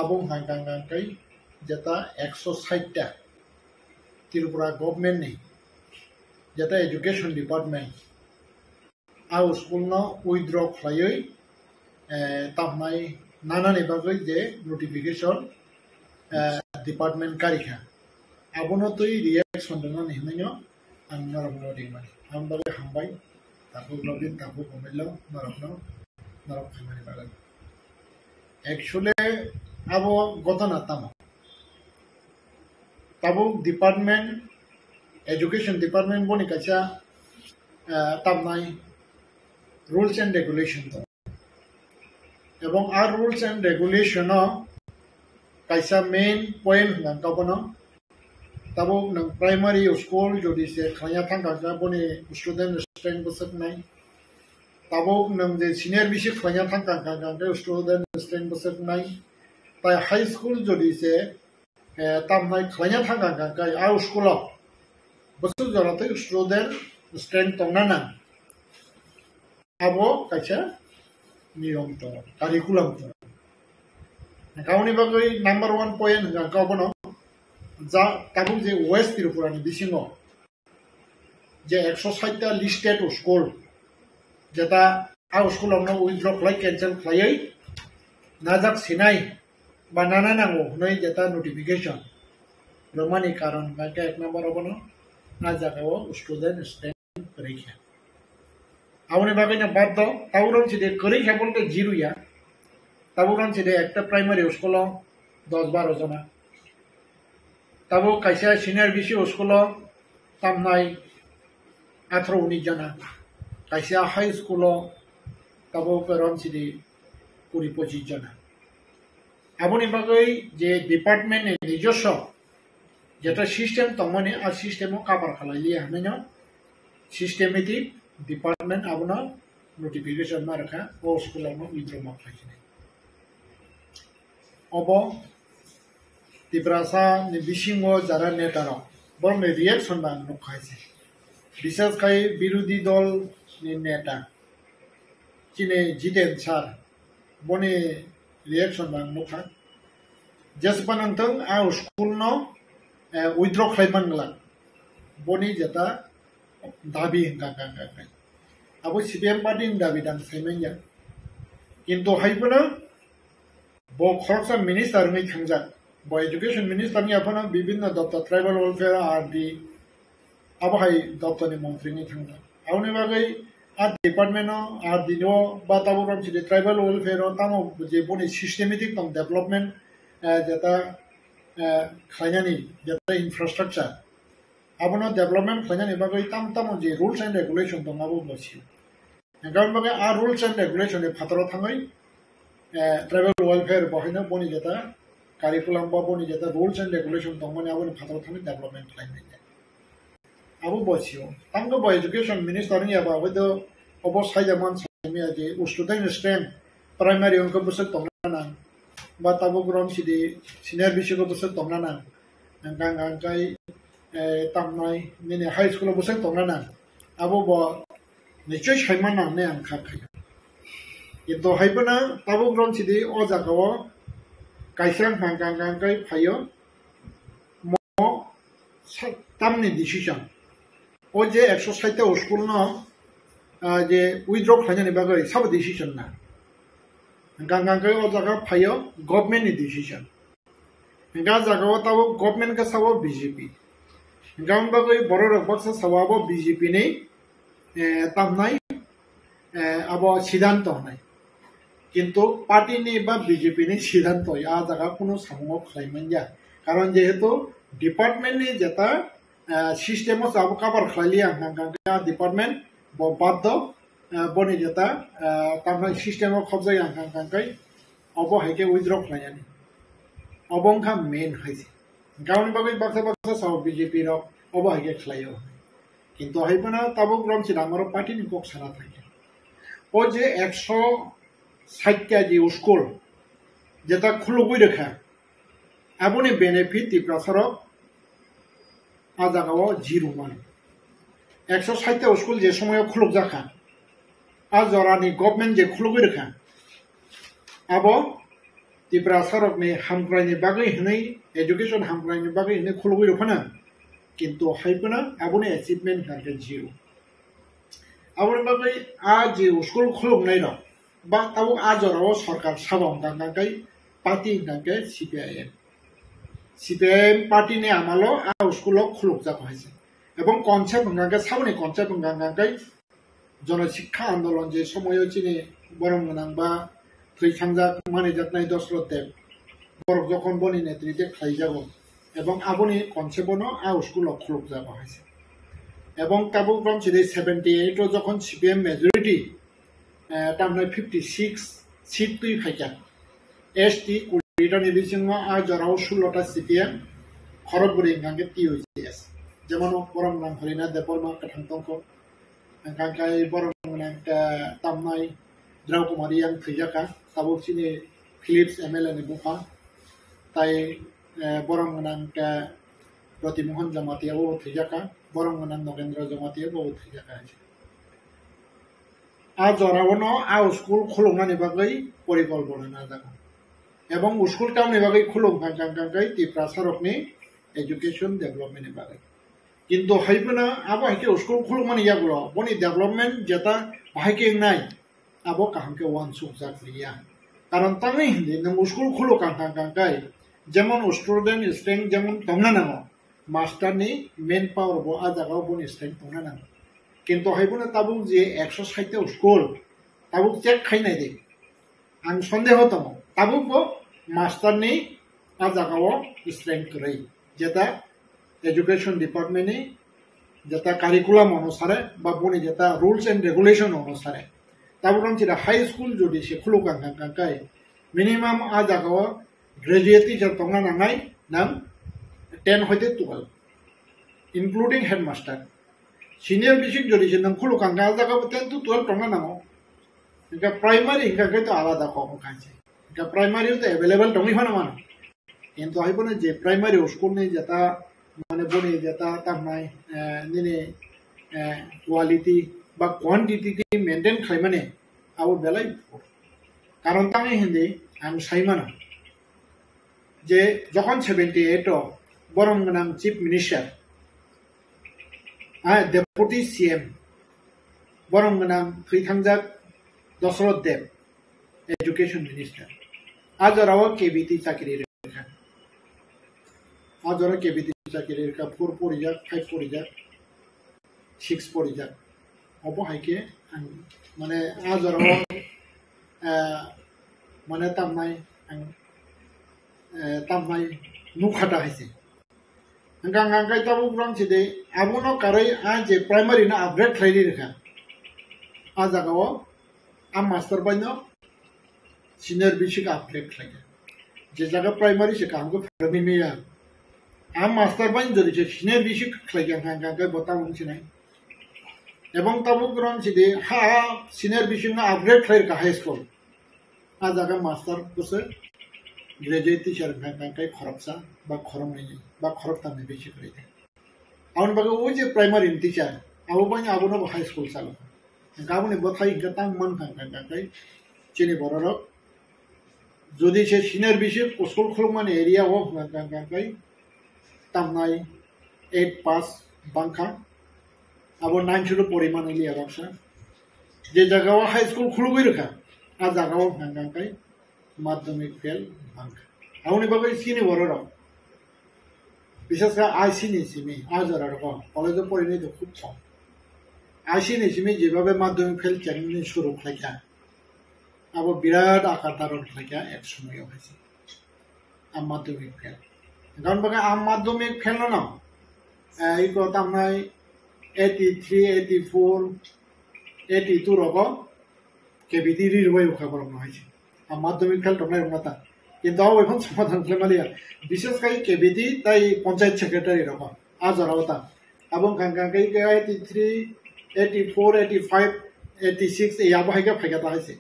abong hanggang kai jata 160 ta Tripura government ni jata education department au school no withdraw khlaioi tamnai nana ni bagoi je notification department karikha abono toi reaction dona ni hmenyo ang narabno ringmani am bagai hambai tabu login tabu komelo narabno narab khamani bagai actually abo gotona tamo tabu department education department boni kacha tamnai rules and regulation to এবং আর rules and regulation kaisa main point nang kabono tabo nang primary school jodi se khaya thanga ja boni student strength busat nai tabo nang de senior bishi khaya thanga ga student strength busat nai tai high school jodi se tam nai khaya thanga ga au school busu jara te student strength tongnana abo kaisa niyom to curriculum to kauni bagai number 1 point ga kabono ja tabu je west Tripura ni bisingo je 160 ta listed school jeta au school no withdraw khlai cancel khlai najak sinai banana nango noi jeta notification romani karon ga ek number obono najak student stand parekha awni bagai na baddo tauron chide kori khabolke jiruya taburon chide ekta primary school 10-12 jona tabo kaisa senior bishi school tamnai 18-19 jona kaisa high school tabo peron chide 20-25 jona aboni bagai je department ni নিজস্ব যেটা system তমনে আর সিস্টেমও cover খালাইলি হামেনো systematic department abona notification ma rakha o school no withdraw ma khaisine obo tibrasa ni bisingo jara netaro bon reaction ba no khaise bisas kai birudi dol ni neta chine jiten sar boni reaction ba no kha jaspanantang a school no withdraw khlaiman gala boni jata dabi ga abo CPM party dabi dan saimenya kintu haibana bo khorsa minister ni khangja bo education minister ni apana bibhinna daptar tribal welfare RD abo hai daptar ni mantri ni khangja aune bagai ar department no RD no ba tabo ram chide tribal welfare tamo je boni systematic tong development jata khainani jata infrastructure abono development khanya ni bagai tam je rules and regulation to nabo bosi gaun bagai a rules and regulation e phataro thangai tribal welfare bahina boni jeta curriculum ba boni jeta rules and regulation to mane aboni phataro thangai development line ni abu bosio tango bo education minister ni aba wedo obos hai jaman samia je student strength primary onko busuk tongnana ba tabo grom sidi senior bishiko busuk tongnana ngang kai tamnai nene high school busuk tongnana abo bo nichoi shaimana ne ang khakhaya kintu haibana tabo grom sidi o jagao kaisang hanggang kai phayo mo tamni decision o je 160 ta school no je withdraw khanya ni bagai sab decision na hanggang kai o jaga phayo government ni decision hangga jagao tabo government ka sabo BJP gown बागै बरोरक बक्सा सवाबो BJP ने तामनाय अब सिद्धांत हनाय किंतु party ने बा BJP ने सिद्धांत आ जागा कोनो सामो खलाइमन जा कारण जेहेतु डिपार्टमेंट ने जता सिस्टेम सब कवर खलाइया गांगा डिपार्टमेंट बाद्द बनि जता तामनाय सिस्टेम खबजाय गांगाय अब हाइके विथड्र खलायानि अबंखा मेन हाइसे गाउन बागै बक्सा साव बीजेपी रो अब हाइके खलायो किंतु हाइबना ताबो ग्राम सिदामर पार्टी नि कोक साना थाके ओ जे 160 टा जे स्कूल जेता खुलुगै रखा आबोनि बेनिफिट तिप्रासर आ जागाव जिरो मान 160 टा स्कूल जे समय खुलुग जाखा आ जरानि गवर्नमेंट जे खुलुगै रखा आबो त्रिपुरा सरकनि हामग्रायनि बागै हनै एजुकेशन हामग्रायनि बागै हनै खुलुगै रफाना किन्तु हाइपना आबुनि अचिवमेंट हनके जिरो आबुनि बागै आ जे स्कुल खुलुगनाय र बा ताबु आ जराव सरकार साबाव गांगांगाय पार्टी हनके सीपीआईएम पार्टी ने आमालो आ स्कुल खुलुग जा पाइसे एवं कन्सेप्ट हनके साबनि कन्सेप्ट हनके जनशिक्षा आंदोलन जे समय चिनि बरम गनांबा थैखांजाक मानिजानाय दशरथ देव बरफ जखन बनि नेतृत्वे खालायजागौ एवं आबुनि कन्सेप्टनो आ स्कुल खुलुग जा पाइसे एवं ताबु फ्रम 78 जखन सीपीएम मेजरिटी तामने 56 सीट तुई फाइका एसटी कुलिटानि बिसिंग आ जराव 16टा सीपीएम खरगपुरी गांगे टीओसीएस जेमन बरम नाम हरिना देवबर्मा कथांतंको गांगाय बरम नाम तामनाय द्रौपदी yang थैजाका ताबु सिनि फिलिप्स एमएलए नि बुखा ताई बरम नाम प्रतिमोहन जमातियाबो थैजाका बरम नाम नरेंद्र जमातियाबो थैजाका आ जरावनो आ स्कुल खुलुगनानि बागै परिकल्पना नाजागोन एवं स्कुल टाउननि बागै खुलुग गांगांगाय त्रिपुरा सरकनि एजुकेशन डेभलपमेन्टनि बागै किन्तु हाइबना आबो हाइके स्कुल खुलुगमानि यागुलो बनि डेभलपमेन्ट जेता बाहायके नाय आबो काहामके वान सुक जागलिया कारण तांगै हिंदी नंगु स्कुल खुलुग गांगांगाय जेमन स्टुडेंट स्ट्रेंथ जेमन तंगना नांगो मास्टारनि मेन पावर बो आ जागाव बनि स्ट्रेंथ तंगना नांगो किन्तु हाइबना ताबु जे 160 स्कुल ताबु चेक खाइनाय दे आं सन्देह दङ ताबु बो मास्टारनि आ जागाव स्ट्रेंथ करै जेता एजुकेशन डिपार्टमेंट नि जेता कारिकुलम अनुसारे बा बनि जेता रूल्स एंड रेगुलेशन अनुसारे ताबु रंचिदा हाई स्कुल जुदि से खुलुग गांगांगाय मिनिमाम आ जागाव ग्रेजुएट टीचर तंगना नांनाय नाम 10 होइते 12 इंक्लूडिंग हेडमास्टर सीनियर बिसिक जुदि से नंग खुलुग गांगा जागाव 10 to 12 तंगना नांगो इनका प्राइमरी इनका तो आलादा कम खाइसे इनका प्राइमरी तो अवेलेबल दंगै फाना मान किन्तु हाइबना जे प्राइमरी स्कुल नि जेता माने बनि जेता तामनाय निने क्वालिटी बा क्वांटिटी के मेंटेन खाइमाने आबो बेलाय कारण तांगै हिंदी आं साइमाना जे जखन 78 बरम गनां चीफ मिनिस्टर डेपुटी सीएम बरम गनां थैखांजाक दशरथ देव एजुकेशन मिनिस्टर आजराव केबीटी चाकरी रेखा आजरा केबीटी चाकरी रेखा 4 परिजाक 5 परिजाक 6 परिजाक अब हाइके माने आजराव माने तामनाय नुखाटा हाइसे गांगांगाय ताबु ब्रांचिदे आबुनो कारै आ जे प्राइमरी ना अपग्रेड खाइरि रेखा आ जागाव आ मास्टर बाइनो सीनियर बिसिक अपग्रेड खाइगे जे जागा प्राइमरी से कामको फरमी मिया आ मास्टर बाइन जरि से सीनियर बिसिक खाइगे गांगांगाय बता मोनसिनाय एवं ताबु ब्रांचिदे हा सीनियर बिसिक ना अपग्रेड खाइर का हाई स्कुल आ जागा मास्टर बसे ग्रेजुएट टीचर गांगांगाय खरबसा बा खरमनाय बा खरबतानि बिसिक खाइगे आउन बागे ओ जे प्राइमरी टीचर आबो बाइन आबोनो हाई स्कुल चालु गाबोनि बथाय गतां मान गांगांगाय चिनि बररक जुदि से सीनियर बिसिक स्कुल खुलुगमानि एरिया हो गांगांगाय तामनाय 8 पास बांखा आबो 9 परिमाण लिया रक्सा जे जगह हाई स्कुल खुलुगै रखा आ जगह गांगांगाय माध्यमिक फेल बांखा आउनि बागै चिनि बररक विशेषकर आईसी नि सिमी आजरारक कलेज परिनाय तो खूब कम आईसी नि सिमी जेबाबे माध्यमिक फेल चेकनि शुरू खाइका अब बिराट आकार धारण खाइका एक समय होइसे आ माध्यमिक फेल गाउन बागा आ माध्यमिक फेल न इको तामनाय 83 84 82 रक केबिटी रिरबाय उखाबर नहाइसे आ माध्यमिक फेल तनाय रंगाता किन्तु आव एखन समाधान खालामलिया विशेष kai केबिटी ताई पंचायत सेक्रेटारि रक आ जरावता आबो गांगांगाय 83 84 85 86 ए आबो हाइका फाइका हाइसे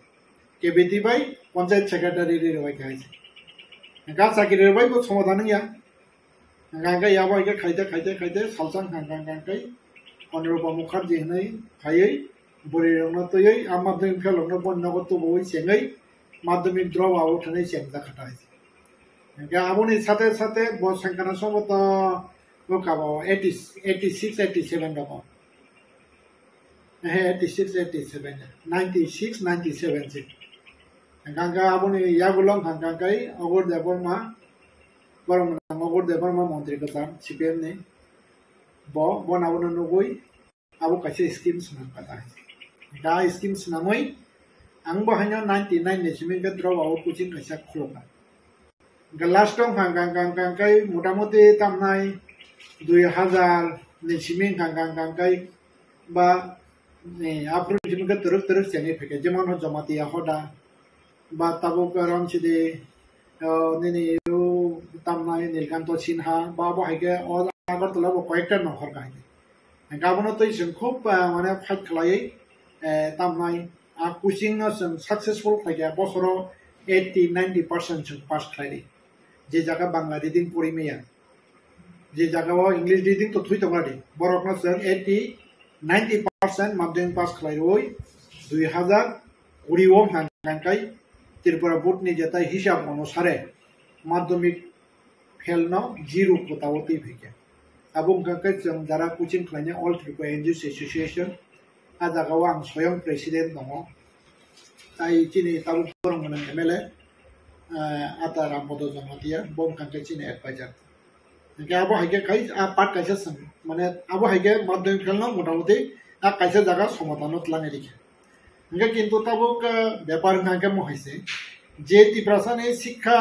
केबिटी बाय पंचायत सेक्रेटारि रिरबाय हाइसे गा चाकरि रिरबाय को समाधान गया गांगांगाय आबो हाइका खाइते सालसां गांगांगाय अनुरूपा मुखार्जी हनै खायै बोरै रंना तयै आ माध्यमिक फेल रंना बन्नगत बय सेङै माध्यमिक ड्रप आउट हनै सेंजा खाटा हाइसे aboni sate sate bos sangkana soboto kabo 86 87 dabo 86 87 96 97 sih gangga aboni yagulong ganggai ogor deborma borong ogor deborma montri kata CPM ni bo nabono nugui abo kaise schemes na kata ga schemes namoi angbo hanya 99 ni simen ke draw out coaching kaisa khloka ga last dong ganggai motamuti tamnai 2000 ni simen ganggai ba ni apro simen ke terus jani pheke jemon jamati ahoda ba tabo karam chide nini tamnai nilkanto sinha ba bo haike agar tola bo koyekta নহর কাহিনী গাবনো তো जों খুব মানে fight খালাই tamnai a coaching no जों successful খাইয়া বছর 80-90% जों পাস খাইলি যে জায়গা বাংলা রিডিং পড়ি মেয়া যে জায়গাও ইংলিশ রিডিং তো থুই তোমরা বরকনো जों 80-90% মাধ্যমিক পাস খাইলি ওই 2020 ও হাঙ্গাই ত্রিপুরা বোর্ড নি যেটা হিসাব অনুসারে মাধ্যমিক ফেলনো জিরো কোথাওতেই ভেকে এবং जों যারা কোচিং খাইনে অল ত্রিপুরা এনজিওস এসোসিয়েশন आ जागाव आं स्वयं प्रेसिडेंट दङ ताई चिनि ताबु फोरोंमोन एमएलए आता रामपद जमातिया बम कांके चिनि एडभाइजार के आबो हाइके काई आ पाट काइसे सं माने आबो हाइके माध्यमिक फेलनो मोटामुटी आ काइसे जागा समाधान तलाङे दिखे नगे किन्तु ताबु ব্যাপার नाके মহাইছে যে ত্রিপুরাসানে শিক্ষা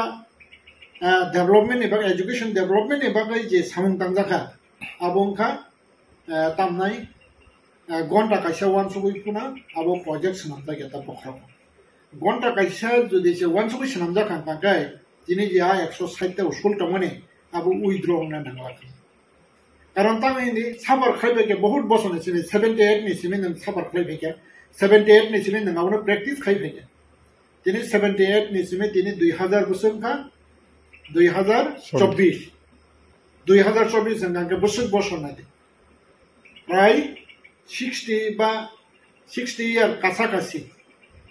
डेभलपमेन्ट एबा एजुकेशन डेभलपमेन्ट एबा जे सामुंतां जाखा आबोंखा तामनाय घंटा काइसा वान सुबुई पुना आबो प्रोजेक्ट सनामजा गेता बखरा घंटा काइसा जुदि से वान सुबुई सनामजा खांखांखाय दिनै जे 160 ता स्कुल तमने आबो उइद्र होना नांला कारण तांनि साबार खाइबेके बहुत बसने सिने 78 नि सिमे नों साबार खाइबेके 78 नि सिमे नों आवनो प्रेक्टिस खाइबेके दिनै 78 नि सिमे दिनै 2000 बोसोरखा 2024 जों बोसोर बोसोर नादि प्राय 60 बा 60 year कासाकासी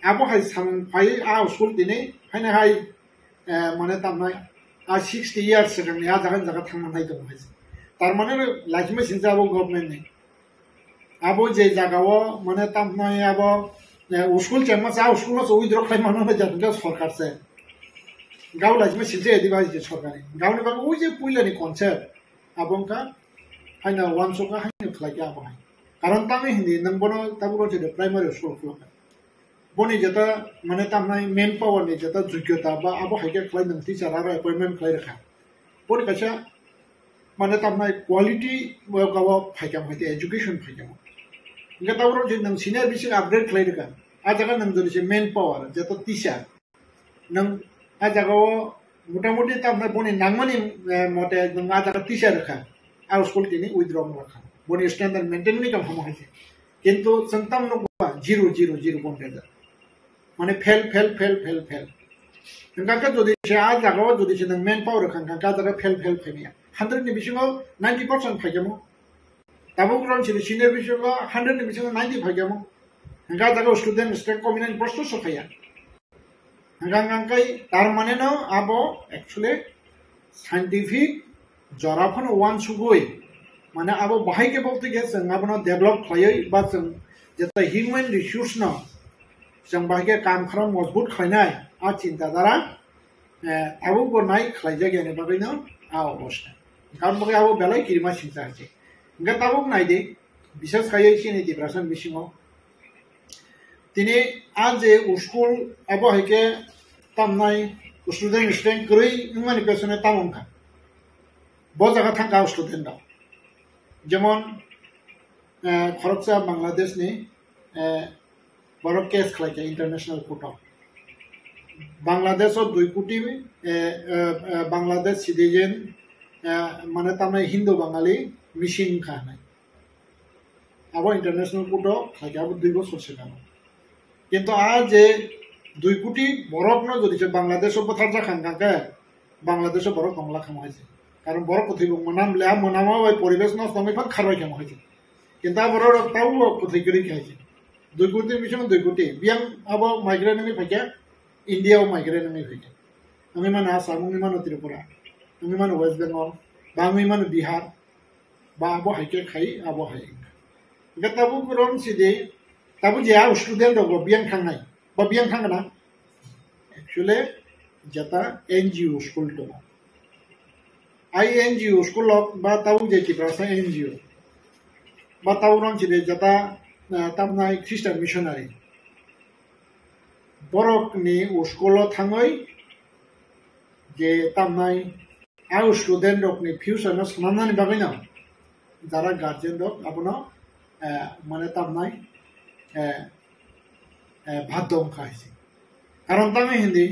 आबो हाय सामफाय आ स्कुल दिनै हायना हाय माने तामनाय आ 60 years सिगांनि आ जागा थांनाय दं हाय तारमाने लाजिमे सिनजा आबो गभर्नमेन्ट नि आबो जे जागाव माने तामनाय आबो स्कुल चेमा जा स्कुल मा उइद्र खायमानो जादों सरकार से गाव लाजिमे सिनजे एदिबाजि सरकारनि गावनि बागै ओइ जे पुइलानि कनसेप्ट आबोंका हायना वानसका हायनो खलाय आबो हाय कारण तांनि हिंदी नंबनो ताबुरो जे प्राइमरी स्कुल खुला बनि जेता माने तामनाय मेन पावर नि जेता जुग्यता बा आबो हाइके खलाय नों टीचर आरो अपॉइंटमेंट खलाय रखा बनि कासा माने तामनाय क्वालिटी गाव फाइकाम हाइते एजुकेशन फाइकाम इनका ताबुरो जे नों सिनियर बिसिक अपग्रेड खलाय रखा आ जागा नों जरि मेन पावर जेता टीचर नों आ जागाव मोटामुटी तामनाय बनि नांमानि मते नों आ जागा टीचर रखा आ स्कुल दिनै उइद्र रखा बनि स्टैंडर्ड मेंटेन नि काम हाइसे किंतु संताम नगबा 0 बन्द माने फेल नोंका जदि से आ जागाव जदि से नों मेन पावर खांखा जागा फेल फैमिया 100 नि बिसिङाव 90% फाइगेमो दाबो ग्राउन्ड सिनि सिनियर बिसिङाव 100 नि बिसिङाव 90 फाइगेमो नोंका जागाव स्टूडेंट कम्बिनेशन प्रश्न सखाया नोंका तारमाने न आबो एक्चुअली साइंटिफिक जराफन वान सुगुई माने आबो बाहाय के बोलते के जों आबो डेभलप खायै बा जों जेता ह्यूमन रिसोर्स न जों बाहाय के काम खालाम मजबूत खायनाय आ चिन्ताधारा आबो बनाय खाय जायगानि बागैनो आ अबस्था कारण बागै आबो बेलाय किरिमा सिंता आछे इनका ताबो नायदे विशेष खायै सिनि डिप्रेशन बिसिङाव दिनै आ जे स्कुल आबो हायके तामनाय स्टुडेन्ट गरै माने पेसने तामंखा ब जागा थांगा स्टुडेन्ट যেমন খরকসা বাংলাদেশনি বড় কেস খাইছে ইন্টারন্যাশনাল কোর্টত বাংলাদেশত 2 কোটি বাংলাদেশ সিটিজেন মানে তামে হিন্দু বাঙালি মিশিং খানাই আবার ইন্টারন্যাশনাল কোর্টত খাইছে আবার 2 বছর সেখান কিন্তু আজ যে 2 কোটি বরক ন যদি বাংলাদেশ পথার যা খাঙ্গাকে বাংলাদেশ বড় কমলা খামাইছে कारण बर कथै मनामले मनामा ओइ परिवेश नष्ट नङै फान खारबाय केम हाइছে কিন্তু बर ताउ कथै करि खाइছে 2 कोटी मिशन 2 कोटी बियां अब माइग्रेन नङै फैके इंडिया माइग्रेन नङै फैके Ang iman Assam, ang iman Tripura, ang iman West Bengal, ba ang iman Bihar, ba abo haike khai abo haike. Ga tabu kurom sidi tabu je a student ro biang khangnai ba biang khangna actually jata NGO school to INGO school ba tabu je Tiprasa NGO ba tabu ron sidi jata tamnai Christian missionary borok ni school thangoi je tamnai a student rok ni future na sanani bagina jara guardian rok abono মানে তামনাই ভাত দম খাইছে কারণ তামে হিন্দি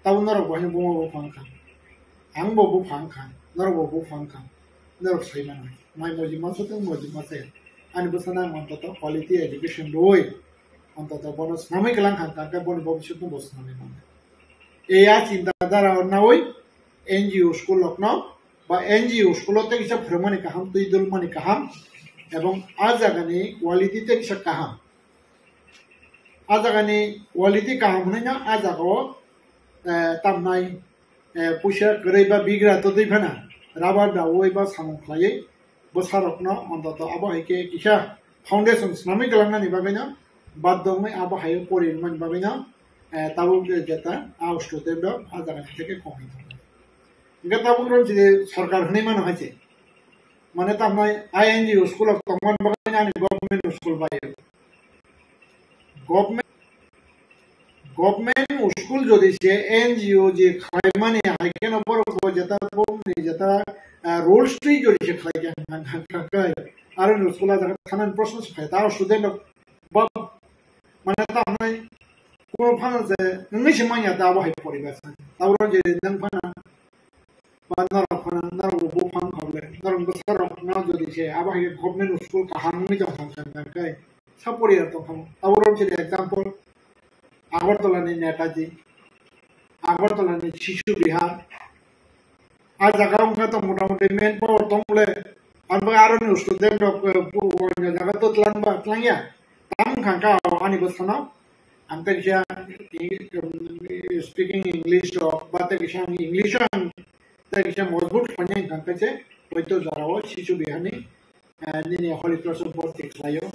তাও নরক বহাই বমো ফাংখা আং ববো ফাংখা নরক ববো ফাংখা নরক সাইমান মাই মজি মাসে আনি বসানা অন্তত কোয়ালিটি এডুকেশন রই অন্তত বনস নামে গেলাম খাঙ্কা বন ভবিষ্যৎ বস নামে মানে এই চিন্তাধারা না ওই এনজিও স্কুল লক্ষ্ণ বা এনজিও স্কুলতে কিছু ভ্রমণে কাহাম তুই দুলমানি কাহাম এবং আজাগানি কোয়ালিটিতে কিছু কাহাম আজাগানি কোয়ালিটি কাহাম হই না আজাগো তামনাই পয়সা গড়াই বা বিগ্রা তো দুই ভানা রাবার দাওই বা সামং খাই বসারকন অন্তত আবহাইকে কিসা ফাউন্ডেশন নামে গেলাংনানি বাগাইনা বাদ দমে আবহাই পরিমাণ বাগাইনা তাবু যেটা আও স্টুডেন্ট আজাগানি থেকে কমই থাকে তাবু যে সরকার হনে মান হয়েছে মানে তামনাই INGO স্কুল অফ তমান বাগাইনা আনি গভর্নমেন্ট স্কুল বাই গভর্নমেন্ট স্কুল যদি সে NGO যে খাই মানে আইকেন উপর যেটা বমনি যেটা রোলস্ট্রি যদি সে খাই খাই আর স্কুল আছে থানান প্রশ্ন খাই তার স্টুডেন্ট বা মানে তামনাই কোন ফানা যে নংনি সিমাইয়া দাবো হাই পরিবেশ তাওরা যে নং ফানা বা নরক বো ফান খাবলে নরক বছর না যদি সে আবহাই গভর্নমেন্ট স্কুল কাহামনি জ খাই সাপোরিয়া তো খাম তাওরা যে एग्जांपल আগরতলানি নেতাজি আগরতলানি শিশু বিহার আর জায়গা উনকা তো মোটামুটি মেন পাওয়ার তমলে আনবা আরো স্টুডেন্ট জায়গা তো ত্লাংবা ত্লাংয়া তাম খাঙ্কা আনি বসানা আমতে কিসা স্পিকিং ইংলিশ বাতে কিসা ইংলিশ তে কিসা মজবুত ফানি খাঙ্কাছে হয়তো যারাও শিশু বিহারনি নিনি হলি ক্রস ভর্তি খাইও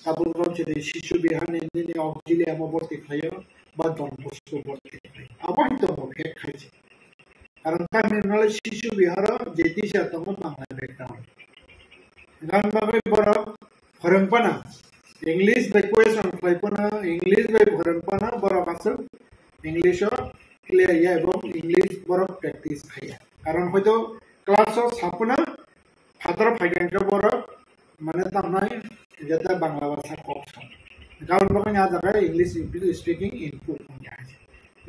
কাবুল রঞ্চিতে শিশু বিহারনি নিনি অক্সিলি আমো ভর্তি খাইও বা দন বস্তু ভর্তি খাই আবহিত মুখে খাইছে কারণ তামিলনাড়ু শিশু বিহার যে দিশা তম বাংলা ব্যাকগ্রাউন্ড গান বাবাই বড় ফরংপানা ইংলিশ বাই কোয়েশন ফ্লাইপনা ইংলিশ বাই ফরংপানা বড় আসল ইংলিশ ক্লিয়ার ইয়া এবং ইংলিশ বড় প্র্যাকটিস খাইয়া কারণ হয়তো ক্লাস সাপনা ফাদার ফাইগানকে বড় মানে তামনাই যেটা বাংলা ভাষা কথা গান বাবাই না জায়গায় ইংলিশ স্পিকিং ইনপুট আছে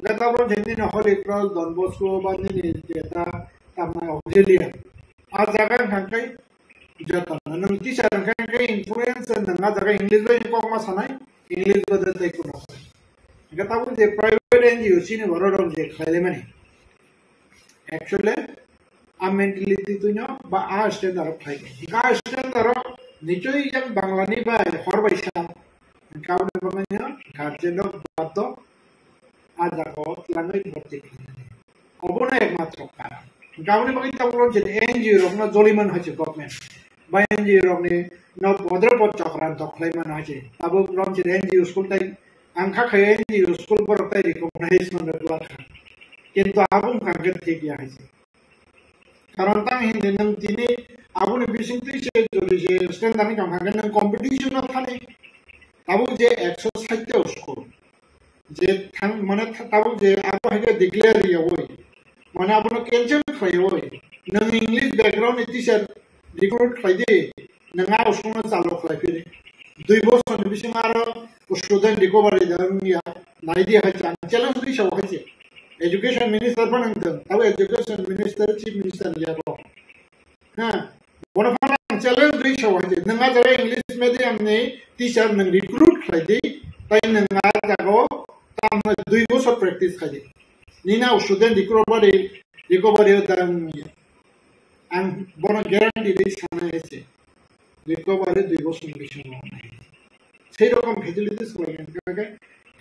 Gata bro jadi na Holy Cross Don Bosco bani ni jeta tamna Australia. Ajaga khangkai jata nang teacher khangkai influence nang ajaga English ba ko ma sanai English ba dai ko no. Gata bro je private NGO sini barodom je khaile mani. Actually a mentality tu nya ba a standard khai. Ga standard nichoi yang Banglani ba hor baisa. Kaune ba nya garden of bato আজাগো লাঙ্গই ভর্তি অবনা একমাত্র কারণ গাউনে বাকি তাবুরন যে NGO রকম জলিমান হয়েছে government বা NGO রকম ন ভদ্রপদ চক্রান্ত খাইমান হয়েছে তাবু রকম যে এনজিও স্কুল তাই আংখা খাই এনজিও স্কুল বড় তাই রিকগনাইজ মানে লাখা কিন্তু আবুন কাঙ্গে ঠিক হয়েছে কারণ তাং হিন্দে নং দিনে আবুনি বিসিংতি সে যদি যে স্ট্যান্ডার্ড কাঙ্গে নং কম্পিটিশন থানে তাবু যে 160 স্কুল যে মানে তাবো যে আবহাওয়া ডিক্লেয়ার ইয়া ওই মানে আপনি ক্যান্সেল খাই ওই নং ইংলিশ ব্যাকগ্রাউন্ড টিচার রিক্রুট খাই দে নঙা উসমা চালু খাই ফিরে 2 বছর বিসিং আর স্টুডেন্ট রিকভারি দাম ইয়া নাই দিয়া হচ্ছে চ্যালেঞ্জ দি সব হচ্ছে এডুকেশন মিনিস্টার বানান তাও এডুকেশন মিনিস্টার চিফ মিনিস্টার ইয়া বল হ্যাঁ বড় ফানা চ্যালেঞ্জ দি সব হচ্ছে নঙা যারা ইংলিশ মিডিয়াম নে টিচার নং রিক্রুট খাই দে তাই নঙা জাগো 2 বছর প্র্যাকটিস খাই নিনা স্টুডেন্ট রিকভারি দাম আং বড় গ্যারান্টি দিয়ে সামনে এসে রিকভারি 2 বছর বেশি সেই রকম ফেসিলিটিস লাগে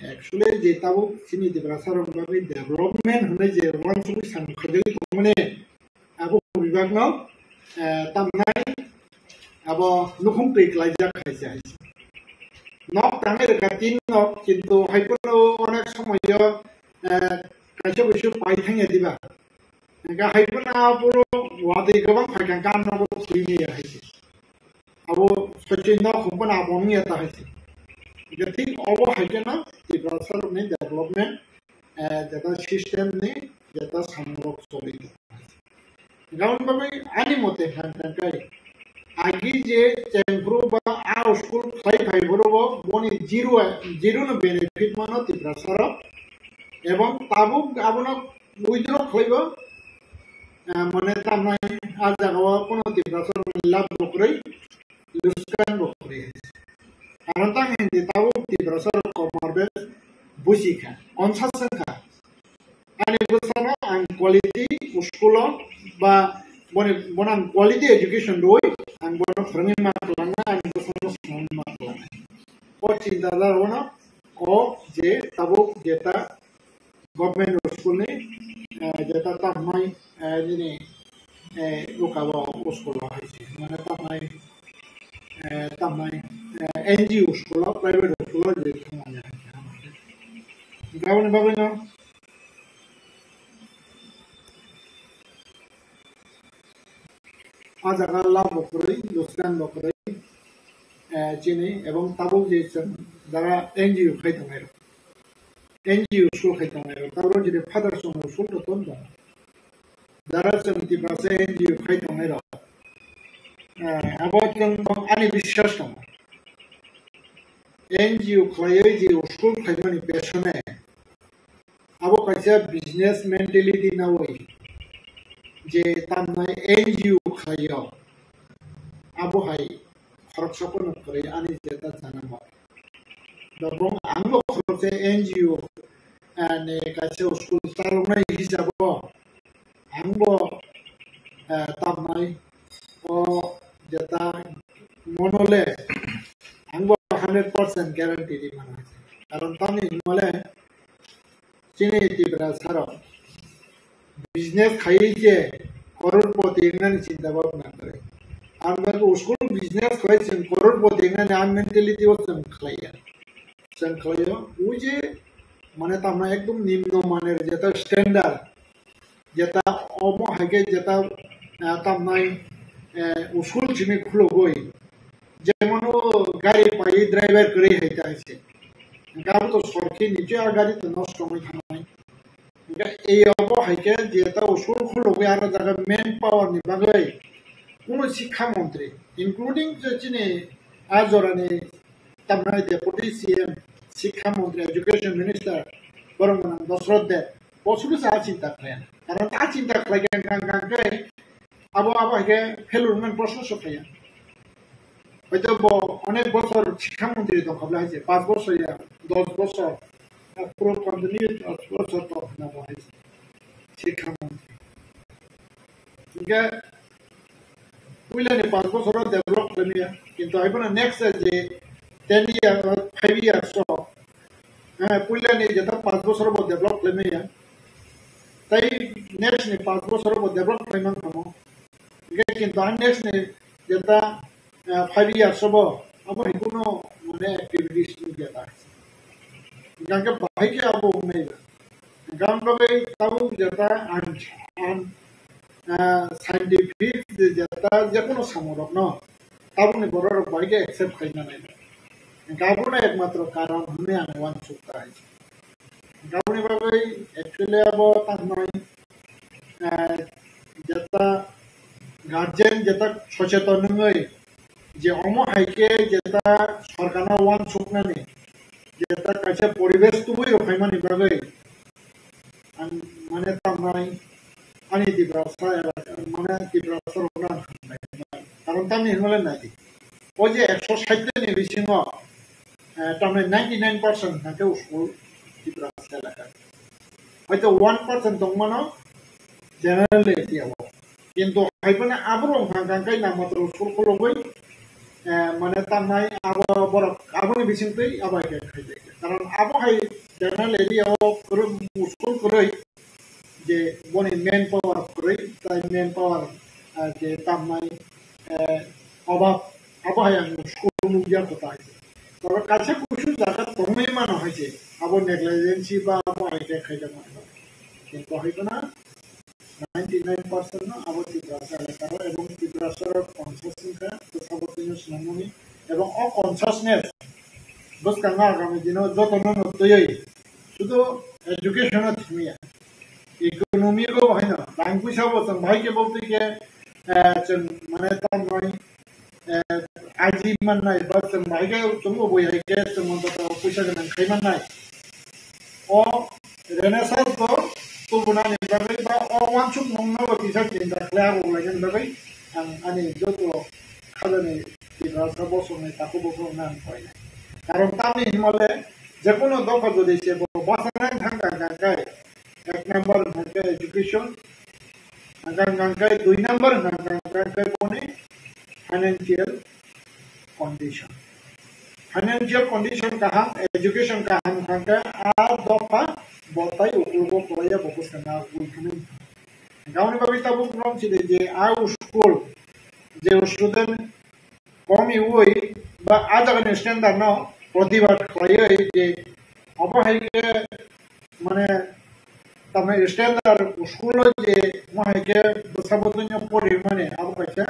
actually je tabu sini di brasarong babi development hone je wan sumi sang khadeli tomne abo bibagno tamnai abo nukhum pe klaija khaisa nok tangai katin nok kintu haipuno onek somoyo kacho bisu pai thangya diba ga haipuna puro wadi gabang phakan kan no sini ya haisi abo sachin no khumpana abongi ta haisi jadi obo haikena di brasar ni development jata system ni jata samrok soli gaun babai ani mote han kai agi je chengpru ba a school khai khai borobo boni zero no benefit mano ti brasar এবং তাবু abonok withdraw khaibo mane tamnai ajago kono ti brasar lab bokrai luskan bokrai karon tang hindi tabu ti brasar komarbe busika onsasanka ani busana ang quality school ba bonang quality education doi ang bonang frame maklana ang busana small maklana o cinta darona o je tabu jeta government school ni jeta tamai ini ukaba school haisi mane tamai NGO school private school je thamanya gaun babino ajaga la bokrai luskan bokrai chini ebong tabu je dara NGO khai thamero NGO school khai thamero taro je father son school to tondo dara samti prase NGO khai thamero about yang ani বিশ্বাস tamo NGO khai je school khai mani pesone abo kaisa business mentality na wai je tamnai NGO khayo abo hai khorok sapon kore ani jeta janama dabong angbo khorok NGO ane kaisa school salonai hisabo angbo tamnai o jeta monole angbo 100% guarantee di mana karon tami mole chini ti brasaro business khai je crorepoti engani chinta bhabna kare amra school business khai chen crorepoti engani am mentality o sankhaya uje mane tamna ekdom nimno maner jeta standard jeta omo hage jeta tamnai school chimi khulo goi যেমন গাড়ি পাই driver করে হইতে আছে গাড়ি তো সরকি নিচে আর গাড়ি তো নষ্ট হয়ে থামাই এই অবহাইকে যেটা উসুল খুলবে আর যারা মেন পাওয়ার নিবাগৈ কোনো শিক্ষামন্ত্রী ইনক্লুডিং যে চিনি আজরানি তামনাই ডেপুটি সিএম শিক্ষামন্ত্রী এডুকেশন মিনিস্টার বরং দশরথ দেব পশুর চা চিন্তা করেন কারণ তা চিন্তা করেন গাঙ্গাঙ্গে আবহাওয়াকে ফেলুরমেন্ট প্রশ্ন সফাইয়া হয়তো অনেক বছর শিক্ষামন্ত্রী তো ভাবলা হয়েছে 5 বছর 10 বছর পুরো কন্টিনিউ 10 বছর তো নাম হয়েছে শিক্ষামন্ত্রী ఇంకా পুইলানি 5 বছর ডেভেলপ করে কিন্তু আইবনা নেক্সট যে 10 ইয়ার 5 ইয়ার সো পুইলানি যেটা 5 বছর ডেভেলপ করে তাই নেক্সট 5 বছর ডেভেলপ করে মান থামো কিন্তু নেক্সট যেটা 5 years sobo abo hikuno mane activities ni jata ganga bahai ke abo umei ganga be tabu jata an scientific jata jekono samorok no tabu ni boror bahai ke accept kaina nai gabu na ekmatro karon hune an wan sukta hai gabu ni babai actually abo tamnai jata guardian jata socheton ngai যে অমো হাইকে যেটা সরকানা one সুকনানি যেটা কাছে পরিবেশ তুই রখাইমানি বাগৈ মানে তামনাই আনি দিব্রাসা মানে দিব্রাসা রোগান কারণ তামনি হলে নাই ও যে 160 নি বিসিং তামনে 99% নাকে স্কুল দিব্রাসা এলাকা হয়তো 1% দংমানো জেনারেল এরিয়া কিন্তু হাইপনে আবরং গাঙ্গাই নামাত্র স্কুল খলগৈ মানে তামনাই আবো বড় আবনি বিসিংতৈ আবাই খাইতে karon abo hai general area o muskul koroi je boni main power koroi tai main power je tamai অভাব আবহাওয়া মুশকুল মুজিয়া কোথায় তবে কাছে কিছু জায়গা কমই মানা হয়েছে আবার নেগলিজেন্সি বা আবহাওয়া খাইতে মানে কিন্তু হইতো না 99% না আবার ত্রিপুরা এলাকার এবং ত্রিপুরার কনসাসনেস সাবতীয় স্নামনি এবং অকনসাসনেস বসকাঙ্গা আগামী দিনে যত নতই শুধু এডুকেশন থিমিয়া ইকোনমিকও হয় না ল্যাঙ্গুয়েজ হবো ভাইকে বলতে গিয়ে মানে তার নয় আইজি মাননাই বা ভাইকে তুমি বই হাইকে তোমার পয়সা গোনাं খাইমাননাই অ রেনেসান্স তো তুলনাनि बागै बा अवानसुक नंगौ बिसा चिन्ता खालामो लागोन बागै आं आंनि जत खालामनाय बिबारखौ बसंनाय ताखौ बसंना आं কারণ তামি হিমালে যে কোনো দফা যদি সে বাসানায় থাকা গাঙ্গায় 1 নম্বর গাঙ্গায় এডুকেশন গাঙ্গায় 2 নম্বর গাঙ্গায় বনে फाइनेंशियल कंडीशन कहा एजुकेशन कहा गांगा आ दफा बताई उगो कोया बको सना उठने गावनि बाबी ताबु प्रॉब्लम छिदे जे आ स्कूल जे स्टूडेंट कम हुई बा आ जगह स्टैंडर्ड न प्रतिभा खय जे अब हाइके माने तमे स्टैंडर्ड स्कूल जे माइके बसाबतन्य परि माने अब कइसा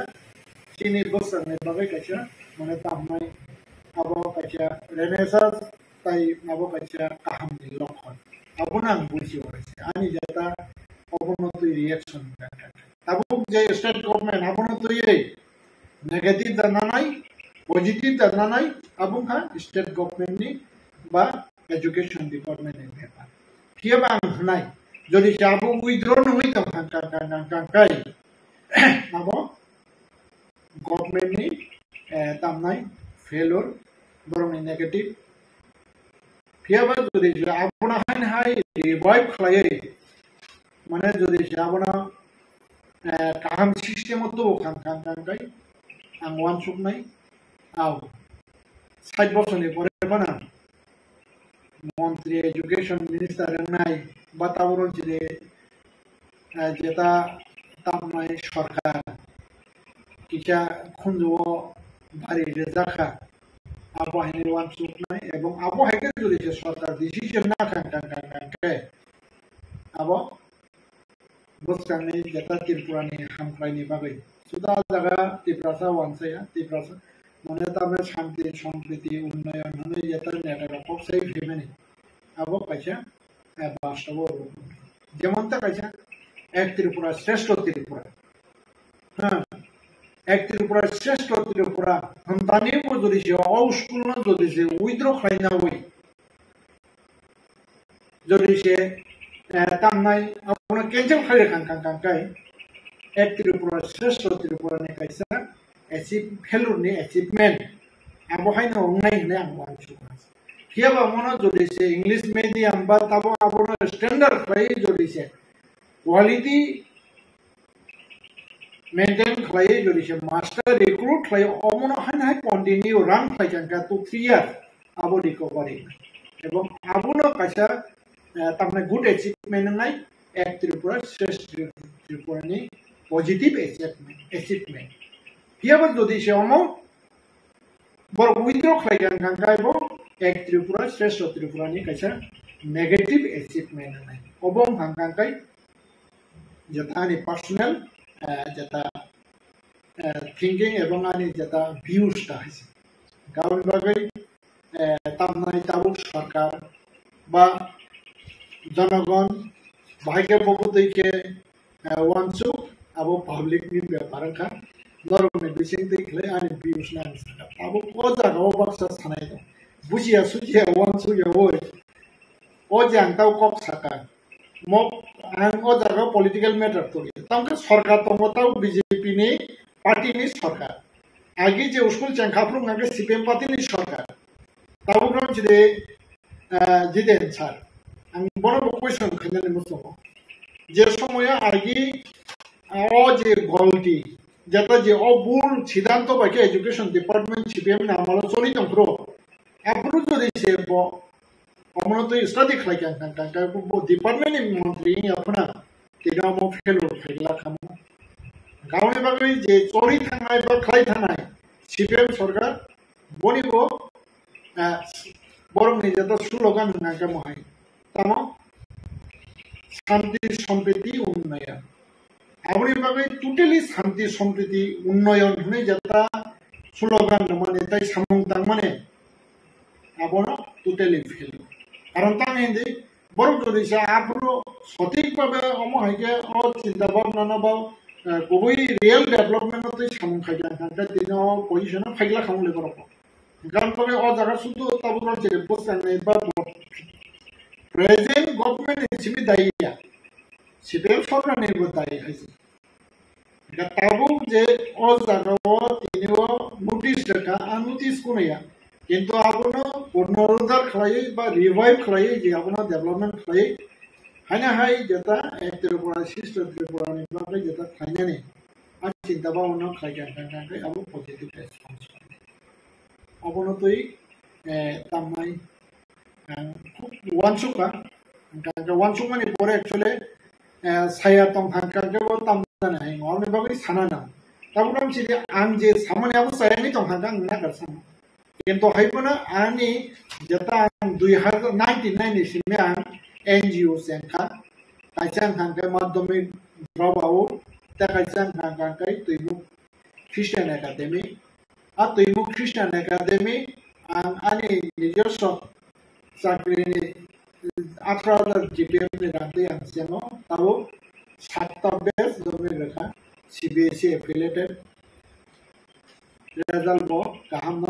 सिनि बसने बागै कइसा माने तामनाय अब कइसा रेनेसांस ताई अब कइसा काहामनि लक्षण अबुना बुझि होइसे आनि जाता अबनति रिएक्शन ताबु जे स्टेट गवर्नमेंट अबनति नेगेटिभ दानानाय पजिटिभ दानानाय अबुखा स्टेट गवर्नमेंट नि बा एजुकेशन डिपार्टमेंट नि बेपार कियाबा आंनाय जदि जाबु उइद्र नङै गांगाय अब गवर्नमेंट नि तामनाय फेलर बरंनि नेगेटिभ कियाबा जदि आबना हाय रिवाइव खालाय माने जदि जाबना काहाम सिस्टेम तो गांगाय आं वान सुकनाय आव 60 বছরनि পরে बाना मंत्री एजुकेशन मिनिस्टर नाय बातावरण जे जेता तामनाय सरकार किसा खुंजो बारि रेजाखा आबहावानि वान सुकनाय एवं आबहावाखौ जुदि सरकार डिसिजन ना खांखांखांखांखाय अब बसखांनाय जेता त्रिपुरानि हामख्लायनि बागै सुदा जागा त्रिपुरासा वानसाया त्रिपुरासा माने तामे शांति सम्प्रीति उन्नयन होने जेता नेटवर्क पक्षै फेमेनि अब कैसा बास्तव जेमन ता कैसा एक त्रिपुरा श्रेष्ठ त्रिपुरा हाँ एक त्रिपुरा श्रेष्ठ त्रिपुरा हम तानी वो जो दिशे और स्कूल ना जो दिशे उइद्रो खाइना हुई जो दिशे तामनाय अपना कैंचल खाले कांकांकांकाय एक त्रिपुरा श्रेष्ठ त्रिपुरा ने कैसा अचीव फेलुर ने अचीवमेंट अब हाय ना उन्नाय ने आं वांचु कियाबा मनो जो दिशे इंग्लिश मीडियम बा तब अपना स्टैंडर्ड खाय जो दिशे क्वालिटी मेंटेन खालाय जो दिशे मास्टर रिक्रूट खालाय अमनो हाय कंटिन्यू रन खायजांका 2-3 इयार आबो रिकवरी एवं आबोनो कैसा तामने गुड अचीवमेंट नाय एक त्रिपुरा श्रेष्ठ त्रिपुरानि पॉजिटिव अचीवमेंट कियाबा जो दिशे अमो बर उइद्रो खायजांकाबो एक त्रिपुरा श्रेष्ठ त्रिपुरानि कैसा नेगेटिव अचीवमेंट नाय अबं हांकांकाय जतानि पर्सनल जता थिंकिंग एवं आनी जता व्यूज ताहिसे गावनि बागै तामनाय ताबु सरकार बा जनगण भाग्य बबुदैके वानसु अब पब्लिक नि व्यापारखा नरमनि बिसिं दैखले आनी व्यूज ना अब को जागाव बाक्सा सानाय दं बुजिया सुजिया वानसु योय ओ जांताव कक साका मक आं ओ जागा पॉलिटिकल मैटर तो तमके सरकार तमताव बीजेपी नि पार्टी नि सरकार आगे जे स्कूल चंखाफ्रु नागे सीपीएम पार्टी नि सरकार ताबुग्राम जिदे जिदेन सार आं बनो क्वेश्चन खनने मुसो जे समय आगे ओ जे गलती जेता जे ओ बुल सिद्धांत बाके एजुकेशन डिपार्टमेंट सीपीएम नामालो चली दंफ्रो आफुरु जदि से अमनो तो स्टडी खालाय का वो डिपार्टमेंट नि मंत्री अपना तेना मो फेलो खायला खामो गावनि बागै जे चोरी थांनाय बा खालाय थानाय सिपिएम सरकार बनिबो बरंनि जत स्लोगान होनांगौ महाय तमो शांति सम्प्रीति उन्नयन आबनि बागै टोटली शांति सम्प्रीति उन्नयन होने जता स्लोगान माने ताई सामुं दां माने आबनो टोटली फेल कारण तां हिंदी बरं যদি আপনি সঠিকভাবে অমহাইকে অ চিন্তা ভাবনা না বা গুবই রিয়েল ডেভেলপমেন্টতে সামন খাইলা কারণ দিন পজিশন খাইলা খামলে বরক কারণ তবে অ জায়গা শুধু তাবুর যে বসানে বা প্রেজেন্ট গভর্নমেন্ট হিসেবে দায়িয়া সিপিএম সরকার নেব দায়ী হয়েছে এটা তাবু যে অ জায়গা তিনিও নোটিশ রাখা আর নোটিশ কোনাইয়া কিন্তু আপনো পুনরুদ্ধার খালাই বা রিভাইভ খালাই যে আপনা ডেভেলপমেন্ট খালাই হাইনা হাই যেটা ত্রিপুরা সিস্টেম ত্রিপুরা নিবাকে যেটা খাইনানি আর চিন্তা ভাবনা খাইয়া থাকাকে আবো পজিটিভ রেসপন্স অবনতই তামাই খুব ওয়ানসুকা ওয়ানসুক মানে পরে অ্যাকচুয়ালি সায়া তং হাঙ্কাকে তামদানা হাই অনেক ভাবে সানা না তারপর আমি আং যে সামনে আবো সায়ানি তং হাঙ্কা না করছানা কিন্তু হাইপনা আনি যেটা 2099 সিমে আং NGO সেনকা কাইসাং হাঙ্কা মাধ্যমিক ড্রপআউ তা কাইসাং হাঙ্কা তুইমু খ্রিস্টান একাডেমি আর তুইমু খ্রিস্টান একাডেমি আনি নিজস্ব চাকরিনি 18,000 GPM ni রাতে আনছেনো তাও 7টা বেস জমি রেখা CBSE affiliated রেজাল্ট বো কাহাম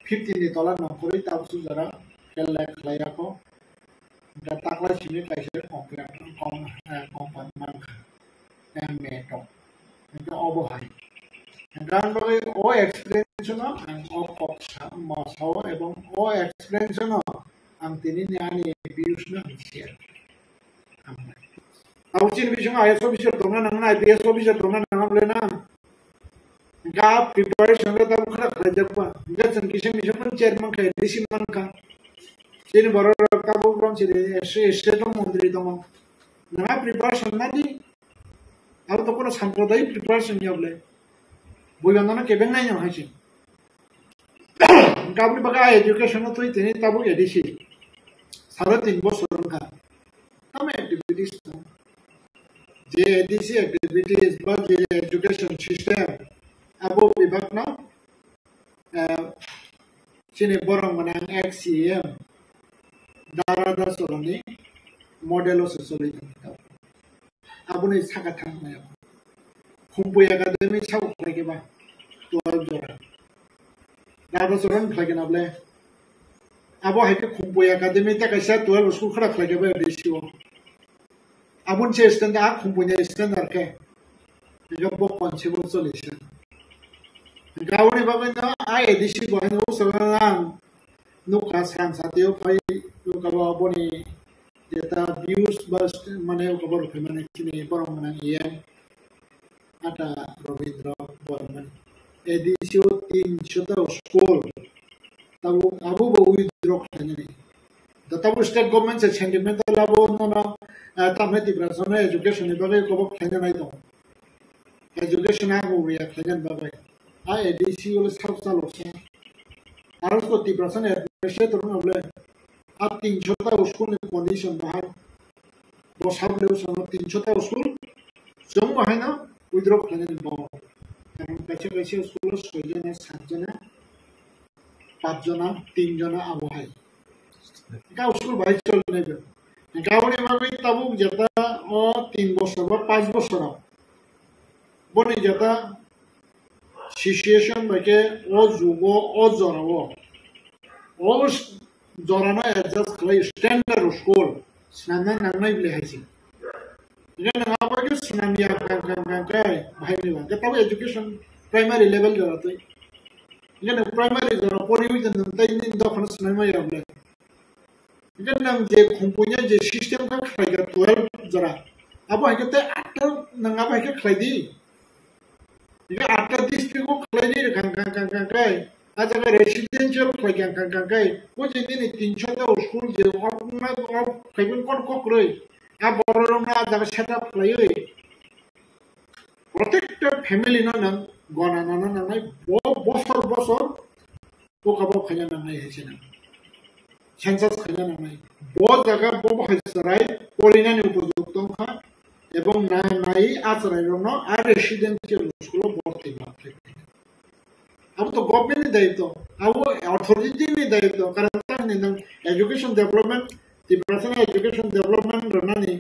15 ni tola nokori tabsu jara kella klayako da takla sini kaise kompan man meto itu obohai gan bagi o experience no o koksa masao ebong o experience no ang tini ni ani bius na share amna auchin bisong IS officer tongna nangna IPS officer tongna nangamle na ga preparation ka tab khara khajapa ga sanction mission chairman ka DC man ka sini boror ka bo from sini state মন্ত্রী তম না preparation na di আর তো কোনো সাম্প্রদায়িক preparation নিবলে বইবান্ধনা cabin নাই না হইছে গাবনি বাগা এডুকেশন তো তিনি তাবু এডিসি 3.5 বছর কা তমে অ্যাক্টিভিটিস যে এডিসি অ্যাক্টিভিটিস বা যে এডুকেশন সিস্টেম আবো বিভাগ না sini borong manang XCM darada soloni modelo sosoli abuni saka thangna Humpuy Academy sau lagi ba 12 jora darada soron lagi nable abo haike Humpuy Academy ta kaisa 12 school khara lagi ba disiwo abun che standard Humpuy standard ke jobo concept solution Gawani bagai na ay edisi ko ano sa lang nukas kan sa tiyo pay yung kawapo ni data views bas manayo kabar ko man kini parang manang iyan ata Ravindra Burman edisi o tin shota school tabu abu ba withdraw kanya ni data state government sa sentimental labo no na tameti brasona education ni bagay ko kanya na ito education ako riya kanya bagay I ADC will stop salosa. Also, the person administrator of the acting Chota school in condition behind was have those on the Chota school. Some Mahana withdraw planet ball. And Pachakasia school, Sojana, Sanjana, Pajana, Tinjana, Awai. Cow school by Cholnever. And Gawani Mavi Tabu Jata or Tin Bosova, Paz Bosora. Boni Jata. Situation bagi o zugo o zorawo o zorana adjust kali standard school senamna nangnai beli haisi ini nangapa ke senamia kan bahai ni bang kita education primary level jora tu ini primary jora pori itu nanti ini dokter senamia ya beli ini nang je kumpunya je sistem kan kaya 12 jora apa kita atau nangapa kita kaya di Jika ada district ko kalai ni kan aja ka residential khayan kan kai ko je din 300 ta school je na khaibun kon ko kroi a bororong na aja ka setup lai প্রত্যেকটা family না গনা না না নাই বছর বছর পোকাবো খাইয়া নাঙাই হয়েছে না সেন্সাস খাইয়া নাঙাই জায়গা হাইসারাই পরিণানি উপযুক্ত এবং না নাই আচরাই রং আর রেসিডেন্সিয়াল স্কুল ভর্তি মাত্রে अब तो गवर्नमेंट दायित्व अब अथॉरिटी ने दायित्व कारण एजुकेशन डेवलपमेंट तिब्रासन एजुकेशन डेवलपमेंट रनानि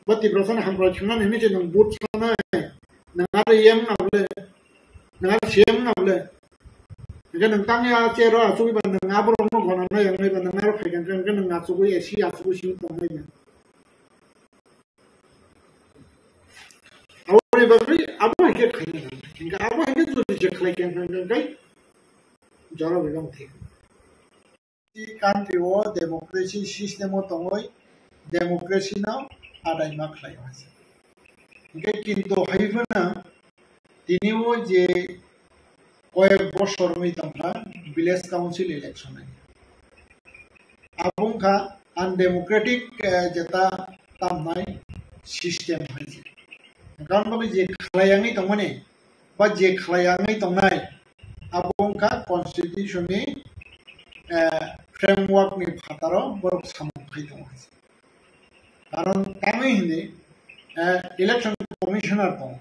बा तिब्रासन हामरा छुनानि ने जे बुट साना नङा एम नावले नङा सेम नावले जे नोंथांनि आचेरो आसुबि बा नङा ब्रह्म गनानै यांनै बा नङा फायगोन जों नङा आसुबि एसि आसुबि सिम दंनाय आवरे बागै आबो हेके खायनो इंगा आबो हेके जुदि जे खायकेन गै जरा बिगां थि कान्ट्रि ओ डेमोक्रेसी सिस्टेम ओ दङै डेमोक्रेसी नाव आदाय मा खालायो हासे इंगा किन्तु हायफोना दिनिও जे কয়েক বছর মইতামরা ভিলেজ কাউন্সিল ইলেকশন আবুংখা আনডেমোক্রেটিক যেটা তামনাই সিস্টেম হয়েছে কারণ বাকি যে খালায়াङै दंमोन বা যে খালায়াङै दंनाय आबुंखा कन्स्टिट्यूशननि फ्रेमवर्कनि फाताराव बरफ सामखाय दं कारण ताङै हिंदे इलेक्शन कमिशनार दं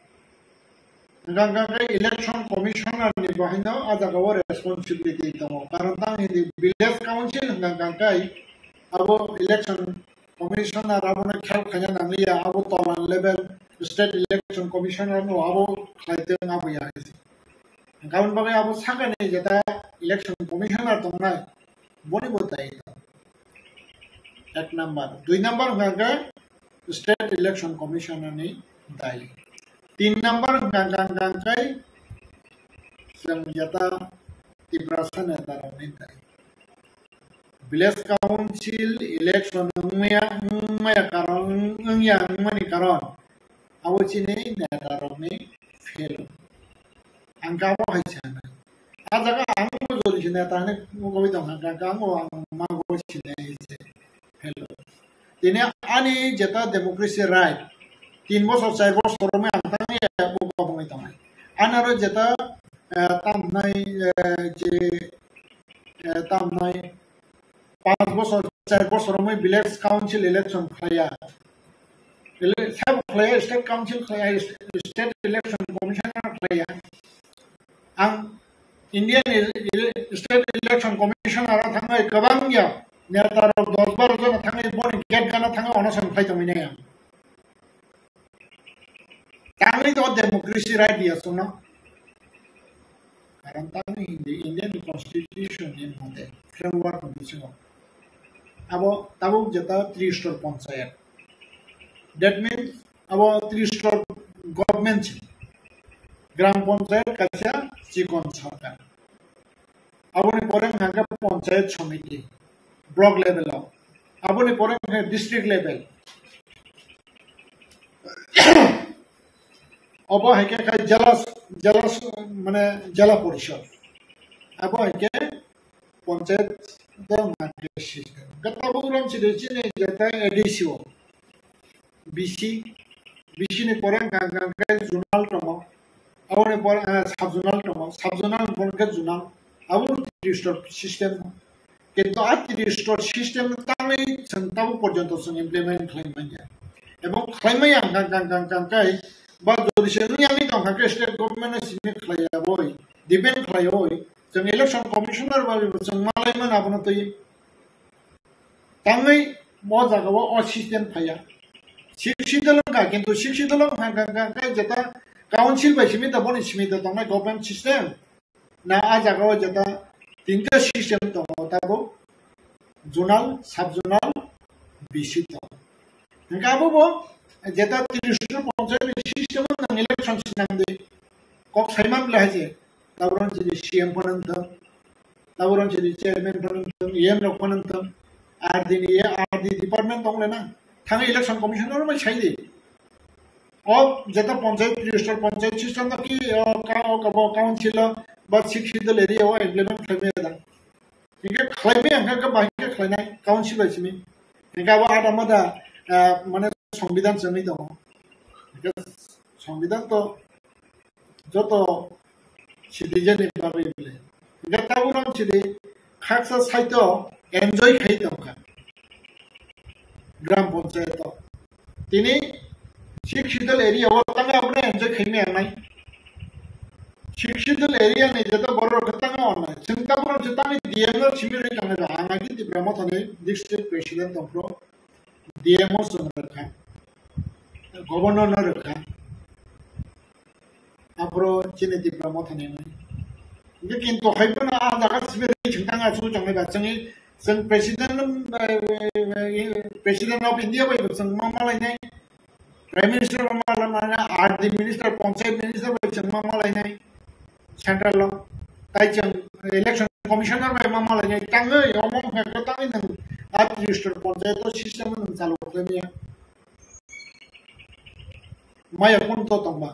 गंगांगाय इलेक्शन कमिशनार नि बाहायनो आजागाव रेसपॉन्सिबिलिटी दं कारण ताङै हिंदे विलेज काउंसिल गंगांगाय आबो इलेक्शन कमिशनार आबोनो खेल खायना नांगैया आबो तलान लेवल स्टेट इलेक्शन कमिशनार नो आबो खायदों आबैया गाबोन बागै आबो सागानि जेता इलेक्शन कमिशनार दंना बनिबो दायित्व एक number 2 number Ganga state election commissioner नि दायि 3 नंबर गंगांगाय जों जेता तिब्रासन नेतारनि दायि विलेज काउंसिल इलेक्शन उंमया कारण उंया उंमानि कारण आवचिनि नेतारनि fail angkawo haisana ajaga angmo jori jine tane gobi dong angkawo angmago chine ise hello dine ani jeta democracy right 3 বছর 4 বছর মে angtangi bogo bongoi dong anaro jeta tamnai je tamnai 5 বছর 4 বছর মে village council election খায়া सब खाया state council खाया state election commissioner खाया आं इंडियन स्टेट इलेक्शन कमिशनार थांनाय गोबां या नेताराव 10-12 जन थांनाय बन गेट गाना थाङो अनसन फायदोंमोन आं तांनि तो डेमोक्रेसी राइट यासुना कारण तांनि इंडियन कॉन्स्टिट्यूशन नि मते फ्रेमवर्क बिसिङाव आबो ताबो जेता 3 star panchayat that means about 3 star government ग्राम पंचायत कासिया चिकन सरकार आबोनि परे हांगा पंचायत समिति ब्लॉक लेवल आबोनि परे डिस्ट्रिक्ट लेवल अबो हेके खाय जला माने जिला परिषद आबो हेके पंचायत द मार्केट सिस्टम गताबो राम सिदेचिने जता एडिसिओ BC ने परे गंगांगाय जुनाल दङ आवने परे सब जुनाल दङ सब जुनाल बनके जुनाल आबो रेजिस्टर सिस्टेम किन्तु आ रेजिस्टर सिस्टेम ताङै सन्ताबो पर्यन्त जों इमप्लिमेन्ट खालामनाय एबं खालामनाय गंगांगाय बा जरिसेनि आंनि दंखाके स्टेट गभर्नमेन्ट सिनि खालाया बय डिपेन्ड खालायो जों इलेक्शन कमिशनार बा जों मालायमोन आबोनो तै ताङै म जागाव अ सिस्टेम फाया शिक्षितलंगा किन्तु शिक्षितलं हांगांगाय जेता काउंसिल बायसिमि दा बनि सिमि दा दंनाय गभर्नमेंट सिस्टेम ना आ जागाव जेता तीनटा सिस्टेम दङ ताबो जोनाल सब जोनाल बिसि दङ हांगाबो जेता 30 पंचायत सिस्टेम नङ इलेक्शन सिनांदे कक साइमान लाहाजे ताबरन जि सीएम फनंत ताबरन जि चेयरमैन फनंत एम रक फनंत आरडीनि आरडी डिपार्टमेंट दंलेना थाङै इलेक्शन कमिशनार मै साइदे अब जेता पंचायत रजिस्टर पंचायत सिस्टम कि काउंसिल बा शिक्षित एरियायाव इमप्लिमेन्ट खालामनाय जादों इनके खालामनाय आंखौ बाहायनो खालामनाय काउन्सिल बायसिनि इनकाबो आदा मादा माने संविधान जोंनि दङ संविधान तो जत सिटिजेन बागै बोले इनका ताबो नाम सिदि खाकसा साइतो एन्जय खाइ दंखा ग्राम पंचायत तिनी शिक्षित एरियायाव तांगा अपने एन्जय खाइमे आनाय शिक्षित एरिया ने जतो बरो खतंगा होना चिंता करो चिंता में डीएमओ छिमिरे जाने बा आंगागी ति ब्रह्म थाने डिस्ट्रिक्ट प्रेसिडेंट तंप्रो डीएमओ सुन रखा गवर्नर न रखा अपरो चिने ति ब्रह्म थाने में ये किंतु हाइपना आ जागा छिमिरे चिंतांगा सु जाने बा जों प्रेसिडेंट ऑफ इंडिया बाय जों मालायनाय प्राइम मिनिस्टर मालायनाय RD minister panchayat minister bye जों मालायनाय सेंट्रल ताइजों इलेक्शन कमिशनर बाय मालायनाय ताङो यमं फेक्टर ताङै नों आत रजिस्टर पंचायत सिस्टम नों चालु खालामनाया माया कोन तो तंबा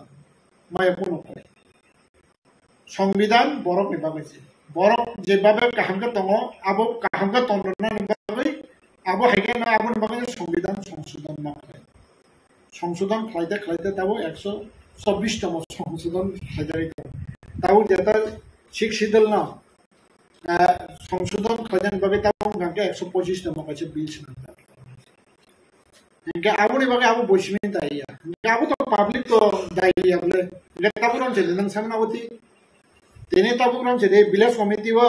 माया कोन संविधान बरफ नि बागैसे बरफ जेबाबे काहामखौ दङ आबो काहामखौ तंद्रना बागै आबो हायगे ना आबो बागै संविधान संशोधन माखाय संशोधन खालायदे दाबो 126 तम संशोधन खालायदे ताऊ जेता शिक्षित ना संशोधन खालायदे बागै ताऊ गांके 125 तम काचे बिल सिनांगा इनके आबो नि बागै आबो बसिमिन दाइया आबो तो पब्लिक तो दाइया बोले लेखाबो रन जेले नों सामनावती तेने ताबो रन जेले विलेज कमिटी व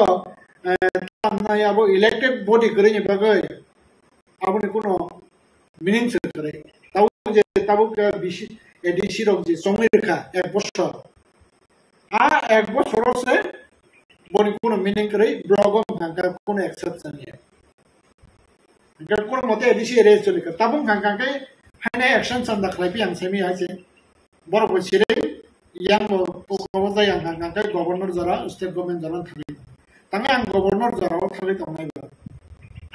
तामनाय आबो इलेक्टेड बॉडी करेनि बागै आबो नि कोनो मीनिंग से करे ताऊ जे ताबो के बीसी एडीसी रक जे संगे रेखा एक बছর आ एक बছর से बॉडी कोनो मीनिंग करे ब्लॉग गांका कोनो एक्सेप्शन है गांका कोनो मते एडीसी रेस चले का ताबो गांका के हाने एक्शन संदा खालायबि आं सेमि हाजे बरो बसिरे यां को जाय आं गांका गवर्नर जरा स्टेट गवर्नमेंट जरा थाबि तांगा आं गवर्नर जरा थाबि दंनाय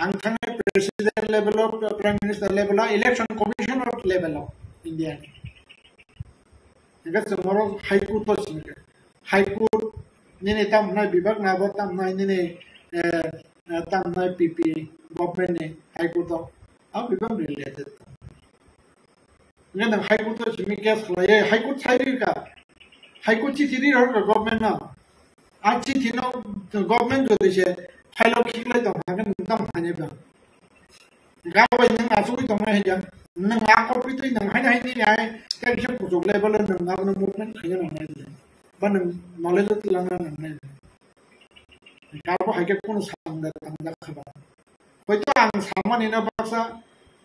आं थांनाय president level prime minister level election commissioner level India इनका जोंमरो हाईकोर्ट तो सिंगे हाईकोर्ट निने तामनाय विभाग नाबो तामनाय निने तामनाय पीपी गवर्नमेंट ने हाईकोर्ट आ विभाग रिलेटेड निने हाईकोर्ट तो सिंगे केस खलाये हाईकोर्ट साइरिका हाईकोर्ट चिठि हर गवर्नमेंट ना आ चिठि न गवर्नमेंट जदिसे फाइल खिलाय दं हागन नोंथां हानेबा गावै नों आसुबै दं हायजा नों आ कपि तै नों हायना हायनि आय कैसे पुजोग लेवल नों गावनो मुभमेंट खायनो नाय बा नों नलेज लाना नाय गावबो हायके कोन सामदा थांजा खबा हयतो आं सामानिना बाक्सा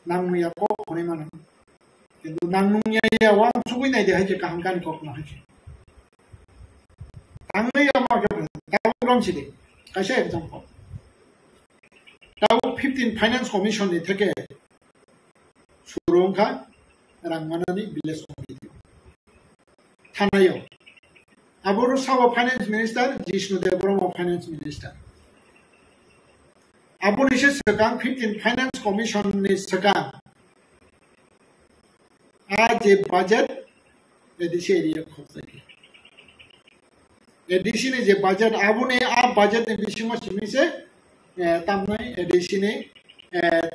नांमैया को खनै मानो किन्तु नांमैया वां सुबै नायदे हायजे काहां गानि कखना हायजे आंनैया माके दाबो रनसिदे कैसे एग्जांपल दाबो 15 फाइनेंस कमिशन नि थेके सुरुंखा रांमानानि विलेज कमिटी थानायाव आबोर सावा फाइनेंस मिनिस्टार जिष्णुदेव ब्रह्म फाइनेंस मिनिस्टार आबोनिसे सगां 15 फाइनेंस कमिशन नि सगां आज बजट एडिसी एरिया खोजायो एडिसी ने जे बजट आबोने आ बजट नि बिसिङाव सिमिसे तामनाय एडिसी ने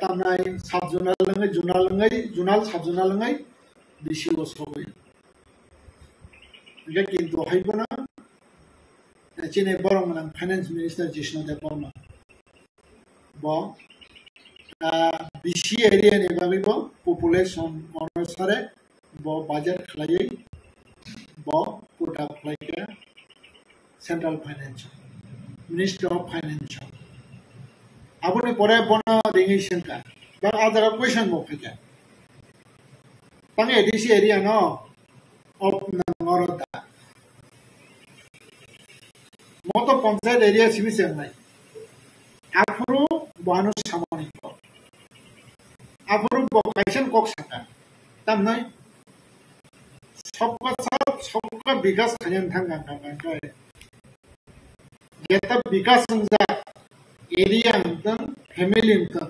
तामनाय साब जुनाल साब जुनालङै बिसिङाव सबै इनका किन्तु हायबोना चिने बरमनां फाइनेंस मिनिस्टर जिष्णुदेव बर्मा ब बिसि एरिया नि बागैबो पपुलेशन अनुसारे ब बजट खालायै ब कोटा खालायके central finance minister of finance आबोनि परे बना रिंगेशन का बा आजारा क्वेश्चन मफिका तांगे एडिसी एरिया न ऑफ नंगरदा मोतो पंचायत एरिया सिमिसे नाय आफुरु बानु सामानि को आफुरु बकाइसन कक साका तामनाय सबका विकास खायन थांगा का गेता विकास संजा एरिया नोंथां फेमिलि नोंथां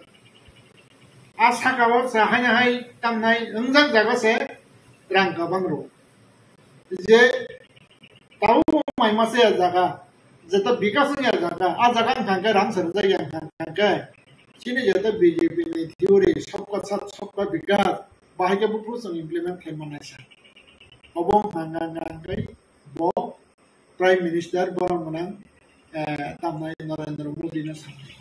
आ साकाव साहायनाय तामनाय ओंजाक जागासे रां गोबां रो जे ताऊ माइमासे जागा जता विकास या जागा आ जागा खांका राम सरजा या खांका सिने जता बीजेपी नि थ्योरी सबका साथ सबका विकास बाहाय के बुक जों इमप्लीमेंट खालामनायसा अबं खांका बो प्राइम मिनिस्टर बरमना तामनाय नरेंद्र मोदी ने सामने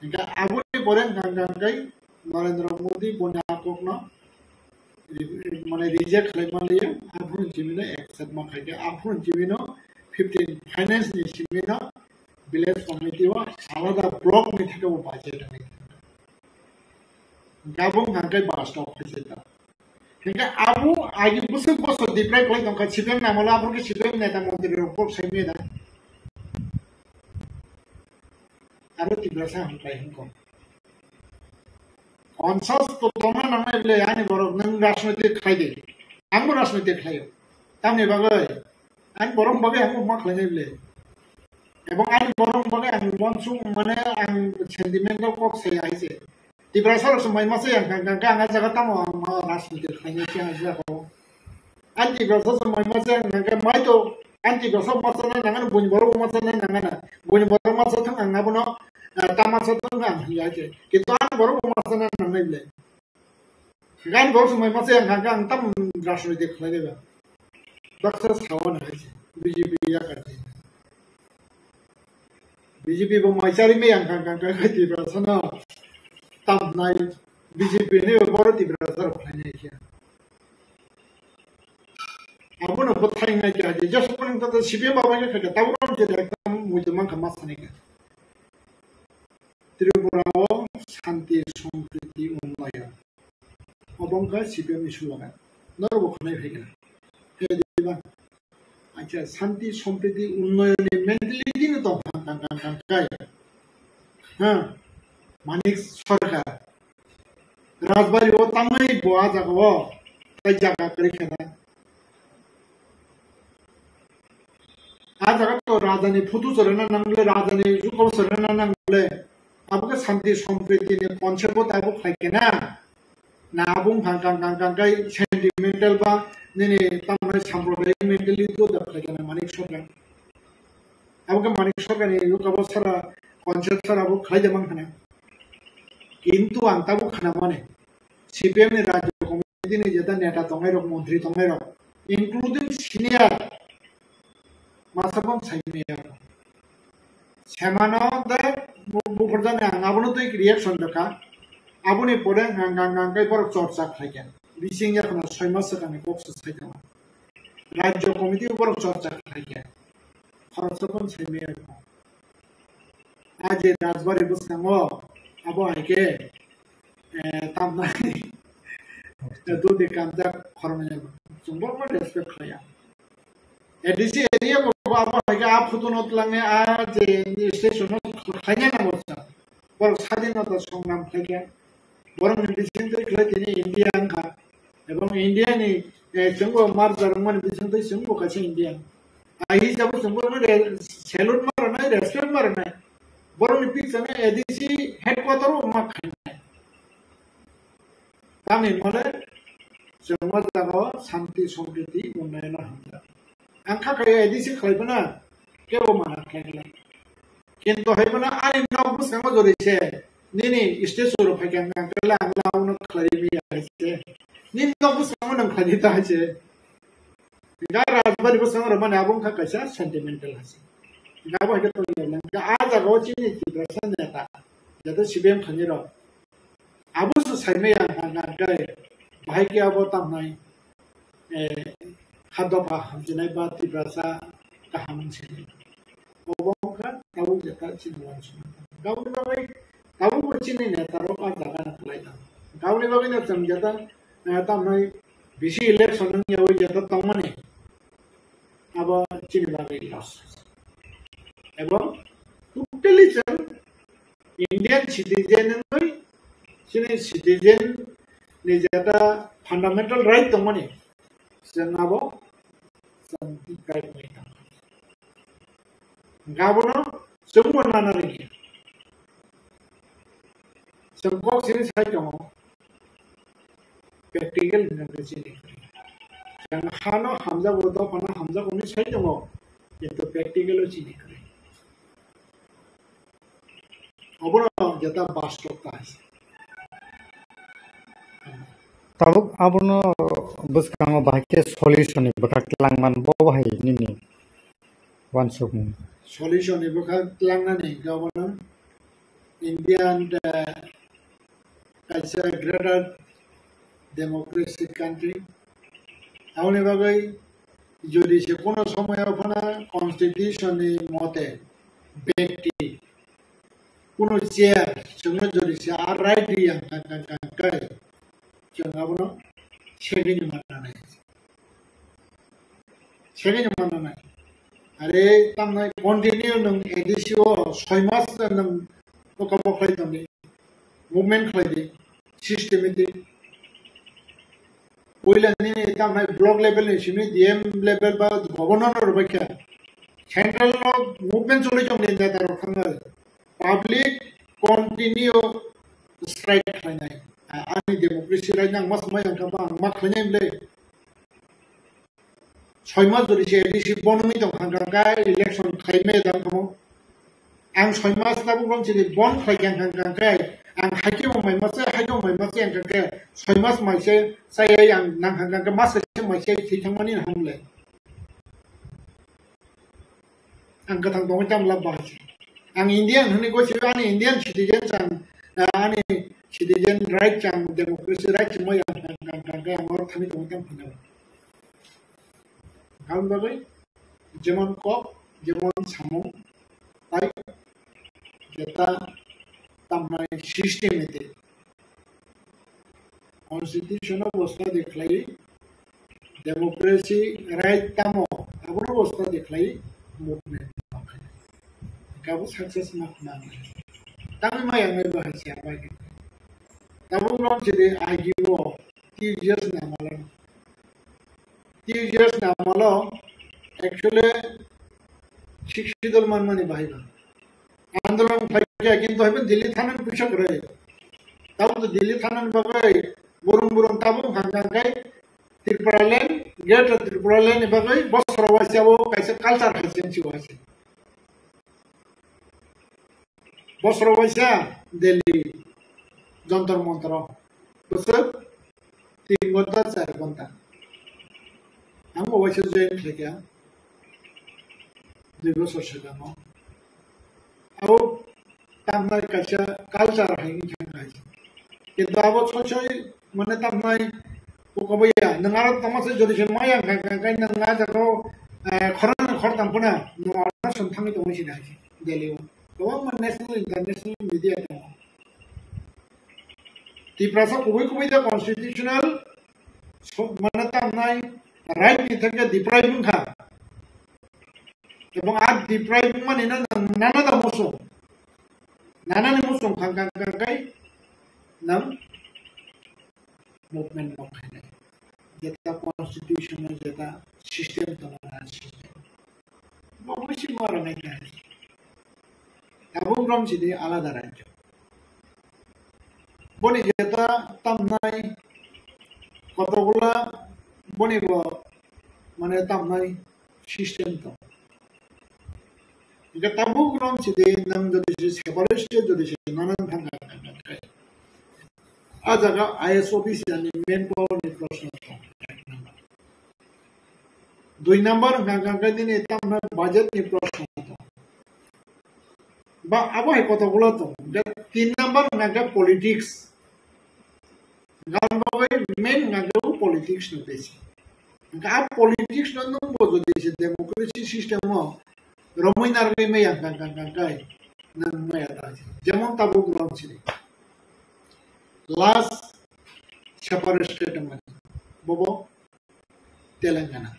इनका आबुनि बोरें खांका नरेंद्र मोदी बना कोकनो माने रिजेक्ट खालामलियो आफुन जिमिनो एक्सेप्ट माखायके आफुन जिमिनो 15 फाइनेंस नि सिमिनो विलेज कमिटी वा आलादा ब्लॉक में थे वो बजट में गाबों खांके बास्टॉप फैसेता इनका आबू आगे बुसुं बसो डिप्राइ क्लाइ दंका सिपें नामला आफुन के सिपें नेता मंत्री रिपोर्ट सैमेदा आरो तिब्रासा हमकाय हमको कॉन्सस तो तमा नामले यानी बरक नों राजनीति खायदे आंबो राजनीति खायो तामनि बागै आं बरम बागै आंबो मा खालायनायले एबं आं बरम बागै आं मनसु माने आं सेंटिमेन्टल कक से आइसे तिब्रासा समय मासे आं आं जागा तामो आं राजनीति खायनो के आं जाखौ आं तिब्रासा समय मासे आं माय तो आं तिब्रासा मासना नांगन बुनि बरम मासना नांगन बुनि बरम मासा थां आं नाबनो तामासा थां आं याजे किन्तु आं बरम मासना नांनायले गान बर समय मासे आं ताम राजनीति खायदेबा बाक्सा सावन आइसे बीजेपी या करते बीजेपी वो माइसारी में आं तिब्रासा ना तब नाय बीजेपी ने बरो तिब्रासा खायनाय के आबुनो बतायनाय के आजे जस्ट पण तो सीपीएम बाबा के खाय तावरम जे एकदम मुजमान खमा साने के त्रिपुराओ शांति सम्प्रीति उन्नयन अबंका सीपीएम इशू लगा नरबो खानाय फैगोन हेदिबा अच्छा शांति सम्प्रीति उन्नयन मेंटालिटी न दं खांखाय हां मानिक सरकार राजबारी वो तांगै बोआ जागो कई जागा करे खेना आ जागा तो राजधानी फुतु सरना नांगले राजधानी जुको सरना नांगले आपके शांति सम्प्रीति ने कॉन्सेप्ट को ताबो खायकेना नाबुं खांखाय सेंटिमेंटल बा नेने तांगै सांप्रदायिक मेंटालिटी को दखायकेना मानिक सरकार आपके मानिक सरकार ने युकाबो सारा कॉन्सेप्ट सारा वो खाय देमान खाना किंतु आंताबो खाना माने सीपीएम ने राज्य कमिटी ने जेता नेता तंगाय रक मंत्री तंगाय रक इंक्लूडिंग सीनियर मासाबन साइमेया सेमानो द बुफरजाने आंगाबनो तो एक रिएक्शन दका आबुनि परे गांगांगांगाय पर चर्चा खायके बिसिं याखना 6 मास सकाने बक्स साइदमा राज्य कमिटी पर चर्चा खायके खरसबन साइमेया आज राजबारी बसनांगो आबो आइके तामनाय दो दे कामदा खरमने जोंबो रेस्पेक्ट खाया एडीसी एरिया बाबा आइके आप फुतुनत लांगे आ जे स्टेशन खायना ना बसा बर स्वाधीनता संग्राम खायके बरं बिसिंतै खायदिनि इंडियान खा एबं इंडियानि जोंबो मार्जार मन बिसिंतै जोंबो खासे इंडियान आइ जाबो जोंबो सेलुट मारनाय रेस्पेक्ट मारनाय बरं पिक्सने एडीसी हेडक्वार्टर मा खायनाय तानि मले जोंबो जागो शांति सम्प्रीति उन्नयन हामजा आं खाखाय एडीसी खायबना केबो माना खायला किन्तु हायबना आनि नाव बुसनांगो जरिसे निनि स्टेज रो फायगां गांगला आंलावनो खायबि आइसे निनि नाव बुसनांगो नों खायदिता हायसे गा राजबारी बुसनांगो माने आबुं खाखायसा सेंटिमेंटल हायसे गाबो हायके तो लेला आज आगो चिनि तिब्रासा नेता जतो सीपीएम खानिरो आबुसो साइमेया गांगाय बाहायके आबो तामनाय हादफा हामजिनाय बा तिब्रासा गाहामसे अबंका ताबु जेता चिनवान गावनि बागै ताबु चिनि नेतारो आ जागा नालायदा गावनि बागै न जों जेता तामनाय बिसि इलेक्शन याव जेता तंमाने आबो चिनि बागै लस एवं टोटली जों इंडियन सिटीजन जोंनि सिटीजन नि जेता फंडामेंटल राइट दं माने जोंनाबो जों राइट नहीं गाबोनो जोंबो नानारि जोंबो सिरि साइड दं प्रेक्टिकल होननानै जों हानो हामजा बरदा फाना हामजा कोनि साइड दं किन्तु practical Chini Obono jeta basto tais. Tabuk abono buskango bahike solution ni bakak langman bo bahai nini wansuk mu. Solution ibu kan telangani governor Indian as a greater democracy country. Auni bagai যদি সে কোনো সময় ওখানে কনস্টিটিউশনে মতে ব্যক্তি কোনো chair সঙ্গে যদি সে আর রাইট দিয়ে কাকাই সঙ্গে সেদিন মানা নাই সেদিন মানা নাই আরে তাম নাই কন্টিনিউ নং এডিসিও 6 মাস নং ওকাবো খাইতামনি movement খাইদি সিস্টেমেটি Poilani tam hai block level ni simi DM level ba governor or bakya central no movement choli jong din da ro khanga public continue strike khanai ani democracy rai nang mas mai ang ba ma khanai ble 6 মাস ধরে ADC বনমি দং khanga ga election khaime dang ko ang 6 মাস na bung chili bon khai gang gang ga ang haji mo mai mas ang ga 6 মাস mai se saya yang nang hang ga mas se mai se thi thang mani ham le ang ka thang dong jam la ba ang indian hni go chi ani indian citizen chang ani citizen right chang democracy right mo yang ga amor thani dong jam phana ham ba bai jemon ko jemon samo ai jeta tamai system ete constitution অবস্থা দেখলাই democracy right tamo abur অবস্থা দেখলাই movement kabu success mak man tami mai ang ba siya ba tabu ron chide agiwo years na malo actually শিক্ষিতল মানমানি ভাইবা আন্দোলন ফাইটা কিন্তু হবে দিল্লি থানার কৃষক রয়ে তাও তো দিল্লি থানার বাবাই বরং তাবো ভাঙ্গাঙ্গাই ত্রিপুরা লেন গেট ত্রিপুরা লেন বাবাই বস্ত্র ওয়াইসাবো কাইসে কালচার হাসেনছি ওয়াইসে বস্ত্র ওয়াইসা দিল্লি যন্তর মন্ত্র বছর 3 ঘন্টা 4 ঘন্টা আমি ওয়াইসে জয়েন থেকে 2 বছর সেখানে আও তামনাই কাছে কালচার হাইনি থাকাই কিন্তু আবো ছয় মানে তামনাই পোকবইয়া নঙার তামাসে যদি সে মায়া গাই নঙা যাকো খরন খরতাম পুনা নঙা সন্থামি তো মছি নাই দিল্লি তো ন্যাশনাল ইন্টারন্যাশনাল মিডিয়া তো ত্রিপুরা কুবই দা কনস্টিটিউশনাল মানে তামনাই রাইট নি থাকে ডিপ্রাইভিং খা এবং আর ডিপ্রাইভিং মানে নানা দা মসো নানানি musong kangkangkangkay ng movement mo kaya. Jeta constitution na jeta system to na system. Mabusi mo rin ay kaya. Abong rom sidi alada radyo. Boni jeta tamnay kotogula boni bo mane tamnay system to. Jika tabung rom sidi nang jadi separation jadi nanan thanga kai ajaga ISOP yani main power ni प्रश्न 2 number ganga din etam na budget ni प्रश्न ba abo hai kotগুলো তো 3 number ganga politics ganga main ganga politics no besi ganga politics no bodo dise democracy system mo Romoy nargay may ang kangkangkangkay ng may atake. Jamon tabog ron sila. Last separate state naman. Bobo, Telangana.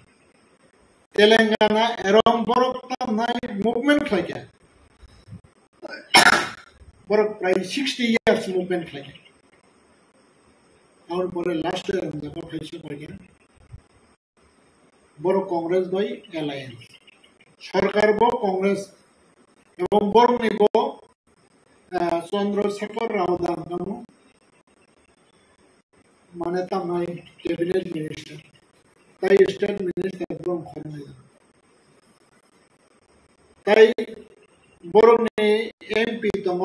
Telangana, erong borok tam na movement like yan. Borok pray 60 years movement like yan. Aur pore last year ang dapat kaisa pa yan. Borok Congress by alliance. সরকার বো কংগ্রেস এবং বড় নিব চন্দ্রশেখর রাও দাম মানে তামাই cabinet minister তাই state minister এবং খরমে তাই বড় নি MP দङ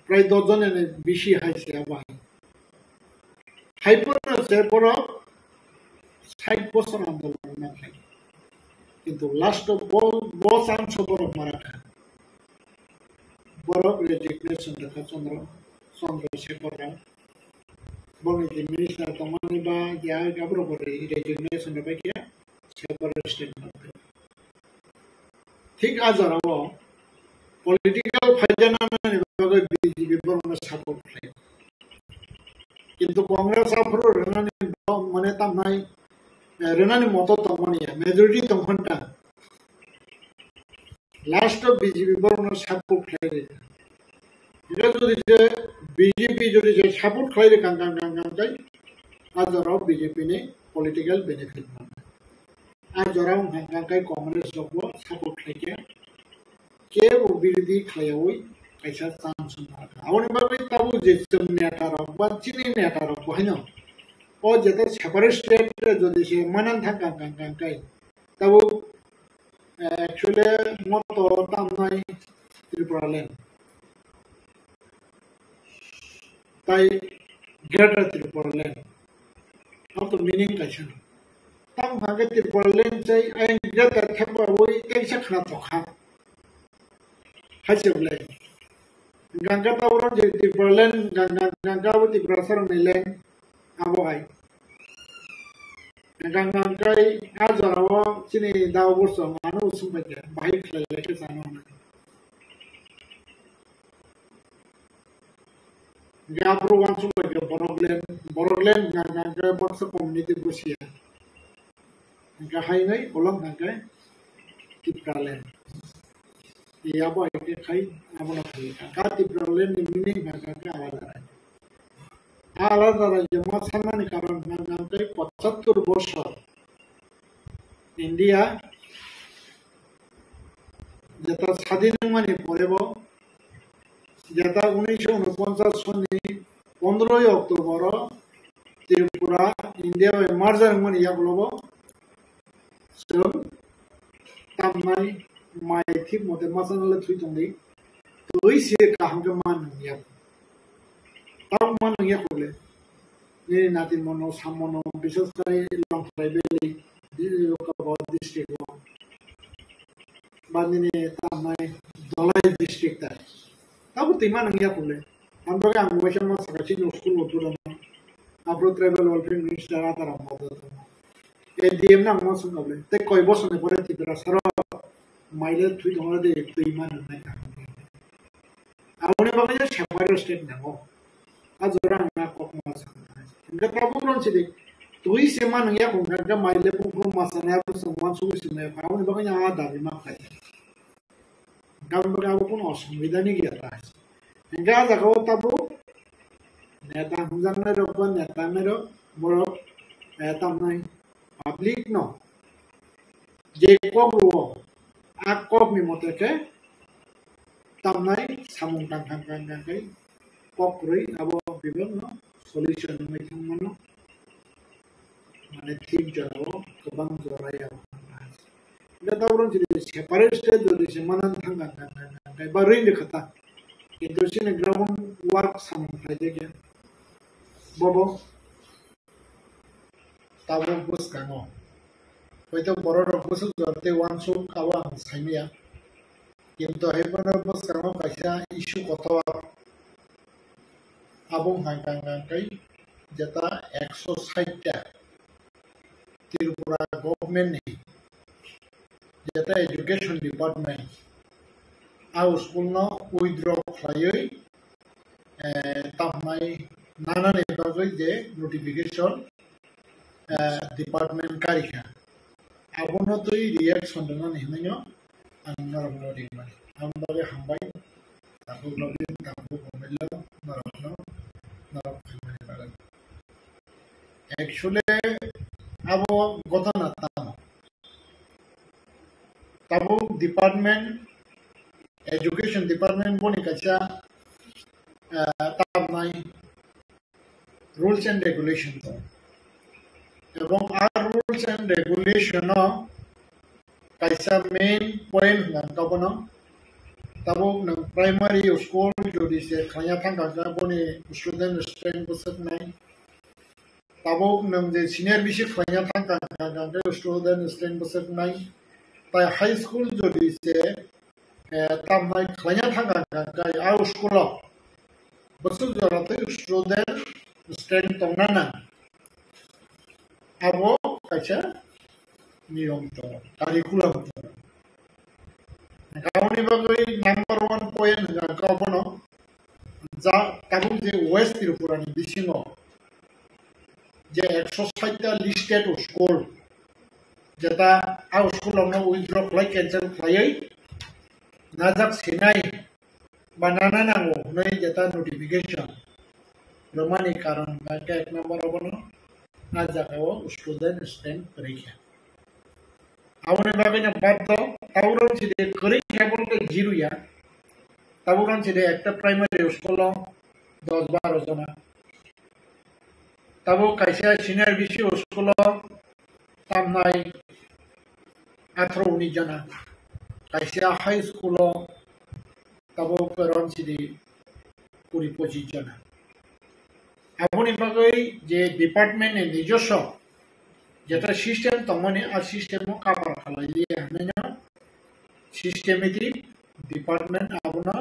প্রায় 10 জনের বেশি হাইছে আবার হাইপন আছে বড় 60 বছর আন্দোলন না খাই কিন্তু লাস্ট বস আনছো বড় মারাঠা বড় রেজিগনেশন দেখা চন্দ্রশেখর রাও বঙ্গবন্ধু মিনিস্টার তমানি বা যা গাবর করে রেজিগনেশন হবে কি সেপারেট স্টেটমেন্ট ঠিক আজ রাও পলিটিক্যাল ফাইজানা নিবাগে বিজেপি বরং সাপোর্ট খাই কিন্তু কংগ্রেস আফরো রেনানি মানে তামনাই রেনানি মতো তমনিয়া মেজরিটি তমখনটা লাস্ট অফ বিজেপি বরং সাপোর্ট খাই এটা যদি যে বিজেপি যদি যে সাপোর্ট খাই কাঙ্কাই আজরাও বিজেপি নে পলিটিক্যাল বেনিফিট মানে আজরাও কাঙ্কাই কংগ্রেস লোক সাপোর্ট খাইকে কে বিরোধী খাইওই কাইসা চান্স মারা আউনি বাকি তাবু যে নেতারক বা চিনি নেতারক হইনো ও যেতে সেপারেট স্টেট যদি সে মানান থাকা কাঙ্কাই তাবু অ্যাকচুয়ালি মতো তামনাই ত্রিপুরালেন তাই গ্রেটার ত্রিপুরালেন তো মিনিং কাইছেন তাম ভাগে ত্রিপুরালেন চাই আইন গ্রেটার থাকবা ওই কাইসা খানা তখা হাইছেবলাই gangga tawuran jadi Timberland gangga buti berasal milen aboai gangga kai ajar awo sini daw burso manu sumpaja baik lelaki sana gabru wan sumpaja boroglen gangga baksa community busia gangga hai nai ulang gangga Timberland iya boy ke kai amona kai ka Timberland ni mini gangga আলাদা রাজ্য মাঝখানে কারণ প্রায় ৭৫ বছর India যেটা স্বাধীন মানে পড়েব যেটা 1949 সনে 15 অক্টোবর ত্রিপুরা ইন্ডিয়া মার্জার মানে ইয়া বলব সব তামনাই মাই ঠিক মতে মাসানালে থুই তংদি তুই সে কাহাঙ্গে মান ইয়া তাও মান ইয়া করলে ni natin mono samono bisos kay long tribally di ka district mo bani ni tamay dolai district ta tabu timan ang yakule amro ang motion mo sa kasi school mo pura na abro tribal welfare minister ata ra mo e diem na mo sun noble te koi boso ne pore ti pero saro maile thui dongla de timan na ka awone ba je separate state na mo azorang na kok mo sa Enggak tahu pun sih, tuh isi mana ya kok enggak maile pun masalah itu semua sulit sih, kalau nih bakal ada di makai, kalau berapa pun osong, beda nih kita, enggak ada kau tahu, neta hujan mero pun neta mero, boro, neta nai, public no, jekok luo, akok nih motornya, tamnai samung kangkang kai, kok rui, abo bibel no. Solution macam mana? Mana tim jauh, kebang joraya. Kita tahu orang jadi separate state jadi semana tangga, kayak baru ini kata. Itu sih ground work sama aja ya. Bobo, tahu bos kamu. Itu baru bos jadi wansuk kawan saya. কিন্তু হেপনৰ বস কাম কাইছা issue কথা abong hangkai jata 160 Tripura government ni jata education department au school no withdraw khlaioi tamnai nana ne bagoi je notification department karikha abono toi reaction dana nehnyo annar mori mani ambabe hambai tabu nobin tabu komelo narokno Actually, abo gotona tabu department education department boni kacha tamnai rules and regulation to এবং আর rules and regulation kaisa main point nan kabono tabuk nang primary school jodi se khanya thang ka boni student strength busuk nai tabuk nang je senior bisi khanya thang ka student strength busuk nai tai high school jodi se tam nai khanya thang ka au school busuk jorate student strength tongnana abo kaisa niyom to curriculum to gauni bagai number 1 point ga bono ja tabuk je west tripura ni bisingo je 160 ta listed school jeta au school no withdraw play cancel play najak sinai banana nango noi jeta notification romani karon ga ek number bono najak o student strength parikha awne bagainya baddo tauron side kori kebol ke jiru ya taburan side ekta primary school 10-12 jona tabu kaisa senior bisi school tamnai 18-19 jona kaisa high school tabu karon side 20-25 jona aboni bagai je department ni নিজস্ব যেটা system তমনে আর system cover খালাই দিয়ে হামেনা systematic department আবনা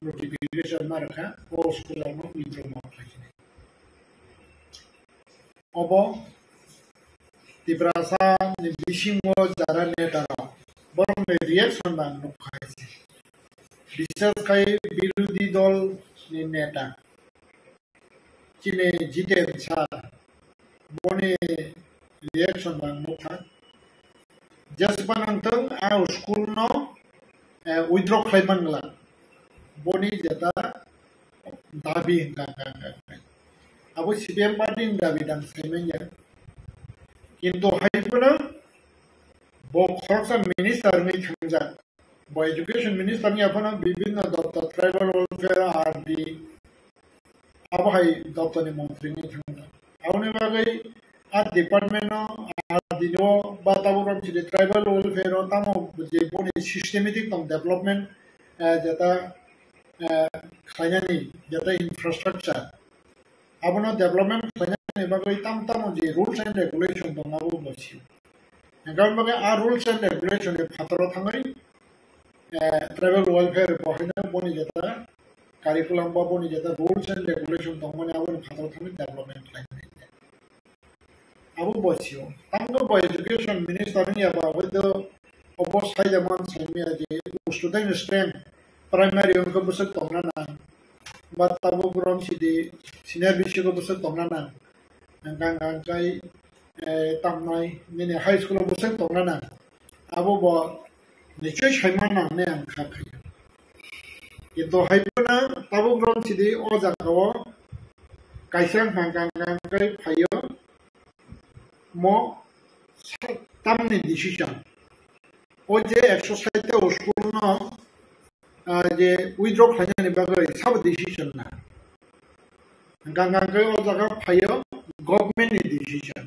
notification না রাখা ও স্কুলের নো withdraw না রাখি of তিব্রাসা নি বিশিংও যারা নেতারা বরং রিয়াকশন না নখাইছে বিশেষ করে বিরোধী দল নি নেতা চিনে জিতেন স্যার বনে reaction bang mukha just banantang a school no withdraw claimant la boni jeta dabi ka abo CPM party dabi dan semen ya kintu haipuna bo khorsa minister ni thangja bo education minister ni apana bibhinna daptar tribal welfare RD abo hai daptar ni mantri ni thangja aune bagai are department আর দিনো বা তাবুরম চিলে tribal welfare তামো যে বনি systematic তম development যেটা খাইনানি যেটা infrastructure আবনা development খাইনানি বাগৈ তাম তামো যে রুলস এন্ড রেগুলেশন দনাবো বসি গান বাগৈ আর রুলস এন্ড রেগুলেশন ফাতর থাঙ্গাই ট্রাইবাল ওয়েলফেয়ার বহাইনা বনি যেটা কারিকুলাম বা বনি যেটা রুলস এন্ড রেগুলেশন দমনে আবন ফাতর থাঙ্গাই ডেভেলপমেন্ট খাইনানি abu bosio tango bo education minister ni aba with obos hai jaman semia je student strength primary onko busuk tongna na ba tabu brom sidi senior bisi ko busuk tongna na ngang kai tamnai mini high school busuk tongna na abu bo nichoi shaiman na ne ang khakai itu haipuna tabu brom sidi o jagawo kaisang hanggang kai phayo mo tamni decision o je 160 ta school no je withdraw khani bagai sab decision na gangang ge o jaga phayo government ni decision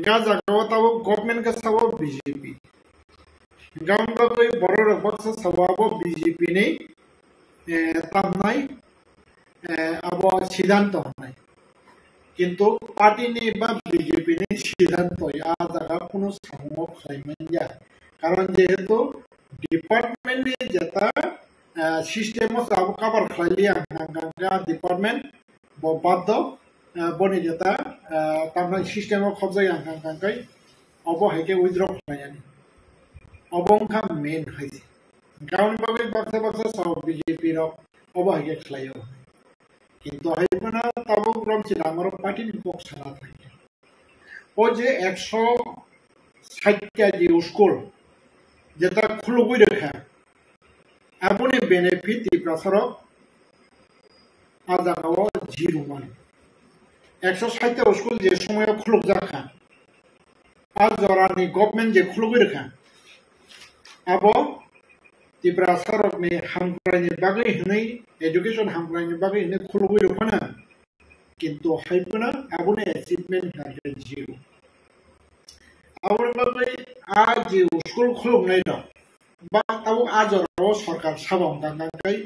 ga jaga o ta government ka sab BJP gang bagai boror baksa sababo BJP ni tamnai abo siddhanto nai কিন্তু party নি বা BJP নি সিদ্ধান্ত আ জায়গা কোনো সামগ্রিক খাইমেন যা কারণ যেহেতু ডিপার্টমেন্ট নি যেটা সিস্টেম সব কভার খাইলিয়া গাঙ্গা ডিপার্টমেন্ট বাধ্য বনি যেটা তামনা সিস্টেম খবজাই গাঙ্গাই অব হাইকে উইথড্র খাইয়ানি অবংখা মেন হাইছে গাউন বাগে বাক্সা বাক্সা সব বিজেপি র অব হাইকে খাইও কিন্তু হাইপনা তাবো গ্রাম ছিল আমার পার্টি নি পক্ষ না থাকে ও যে 160 টা যে স্কুল যেটা খুলবই রাখা আপনি বেনিফিট প্রসার আজাগাও জিরো মান 160 টা স্কুল যে সময় খুলব রাখা আজ জরানি গভর্নমেন্ট যে খুলবই রাখা আবো Tibra sarok ni hamkrani bagai hinai education hamkrani bagai hinai khulugui rupana kintu haipuna abune achievement target zero abune bagai a je school khulug nai do ba tabu ajoro sarkar sabang gangkai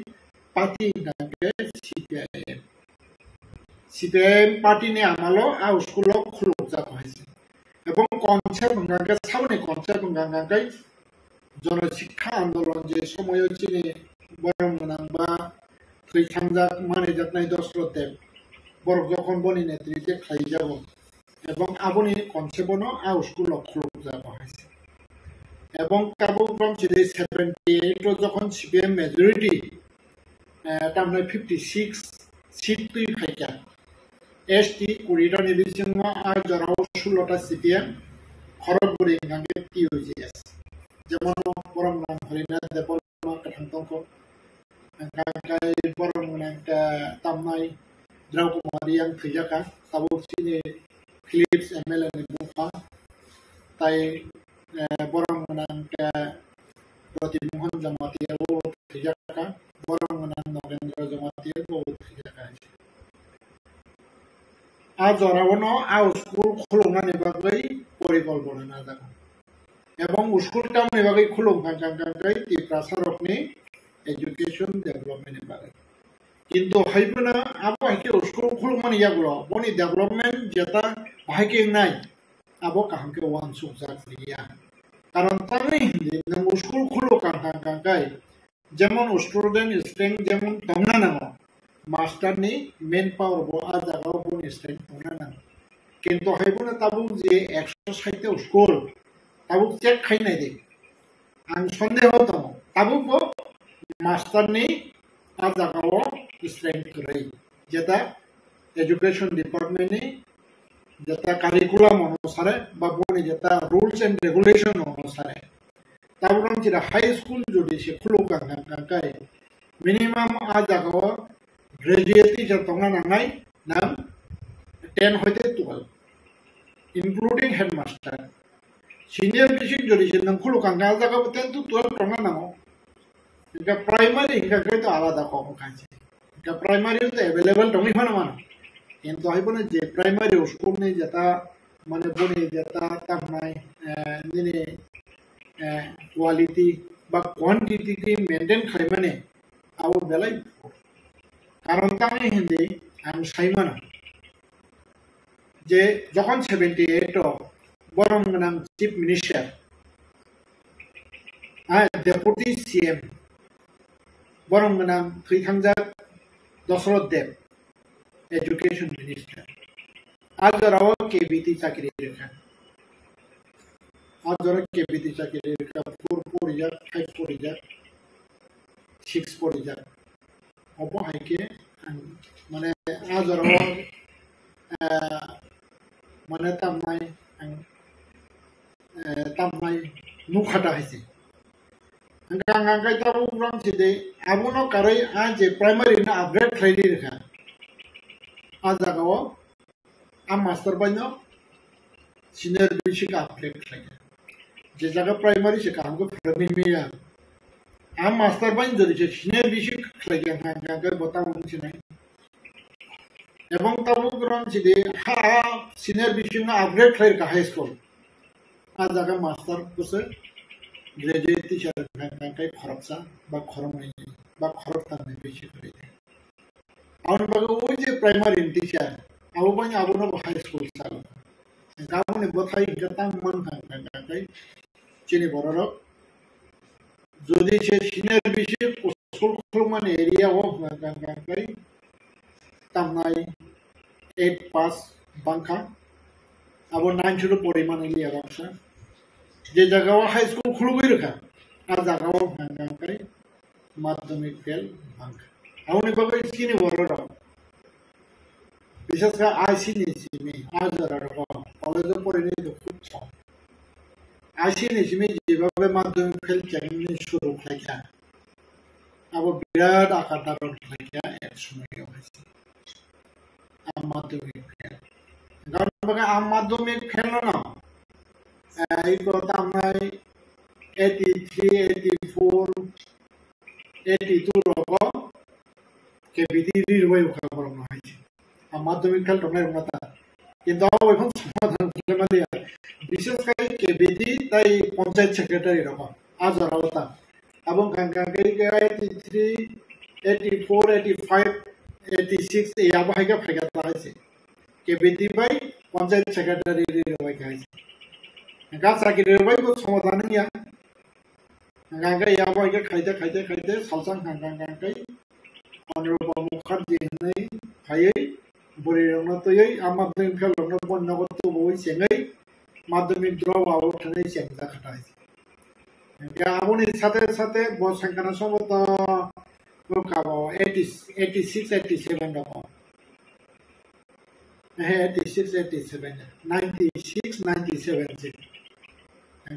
parti gangkai CPIM CPIM party ni amalo a school khuluk jat hoise এবং concept গঙ্গাকে সামনে concept গঙ্গাকে জনশিক্ষা আন্দোলন যে সময় চিনি বরং বা থৈ থামজাক মানে যাতনাই দশরথ দেব বরক যখন বনি নেতৃত্বে খাই যাব এবং আবনি কনসেপ্টনো আ স্কুল খুলুক যাব হয়েছে এবং কাবু ফ্রম চিনি 78 যখন সিপিএম মেজরিটি তামনে 56 সিট তুই ফাইকা ST কুড়িটা নির্বাচন আর জরাও 16টা সিপিএম খড়গপুরে গাঙ্গে TUGS যেমন বরং হরিনা দেবলমা কাঠান্তঙ্ক গাঙ্গাই বরং একটা তামনাই দ্রৌপদী আং থৈজাকা তাবো চিনি ফিলিপস MLA ni bufa তাই বরং একটা প্রতিমোহন জমাতিয়াবো থৈজাকা বরং নরেন্দ্র জমাতিয়াবো থৈজাকা আজ জরাবনো আ স্কুল খুলুংনানি বাগৈ পরিকল্পনা নাজানো এবং স্কুলটা মানে বাগৈ খুলুংখাঙ্খাঙ্খাঙ্খাই ত্রিপ্রাসারকনি এডুকেশন ডেভেলপমেন্ট বাগৈ কিন্তু হাইবনা আবো হাইকে স্কুল খুলুংমানি ইয়াগুলো বনি ডেভেলপমেন্ট যেটা হাইকে নাই আবো কাহামকে ওয়ান সুকজাক ফ্রিয়া কারণ তাই হিন্দি নং স্কুল খুলুংখাঙ্খাঙ্খাই যেমন স্টুডেন্ট স্ট্রেংথ যেমন তংনা নামো মাস্টার ni মেন পাওয়ার বো আ জায়গাও বনি স্ট্রেংথ তংনা নামো কিন্তু হাইবনা তাবু যে 160 স্কুল তাবু চেক খাই নাই দে আং সন্দেহ দङ তাবু বো মাস্টার ni আ জায়গাও স্ট্রেংথ করে যেটা এডুকেশন ডিপার্টমেন্ট ni যেটা কারিকুলাম অনুসারে বা বনি যেটা রুলস এন্ড রেগুলেশন অনুসারে তাবু রং যেটা হাই স্কুল যদি সে খুলুংখাঙ্খাঙ্খাই মিনিমাম আ জায়গাও গ্রাজুয়েট টিচার তংনা নাंगनाय নাম 10 হইতে 12 including headmaster senior basic যদি নং খুলুংখাঙ্খা জায়গা 10 to 12 তংনা নামো এটা প্রাইমারি এটা তো আলাদা কম খাইছে এটা প্রাইমারি তো अवेलेबल দঙি হয় না কিন্তু হাইবনে যে প্রাইমারি স্কুল নেই যেটা মানে বনি যেটা তামনাই নিনে কোয়ালিটি বা কোয়ান্টিটি কি মেইনটেইন খাইমানে আও বেলাই কারণ তাই হিন্দি আমি সাইমানা যে যখন 78 বরং নাম চিফ মিনিস্টার ডেপুটি সিএম বরং নাম থৈথাংজাক দশরথ দেব এডুকেশন মিনিস্টার আজরাও কেবিটি চাকরি রেখা আজরা কেবিটি চাকরি রেখা 4 পরিজাক 5 পরিজাক 6 পরিজাক অপো হাইকে মানে আজরাও মানে তামনাই নুখাটা হয়েছে গাঙ্গাই তাবো উরাম চিদে আবুনো কারই আ যে প্রাইমারি না আপগ্রেড খাইলি রেখা আ জাগাও আ মাস্টার বাইনো সিনিয়র বেসিক আপগ্রেড খাইয়া যে জায়গা প্রাইমারি সে কামকে ফেরমি মিয়া আ মাস্টার বাইন যদি সে সিনিয়র বেসিক খাইয়া গাঙ্গাই বতা মনছি নাই এবং তাবো উরাম চিদে হা সিনিয়র বেসিক না আপগ্রেড খাইর কা হাই স্কুল আ জায়গা মাস্টার বসে গ্রাজুয়েট টিচার গাঙ্গাই খরচা বা খরমই বা খরতানে বেশি করে আউন বাগো ওই যে প্রাইমারি টিচার আবু বানি আবুনো হাই স্কুল চালু গাবনি বথাই গতাম মান গাঙ্গাই চিনি বড়র যদি সে সিনিয়র বেসিক স্কুল খুলমানে এরিয়া অফ গাঙ্গাই তামনাই 8 পাস বাংখা আবো 9 শুরু পরিমাণ এলিয়া বাংসা যে জায়গাও হাই স্কুল খুলবই রেখা আর জায়গাও গাঙ্গাই মাধ্যমিক ফেল বাংখা আউনি বাবা চিনি বড়র বিশেষ করে আইসি নিছিমি আজরার কলেজে পড়ে নিয়ে খুব কম আইসি নিছিমি যেভাবে মাধ্যমিক ফেল কেমনি শুরু খাইছা আবার বিরাট আকার ধারণ খাইছা এক সময় হয়েছে মাধ্যমিক ফেল কারণ মাধ্যমিক ফেল না এই কথা আমরা 83, 84, 82 রকম কেবিটির হয়ে করানো হয়েছে আর মাধ্যমিক খেল টমের কথা কিন্তু এখন সমাধান বিশেষ করে কেবিটি তাই পঞ্চায়েত সেক্রেটারি রকম আজ ওরা abong kangkangkai 83 84 85 86 ya abo haga phaga taise ke bidi bai panchayat secretary bai kaise ga sakire bai ko samadhan ya kangkangkai ya abo haga khaite salsang kangkangkai honorable mukherjee nei phaiei bori rongna toyei amadhomik phel rongna bonna gotu boi sengai madhyamik drop out thanai sengja khatai ya aboni সাথে বড় সংখ্যানা সম্ভবত লোকাবো 86 87 রকম হ্যাঁ 86 87 96 97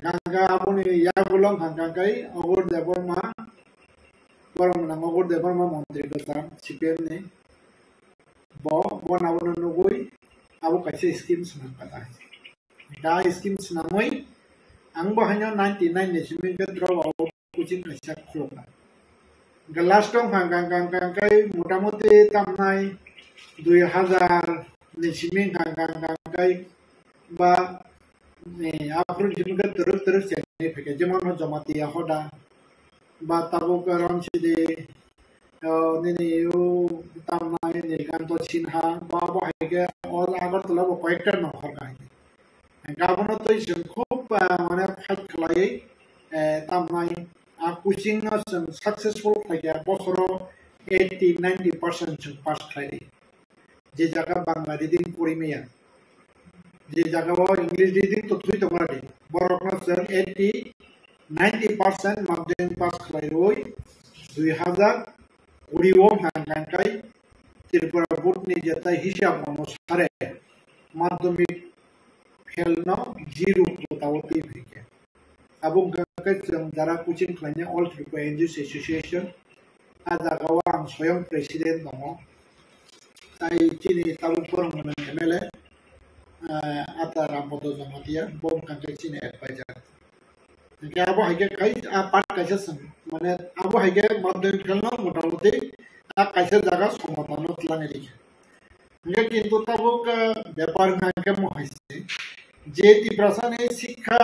ganga aboni ya bolong hangkai ogor deborma borong nang ogor deborma mantri dotan CPM ne bo bon abono nugoi abo kaise schemes nang kata da schemes namoi ang bahanya 99 ni simin ke draw out kucing kaisa khloka galas tong hangkai motamoti tamnai 2000 ni simin hangkai ba april jimuka terus chene pheke jemon jamati hoda ba tabo karam chide nini yu tamnai ni kanto sinha ba ba hege all agar tula bo koyekta no horkai gabono to isem khub mane fight khlai tamnai kuching successful phege bokhoro 80-90% pass khlai je jaga bangla reading porimeya je jaga wo english reading to thui tomari borokna 80-90% madhyamik pass khlai oi 2020 hangkai Tripura board ni jata hisab anusare madhyamik fail no zero potawati phike abung ka jara coaching khlanya all Tripura NGOs association ajagawa ang soyong president dongo tai chini tabuk porong MLA ata rampodo jamatia bom kankai chini advisor ke abo hage kai a part kaisa sang mane abo hage madhyamik fail no motamoti a kaisa jaga somadhan tlane likhe nge kintu tabuk byapar ngake mo haise যে ত্রিপুরাসানে শিক্ষা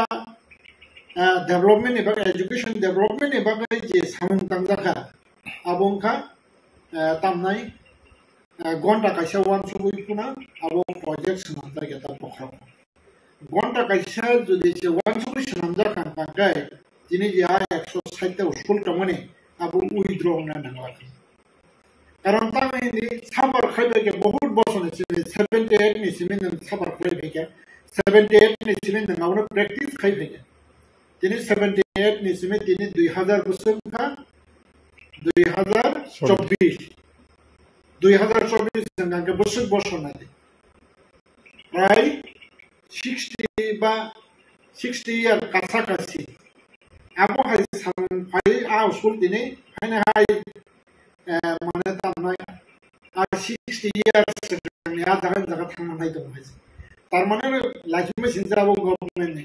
development এবা education development এবা যে সামুং তামজাখা আবংখা তামনাই ঘন্টা কাইসা one সুবুই পুনা আবং project সামজা গেতা পখরা ঘন্টা কাইসা যদি সে one সুবুই সামজাখা কাগাই যিনি যে 160 টা স্কুল টমনে আবং উইথড্র না নাংলা কারণ তামিনি সাবার খাইবে বহুত বছর 78 নি সিমিন সাবার খাইবে 78 ni simin ngawna practice khai phege tini 78 ni simin tini 2000 bosor ka 2024 sanga bosor na pray 60 ba 60 year kasakasi abo hai sam phai a usul tini haina hai mane tamnai a 60 years ni a jaga thangna nai to hai तारमाने लाजिमे सिंजाबो government ने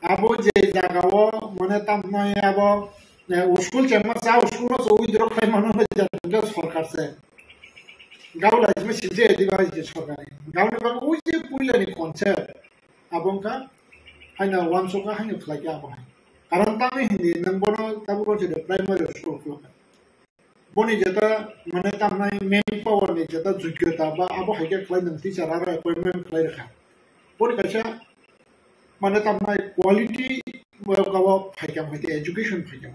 आबो जे जागावो मने तामनाय आबो school Chema सा school no सोई draw खाय मानो जाते सरकार से गाव लाजिमे सिंजे दिबाय जे सरकार गाव ने बाबो ओइ जे पुइलानि कन्सेप्ट आबोंका हाइना वान सोका हाइना फ्लाइक आबो कारण तामे हिंदी नंबोनो ताबो जे प्राइमरी स्कूल को boni jata mane tamnai main power ni jata jogyota ba abo haike khlai nang teacher ara appointment khlai rakha boni kaisa mane tamnai quality gawa phaikam hoite education phaikam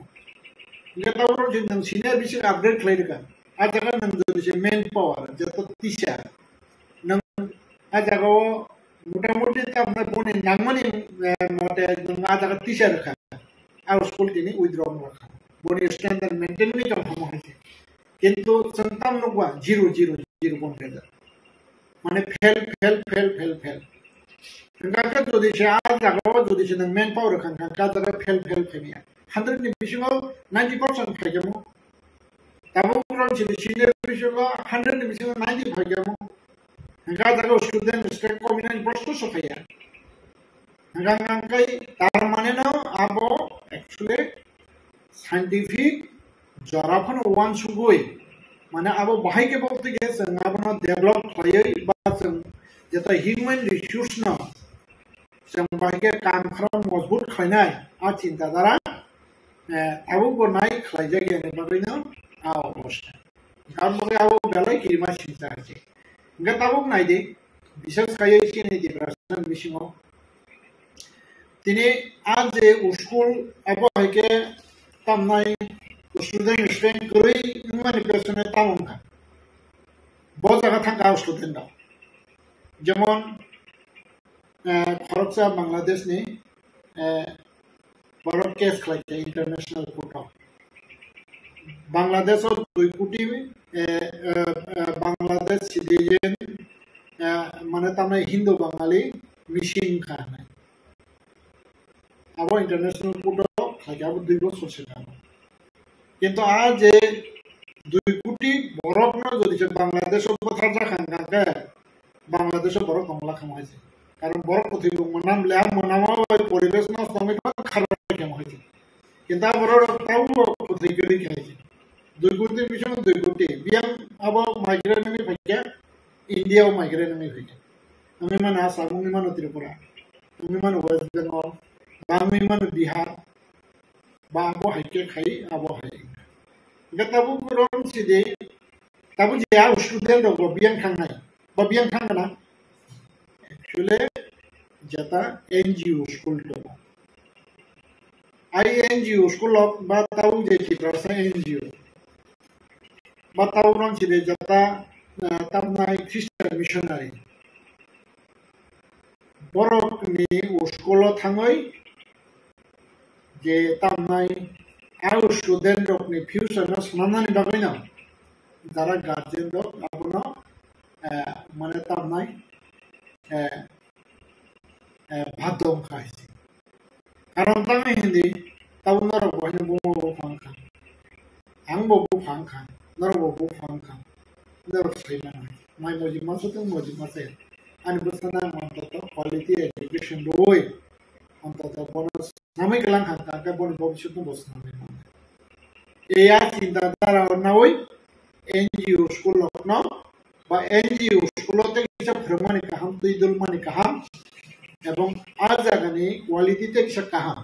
jata oro je nang senior bisi upgrade khlai rakha ajaga nang je main power jata teacher nang ajaga motamoti tamnai boni nangmani mote ajaga teacher rakha our school tini withdraw rakha boni standard maintain ni kam homo haise কিন্তু সন্তান নগwa 0 বন fail মানে fail কাকা যদি সে আর জাগাও যদি সে মেন পাওয়ার খান কাকা ফেল ফেমিয়া 100 নি বিশিমাও 90% ফাইগেমো তাবো কোন ছিল সিনিয়র বিশিমাও 100 নি বিশিমাও 90 ফাইগেমো কাকা স্টুডেন্ট স্টেট কমিউনিটি প্রশ্ন সফাইয়া গাঙ্গাঙ্গাই তার মানে না আবো অ্যাকচুয়ালি সায়েন্টিফিক जराफन वन सुगुई माने अब बाहाय के बोलते के जों आबनो डेभलप खायै बा जों जता ह्यूमन रिसोर्स न जों बाहाय के काम खालाम मजबूत खायनाय आ चिन्ता धारा abo bonai khlaijagi ani bagino a অবস্থা কারণ বলে abo belai kirma sinta আছে nga tabuk naide বিশেষ খাইয়ে চিনি দি রাসন মিশিংও তিনি আজ যে স্কুল abo হইকে তামনাই স্টুডেন্ট স্ট্রেন করি মানে পেছনে তামঙ্গা বজাগা থাকা স্টুডেন্ট যেমন খরচা বাংলাদেশ নি বড় কেস খাইছে ইন্টারন্যাশনাল কোর্ট বাংলাদেশ 2 কোটি বাংলাদেশ সিটিজেন মানে তামনে হিন্দু বাঙালি মিশিং খায় আবার ইন্টারন্যাশনাল কোর্ট খাইছে আবার 2 বছর সেটা কিন্তু আজ যে 2 কোটি বরফ না যদি বাংলাদেশ কথা জাখাঙ্গা বাংলাদেশ বড় কমলা খামাইছে কারণ বড় কথিত মনামলে মনামা পরিবেশ না শ্রমিক খারাপ খামাইছে কিন্তু বড় তাও কথিত করি খাইছে 2 কোটি মিশন 2 কোটি বিয়াম আবার মাইগ্রেন্ট আমি ফাইয়া ইন্ডিয়াও মাইগ্রেন্ট আমি ফাইয়া আমি মানে আসাম আমি মানে ত্রিপুরা আমি মানে ওয়েস্ট বেঙ্গল আমি মানে বিহার বা আবো হাইকে খাই আবো হাই gatabu kuron side tabu je a student ro biang khangnai ba biang khangna actually jata NGO school to NGO school ba tabu je ki prasa NGO ba tabu ron side jata tamnai Christian missionary borok ni school thangoi je tamnai are student আপনি future না সমাধানী বাগাই না যারা guardian লোক আপনার মানে তার নাই ভাত খাইছে কারণ তাই হিন্দি তাও নর বহিনী বউ ফাংখান আং বউ ফাংখান নর বউ ফাংখান নর সাইনা মাই মজি মাসে তো মজি মাসে আনি বসনা অন্তত কোয়ালিটি এডুকেশন বই অন্তত বনস নামে গেলাম হাঁকা বন ভবিষ্যৎ বসনা এই চিন্তাধারা না ওই NGO স্কুল না বা NGO স্কুলতে কিছু ভ্রমণে কাহাম দুই দলমানে কাহাম এবং আজ জাগানি কোয়ালিটিতে কিছু কাহাম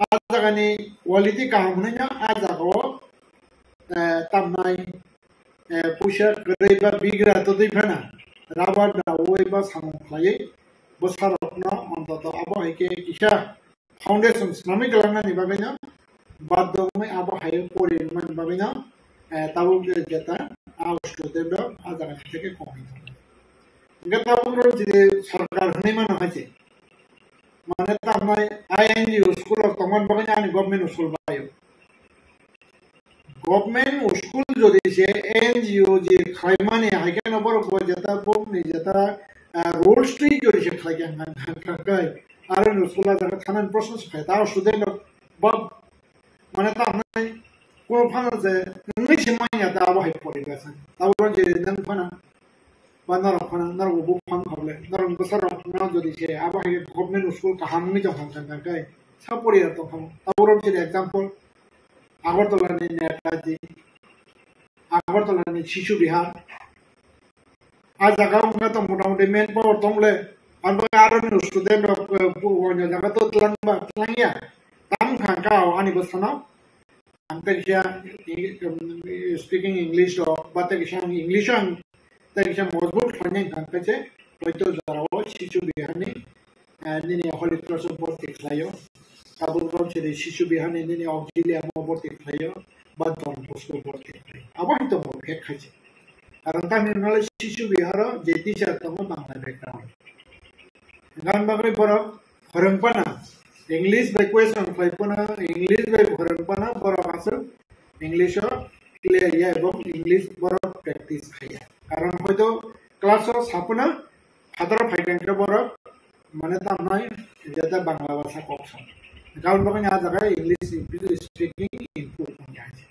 আজ জাগানি কোয়ালিটি কাহাম না আজ জাগো তামনাই পয়সা করে বা বিগ্রা তো দুই ফেনা রাবার না ওই বা সামন খাইয়ে বসার না অন্তত আবো হাইকে কিসা ফাউন্ডেশন নামে গেলাম না নিবাবে না বাধ্যমে আবো হাই পড়ে মানে ভাবে না তাও যেটা আর স্টুডেন্ট আজ থেকে কমই গতাবুর যে সরকার হনে মানে হয়েছে মানে তা নয় INGO স্কুল তখন ভাবে না গভর্নমেন্ট স্কুল পাইও গভর্নমেন্ট স্কুল যদি সে NGO যে খাইমানে হাইকে নবর যেটা বলনি যেটা রোল স্ট্রিট যদি সে খাইকে খাই আর স্কুল যারা থানান প্রশ্ন খায় তাও স্টুডেন্ট বা মানে তা নাই কোনো ফানা যে নই সিমাইয়া তা আবো হাই পড়ে গেছে তাও যে নং ফানা বা নর বউ ফান খাবলে নর বছর না যদি সে আবো হাই গভর্নমেন্ট স্কুল কাহামি যখন থাকায় সাপোরি তখন তাও যে এক্সাম্পল আগরতলানি নেতাজি আগরতলানি শিশু বিহার আজ জায়গাও তো মোটামুটি মেন পাওয়ার তংলে আর স্টুডেন্ট জায়গা তো ত্লাঙ্গিয়া তাম খাঙ্কাও আনি বসানো Antagisha speaking English or Batagisha English and Tagisha Mosbut Fanning Kankache, Plato Zarawa, Shishu Bihani, and then a Holy Cross of Botic Layo, Tabu Roche, the Shishu Bihani, and then Auxilia Mobotic Layo, but don't post Botic. I want to move Hekachi. Arantam knowledge Shishu Bihara, Jetisha Tomo background. Ganbagri Boro, Horampana. English by question Faipuna, English by Horapana, Borasa, English clear ya এবং English বড় practice খাইয়া কারণ হয়তো ক্লাসও ছাপনা হাতার ফাইকানকে বড় মানে তা নয় যেটা বাংলা ভাষা কখন কারণ বাকি আজ জায়গায় ইংলিশ স্পিকিং ইম্প্রুভ হয়ে আছে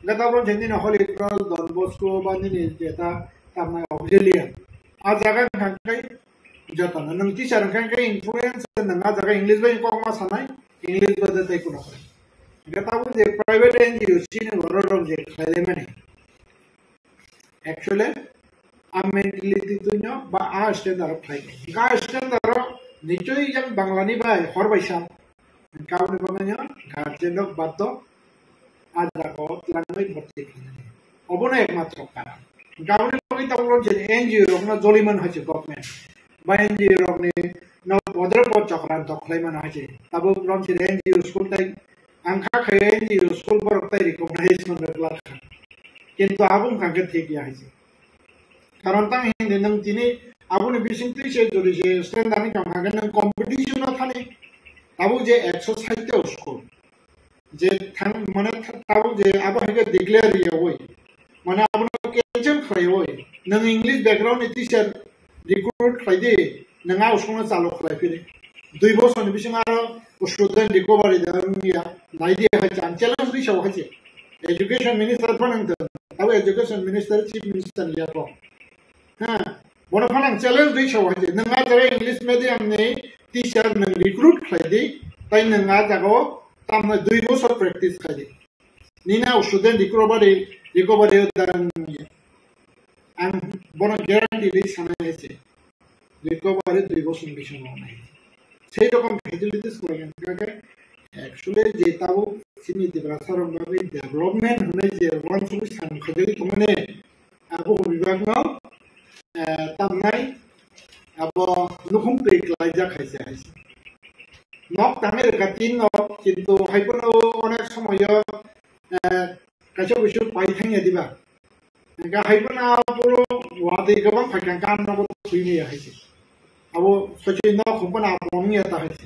যেটা বড় যেদিন হল ক্রস ডন বস্কো বা যেটা তার অক্সিলিয়ান আজ জায়গায় খাই যত না নং টিচার খাই ইনফ্লুয়েন্স না জায়গায় ইংলিশ বাই কম সানাই ইংলিশ বাদে কোনো করে যেটা যে প্রাইভেট NGO সিনে বড় যে খাইলে মানে actually mentality tunya ba a standard khai ga standard nichoi jang banglani bai hor baisa Kawan bangnya garjenok bato ada ko langmai boti kini. Obona ekmatro karan. Kawan bangnya tahu jadi NGO na joliman haji government. Ba NGO ni no bodre pot cokran to klaiman haji. Tabu rom jadi NGO school tai angka kaya NGO school borok tai recognition berlaku. Kintu abung kaget hiki haji. Karon tang hindi nang tini abune bising tu se jodi se stand ani kam hagen nang competition na thani tabu je exercise te school je thang mane tabu je aba hege declare ye hoy mane abune kejem khai hoy nang english background ni teacher recruit khai de nang a school na chalo khai pire 2 বছর ni bising aro student recovery da ya nai de ha chan challenge ri shaw haje education minister phanang da tabu education minister chief minister ya ko Bona phanang challenge dei shaw haje nanga jare english medium ni teacher nang recruit khai de tai nanga jago tamna 2 বছর practice khai de nina student recovery dan ang bona guarantee dei sana haje recovery 2 বছর বেশি নয় সেই রকম facilities করেন কাকে actually যে তাও সিনি দিব্রাসার ভাবে ডেভেলপমেন্ট হনে যে ওয়ান সলিউশন খালি তোমনে আবো বিভাগ তামনাই আবো নুখুম পেকলাই যা খাইছে আইছে নক তামের গাতিন নক কিন্তু হাইপনো অনেক সময় কাছে কিছু পাই থাইয়া দিবা গা হাইপনা পুরো ওয়াদে গবাং ফাইকান কান নব থুইনি আইছে abo sojin na kumpana apong ya tahaisi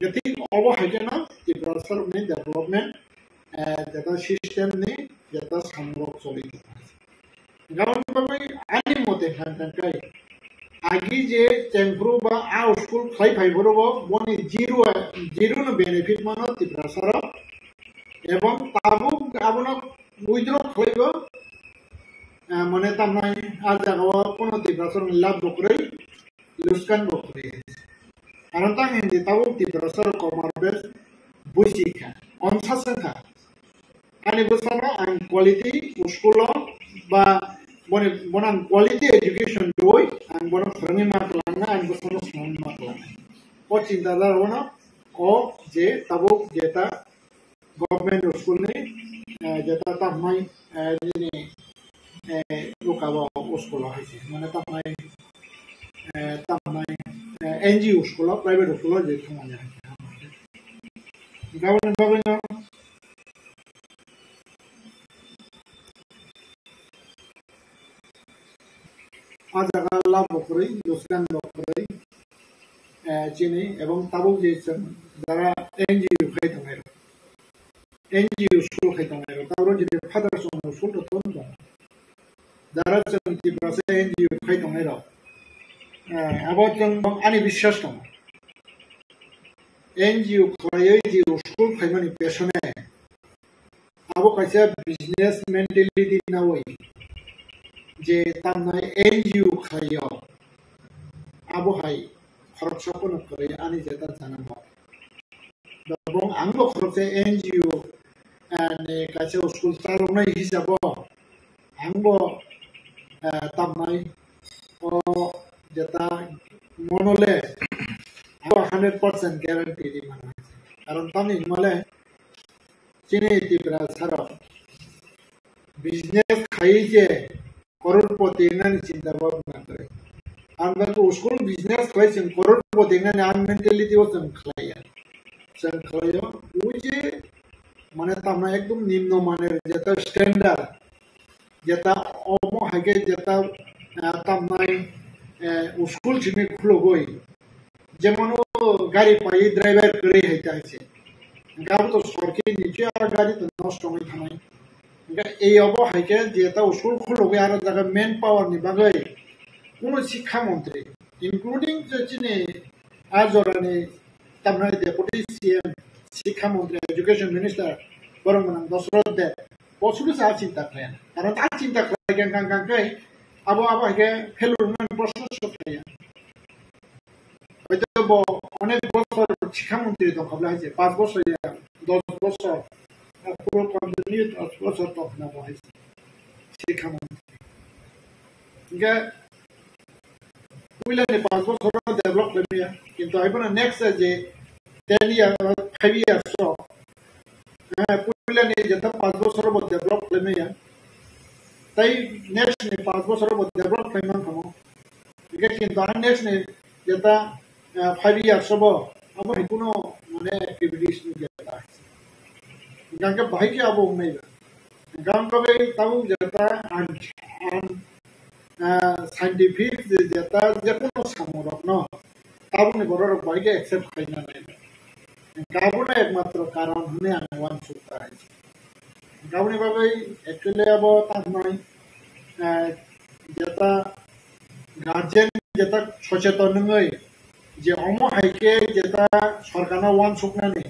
jadi abo haja na di browser ni development data system ni data samrok soli gawan babai ani mote kan kai agi je tempru ba a school khai phai borobo boni zero no benefit mano di browser এবং তাবো abona withdraw khaibo mane tamnai a jagawa kono di browser lab bokrai Luskan bokre. Karon tang hindi tawo ti browser comarbes busika. Onsa sangka. Ani busana ang quality uskulo ba bonang quality education doi ang bonang frame maklana ang busana small maklana. O cinta dar ona o je tawo jeta government uskul ni jeta tamai ni lukawa uskulo haisi. Mana tamai tamai NGO sekolah, private sekolah jadi semuanya. Kawan-kawannya, ada kalau bokri, dosen bokri, cini, ebang tabu jadi dara NGO kait mengeru, NGO sekolah kait mengeru, tahu jadi father son sekolah tu tu, dara jadi berasa NGO kait mengeru. About yang ani বিশ্বাস না NGO kaya di school kaya mani pesone abo kaisa business mentality na woi je tamna NGO kaya abo hai kharap sapon kare ani jeta janam dabong angbo kharap NGO ane kaisa school tarona hisabo angbo tamnai o jeta monole 100% guarantee di mana karon tani mole chine ti brasara business khai je crorepoti nan chinta bhabna kare আমরা তো school business করেছেন crorepoti nan an mentality ও সংখ্যায় ওই যে মানে তামনা একদম নিম্ন মানের যেটা স্ট্যান্ডার্ড যেটা অম হাগে যেটা তামনাই স্কুল চিনে খুলো গই যেমন গাড়ি পাই ড্রাইভার করে হইতে আছে গাড়ি তো সরকারি নিচে আর গাড়ি তো নষ্ট হয়ে থামাই এই অবহাইকে যেটা স্কুল খুলো গই আর জায়গা মেন পাওয়ার নি বাগৈ কোন শিক্ষামন্ত্রী ইনক্লুডিং যে চিনে আজরানি তামনাই ডেপুটি সিএম শিক্ষামন্ত্রী এডুকেশন মিনিস্টার বরং দশরথ দে পছুলু সা চিন্তা করে কারণ তার চিন্তা করে গাঙ্গাঙ্গাই abo haike felur nan প্রশ্ন সফায়া হয়তো অনেক বছর শিক্ষামন্ত্রী তো ভাবলা হয়েছে 5 বছর 10 বছর পুরো কন্টিনিউ 10 বছর তো না হয়েছে শিক্ষামন্ত্রী ইয়া কইলে 5 বছর ডেভেলপ করবে কিন্তু আইবনা নেক্সট যে 10 ইয়ার 5 years so puilani jeta 5 বছর bo develop leme ya tai next ni 5 বছর bo develop leme kamo ike kintu next ni jeta 5 years bo abo hikuno mane activities ni jeta gangka bahiki abo umai gangka be tabu jeta scientific jeta jekono samorok no tabu ni boror bahiki accept kaina nai गाबुना एकमात्र कारण होने आंगवान सुता है गाबुनी बाबे actually अब तामनाय जेता guardian जेता सचेतन नङै जे अमो हाइके जेता सरकारना वान सुकनानै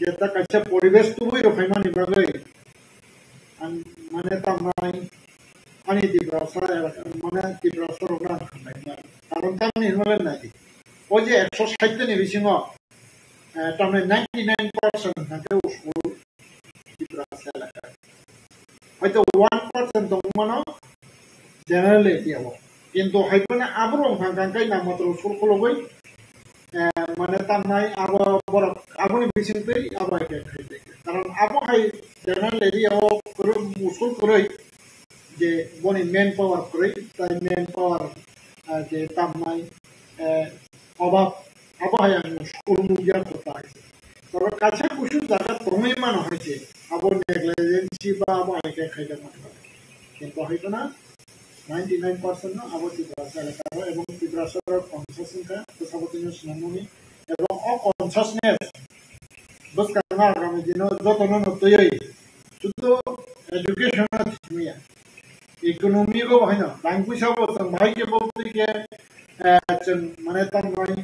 जेता काचे परिवेश तुबै रखायमानि बागै आं माने तामनाय आनि दिब्रासा माने दिब्रासा रना खानाय कारण तामनि होनले नाय ओ जे 160 नि बिसिङाव tamne 99% nake usul diprasa laka hoyto 1% dongmano generally tiabo kintu haipana abrong hangkai na matro usul kologoi mane tamnai abo borok aboni bisingtei abo ke khaite karon abo hai generally abo usul koroi je boni man power koroi tai man power je tamnai obab apa yang urmuja kota itu. Kalau kaca khusus dapat pengumuman hanya, apa negligensi apa yang kerja macam. Contoh itu na 99% na apa tidak salah kalau ebon tidak salah consciousness kan, sesuatu yang senamuni ebon consciousness. Bos karena kami jino jodoh nono tuyai, itu education semua. Ekonomi ko bahaya, language apa sampai ke bukti ke, mana tamai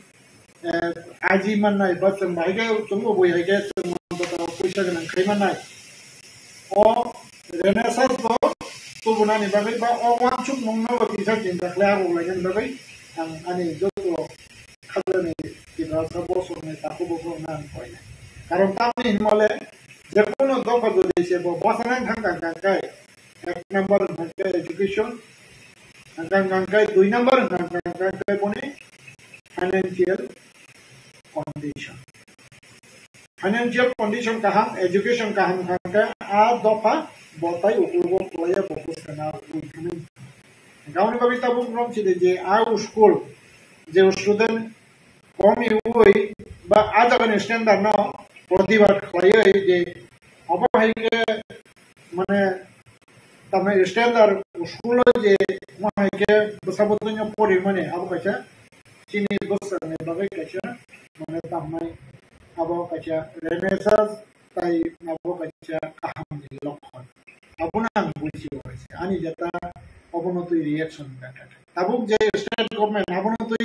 aji manai baca baca tunggu boleh ke semua betul puisa dengan kaimanai oh renaissance tu bukan ni bagai bah oh wancuk mengapa bisa cinta kelar ulangan bagai ang ani jodoh kalau ni kita sabosong ni tak bosong nan koi karena kami mole jekono doka jadi sebo bosangan hangkai ek number hangkai education hangkai 2 number hangkai puni financial condition kaham education kaham hangka a dopa botai ukurbo playa fokus kana ulkani gauni babi tabu rom chide je a school je student komi ui ba aja kan standard no prodhibat khaya je apa haike mane tamne standard school je ma haike sabotonya pori mane apa kacha chini bosar ne bagai kacha mana tamai abo kaca renaissance tai abo kaca kaham di lokon abuna buji wase ani jata abono tu reaction kata tabuk je state government abono tu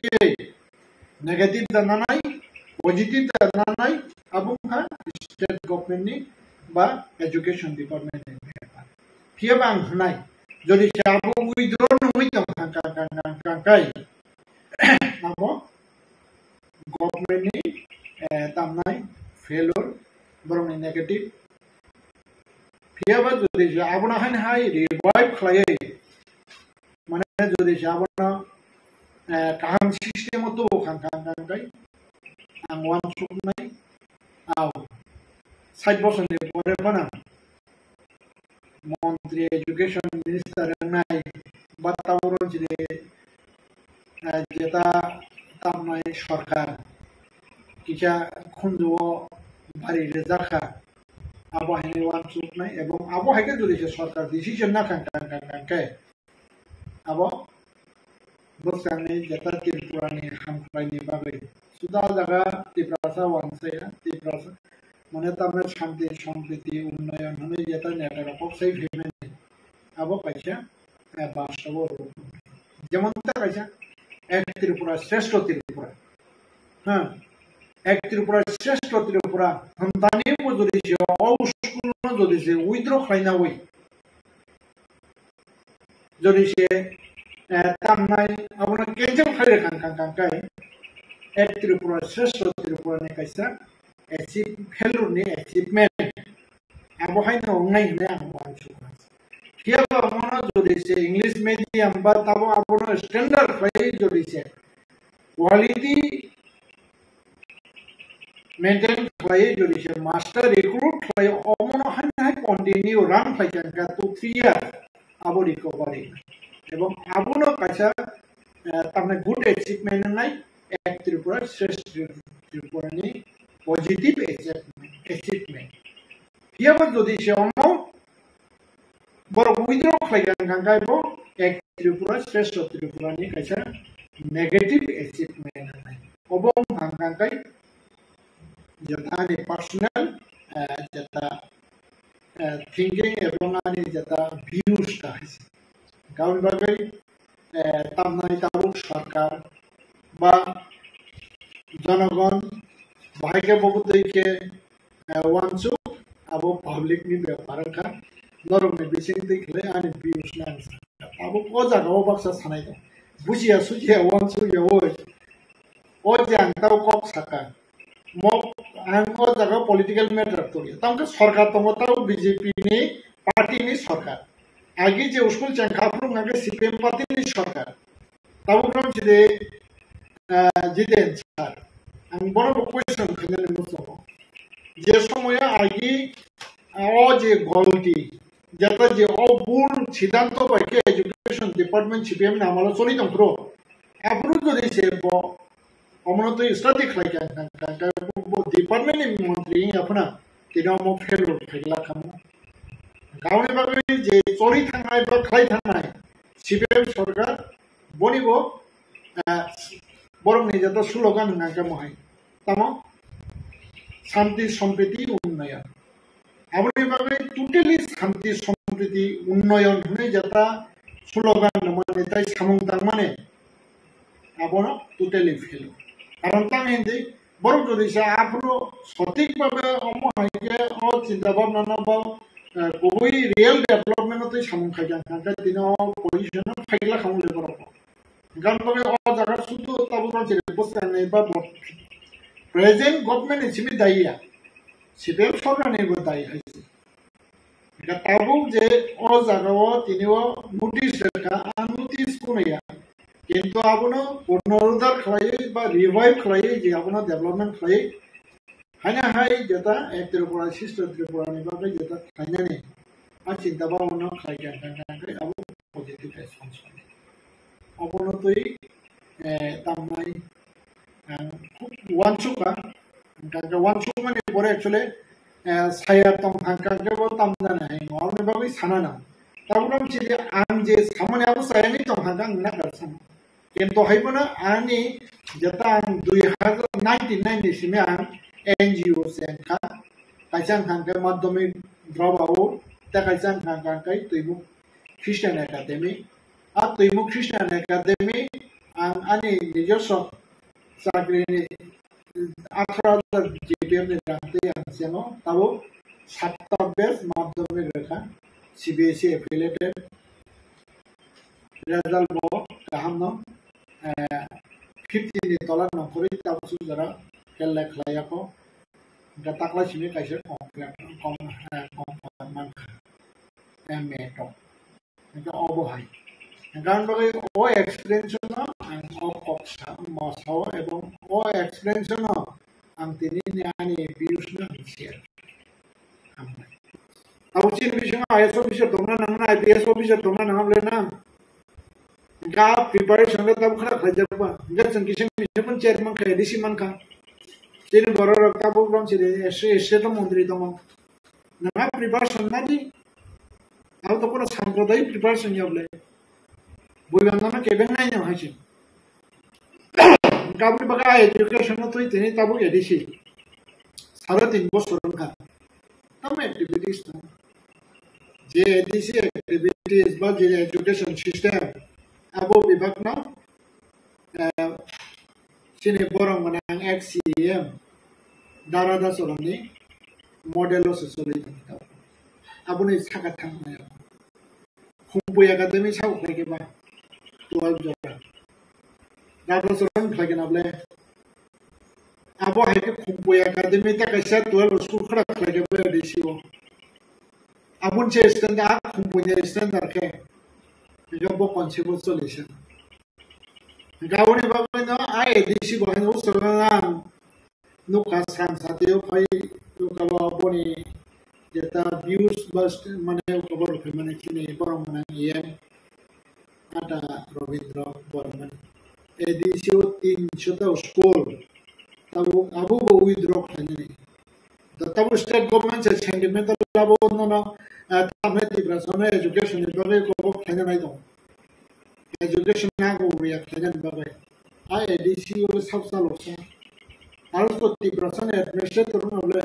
negative da nanai positive da nanai abuk ha state government ni ba education department ni kia bang nai jodi abo withdraw nui tong kai abo government ni tamnai failure borong ni negative fiaba jodi abona han hai revive khlai mane jodi abona kaham system to khang kai ang wan suk nai au side boson ni pore bana montri education minister nai batawron jide jeta tamnai sarkar kita kundu bari rezaka abo hene wan suk nai ebong abo haike jodi sarkar decision na kan kai abo boskan ni jeta Tripura ni hampai ni bagai sudah jaga Triprasa wan saya Triprasa mane tamne shanti sampriti unnayan hone jeta neta rokok sei pheme abo kaisa বাস্তব যেমন তা কাইসা এক ত্রিপুরা শ্রেষ্ঠ ত্রিপুরা হ্যাঁ এক ত্রিপুরা শ্রেষ্ঠ ত্রিপুরা সন্তানি যদি অস্কুল যদি উইথড্র খাইনা ওই যদি সে তামনাই আপনার কেঞ্চেম খাইরে কাঙ্কাই এক ত্রিপুরা শ্রেষ্ঠ ত্রিপুরা নে কাইসা অ্যাচিভ ভ্যালু নে অ্যাচিভমেন্ট আবহাইনা অংনাই হনে আং বানসু কিয়াবা মনা যদি সে ইংলিশ মিডিয়াম বা তাবো আপনার স্ট্যান্ডার্ড খাই যদি সে কোয়ালিটি মেইনটেইন खालाय जदिसे मास्टर रिक्रुट खालाय अमनो हाय कन्टिन्यू रान खालायगोन 2-3 years आबो रिकभारि एवं आबोनो कायसा तामने गुड अचिवमेंट नाय एक त्रिपुरा श्रेष्ठ त्रिपुरानि पॉजिटिव अचिवमेंट हियाबो जदिसे अमनो बर विद्र खालायगोन गांगायबो एक त्रिपुरा श्रेष्ठ त्रिपुरानि कायसा नेगेटिव अचिवमेंट नाय अबो गांगाय जता नि पर्सनल जता थिंकिंग एवं आनि जता व्यूज का गाउन बागै तामनाय ताबुक सरकार बा जनगण बाहायके बबुदैके वानसु आबो पब्लिक नि व्यापार का नरमनि बिसिं दैखले आनि व्यूज नान आबो को जागाव बाक्सा सानाय दं बुजिया सुजिया वानसु यावो ओ जां ताव कक साका मो आंको जगह पॉलिटिकल मैटर तो ये तंग सरकार तो मतलब बीजेपी ने पार्टी ने सरकार आगे जो स्कूल चंखापुर नाके सीपीएम पार्टी ने सरकार तब उन्होंने जिदे जिदे सर आं बड़ा क्वेश्चन करने मुझे जे समय आगे ओ जे गलती जब जे ओ बुल सिद्धांत बाइके एजुकेशन डिपार्टमेंट सीपीएम ने हमारा सोनी तो करो अप्रूव कर दे से वो अमनो तो स्टडी खालायगोन डिपार्टमेंट नि मंत्री अपना दिनाव मो फेल फैला खामो गावनि बागै जे चोरी थांनाय बा खाय थांनाय सीपीएम सरकार बनिबो बरंनि जत स्लोगान नागा महाय तमो शांति सम्प्रीति उन्नयन आबनि बागै टोटली शांति सम्प्रीति उन्नयन होननाय जता स्लोगान माने ताय सामुंदां माने आबनो टोटली फेल कारण तां हिंदी बरं जदिसे आपनो सठिक भावे अमहायके ओ चिंता भावना बा गुबै रियल डेभलपमेंट तो सामुं खायगोन नाथाय दिनाव पजिशन फाइला खामले बरं गान बागै ओ जागा सुदु ताबु मानसि बसनाय बा प्रेजेंट गवर्नमेंट इसिमि दायिया सीपीएम सरकारनिबो दायि हायसे दा ताबु जे ओ जागाव तिनिव नोटिस लेखा आं नोटिस कोनया किंतु आबनो पुनरुद्धार खालाय बा रिवाइव खालाय जे आबनो डेभलपमेंट खालाय हायना हाय जता एक त्रिपुरा श्रेष्ठ त्रिपुरानि बागै जता खायनानि आ चिंता भावना खालायगोन नाथाय आबो पजिटिव रेसपन्स अबनो तै तामनाय वानसुका गागा वानसुक माने बरे एक्चुअली साया तम हांकागेबो तामनानै हाय मावनि बागै सानाना ताबुराम जे आं जे सामने आबो सायानि तम हांगा ना गारसान किंतु हायबोना आनि जता 2099 सिमे आं एनजीओ सेंखा कायसां हांगा माध्यमिक ड्रप आउट ता कायसां हांगा काय तैमु ख्रिस्टियान एकाडेमी आ तैमु ख्रिस्टियान एकाडेमी आं आनि निजस्व साख्रिनि 18,000 जीपीएम नि रांते आं सेनो ताबो 7टा बेस माध्यमिक रेखा सीबीएसई एफिलिएटेड रिजल्ट बो गाहाम न 50 नि तला नखरि ताबसु जरा केले खलायाको गताकला सिमे कायसे कम मान एमएटो इनका अबहाय गान बगै ओ एक्सपीरियंस न आं ओ कक्सा मासाव एवं ओ एक्सपीरियंस न आं तिनि आनि बिउसनो शेयर खालामबाय आवचिन बिसं आईएएस अफिसर दंना नंना आईपीएस अफिसर दंना नङाब्ले ना गा प्रिपरेशन ला तब खरा खजबा गा संकिशन मिशन चेयरमैन का एडीसी मान का तिनि बरो रक्ता प्रोग्राम छिरे एसे तो मंत्री दङ नङा प्रिपरेशन ना दि आउ तो पुरा सांप्रदायिक प्रिपरेशन याबले बुइबांना केबें नायनो हायसे गाबनि बगा एजुकेशन तो तिनि ताबु एडीसी 3.5 বছর का तम एक्टिविटीज जे एडीसी एक्टिविटीज बा जे एजुकेशन सिस्टम आबो विभागना सिने बरं गोनां एक्ससीएम दारादा सरनि मडेल सोलिदों आबोनि साखा थांनाय खुंबो एकाडेमी सावखायगोबा 12 जरा दारादा सरन खायगोनाब्ले आबो हायके खुंबो एकाडेमी ता कैसा 12 स्कूल खरा खायगोबा एडीसीओ आबुन से स्टैंडर्ड खुंबोनि स्टैंडर्ड के जब कॉन्सेप्ट सॉल्यूशन गावनि बागै न आ एडीसी बहाय सरना नुका सान साथियो फाय boni jeta views bas mane khobor mane chini borong mane em ada Robindra Borman edisio 300 school tabu abu bo withdraw khani the tabu state government se sentimental labo no tameti brasone education ni babe ko khani nai do education na go ya khani babe a edisio sabsa loksa also the brasone administrator no le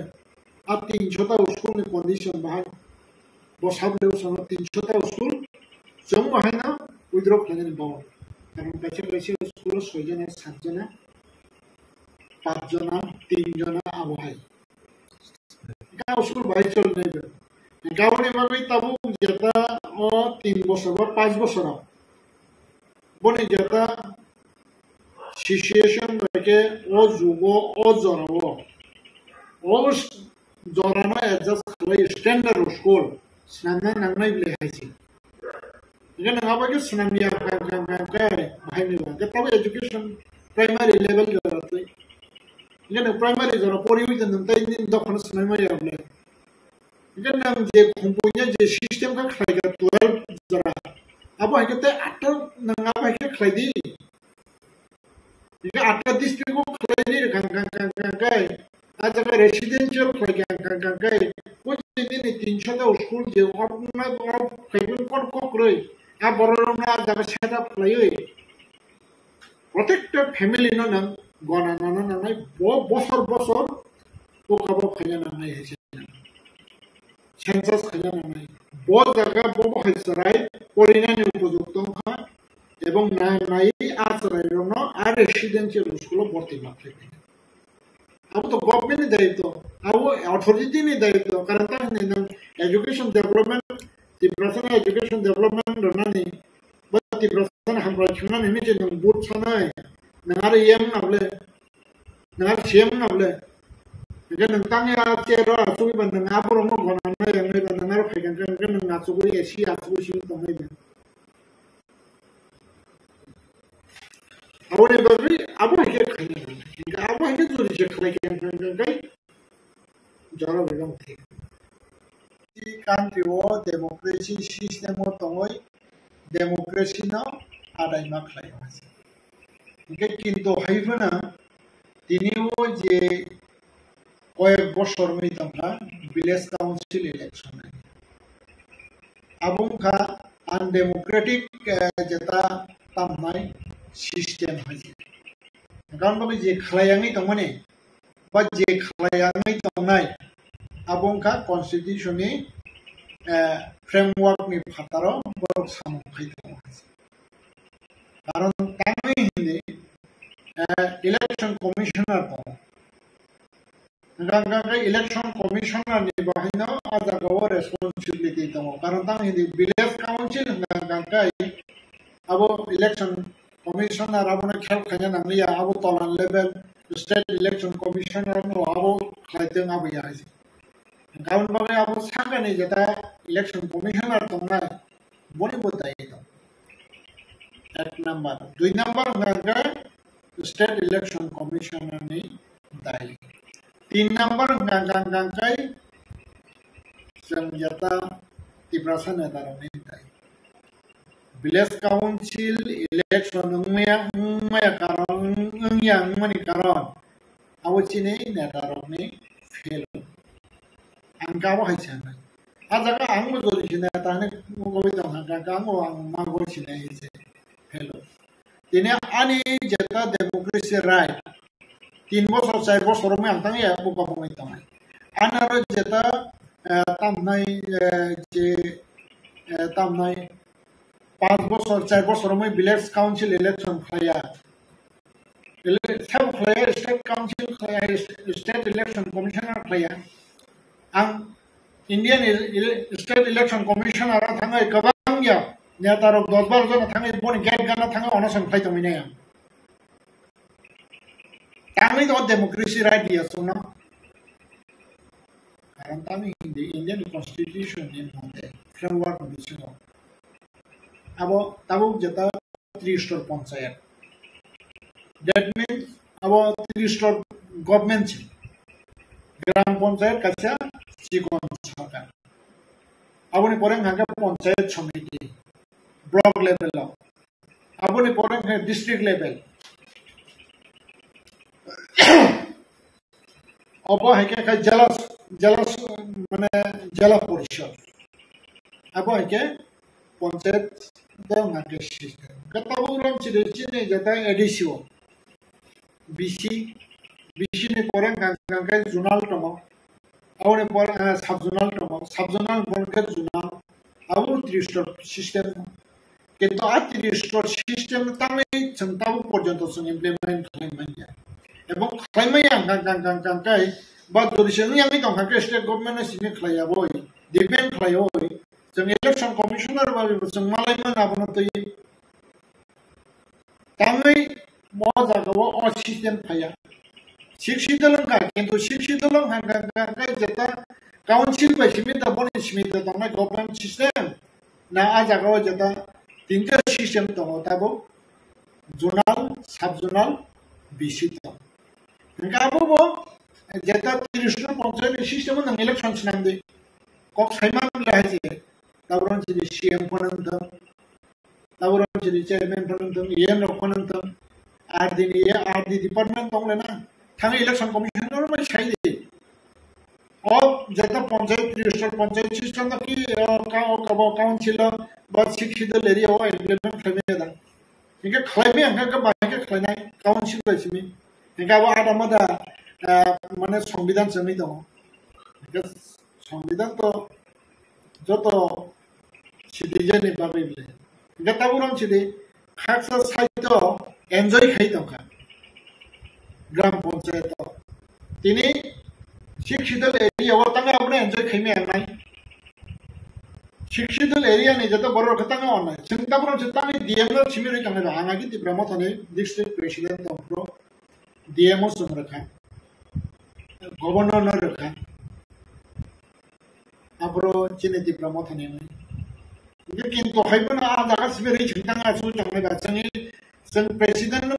a 300 school ni condition bahai bo sable usano 300 school Jammu है ना withdraw खाने बाव कारण कैसे कैसे school सोजना सातना 5 जना 3 जना आबो है गाव स्कूल भाई चल नहीं बे गाव ने बाबे तबु जता ओ 3 বছর বা 5 বছর बने जता सिचुएशन के ओ जुगो ओ जरावो ओ जराना एडजस्ट खालाय स्टैंडर्ड स्कूल सानना नांनाय बिले हायसि Again, how about you? Sunamia, the education primary level. Again, primary is a poor youth and the doctors. Again, the component system can like 12. About I get the actor, Nanga Clady. After this, people Clady, as a residential guy, which is in school, they are a borona the set up play protected family no nang gona nana bosor okabo khayana nai hai census khayana nai bo jaga bo khaisarai porina ni upojukto kha ebong nai asrai no a residential school bhorti makhe अब तो government ने दायित्व अब authority ने दायित्व करता है education development the person education development runani but the person ham rachuna ni je nang but sanai nangar yem nable nangar shem nable je nang tang ya che ro su ban nang apro mo gona na yang ni ban nangar phagan kan nang asu guri esi asu shi to mai ben awone babi abu ke khani abu ke jori je khai kan kai jara begam thi country or democracy system or toy democracy now ada imak lai mas ke kinto haifana tinio je koyek boshor mai tamna village council election abung kha undemocratic jeta tamnai system haji gan babi je khlayang tongmane ba je khlayang tongnai abung kha constitution ni framework ni phataro borok samung khaito karon tamai hindi election commissioner to ganga election commissioner ni bahina ada go responsibility to karon tam hindi village council ganga abo election commissioner abona khel khanya nangya abo tolan level state election commissioner no abo khaiteng abya gown बागे अब सांगने जता election commissioner तंगना बने बताई तो एक number 2 number गगा state election commissioner ने बताई 3 नंबर गंगाई संजता तिब्रासा नेतारों ने बताई विलेज काउंसिल इलेक्शन में कारण yang mani karon awchine नेतारों ने fail angkawa haisana ajaga angmo jodi sina tane gobi dong angka angmo mango sina ise hello tine ani jeta democracy right 3 বছর 4 বছর me antang ya buka pumai tamai anaro jeta tamnai je tamnai 5 বছর 4 বছর me village council election khaya state council khaya state election commissioner khaya ang Indian State Election Commissioner thangai kabang ya netarok 10-12 jon thangai boni gate gana thangai onasan khai tomine ya thangai do democracy right dia sona karan tami the Indian Constitution in honde framework condition abo tabu jeta 3 star panchayat that means abo 3 star government ग्राम पंचायत कक्षा chicken सरकार आबोनि परें हांगा पंचायत समिति block level आबोनि परें हांगा district level अब हाइके का जला माने जिला परिषद अब हाइके पंचायत दं हांगे सिस्टेम गताबो रम चिने जता एडिसिओ बीसी ने परें हांगा जुनाल दङ आउने पर सब जुनाल बनकर जुनाल अब 30 सिस्टम किंतु आ 30 सिस्टम तांगै जोंताबो पर्यन्त जों इमप्लिमेंट खालामनाय एबं खालामनाय गांगांगांगांगाय बा जुडिशियल यांगै दं हांगा स्टेट गभर्नमेंट सिनि खालायाबोय डिपेंड खालायोय जों इलेक्शन कमिशनार बा जों मालायमोन आबोनो तै तांगै म जागाव अ सिस्टम फाया शिक्षितलंगा किंतु शिक्षितलं हांगा जता काउंसिल बायसिमी दा बनि सिमित दंना गभर्नमेंट सिस्टम ना आ जागाव जता तीनटा सिस्टम दङ ताबो जुनाल सब जुनाल बीसी दं नंगाबो जता 30 पंचायत सिस्टम नंग इलेक्शन सिनांदे कक साइमान लाहाजे दावरन सिरि सीएम फनंदों दावरन सिरि चेयरमैन फनंदों एम फनंदों आरडी डिपार्टमेंट दंलेना थांगे इलेक्शन कमिशनर में चाहिए और जैसा पंचायत पंचायत सिस्टम की काउंसिल बस शिक्षित लेरी हो इम्प्लीमेंट करने दा इनके खाई अंका का बाहर खाई काउंसिल बाइसिमी इनका वो आधा मदा माने संविधान समिति दो संविधान तो जो तो सिटीजन ने बाबे ले इनका ताबुराम सिटी खासा साइतो एंजॉय खाई दो का ग्राम पंचायत तिनी शिक्षित एरिया वो तंगा अपने एंजॉय खेमे आनाय शिक्षित एरिया ने जतो बरो खतंगा आनाय चिंता बरो चिंता ने डीएमओ छिमिरे तंगा आंगा की तिब्रमो थने डिस्ट्रिक्ट प्रेसिडेंट तंप्रो डीएमओ सम रखा गवर्नर न रखा अपरो चिने तिब्रमो थने में ये किंतु हाइबन आ जागा सिबेरे चिंतांगा सु तंगा बाचंगे जों प्रेसिडेंट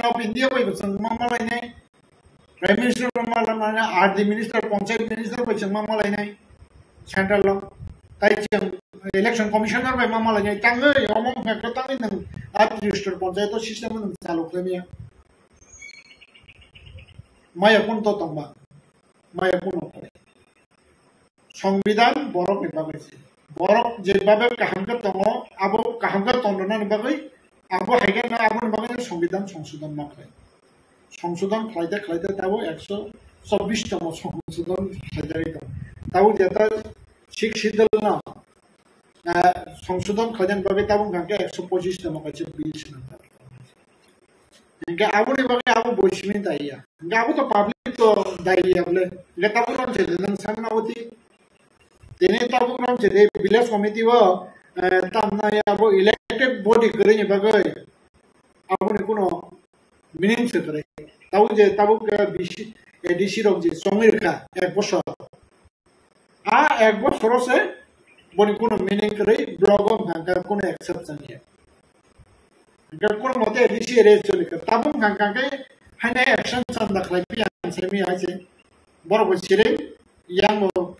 ऑफ इंडिया by जों मालायनाय प्राइम मिनिस्टर मालायनाय RD minister panchayat minister by जों मालायनाय सेंट्रल ताइ जों इलेक्शन कमिशनर by मालायनाय तांगै अमम फैक्टर तांगै नों आ 30 पंचायत सिस्टम नों चालु खालामया माया कोन तो तंबा माया कोन संविधान बरफ निबागैसे बरफ जेबाबे काहांगा दङ आबो काहांगा तंदना निबागै आबो हायगा आबो निबागै संविधान संशोधन माखाय संशोधन खालायदे ताबो 126 तम संशोधन खालायदे दं ताबो जेता शिक्षितल ना संशोधन खालायदे निबागै ताबो गांके 125 तम काचे बिल सिनांगा इनके आबो निबागै आबो बोइसिमिन दाइया इनके आबो तो पब्लिक तो दाइया बोले लेताबो रन जे नों सामनावती तेने ताबो रन जे विलेज कमिटी वो तामना आबो इलेक्टेड बॉडी करे बगै आबो ने कोनो मीनिंग से करे ताबो जे ताबो बीसी एडीसी रक जे समिरखा एक बছর आ एक बছর से बनि कोनो मीनिंग करे ब्लॉग हांगा कोनो एक्सेप्शन है हांगा कोनो मते एडीसी रे चले कर ताबो हांगा के हाने एक्शन सान दखलाय पियान सेमी आजे बरबो सिरे yang ko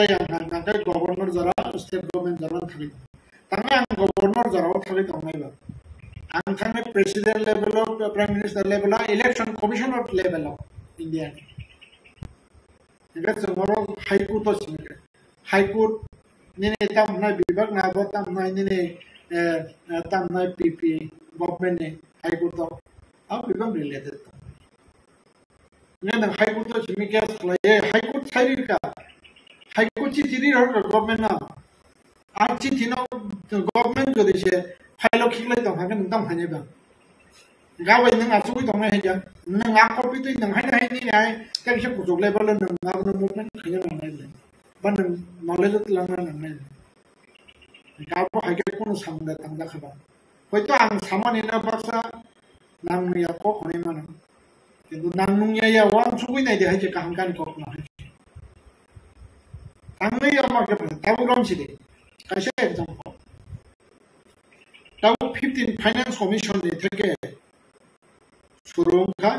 yang हांगा गवर्नर जरा स्टेट गवर्नमेंट जरा थारि तांगा गवर्नर जरा थारि दंनाय बा आं थांने president level prime minister level election commissioner level India इनका जोंरो हाईकोर्ट तो सिमके हाईकोर्ट ने तामनाय विभाग ना बो तामनाय ने तामनाय पीपी गवर्नमेंट ने हाईकोर्ट तो आ विभाग रिलेटेड ने हाईकोर्ट तो सिमके खालाय हाईकोर्ट थारिका हाईकोर्ट चिठि हर गवर्नमेंट ना आ चिठि न गवर्नमेंट जदि से फाइल खिलाय दं हागोन नों हायबा गाबाय नों आसुबै दं हायजा नों आ कपि तै नों हायनो हायनि हाय कैसे गुजोग लेवल नों गाबनो मुभमेंट खायनो नाय बा नों नलेज लांना नाय गाबो हायके कोनो सामने थांजा खाबा हयतो आं सामानि ना बासा नांनिया को खनै मानो किन्तु नांनुया वान सुबै नाय दे हायजे काहांकानि को ना आंनि आमाके ताबो रमसिदे कैसे एग्जांपल ताबो 15 फाइनेंस कमिशन ने थेके सुरुंखा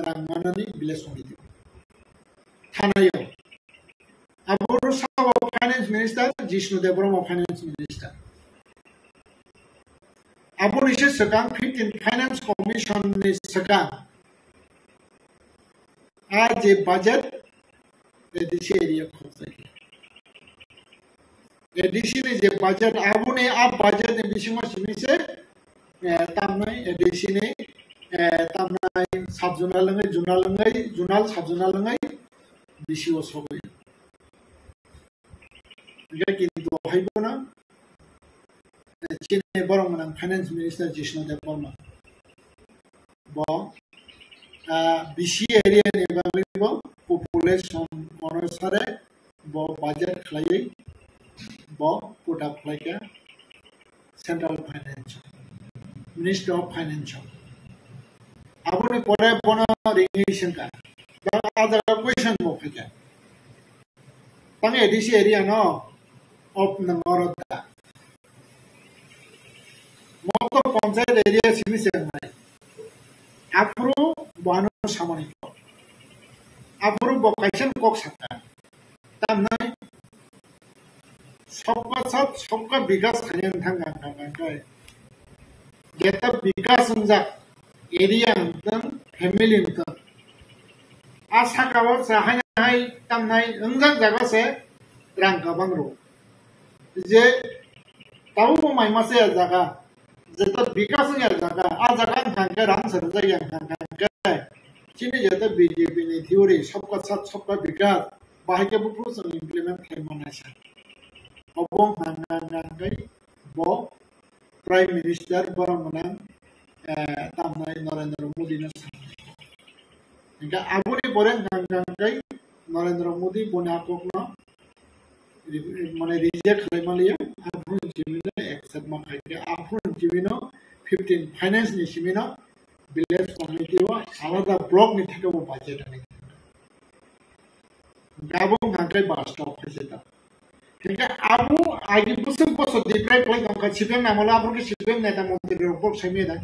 रांमानानि विलेज समिति थानायाव आबुर साव finance minister Jishnu Debbarma finance minister आबुनिसे सगां 15 फाइनेंस कमिशन नि सगां आज जे बजट एडिसी एरिया खोसे एडिसी ने जे बजट आबुने आप बजट ने बिसिमा सिमिसे तामनाय एडिसी ने तामनाय साबजुनाल लंगाय बिसिओ सबय किन्तु हायबोना चीने बरमनां फाइनेंस मिनिस्टार जिष्णु देब्रह्म बिसि एरिया नि बागैबो पपुलेशन अनुसारे बजट खालायै पुट अप खालायगा central finance minister of finance आबुनि परे बनो रिंगेशन का दा आजा क्वेश्चन मोफिका तंग एडिसी एरिया नो ऑफ नंगरदा मोतो पंचायत एरिया सिमिसे नाय आफरो बानो सामानि को आफरो बकाइसन कोक सका तामनाय सबका साथ सबका विकास खायन थांगा जेता विकास संजा एरिया अंतन फैमिली अंतन आशा कावा सहाय तामनाय अंजा जागा से रां गबां रो जे ताऊ माइमासे जागा जेता विकास या जागा आ जागा थांगा रां सरजा या थांगा चिनि जेता बीजेपी नि थ्योरी सबका साथ सबका विकास बाहायके बुफु जों इमप्लीमेंट खालामनायसा अबं हांगांगांगै बो प्राइम मिनिस्टार बरमनां तामनाय नरेंद्र मोदी न इनका आबुनि बरें हांगांगै नरेंद्र मोदी बनाकोकनो माने रिजेक्ट खालामलिया आफुन जिमिनो एक्सेप्ट माखायके आफुन जिमिनो 15 फाइनेंस नि सिमिनो विलेज कमिटी वा आलादा ब्लॉक नि थाखाय बजेट नि गाबो हांगाय बास्टॉप फैसेता इनका आबु आगे बुसुम बसो दिप्राय प्लाय दंका सिपेम नामला आफुन सिपेम नेता मंत्री रिपोर्ट सैमेदा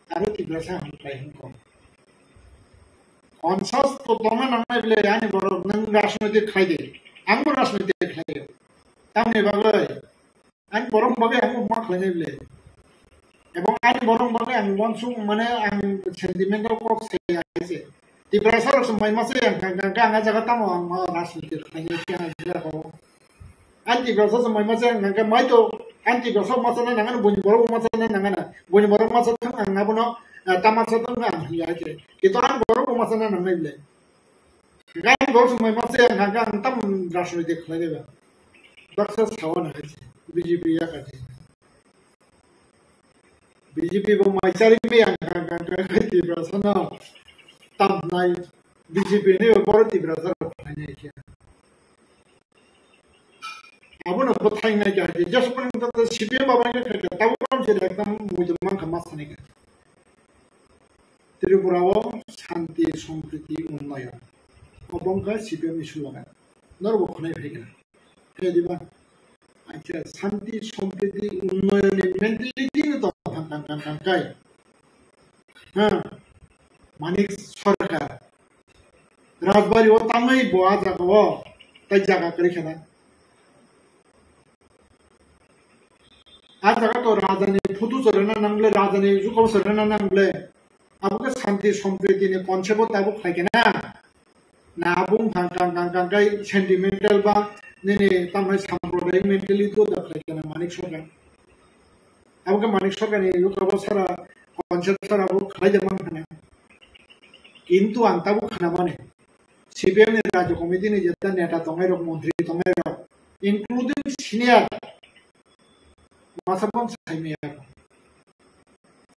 आरो तिब्रासा हांख्लाय हंकम कनसास तो तमा नांनाय बिले आनि बर नों राजनीति खायदे आंबो राजनीति खायो तामनि बागै आं बरं बागै आंबो मा खालायनाय बिले एबं आनि बरं बागै आं वनसु माने आं सेन्टिमेन्टल कक सेयासे तिब्रासा रस माइमासे आं जागा तामो आं मा राजनीति खायनाय आं जागा आं तिब्रासा स माइमासे आं माइतो आं तिब्रासा मासना नांगान बुनि बर मासना नांगाना बुनि बर मासना आं नाबनो तामासा तो आं हियाजे किन्तु आं बर मासना नांनाय बिले गाय बर माइमासे आं ताम राजनीति खायनाय बक्सा सावन है बीजेपी या करते बीजेपी वो माइचारी में तिब्रासा न तामनाय बीजेपी ने बर तिब्रासा खायनाय किया आबुन बतायनाय जाय जस्ट पण सिपिएम बाबाय के ताबो कम से एकदम मुजमान खमासने के त्रिपुराव शांति सम्प्रीति उन्नयन अबंका सिपिएम इशू लगा नरबो खनाय फैगोन हेदिबा अच्छा शांति सम्प्रीति उन्नयन मेंटेलिटी तो थांगाय हां मानिक सरकार राजबारी ओ तामै बोआ जागो तै जागा करिखना आज जगह तो राजधानी फुटू चरना नांगले राजधानी जुको चरना नांगले आपके शांति सम्प्रीति ने कॉन्सेप्ट ताबो खायकेना ना बुं गांगांगांगाय सेंटिमेंटल बा ने तामनाय सांप्रदायिक मेंटेलिटी तो खायकेना मानिक सरकार आपके मानिक सरकार ने युकबो सारा कॉन्सेप्ट सारा वो खाय जमान खाना किंतु आं ताबो खाना माने सीपीएम ने राज्य कमिटी ने जेता नेता तंगाय रक मंत्री तंगाय रक इंक्लूडिंग सीनियर मासापन साइमिया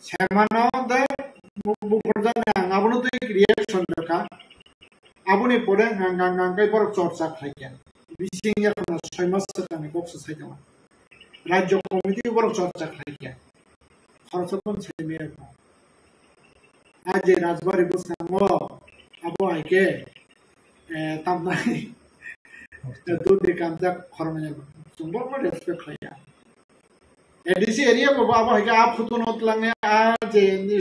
सेमानो दा बुफरजाने आबुनो तो रिएक्शन दरका आबुनि परे गांगांगांगाय पर चर्चा खायकेन बिसिं याखना 6 मास जाने बक्स साइदमा राज्य कमिटी पर चर्चा खायकेन खरसपन साइमिया आज राजबारी बसामो आबो आइके तामनाय दुदि कामजा खरमने सुंबर मा रेस्पेक्ट खाया एडीसी एरिया को बाबा है आप खुद नोट लंगे आज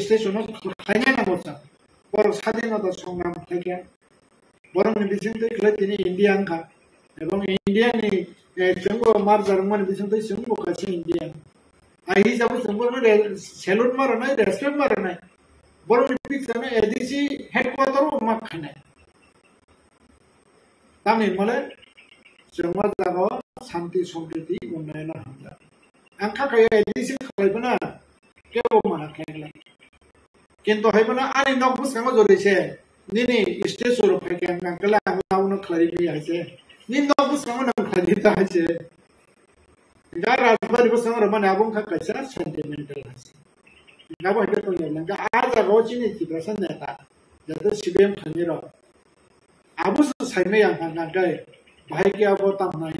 स्टेशन खाने ना बोलता बर स्वाधीनता संग्राम खायके बरंनि बिथिंथै खायदिनि इंडियानखा एबं इंडियानि जोंबो मार जादोंमोन बिथिंथै जोंबो खायसे इंडियान आइ हिसाबै जोंबो सेलुट मारनाय रेसपेक्ट मारनाय बरंनि बिथिंनो एडिसि हेडक्वार्टार मा खायनाय तामि माले जोंमा जागो शांति सम्प्रीति उन्नयन हामजा आं थाखाय एडिसि खालायबोना केबो माना खायला किन्तु हायबोना आनि नक बुसखांगो जरिसे निनि स्टेज सुरु खायके आं कांकला आं लाउनो खालायबि हायसे नि नक बुसखांगो नों खायदिता हायसे गा राजबारि बुसखांगो माने आबुं खायसा सेन्टिमेन्टेल हायसे गा बायदि तंगेला गा आजागाव चिनि तिब्रासा नेता जाते सिबिएम खानिरो आबुस साइमे आं कांकाय बाहायके आबो तामनाय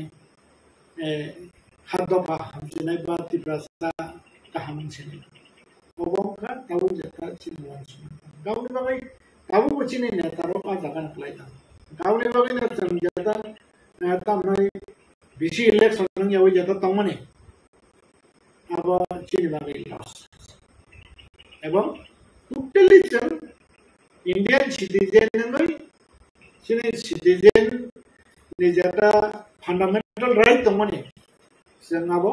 हादफा हामजिनाय बा तिब्रासा गाहामसिनि अबंखा दाउ जेता चिनवान गावनि बागै दाउ बचिनि नेतारो आजागान खालायदा गावनि बागै नों जेता तामनाय बिसि इलेक्शन नों याव जेता तंमने अब चिनि बागै लस एवं टोटली जों इंडियन सिटीजन नङै चिनि सिटीजन नि जेता फंडामेंटल राइट दंमोन जों आबो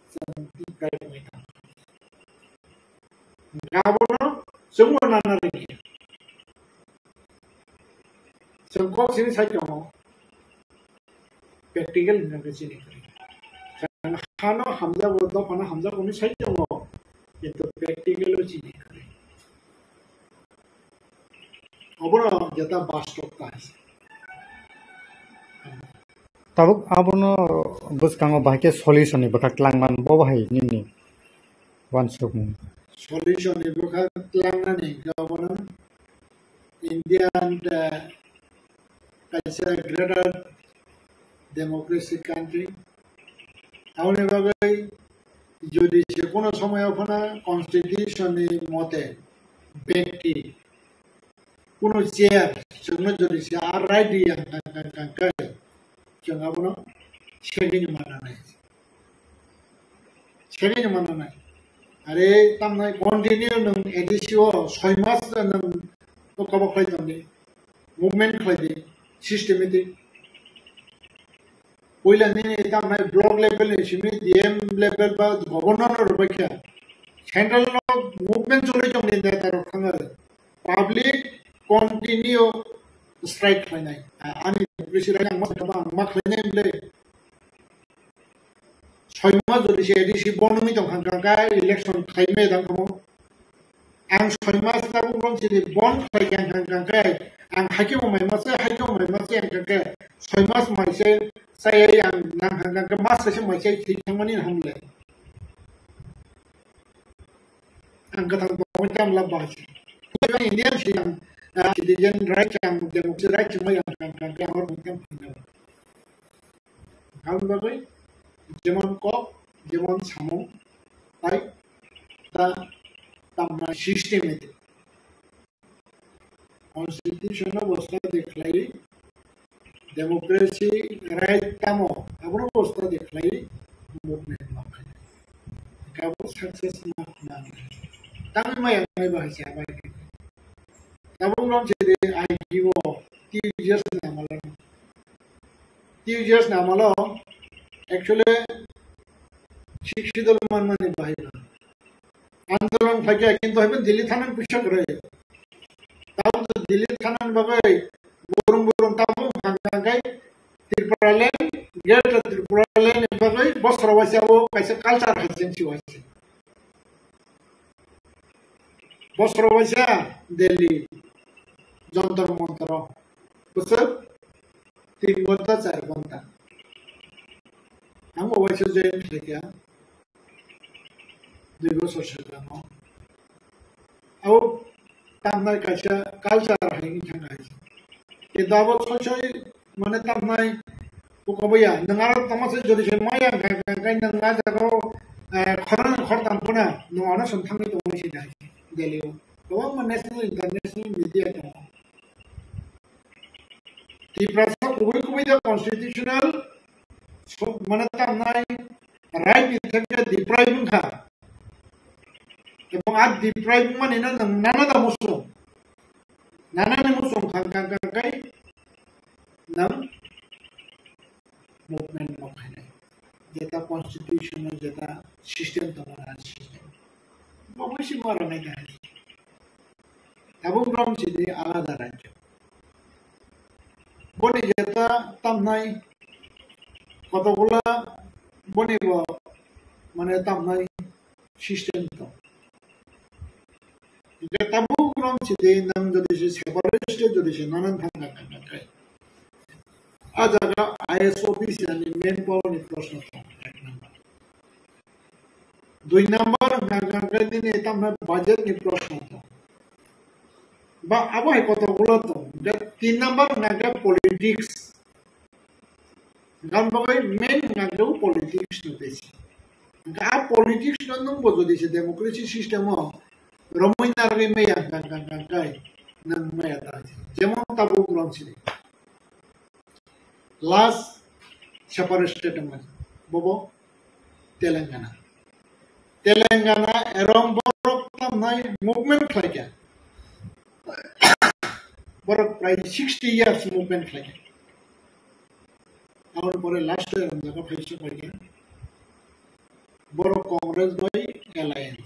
जों गायबाय गाबोनो जों नानारि जों कक्सिनि साइडआव प्रेक्टिकल होननानै चिनि जों हानो हामजा बद फाना हामजा कोनि साइडआव किन्तु प्रेक्टिकल चिनि अबनो जेता बास्तवता tabuk abono buskango bahike solution bakak langman bo bahai nini wansuk solution ni bakak langani gabono Indian as a greater democracy country आउने बागै যদি যে কোনো সময় अपना কনস্টিটিউশনে মতে ব্যক্তি কোনো চেয়ার जोंनो যদি সে আর রাইট দিয়া কাঙ্কাय जों आबनो सेगिनि मानानाय आरे तामनाय कन्टिन्यू नों एडिसिओ 6 मास नों कबा खायदोंनि मुभमेन्ट खायदि सिस्टेमेटिक पहिलानि तामनाय ब्लक लेभेल सिमि डीएम लेभेल बा गभर्नर रबायखा सेंट्रल मुभमेन्ट जरै जोंनि नेतार थाङो पब्लिक कन्टिन्यू स्ट्राइक खायनाय आनि प्रेसिडेन्ट मा खायनाय बले 6 मास जरि से एडिसि बनमी दं हांगा इलेक्शन खायमे दांखौ आं 6 मास दा बुंबां सिरि बन खायगां हांगा आं हाकिम माइमासे आं कांगा 6 मास माइसे साय आं नां हांगा मास से माइसे थिखांमानि हमले आं गथां बमन कामला बासि Indian Siang citizen right and democracy right mai ang कांगा और मुकम हम बागै जेमन को जेमन सामो ताई ता तामना सिस्टेमेटिक कॉन्स्टिट्यूशन अवस्था देखलाई डेमोक्रेसी राइट तामो आबनो अवस्था देखलाई मुभमेंट माखा गाबो सक्सेस ना तामि माय बाहायसा बाय ताबो नं जेरे आइगिबो टीजीएस नामालो एक्चुअली शिक्षित मानमानि बाहायना आंदोलन फाइया किन्तु हबे दिल्ली थाना पिछा करे ताबो दिल्ली थाना बागै बुरुं ताबो हांगाय त्रिपुरालेन गेट त्रिपुरालेन बागै बसरवासियाबो कायसे कल्चर एजेंसी वासे बसरवासिया दिल्ली जंतर मंतर बोसोर 3 घंटा 4 घंटा हम वैसे जैन थे क्या 2 बছর सिगाङाव आव तामनाय कायसा कालचार हायनि थाखाय के दाबो सय माने तामनाय बुकबया नङा तमासे जरि से माया गाय नङा जागो खरतामफोना नङानो सन्थांनि दंसै दा दिल्लीयाव गोबां नेशनल इंटरनेशनल मीडिया दं त्रिपुरा गुबै दा कन्स्टिट्यूशनल माने तामनाय राइट नि थाखाय डिप्राइविंग खा एबं आ डिप्राइविंग माने ना नाना दा मुसु Nana musung kai nang movement mo kaya. Jeta constitution jeta system tamara system. Bamushi mara na gani. Tabuk ram sidi alada rajyo. Boni jeta tamnai কতগুলা বনিব মানে তামনাই সিস্টেম তো যে তাবু গ্রম সিদে নাম যদি সে সেপারেস্ট যদি সে নানান থাকা কাকায় আজ আগা আইএস অফিস yani মেন পাওয়ার নি প্রশ্ন তো এক নাম্বার দুই নাম্বার কাকায় দিনে তামনা বাজেট নি প্রশ্ন তো বা আবার কতগুলো তো তিন number Naga politics Gan bagay main nagaw politics no besi. Ga politics no nung bozo di sa democracy system mo. Romoy na rin may kay nang may atay. Jemon tabu kulang sila. Last separate state naman. Bobo Telangana. Telangana erong borok tam na movement kaya. Borok pray 60 years movement kaya. আমার পরে last জায়গা ফেসে পাইয়া বড় কংগ্রেস বাই alliance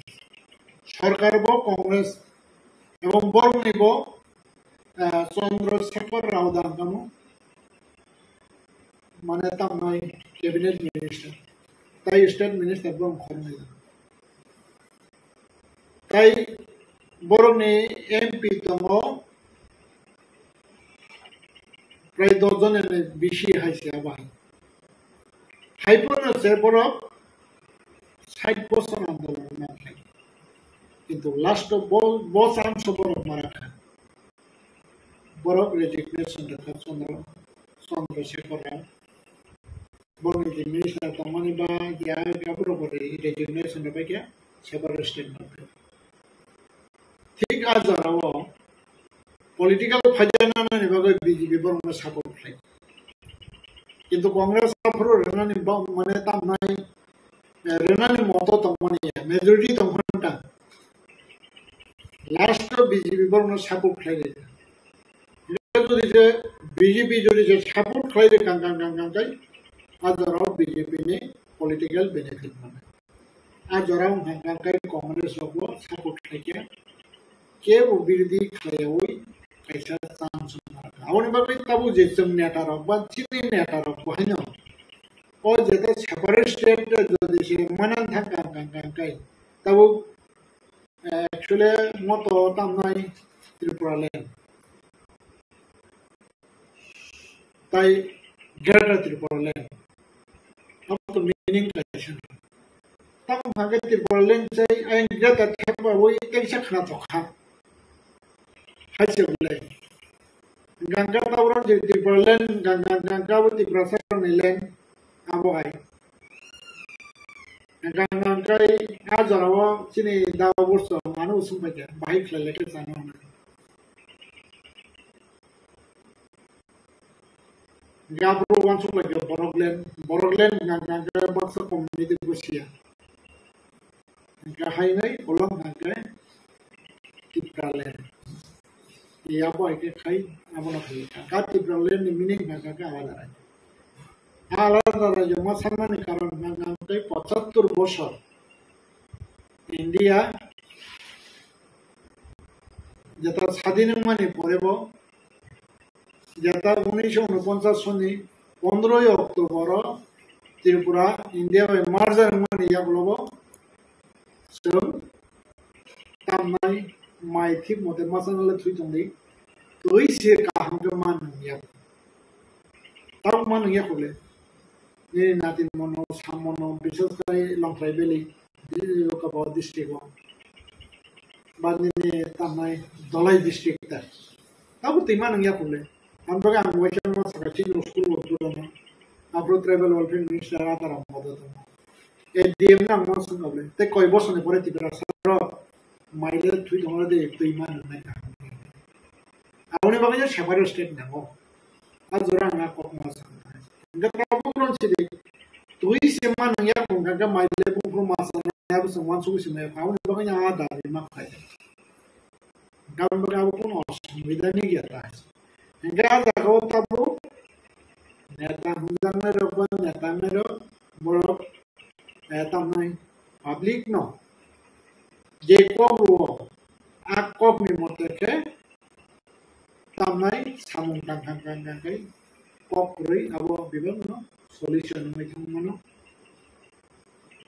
সরকার ব কংগ্রেস এবং বড় নিব চন্দ্রশেখর রাও দাঙ্গাম মানে তাম নয় ক্যাবিনেট মিনিস্টার তাই স্টেট মিনিস্টার এবং খরমাই তাই বড় নি এমপি দङ প্রায় 10 জনের বেশি হাইছে আবার হাইপন আছে বড় 60 বছর আন্দোলন না কিন্তু লাস্ট বল চান্স বড় মারা বড় রেজিগনেশন দেখা চন্দ্রশেখর রাও বড় মিনিস্টার তমানি বা গিয়া গাবর করে রেজিগনেশন হবে কি সেপারেট স্টেট ঠিক আজ রাও Political fajanan ni bagai BJP baru support play. কিন্তু কংগ্রেস আপরো রেনানি মানে তাম নাই রেনানি মত তমনি মেজরিটি তমনটা লাস্ট বিজেপি বারো সাপোর্ট প্লাই দে যদি যে বিজেপি যদি যে সাপোর্ট প্লাই দে কাং কাই আজরাও বিজেপি নে পলিটিক্যাল বেনিফিট মানে আজরাও কাং কাই কংগ্রেস লোক সাপোর্ট প্লাই কে ও বিরোধী প্লাই ওই kaisa chance awani ba kai tabu je chum neta rok ba chini neta rok baino o jeta separate state jodi se manan thaka kai tabu actually moto tamnai Tripura land tai greater Tripura land up to meaning kaisa tam bhagat Tripura land sai ai greater thapa oi kaisa khana thokha hasil mulai. Gangga tawuran jadi berlen, gangga buat diperasaan nilen, abokai. Gangga ajar awak sini dawa bursa, mana usung baca, baik lelaki sana mana. Gak perlu langsung lagi boroglen, gangga bangsa komuniti Rusia. Gangga hai nai, ulang gangga Tripura Iya boy ke kai amona kai kati problem ni meaning naga ka alada raja masaman karon naga kai 75 বছর India যেটা স্বাধীন মানে পড়েব যেটা 1949 সনে 15 October Tripura India মার্জার মানে ইয়া বলবো সব তামনাই মাইথি মতে মাসানালে থুই তংদি তুই সে কাহাম কে মান ইয়া তাও মান ইয়া কলে নি নাতিন মনো সামনো বিশেষ করে লংফাই বেলি লোকাবা ডিস্ট্রিক্ট বাদনি তামাই দলাই ডিস্ট্রিক্ট তা তাও তুই মান ইয়া কলে আমবাগে আমওয়াইশন মা সাকাচি স্কুল বদুনা আব্রো ট্রাইবাল ওয়েলফেয়ার মিনিস্টার আতারা মদত এ ডিএম না মন সঙ্গলে তে কয় বছরে পরে তিবরা সার মাইলে তুই তোমরা দে তুই মান না awani bagay separate state na mo azura nga ko mo sa nga problem sidi tuwi seman nga kung nga maile kung from masa na so wan su si me awani bagay nga da ma khay gaun ba abo kono sumida ni gya ta enga da go tabu neta hunjang na ro ba neta na ro moro neta nai public no je ko ro a ko mi moteke tamnai samung tang tang tang kai pok rui abo bibang no solution mai thang mano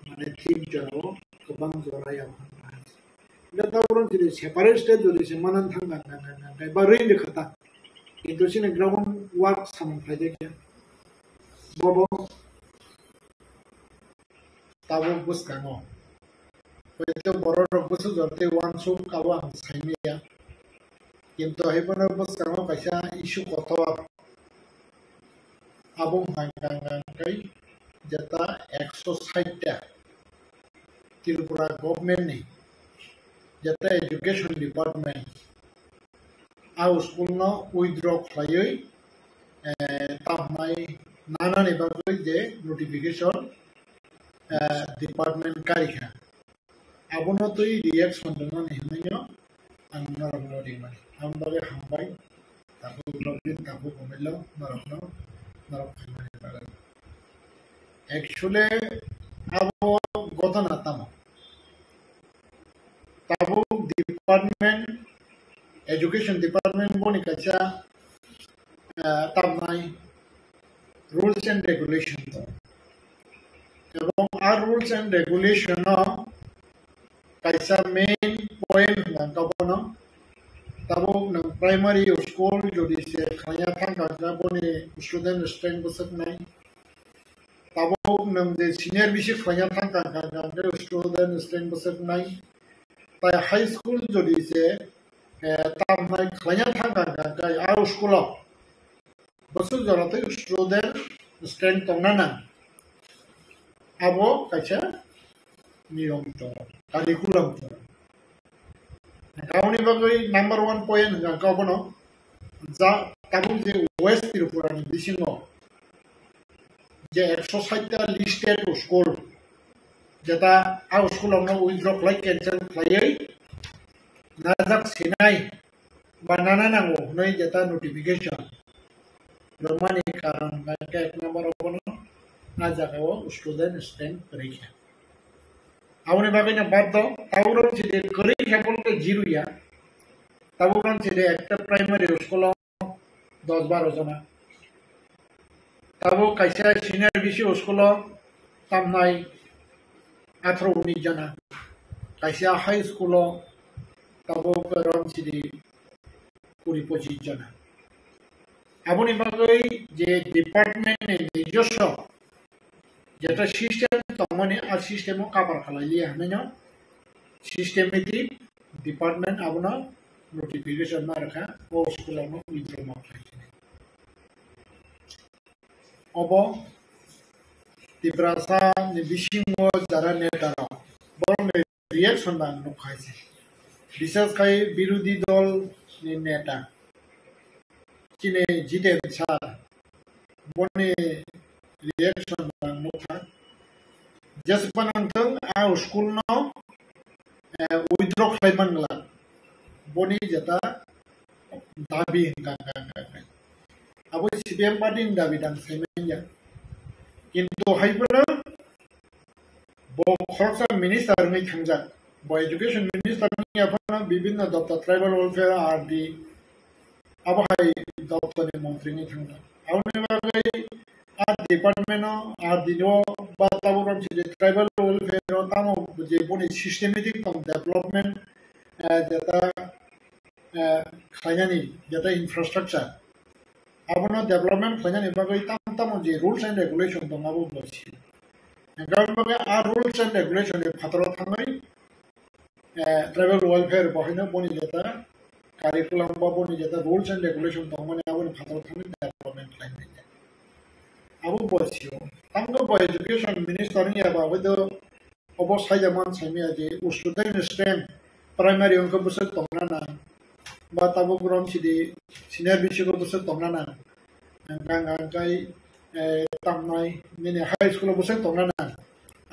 mane team jaro kebang joraya na tawron jiri separate stage jori semanan thang tang kai barui de khata itu sini ground work samung thai de kya bobo tabo bus kano itu borok bus jorte wan su kawan saimia কিন্তু সেইপনে বস কামো কাইসা issue কত আবং হাঙ্গাঙ্গাঙ্গাই যেটা 160টা Tripura government নেই যেটা education department আউ school ন withdraw খাইই তামাই নানা নিবাগই যে notification department কারিখা আবনো তুই reaction দङ নেহনাইও ang narapno rin man. Ang bagay hambay, tapo login, tapo pumilaw, narap kayo bagay. Actually, abo goto na tamo. Tapo department, education department mo ni kasya tamay rules and regulation to. Ebong our rules and regulation no, kaisa main point ng kapono tabog ng primary school jodi se khaya thang ka boni student strength busat nai tabog ng de senior bishi khaya thang ka student strength busat nai ta high school jodi se tam nai khaya thang ka au school busu jorate student strength tongnana abo kacha niyom to curriculum to kauni bagai number 1 point ga kabono ja tabung je west tripura ni bisingo je 160 ta listed school jeta au school no withdraw like cancel khai najak sinai banana nango noi jeta notification romani karan ga ek number obono najak o student strength parikha awne bagainya baddo tawron side kori kebol zero ya tawron side একটা primary school 10-12 জনা tabo kaisa senior bisi school tamnai 18-19 jana kaisa high school tabo karon side 20-25 jana aboni bagai je department নিজস্ব যেটা system তমনে আর সিস্টেমও cover খালাইলি হামেনো systematic department আবনা notification না রাখা ও স্কুলনো উইথড্র মা খাইছে অব তিব্রাসা নিবিশিংও যারা নেতারা বড় রিঅ্যাকশন না খাইছে বিশেষ করে বিরোধী দল নেতা চিনে জিতেন স্যার বনে reaction ng mukha just panantang school no withdraw claimant la boni jata dabi hanggang abo CPM party dabi dang semenya kintu haibra bo khorsa minister ni khangja bo education minister ni apana bibhinna daptar tribal welfare RD abo hai daptar ni mantri ni khangja awne bagai আর department আর দিনো বা তাবুরাম যে tribal welfare তামো যে বনি systematic কম development যেটা খাইনানি যেটা infrastructure আবনো development খাইনানি বাগৈ তাম যে রুলস এন্ড রেগুলেশন দঙাবো বলছি গান বাগৈ আর রুলস এন্ড রেগুলেশন এ ফাতর থাঙ্গাই ট্রাইবাল ওয়েলফেয়ার বহাইনা বনি যেটা কারিকুলাম বা বনি যেটা রুলস এন্ড রেগুলেশন দঙমানে আবনি ফাতর থাঙ্গাই ডেভেলপমেন্ট খাইনানি abu bosio tango bo education minister ni aba wedo obos hajaman samia je student strength primary onko busat tongnana ba tabo grom sidi senior bishiko busat tongnana gang kai tamnai mini high school busat tongnana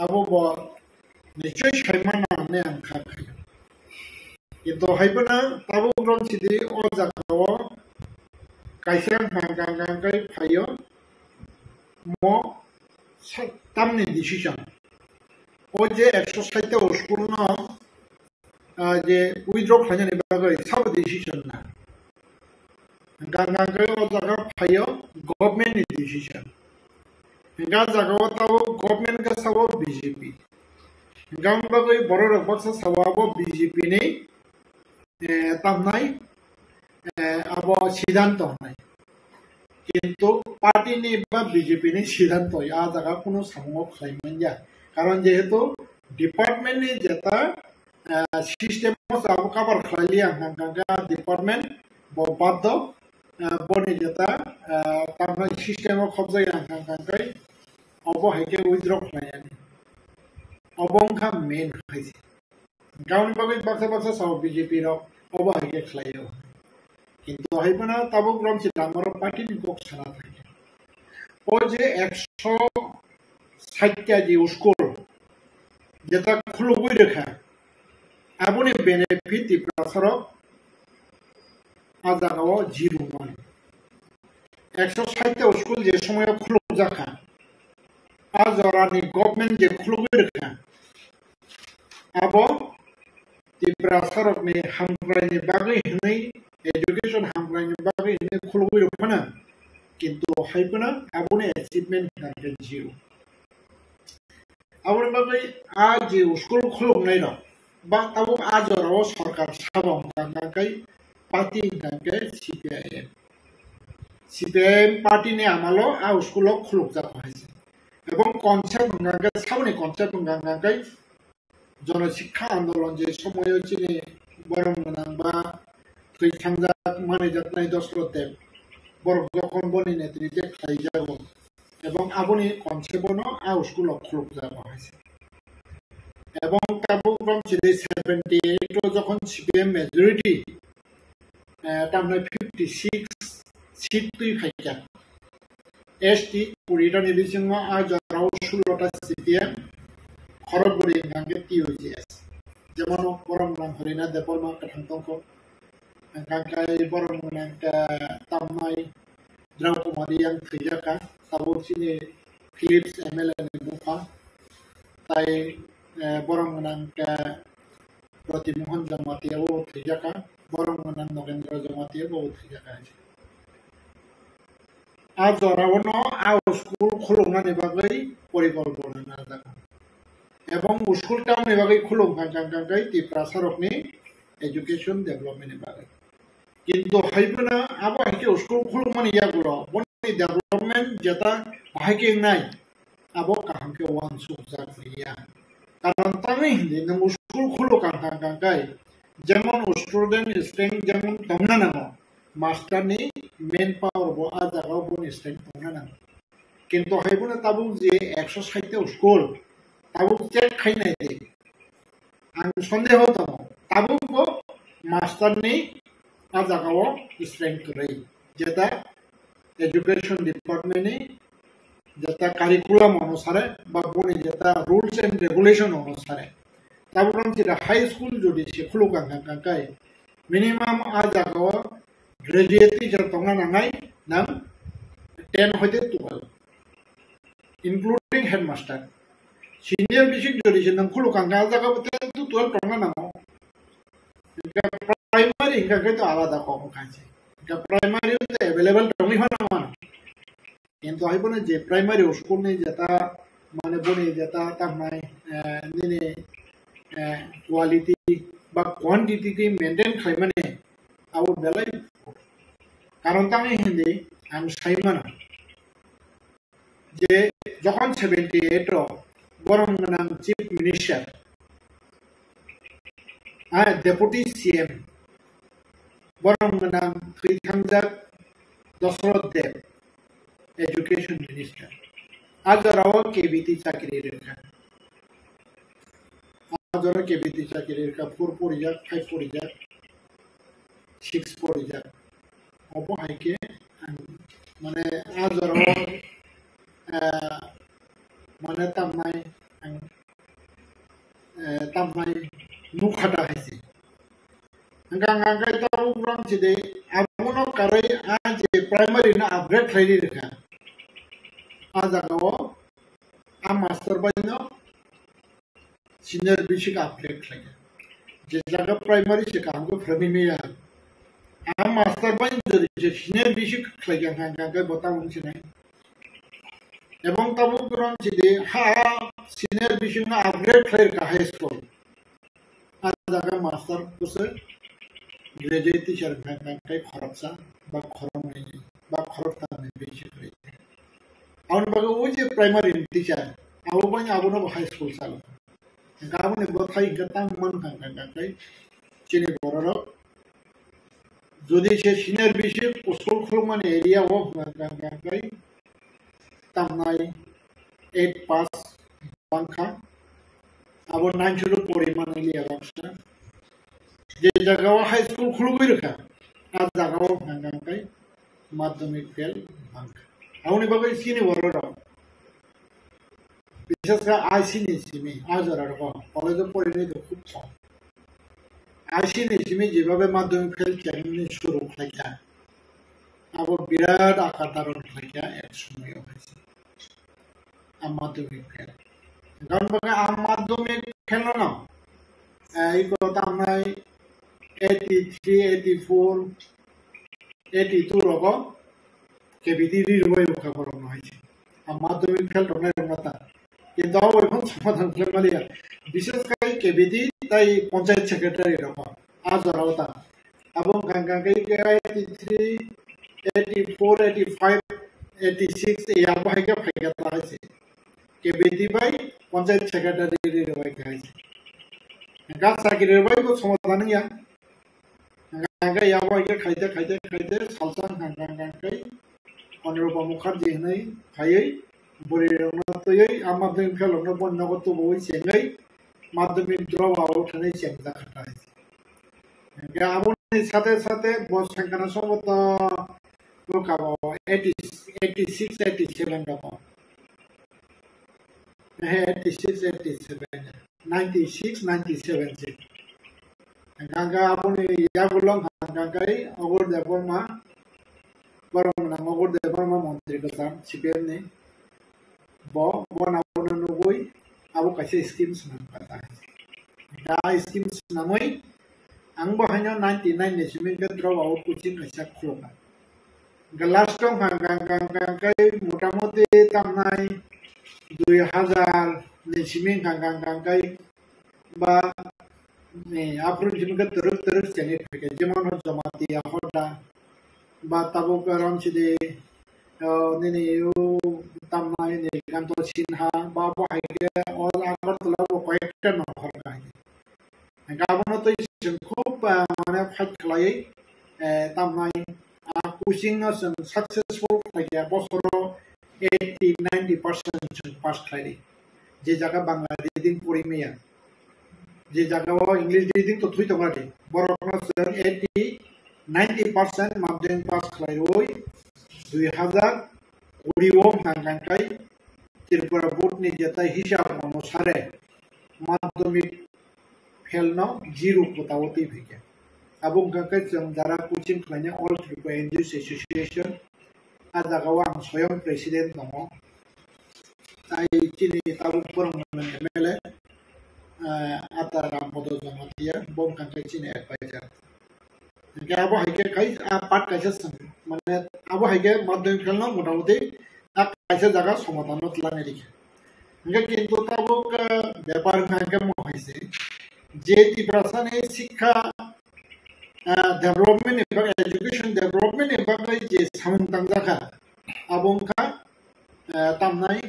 abu bo nichoi shaimana ne angkha Itu haibana tabu rom sidi o jagawo kaisa hangangangkai phayo mo tamni decision o je 160 school no je withdraw khañani bagoi sab decision na hangangangkai o jaga phayo government decision hanga jagawo tabu government ka sabo BJP hangam bagoi borok baksa sawabo BJP ni tamnai abo siddhanto নাই কিন্তু party নি বা BJP নি সিদ্ধান্ত আ জায়গা কোনো সামগ্রিক খাইমান যা কারণ যেহেতু ডিপার্টমেন্ট নি যেটা সিস্টেম সাবো কভার খাইলি আঙ্গাঙ্গা ডিপার্টমেন্ট বাধ্য বনি যেটা তারমানে সিস্টেম খবজাই আঙ্গাঙ্গাই অবহাইকে উইথড্র খাইয়ানি অবংখা মেন খাইছে গাউনি বাগৈ বাক্সা বাক্সা সাব বিজেপি র অবহাইকে খাইও কিন্তু হাইবানা তাবুক রমছি ডাঙর পার্টি নিকক ছাড়া থাকে ও যে 160টা যে স্কুল যেটা খুলবই রেখা এমনই বেনিফিট ত্রিপুরা আজাগাও জিরো মান 160টা স্কুল যে সময় খুলব যাখা আজ ওরানি গভর্নমেন্ট যে খুলবই রেখা আবো ত্রিপুরা সরকনি হামগ্রাইনি বাগৈ হनै education hamgrani bagai ini khulugui rokana kintu haipana abone achievement kan zero abone bagai a je school khulug nai ro ba tabu ajoro sarkar sabong kai party kai CPIM party ne amalo a school khulug ja hoise এবং concept nganga sabone concept nganga kai জন শিক্ষা আন্দোলন যে সময় হচ্ছে বরং বা তুই থামজা মানে যাত্রায় দশরথদেব বড় যখন বনি নেতৃত্বে খাই যাব এবং আপনি কনসেপ্ট আ স্কুল খুলক যাওয়া হয়েছে এবং কাবুগ্রাম ছিল 78 যখন সিপিএম মেজরিটি তারপরে 56 সিট তুই খাইকা এসটি 20টা নিবিসিংহ আর জরাও 16টা সিপিএম খড়গপুরে গাঙ্গে টিওজিএস যেমন বরং নাম হরিনা Debbarma কাঠান্তঙ্ক Kangkai borong nangka tamai draw kumari yang trijaka tabo sini Philips MLA ni buka tai borong nangka Protimohon Jamati abo trijaka borong nang Nogendra Jamati abo trijaka aaj orawono a school khulungani bagai porikolpona na jaga ebong school ta ni bagai khulung kangkai Tripura sarokni education development ni bagai কিন্তু হাইবনা আবো হাইকে school খুলুম মানে ইয়াগুলো বনি development যেটা হাইকে নাই আবো কাহামকে one সুজা করিয়া কারণ তাই হিন্দি নং স্কুল খুলো কাঙ্কাই যেমন স্টুডেন্ট স্ট্রেংথ যেমন তংনা নাম মাস্টারনি মেন পাওয়ার বো আ জায়গাও বনি স্ট্রেংথ তংনা নাম কিন্তু হাইবনা তাবুক যে 160টা স্কুল তাবুক চেক খাই নাই দে আং সন্দেহ দङ তাবুক মাস্টারনি আজাগাও স্ট্রেংথ রই যেটা এডুকেশন ডিপার্টমেন্ট যেটা কারিকুলাম অনুসারে বা বনি যেটা রুলস এন্ড রেগুলেশন অনুসারে তারপর যেটা হাই স্কুল যদি সে খুলুক কাঙ্কাই মিনিমাম আজাগাও গ্রাজুয়েট টিচার তংনা নাঙাই নাম 10 হইতে 12 ইনক্লুডিং হেডমাস্টার সিনিয়র বেসিক যদি সে নাম খুলুক কাঙ্কা আজাগাও 10 to 12 তংনা নাঙো प्राइमरी इनका तो आलादा कम खाइছে এটা প্রাইমারি তো अवेलेबल টমি হয় না কিন্তু আইবনে যে প্রাইমারি স্কুল নেই যেটা মানে বনি যেটা তার নাই নিনে কোয়ালিটি বা কোয়ান্টিটি কে মেইনটেইন খাই মানে আও বেলাই কারণ তাই হিন্দি আমি সাইমানা যে যখন 78 বরং নাম chief minister Deputy CM borong menang Trijangzak Dosroddev Education Minister Ajarawa KBT Chakiri Rekha Ajara KBT Chakiri Rekha 4 Porijak 5 Porijak 6 Porijak Obo Haike Mane Ajarawa Mane Tamai Nukhata Haisi hanggang hanggang tahu orang jadi abuno karai aja primary na upgrade lagi reka aja kau master banyak senior basic upgrade lagi jadi jaga primary sih kamu primary ya master banyak jadi senior basic lagi hanggang hanggang बताऊं sini এবং তাবো orang jadi ha senior basic na upgrade lagi ke high school aja kau master kusir graduate teacher hanggang खरबसा बा खरम नहीं बा खरब ताने basic lagi awon bago uje primary teacher awo banya abono high school salo kamu ne bothai gatang man hanggang kai chini bororo jodi se senior basic school khulman area of hanggang kai tamnai 8 pass bangkha abo 9 shuru poriman area raksa je jagao high school khulugoi rakha are jagao hanggang kai madhyamik fail bangkha awoni bago sini bororo বিশেষ করে আইসি নিসিমি আজ আর কলেজে পড়িনি তো খুব কম আইসি নিসিমি যেভাবে মাধ্যমিক fail কেমনি শুরু খাইয়া আবার বিরাট আকার ধারণ খাইয়া এক সময় হয়েছে মাধ্যমিক ফেল কারণ মাধ্যমিক ফেল না এই কথা আমরা 83 84 82 রকম কেবিটি রিরবই মুখে করানো হয়েছে আর মাধ্যমিক ফেল রঙের কথা কিন্তু এখন সমাধান করে বিশেষ করে কেবিটি তাই পঞ্চায়েত সেক্রেটারি রকম আজ ওরাও তা এবং গাঙ্গাঙ্গাই 83 84 85 86 এই আবহাওয়াকে ফাইকা আছে কেবিটি বাই পঞ্চায়েত সেক্রেটারি রবাইকে আছে গাছ চাকরির বাইবো সমাধান ইয়া গাঙ্গাঙ্গাই আবহাওয়াকে খাইতে খাইতে খাইতে সালসান গাঙ্গাঙ্গাই অনিরূপা মুখার্জি হনাই খাইयै বড়ি রংনাতयै মাধ্যমিক ফেলনো বন্যগত বই চেঙ্গাই মাধ্যমিক দ্রব আউট হনাই চেঙ্গা খাটাই আমনি সাথে সাথে বস সংখ্যানা সম্ভবত লোকাবো 86 87 রকম হ্যাঁ 86 87 96 97 গাঙ্গা আপনি ইয়াগুলং গাঙ্গাই অগর দেবর্মা বরমনা অগর দেবর্মা মন্ত্রী কথা CPM bo nabono nugui abo kaise schemes nangkata da schemes namoi angbo hanyo 99 ne simin ke draw out coaching kaisa khloka galas tong hanggang kai motamoti tamnai 2000 ne simin hanggang kai ba ne aprun simin ke terus chani pheke jemon jamati ahoda ba tabo karam chide ne yo tamnai ne kanto sinha babo haige all agar tulabo কয়েকটা নহর গায় গাবনো তো খুব মানে fight খেলাই tamnai coaching successful লাগে বছর 80-90% pass খাইলি যে জায়গা বাংলা রিডিং পড়ি মেয়া যে জায়গা ইংলিশ রিডিং তো থুই তোমারে বড় কোন 80-90% মাধ্যমিক পাস খাই ওই 2020 hanggang Tripura board ni jatai hisab anusare madhyamik fail no zero potawati bhege abong kakai jang jara coaching khlainya all Tripura NGOs Association ajagawa ang soyong president dongo tai chini tabuk porong MLA ataram bodo jamatia bom kakai chini advisor abo haike kai part kaisa মানে abo haike madhyamik fail no motamoti কাছে জায়গা সমাধানত লাগে রেখে কিন্তু তাবুক ব্যাপার নাগম হয়েছে যে ত্রিপুরাসানে শিক্ষা ডেভেলপমেন্ট এবং এডুকেশন ডেভেলপমেন্ট এবং যে সামুংতাং জায়গা আবংকা তামনাই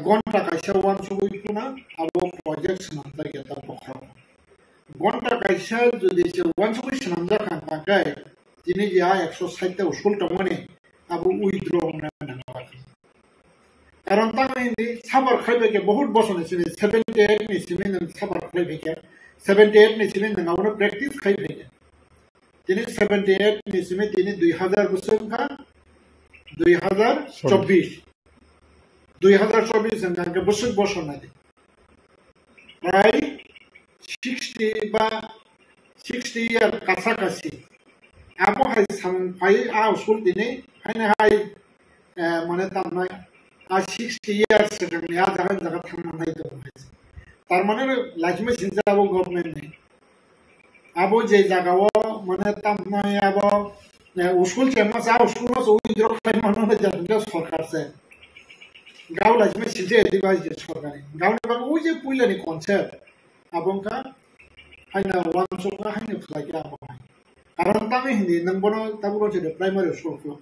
ঘন্টা কাইসা ওয়ান সবইকুনা আবো প্রজেক্ট সামতা গেতা বখরা ঘন্টা কাইসা যদি ওয়ান সবই সামজা খাঙ্কায় যিনি যা 160টা উসুল টমনে আবু উইথড্র না কারণ তামিনি সাবার খাইবেকে বহুত বছর নিছিলেন 78 নিছিলেন সাবার খাইবেকে 78 নিছিলেন নাউনো প্র্যাকটিস খাইবেকে তিনি 78 নিছিলেন তিনি 2000 বছর কা 2024 সংখ্যা বছর না প্রায় 60 বা 60 year কাছাকাছি আবহাই সামফাই স্কুল দিনে হাইনে হাই মানে তামনাই 60 years সেখানে জায়গা জায়গা থামনাই দङ তার মানে লাইফমে সিনজা আবো গভর্নমেন্ট নেই আবো যে জায়গাও মানে তামনাই আবো স্কুল চেমা স্কুল মাস উইদ্র খাই মানে জায়গা সরকার সে গাঁও লাইফমে সিনজা এদিবাই যে সরকারি গাঁও না ওই যে পুইলানি কনসেপ্ট আবংকা হাইনা ওয়ান সরকার হাইনা ফ্লাইকে আবো কারণ তামে হিন্দি নংবনো তাবুরো যে প্রাইমারি স্কুল ফ্লো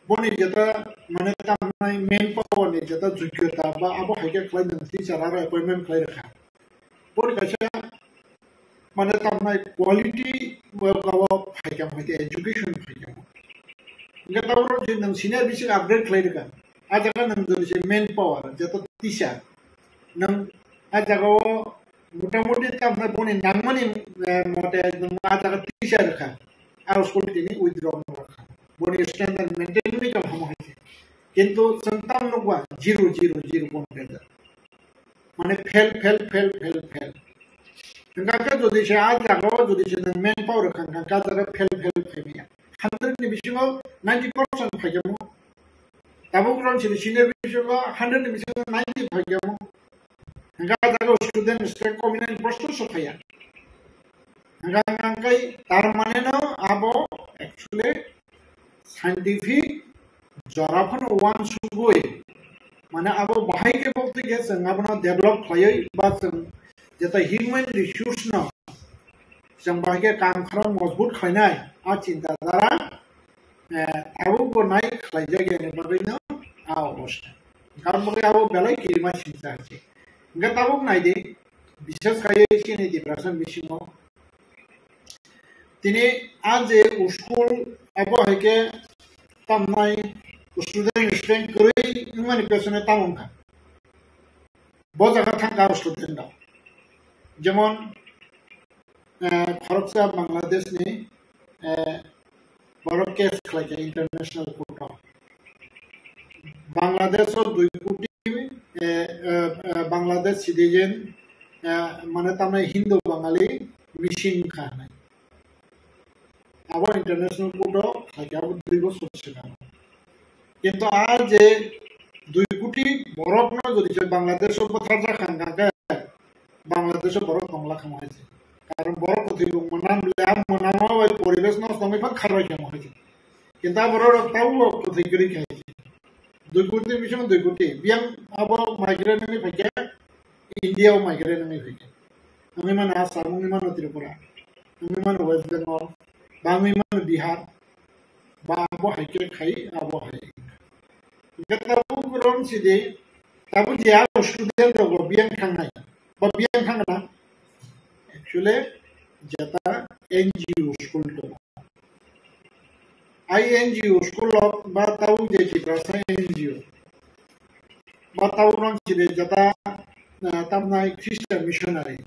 বনি যেটা মানে তামনাই মেন পাওয়ার নি যেটা যোগ্যতা বা আবো হাইকে ক্লাইন টিচার আর অ্যাপয়েন্টমেন্ট ক্লাই রাখা বনি কাছে মানে তামনাই কোয়ালিটি গাওয়া ফাইকাম হইতে এডুকেশন ফাইকাম ইনকা তাবুরো যে নং সিনিয়র বিসিক আপডেট ক্লাই রাখা আজাকা নং যে মেন পাওয়ার যেটা টিচার নং আজাগাও মোটামুটি তামনাই বনি নাংমানি মতে নং আজাকা টিচার রাখা আর স্কুল তিনি উইথড্র রাখা বনি স্ট্যান্ডার্ড মেইনটেইন কাম হামো হাইছে কিন্তু সন্তান লগবা 0 পয়েন্ট মানে ফেল কাকা যদি সে আজ জাগাও যদি সে মেন পাওয়ার কাকা কাজারা ফেল ফেমিয়া 100 नि बिसिङाव 90% फाइगमो दाबो ग्राउन्ड सिनियर बिसिङाव 100 नि बिसिङाव 90 फाइगमो काका जागो स्टुडेन्ट स्टेट कम्बिनेशन प्रश्न सफाया काका तार माने न आबो एक्चुअली साइंटिफिक जराफन वान सुगुय माने आबो बाहाय के बक्ति के जों आबो डेभलप खायै बा जों जेता ह्यूमन रिसोर्स न जों बाहाय के काम खालाम मजबूत खायनाय आ चिन्ताधारा आबो बनाय खाय जायगानि बागैनो आ अवस्था कारण बगे आबो बेलाय किमा चिन्ता আছে गता ताबो नायदे विशेष खायै सिनि डिप्रेशन बिसिङाव তিনি आज स्कुल आबो हायके तामनाय स्टुडेन्ट करै माने पेसने तामंखा बजागा थांगा स्टुडेन्ट जेमन खरकसा बांग्लादेश नि बड़ केस खालायके इंटरनेशनल कोर्ट बांग्लादेश 2 कोटी बांग्लादेश सिटीजन माने तामनाय हिंदू बांगाली मिसिं खानाय आबो इंटरनेशनल कोर्ट खालायके आबो 2 বছর सिगां কিন্তু আজ 2 কোটি বরফ ন যদি বাংলাদেশ উপথার জাখাঙ্গা বাংলাদেশ বরফ কমলা খামা হয়েছে কারণ বরফ কতি মনাম ল্যাব মনামা ওই পরিবেশ নষ্ট আমি ফাক খারাই খামা হয়েছে কিন্তু বরফ তাও কতি করি খাইছে 2 কোটি মিশন 2 কোটি বিয়াং আবো মাইগ্রেন নি ফাকে ইন্ডিয়াও মাইগ্রেন নি ফাকে আমি মানে আসাম আমি মানে ত্রিপুরা আমি মানে ওয়েস্ট বেঙ্গল বা আমি মানে বিহার বা আবো হাইকে খাই আবো হাই गताबो ग्राउन्ड सिदे ताबो जिया स्टुडेन्ट रगो बियां थांनाय बा बियां थांना एक्चुअली जेता एनजीओ स्कुल दङ आई एनजीओ स्कुल बा ताउ जेति प्रासा एनजीओ बा ताउ ग्राउन्ड सिदे जेता तामनाय ख्रिस्टान मिशनारि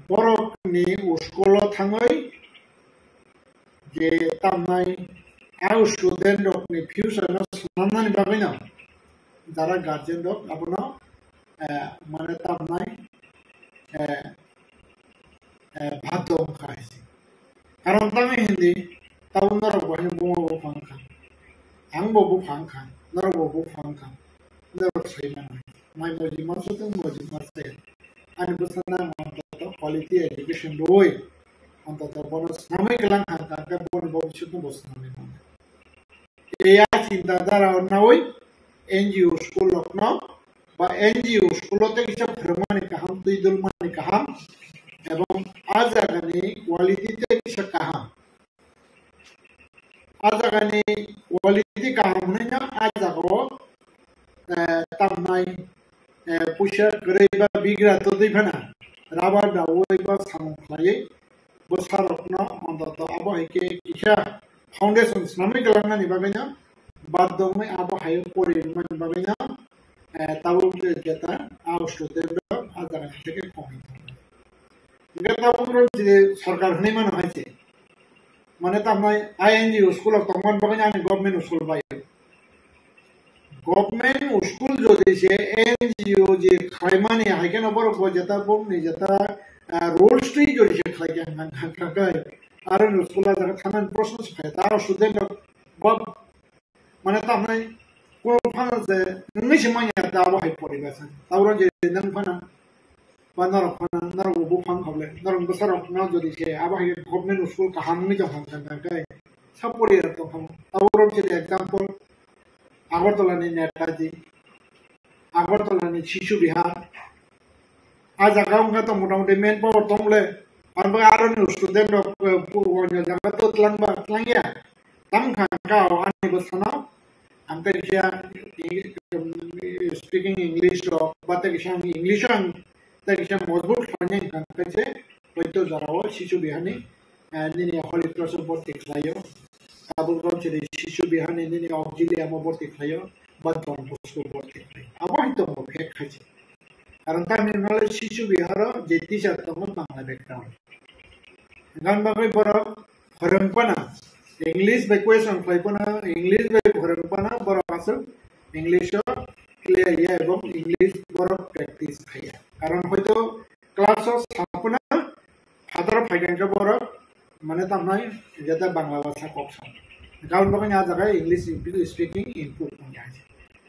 बरकनि स्कुल थाङै जे तामनाय आउ स्टूडेंट अपनी फ्यूचर न सुनामनानि बागैनो जारा गार्जियन दं आपनो माने तामनाय भादो खायसे कारण तामे हिंदी ताउन नर बहि बुङो फांखा आं बबु फांखा नर बबु फांखा नर सैना माय मोजि मासुतों मोजि मासे आनि बसना मानतो क्वालिटी एजुकेशन दोय अंतत बोनस नामे गलां खाका का बोन भविष्य तो बसनामे एया चिन्ताधारा नावै एनजीओ स्कुल लखनौ बा एनजीओ स्कुलते किसा फोरोंमानि गाहाम दुइ दलमानि गाहाम एबं आ जागानि क्वालिटिते किसा गाहाम आ जागानि क्वालिटि गाहाम होनायना आ जागाव तामनाय पुइसा गोरै बा बिग्रा तो दैफाना राबा दावै बा सामख्लायै बोसारकनो अन्तत आबो हायके किसा फाउंडेशन नामे गलांनानि बागैनो बाददमै आबो हायो परिमानि बागैनो ताबो जेता आ स्टुडेन्ट आजारा থেকে কমই गताबो जे सरकार हनै मान हाइसे माने तामनाय आईएनजीओ स्कुल तंगन बागैनो आनि government school bio government school যদি সে एनजीओ যে খাইমানি হাইকেन बरक जेता बुंनि जेता रोल स्ट्री जोड़ी से खाई जाए ना गए आरे स्कूल आ जाकर थाना प्रश्न से खाए तार स्टूडेंट बब माने तामने को फाना से नहीं से माया तावा है पड़ी बस तावरा जे नंग फाना बानर फाना नर वो बुफांग खबले नर बसर अपना जोड़ी से आवा है गवर्नमेंट स्कूल का हम नहीं जाऊँ ना गए सब पड़ी रहता हूँ तावरा जे एग्जांपल आगरतला ने नेताजी आगरतला ने शिशु विहार आज आगाम तो मोटामोटी मेन पावर तोमले और आरो न्यू स्टूडेंट पूर्वन्य जगह तो तलंगिया तम खांका आने बसना अंते किया स्पीकिंग इंग्लिश तो बातें किया इंग्लिश अंते किया मजबूत खाने खांका से वही तो जराओ शिशु बिहानी निने हॉली क्रॉस बोर्ड दिखायो अब कौन से शिशु बिहानी निने ऑक्जिलिया बोर्ड दिखायो बंदों स्कूल बोर्ड दिखायो अब वही तो मुख्य खाची कारण kami nolai शिशु बिहार जेती जाता हूँ बांग्ला बैकग्राउंड गान बाकी बरक हरंपना इंग्लिश बैक्वेशन फ्लाइपना इंग्लिश बैक हरंपना बरक आसल इंग्लिश क्लियर या एवं इंग्लिश बरक प्रैक्टिस किया कारण होय तो क्लास सापना फादर फाइगन के बरक माने तमनाय जता बांग्ला भाषा कॉक्स गान बाकी आज जगह इंग्लिश स्पीकिंग इम्प्रूव हो जाए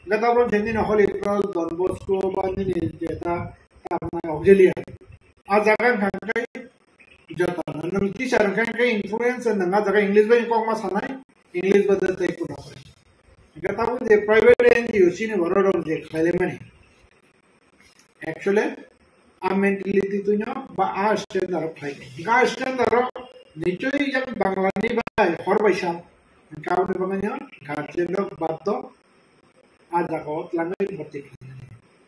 गता बरं जेनी हॉली क्रॉस डॉन बॉस्को बानी जेता तामनाय ऑक्जिलिया आज जगह खांकाय जता नंग टीचर खांकाय इन्फ्लुएंस नंगा जगह इंग्लिश बाय कोमा सानाय इंग्लिश बदल तय कुना गता बरं जे प्राइवेट एनजीओ सिने बरोड जे खाले माने एक्चुअली आ मेंटलिटी तुन्या बा आ स्टैंडर्ड फाइल गा स्टैंडर्ड निचय जब बांग्लानी बाय हरबायसा गावने बांगया गार्जियन बात आज जगत लांगै भर्ती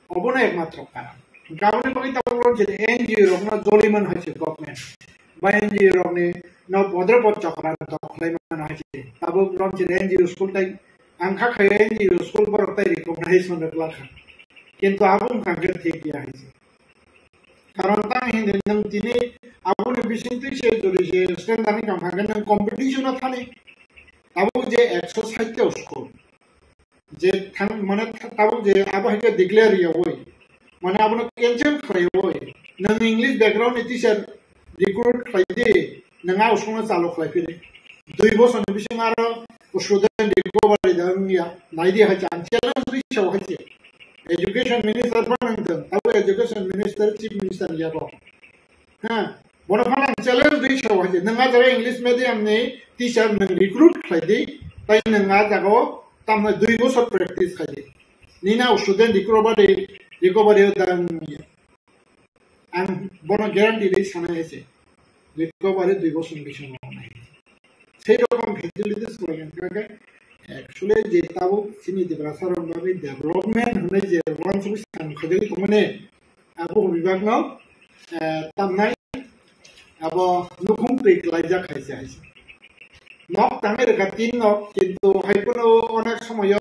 अबनो एकमात्र कारण गावने बाकी ताबो जे एनजीओ रंगना जलिमान होइसे गभर्नमेंट बा एनजीओ रंगनि न पद्र पद चक्रा दखलायमान होइसे ताबो रंग जे एनजीओ स्कूल ताई आंखा खाय एनजीओ स्कूल पर ताई रिकगनाइज होनोब्ला किन्तु आबुं खांगे ठीक या होइसे कारण ता हिंदे नों दिनै आबुनि बिसिंति से जुरि जे स्टैंडार्डनि काम हागोन नों कम्पिटिशन थाने ताबो जे एक्सरसाइज स्कूल जे थां माने ताबो जे आबो हाय डिक्लेयर होय माने आबो कैंसिल होय नों इंग्लिश बैकग्राउंड टीचर रिक्रूट खायदे नोंगा उसखौनो चालु खालायफिरे 2 बोसोरनि बिसिम आरो स्टुडेन्ट रिकभारि दंया नायदि हाय चेलेन्ज रिसाव हाय एजुकेशन मिनिस्टर बनदों ताबो एजुकेशन मिनिस्टर चीफ मिनिस्टर याबो हां बरफाना चेलेन्ज रिसाव हाय नोंगा जरा इंग्लिश मीडियमनि टीचर नों रिक्रूट खायदे ताय नोंगा जागो तामने 2 बोसोर प्रेक्टिस खायदे निना स्टुडेन्ट रिकभारि दं आं बनो ग्यारान्टि दे साना एसे रिकभारि 2 बोसोर बिसिम मावनाय সেই রকম ফ্যাসিলিটিস প্রয়োজন কাকে एक्चुअली जे ताबो सिनि दिब्रासार बाबी डेवलपमेंट होने जे वन सुबि सानखदे तमने आबो विभाग न तामनाय आबो नुखुम पेक्लाइजा खायसे आइसे नक तांगे गातिन नक किन्तु हायपनो अनेक समय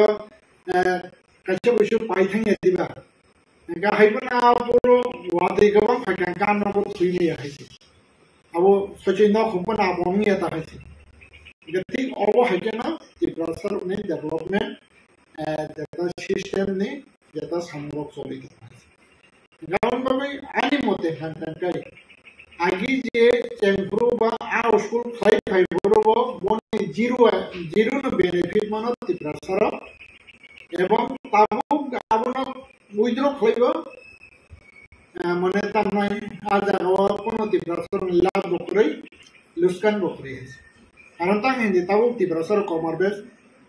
काचे बैसु पाइथांगे दिबा गा हायपना आबो वादे गोबां फायखां कानबो थुइनि आइसे आबो सचे न खपना आबोंनि आता आइसे गति अबो हायकेना दिब्रासार ने डेवलपमेंट डेटा सिस्टम ने डेटा संरक्षण चलिदों गावन बाबी आनि मते हानकाय आगि जे चेंफ्रु बा आ स्कूल खाय फाइबरबो बनि जीरो न बेनिफिट मानो दिब्रासार एवं ताबो गाबनो उइद्र खायबो माने तामनाय आजाराव कोनो दिब्रासार लाभ बखरै लुस्कान बखरै कारण तां हिंदी ताबो दिब्रासार कमारबेस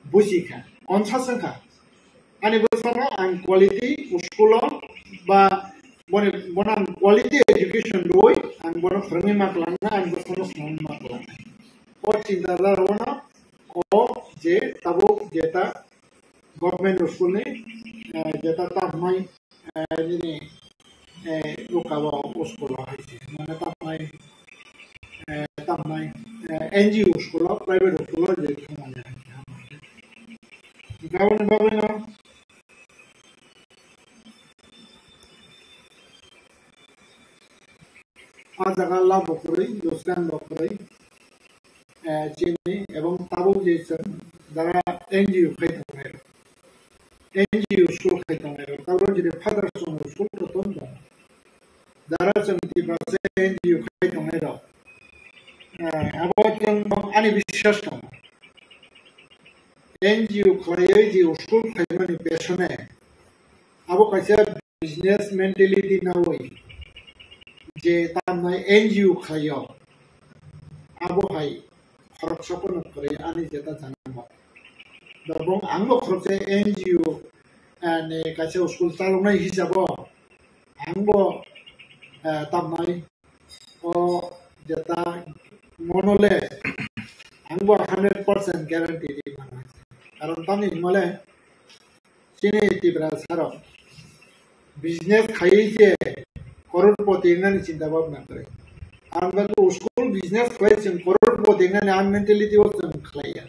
बुजिखा अनसासंखा आनि बसारा आं क्वालिटी स्कूल बा बना क्वालिटी एजुकेशन दोय आं बना फोरोंनि माखलांना आं बसारा स्नान माखलांना और चिंतादार होना को जे ताबो जेता गवर्नमेंट स्कूल ने जेता तामनाय नि रुकाबा स्कूल हायसे माने तामनाय एनजीओ स्कूल प्राइवेट स्कूल जे खामानि गावनि बागैनो आ जागा ला बखरै लुस्कान बखरै चिनि एवं ताबो जेसन जारा एनजीओ खायथांनाय एनजीओ स्कूल खायथांनाय ताबो जे फादार स्कूल प्रथम दं जारा जोंनि दिब्रासे NGO khai tongnai rok abo जों ani বিশ্বাস dong NGO khlaioi ji school khaimani pesone abo kaisa business mentality nawai je tamnai NGO khlaio abo hai khorok sopon kore ani jeta janamo dabong angbo khorokse NGO ne kaisa school chalongnai hisabo angbo tamnai o jeta monole angbo 100% guarantee di mana karon tani mole sini tibra saro business khai je crorepoti nani cinta bhabna kore আমরা তো school business করেছেন crorepoti nani am mentality o जों खालायो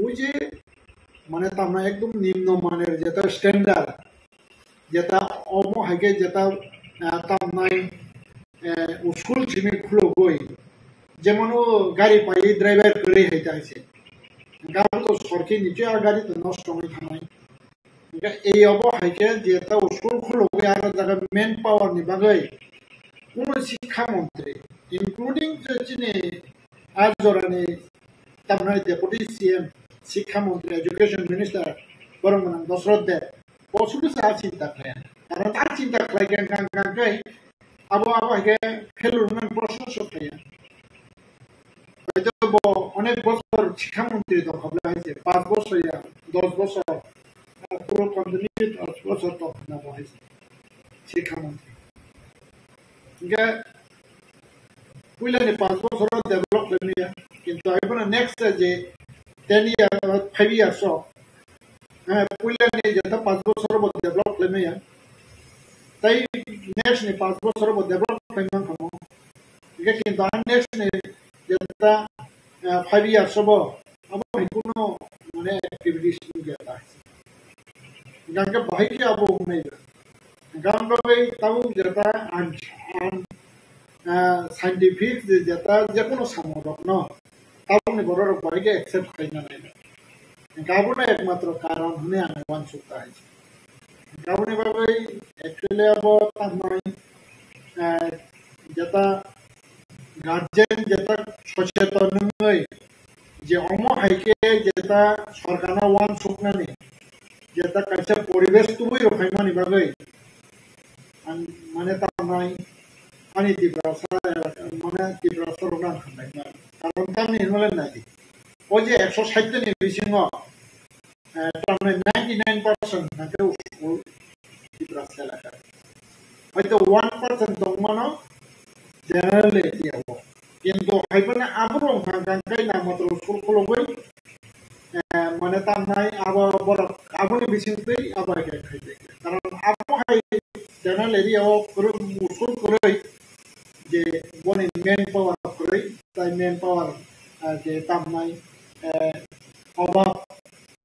ওই যে মানে তামনা একদম নিম্ন মানের যেটা স্ট্যান্ডার্ড যেটা অম হাইকে যেটা তামনাই স্কুল সিমি খুলো গই যেমন গাড়ি পাই ড্রাইভার করে হাইতে আছে গাড়ি তো সরকি নিচে আর গাড়ি তো নষ্ট হয়ে থামাই এই অবহাইকে যেটা স্কুল খুলো গই আর জায়গা মেন পাওয়ার নি বাগৈ কোন শিক্ষামন্ত্রী ইনক্লুডিং যিনি আজ জরানি তামনাই ডেপুটি সিএম শিক্ষামন্ত্রী এডুকেশন মিনিস্টার বরংমান দশরথ দেব পশুর সাহা চিন্তা খায় কারণ তার চিন্তা খায় গাঙ্গাই আবো আবহাইকে ফেলুর প্রশ্ন খায় হয়তো অনেক বছর শিক্ষামন্ত্রী তো ভাবলে হয়েছে 5 বছর 10 বছর পুরো কন্টিনিউ 10 বছর তো ভাবনা হয়েছে শিক্ষামন্ত্রী পুইলানি 5 বছর ডেভেলপ করে কিন্তু এখন নেক্সট যে 10 ইয়ার 5 ইয়ার্স পুইলানি যেটা 5 বছর ডেভেলপ করে তাই নেক্সট নি 5 বছর ডেভেলপ করে খামো কিন্তু নেক্সট নি যেটা 5 years হব আমার কোনো মানে অ্যাক্টিভিটিস নিয়ে আছে গানকে বাইকে আবো নাই গান বাবে তাও যেটা সাইন্টিফিক যেটা যে কোনো সামগ্রক ন তাও নি বড় বাইকে অ্যাকসেপ্ট খাই না নাই গাবনা একমাত্র কারণ হনে আমি ওয়ান সুতা আছে গাবনে বাবে অ্যাকচুয়ালি আবো তামাই যেটা গার্জেন যেটা সচেতন নয় যে অম হাইকে যেটা সরকার ওয়ান সুকনানি যেটা কাছে পরিবেশ তুমি রখাইমানি বাগৈ মানে তামাই আনি তীব্রাসা মানে তীব্রাসা রোগান খানাই কারণ তার নির্মলের নাই ও যে 160 নি বিসিং তামাই 99% নাকে স্কুল তীব্রাসা এলাকা হয়তো 1% দংমানো জেনারেলি এতিয়াও কিন্তু হাইপানে আবরং গাঙ্গাই না মাত্র স্কুল খুলবই মানে তার নাই আবার বড় আবনি বিসিংতেই আবার খাইতে কারণ আবহাই জেনারেল এরিয়াও স্কুল করে যে বনে মেন পাওয়ার করে তাই মেন পাওয়ার যে তার নাই অভাব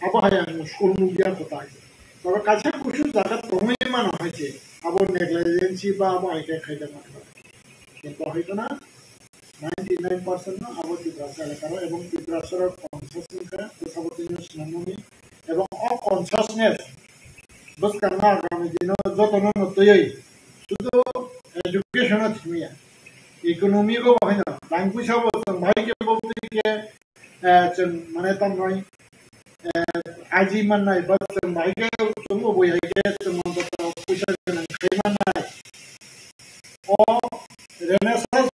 আবহাই স্কুল মুগিয়া কথা আছে তবে কাছে কিছু জায়গা কমে মানা হয়েছে আবার নেগলিজেন্সি বা আবহাইকে খাইতে মানে কিন্তু হয়তো না 99% না আবার তীব্রাসা এলাকার এবং তীব্রাসার কনসাসনেস সাবর্তিনিয়াস নামনি এবং অকনসাসনেস বস কারণে আগামী দিন যতন নতই শুধু এডুকেশন থিমিয়া ইকোনমিকও হয় না লাইন পয়সা বলতাম ভাইকে বলতে গিয়ে মানে তার নয় আজি মান নাই বাস ভাইকে তুমি বইকে তোমার পয়সা খাইমান নাই ও Renaissance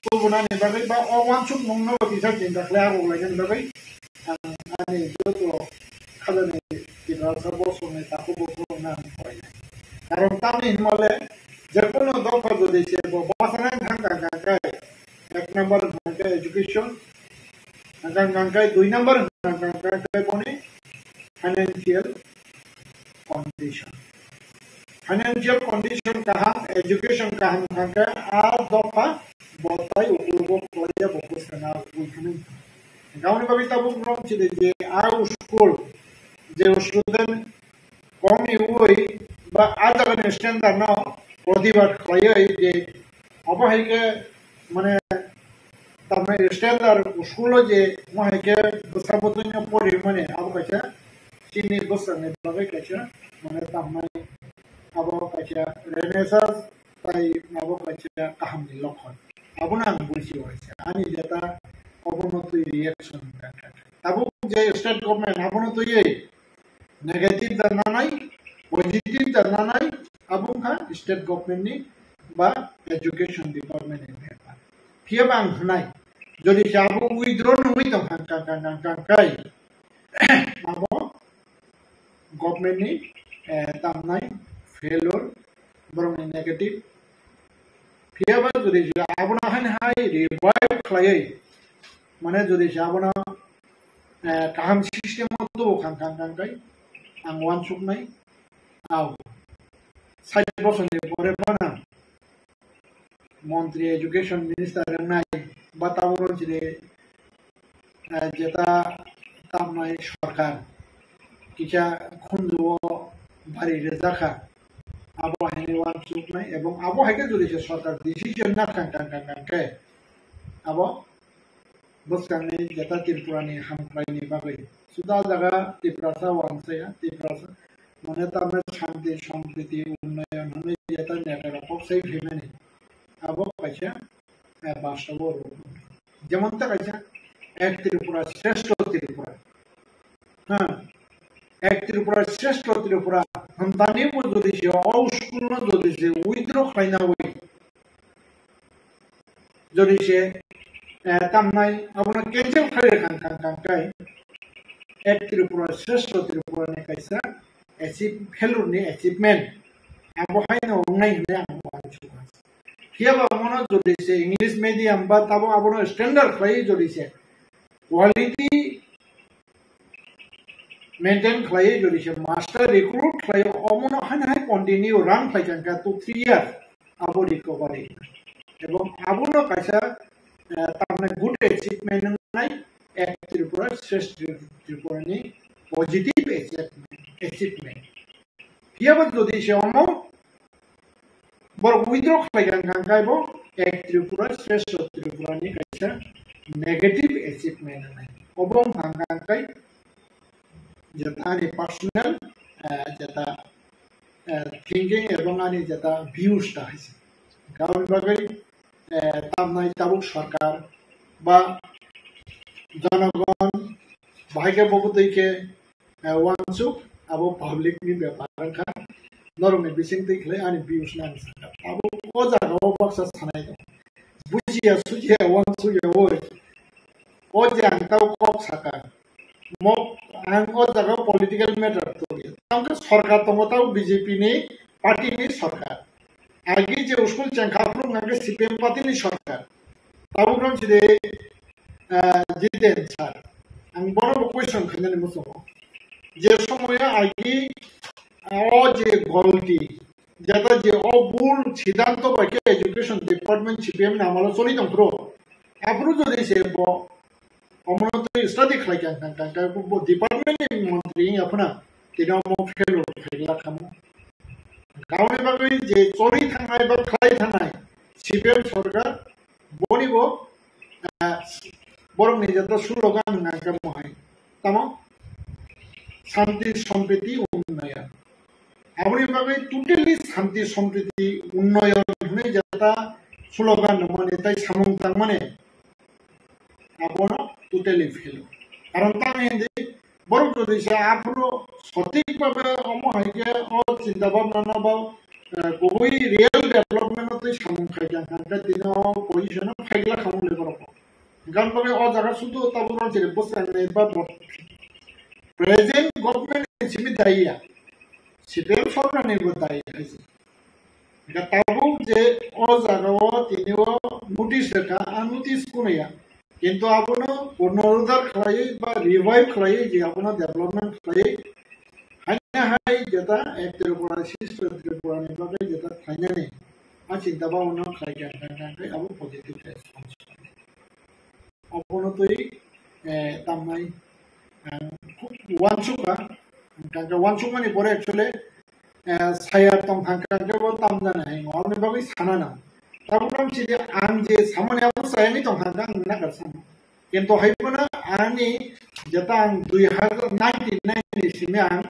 Tubunan bagay ba o wansuk mong no bisa cinta klaro lagi bagay ani joto kada ni kita sa boso ni tapo boso na koy karon tami mole jekono doka do dise bo basaran hangga gangay ek number hangga education hangga gangay 2 number hangga gangay poni financial condition financial condition kahang education kahang hangga a doka বতাই উপভোগ করিয়া বসনা উঠুন গাউনি ভাবে তাবুক রং ছিল যে আর school যে student কমি ওই বা আদার স্ট্যান্ডার্ড না প্রতিবাদ খাইয়ে যে অবহাইকে মানে তার স্ট্যান্ডার্ড স্কুল যে মহাইকে বসাবতন্য পড়ি মানে আবু কাছে চিনি বসানে ভাবে কাছে মানে তামাই আবু কাছে রেনেসাস তাই মাবো কাছে কাহামনি লক্ষণ আবুনা আং বুঝি হয়েছে আনি যেটা অবনতি রিয়াকশন তাবো যে স্টেট গভর্নমেন্ট আবুনা তো এই নেগেটিভ জানানাই পজিটিভ জানানাই আবুখা স্টেট গভর্নমেন্টনি বা এডুকেশন ডিপার্টমেন্টনি ব্যাপার ফিয়াবা আং হনাই যদি আবু উইথড্র নই তো কাই মাবো गभर्नमेंटनि तामनाय फेलर बरंनि नेगेटिव फियाबा जुदि आबना हाय रिवाइव खालायै माने जुदि आबना काहाम सिस्टेम तो खांखांखांखाय आं वान सुकनाय आव साइड बसनि परे बाना मंत्री एजुकेशन मिनिस्टर नाय बतावरो जे जेता तामनाय सरकार किसा खुंजो बारी रेजाखा आबहावानि वान सुकनाय एवं आबहावाखौ जुदि सरकार डिसिजन ना खांखांखांखाय आब बसखांनि जेता त्रिपुरानि हामख्लायनि बागै सुदा जागा त्रिपुरासा वानसाया त्रिपुरासा माने तामे शांति समृद्धि उन्नयन होने जेता नेटर पक्षै फैनानै आब कायसा बास्तव जेमन ता कायसा एक त्रिपुरा श्रेष्ठ त्रिपुरा हाँ एक त्रिपुरा श्रेष्ठ त्रिपुरा हमदानी वो जोड़िसे औस्कुल न जोड़िसे उइद्रो खाइना हुई जोड़िसे तामनाय अपना कैंसिल खाले खांखांखांखाय एक त्रिपुरा श्रेष्ठ त्रिपुरा ने कैसा अचीव फेलुर ने अचीवमेंट आबो हायनो उन्नाय होने आं बांचुगा कियाबा मनो जोड़िसे इंग्लिश मीडियम बा ताबो आबोनो स्टैंडर्ड खाइ जोड़िसे क्वालिटी मेंटेन खालायो जुदि मास्टर रिक्रुट खालायो अमनो हाय कन्टिन्यू रान खालायखांखा 2-3 इयार्स आबो रिकभारि एवं आबोनो कायसा तामने गुड अचिवमेंट नाय एक त्रिपुरा श्रेष्ठ त्रिपुरानि पॉजिटिव अचिवमेंट हियाबो जुदि अमो बर उइद्र खालायखांखायबो एक त्रिपुरा श्रेष्ठ त्रिपुरानि कायसा नेगेटिव अचिवमेंट नाय अबम हांखांखाय जेता आनी पर्सनल जेता थिंकिंग एवं आनी जेता व्यूज ता है गावनि बागै तामनाय ताबुक सरकार बा जनगण भाग्य बगुतैके वानसुक आबो पब्लिक नि व्यापार का नरमनि बिसिं दैखले आनी व्यूज ना आबो ओ जागाव बाक्सा सानाय बुजिया सुजिया वानसुक ओय ओ जांताव कक साका मग आंगो जगह पॉलिटिकल मैटर तो तांके सरकार तंगताव बीजेपी नि पार्टी नि सरकार आगे जे स्कूल चंखाफ्रु नागे सीपीएम पार्टी नि सरकार तावग्रम सिदे जितेन सर आं बरो क्वेश्चन खनने मुसो जे समय आगे ओ जे गलती जेता जे ओ भूल सिद्धांत बाके एजुकेशन डिपार्टमेंट सीपीएम नामालो चली दंफ्रो आफ्रु जदि से अमनो तो स्टडी खालायखांखांखाय डिपार्टमेंट मंत्री अपना दिनाव मो फेलुर खायला खामो गावनि बागै जे चोरी थांनाय बा खालाय थांनाय सीपीएम सरकार बनिबो बरंनि जेता स्लोगान नागा महाय तामो शांति समृद्धि उन्नयन आबनि बागै टोटली शांति समृद्धि उन्नयन होने जेता स्लोगान माने ताई सामुं तां माने आबोनो टोटली फेल कारण तांगे बरं जुदि आफुलो सठिक भावे अमो हायके ओ चिंता भावना ना बा गुबै रियल डेवलपमेंट तो सामुं खायखांखांखाय दिनो पोजिशन खायला खामले बरं गान बागै ओ जागा सुदु ताबुनो जेरै बसांनाय बा प्रेजेंट गभर्नमेंट सिमि दाइया सीपीएम सरकारनिबो दाइ हायसे दा ताबु जे ओ जागाव तिनिओ नोटिस रेखा आ नोटिस कुनैया किंतु आपनो पुनरुद्धार खालायो बा रिवाइव खालायो जे आपनो डेवलपमेंट खालायो हायना हाय जेता एक त्रिपुरा श्रेष्ठ त्रिपुरानि बागै जेता खायनानै आ चिंता भावना खालायखांखांखाय आबो पजिटिव रेसपन्स अपनो तै तामनाय वानसुका कांका वानसुकमानि परे एक्चुअली साया तंखांखांखायबो ताम जानो हायो आबनि बागै साना ना ताबुराम सिदे आं जे सामान्याव सायानि तंखांखां नागार सानो किंतु हायबोना आंनि जेता आं 2099 सिमे आं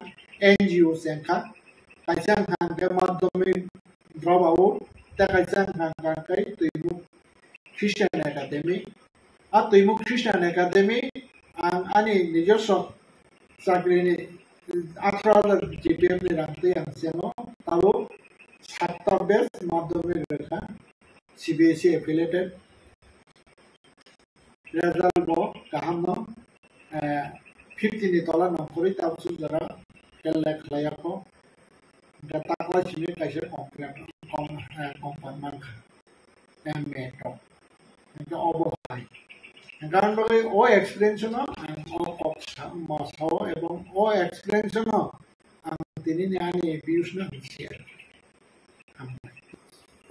एनजीओ सेंखा कायसा हांखे माध्यमिक drop out takaisang hanggang kay Tuimuk Christian Academy. At Tuimuk Christian Academy ang ani nijosok sakri ni 18 GPM ni rangte ang seno talo 7 batch madhyamik rekha CBSE affiliated result bo kaham no 50 ni tola no kuri tabsu jara kelek layako takwa chini kaise kompan meto nga obo hai karon bagi o experience no ang o masaw ebong o experience no ang tinini ani views na share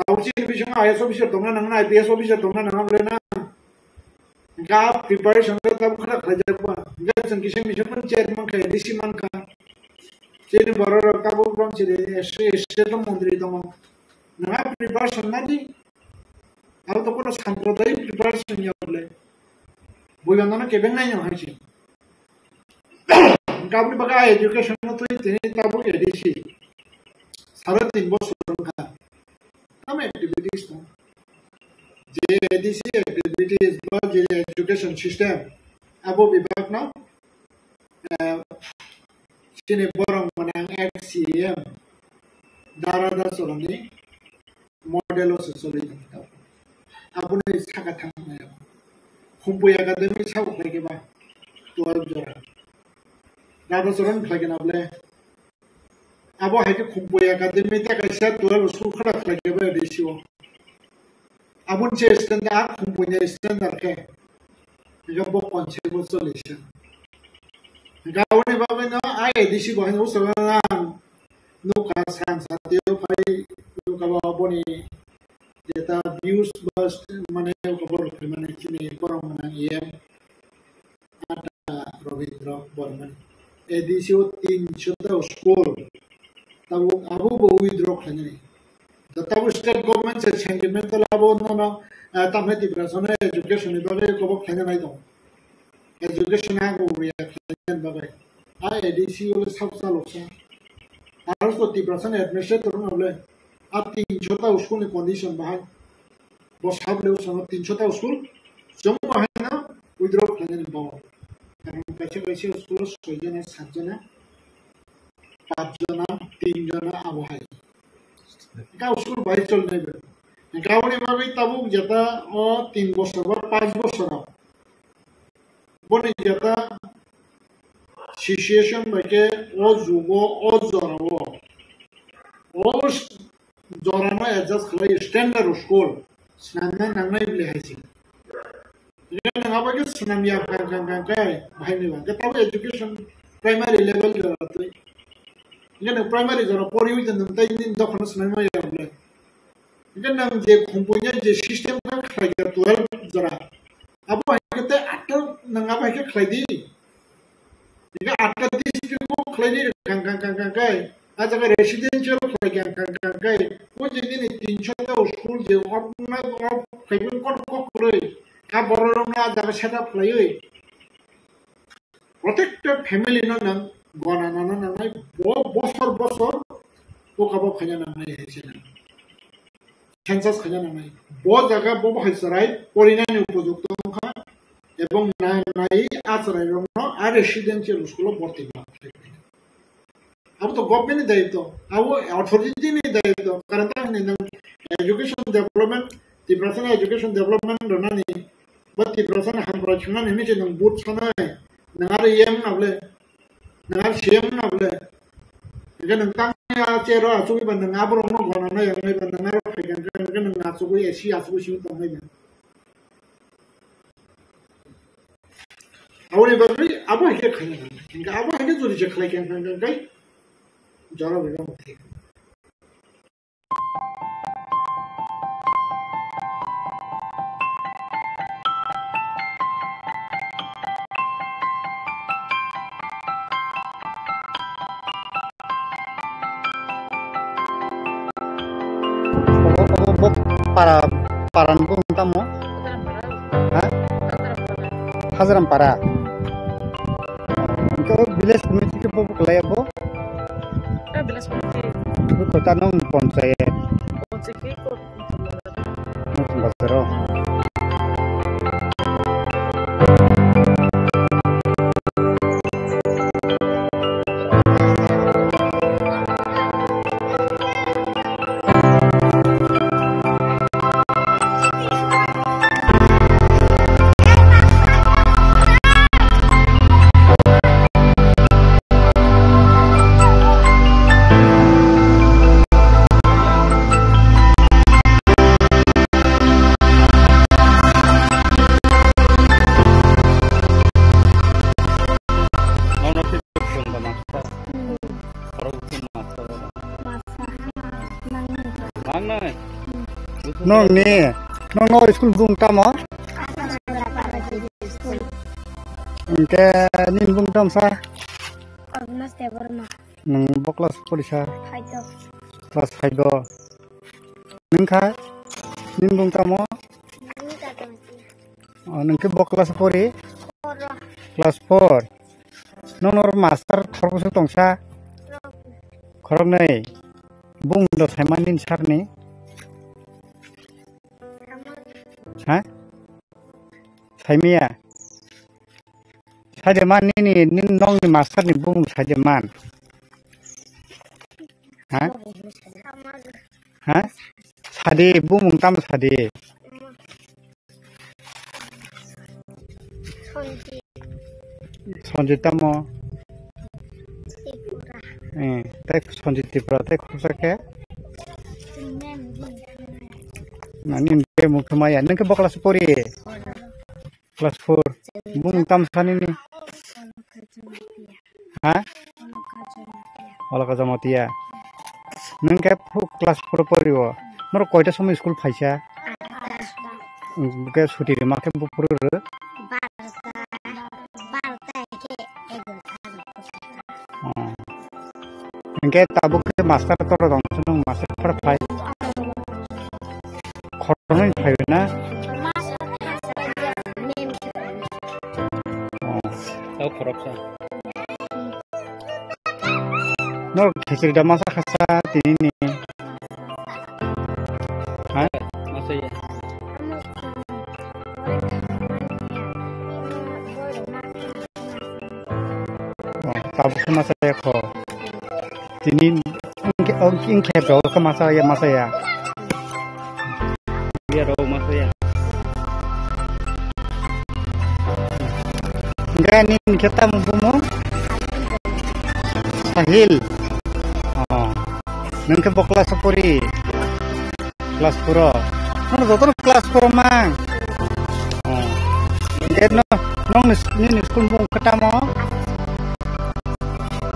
auchi bisong IS officer tongna nangna IPS officer tongna nangamle na nga preparation ka tab khara khajaba nga sangkise mission chairman ka DC man ka sini boror ka bo from sire state mantri tong nga preparation na di ଆଉ ତ ପୁରା ସାମ୍ପ୍ରଦାୟିକ preparation ନିଆଗଲେ ବୈଜ୍ଞାନିକ କେବେ ନାହିଁ ହଇଛି କାବୁଲି Bagga education ତ ତିନି ତାବୁ ଏଡିସି 3.5 ବର୍ଷ ରଖା ଆମେ ଆକ୍ଟିଭିଟିସ୍ ତ ଯେ ଏଡିସି ଆକ୍ଟିଭିଟିସ୍ ବା ଯେ ଏଜୁକେସନ୍ ସିଷ୍ଟମ୍ ଆବ ବିଭାଗ ନା ସିନେ ବରଂ ମାନେ XCM ଦାରାଦା ସଲନି ମଡେଲ ସସଲି Abune saka thangna Humpu Academy sau lagi ba 12 jora Dada soran lagi na ble Abo hai Humpu Academy ta kaisa 12 su khara lagi ba ratio Abun che standard Humpu nya standard ke Gabo concept solution Gawani ba na ai edisi ba no sa no ka san sa teo pai no ka ba boni Jeta views bus mana kabor mana kini korang mana IM ada Ravindra Borman edisio 300 school tabu abu bo withdraw khani tabu state government se sentimental abo no tameti brasone education ibare ko khani nai to education ago ya khani babai a edisio le sabsa loksa aros to brasone administrator no le आप 300 school की condition बाहर बस आप लोग समझ 300 school जम बाहर ना withdraw करने नहीं बाहर कारण कैसे स्कूल 6 जना 7 जना 5 जना 3 जना अब है क्या स्कूल बाहर चल नहीं बे गावनी में भी तब जता और 3 वर्ष और 5 वर्ष ना बने जता सिचुएशन में के ओ जुगो ओ जोरावो ओ Jorana adjust khlai standard school snamna nangai ble haisi ina ngaba ke snamya kan kai bhaini ba ta education primary level jora to ina primary jora pori wi tan tai din dokhon snamya ya ble ina nang je khumpunya je system ka khlai ga 12 jora abo ke ato nangaba ke khlai di ina ato district ko khlai di kan kai Aja ka residential kaya kaya ko jadi ni 300 school je apna kaya kon ko kore ka borong na aja set up lay protected family na nang gona na nai bosor ko ka bo khanya na nai hechena census khanya na nai bo jaga bo bhaisarai porina ni upojukto kha ebong nai asarai rong no a residential school bhorti ba अब तो government दायित्व अब authority नहीं दायित्व कारण education development तिब्रासन education development रना नहीं but तिब्रासन हम प्रचुना नहीं चाहिए बूथ सना है नगार एम नबले नगार सीएम नबले इधर नंतांग चेरो आसुकी बंद नगार पर उन्होंने घोड़ा ना यंग नहीं बंद नगार फेंकन कर इधर नगार आसुकी ऐसी आसुकी शिव तो नहीं है अब ये बदली अब है क्या खाने इनका अब है क्या जोड़ी चखलाई क्या खाने का Jara bilang mati. Paran pun tamu. Hazaram para. Kau bilas community ke pun kelaya bo. Bilas community. Kota nom ponsayet. Ponsayet bazaro. Nong ni, nong no school bung tamo. Ke nin bung tam sa. Nong boklas polisa. Kelas 5. Neng ka nin bung tamo. Neng ke boklas pori. Kelas 4. Nong nor master khorbo tongsa. Khorok nei. Bung do saimanin sar ni. Hah? Saimia. Sajaman ini nong ni master ni bung sajaman. Hah? Hah? Sadi bung tam sadi. Sonjit tamo. Tek sonjit tipra tek khusake. Nani ke mukmaya neng ke kelas 4 kelas 4 bung tam san ini ha ola kajamatia neng ke kelas 4 poriwo nor koita samay school phaisa ke suti ma ke bupur neng ke tabuk ke master tor dong sunung master per phai khorong phai na tau khorok sa no khechiri da masa khasa tini ni ha masa ya tabu ke masa ya kho tini ingke do ke masa ya biar do masa ya Gani kita membunuh Sahil. Nengke kelas 10 kelas 10 nong kelas 10 mang. Nong ni school bung ketamo.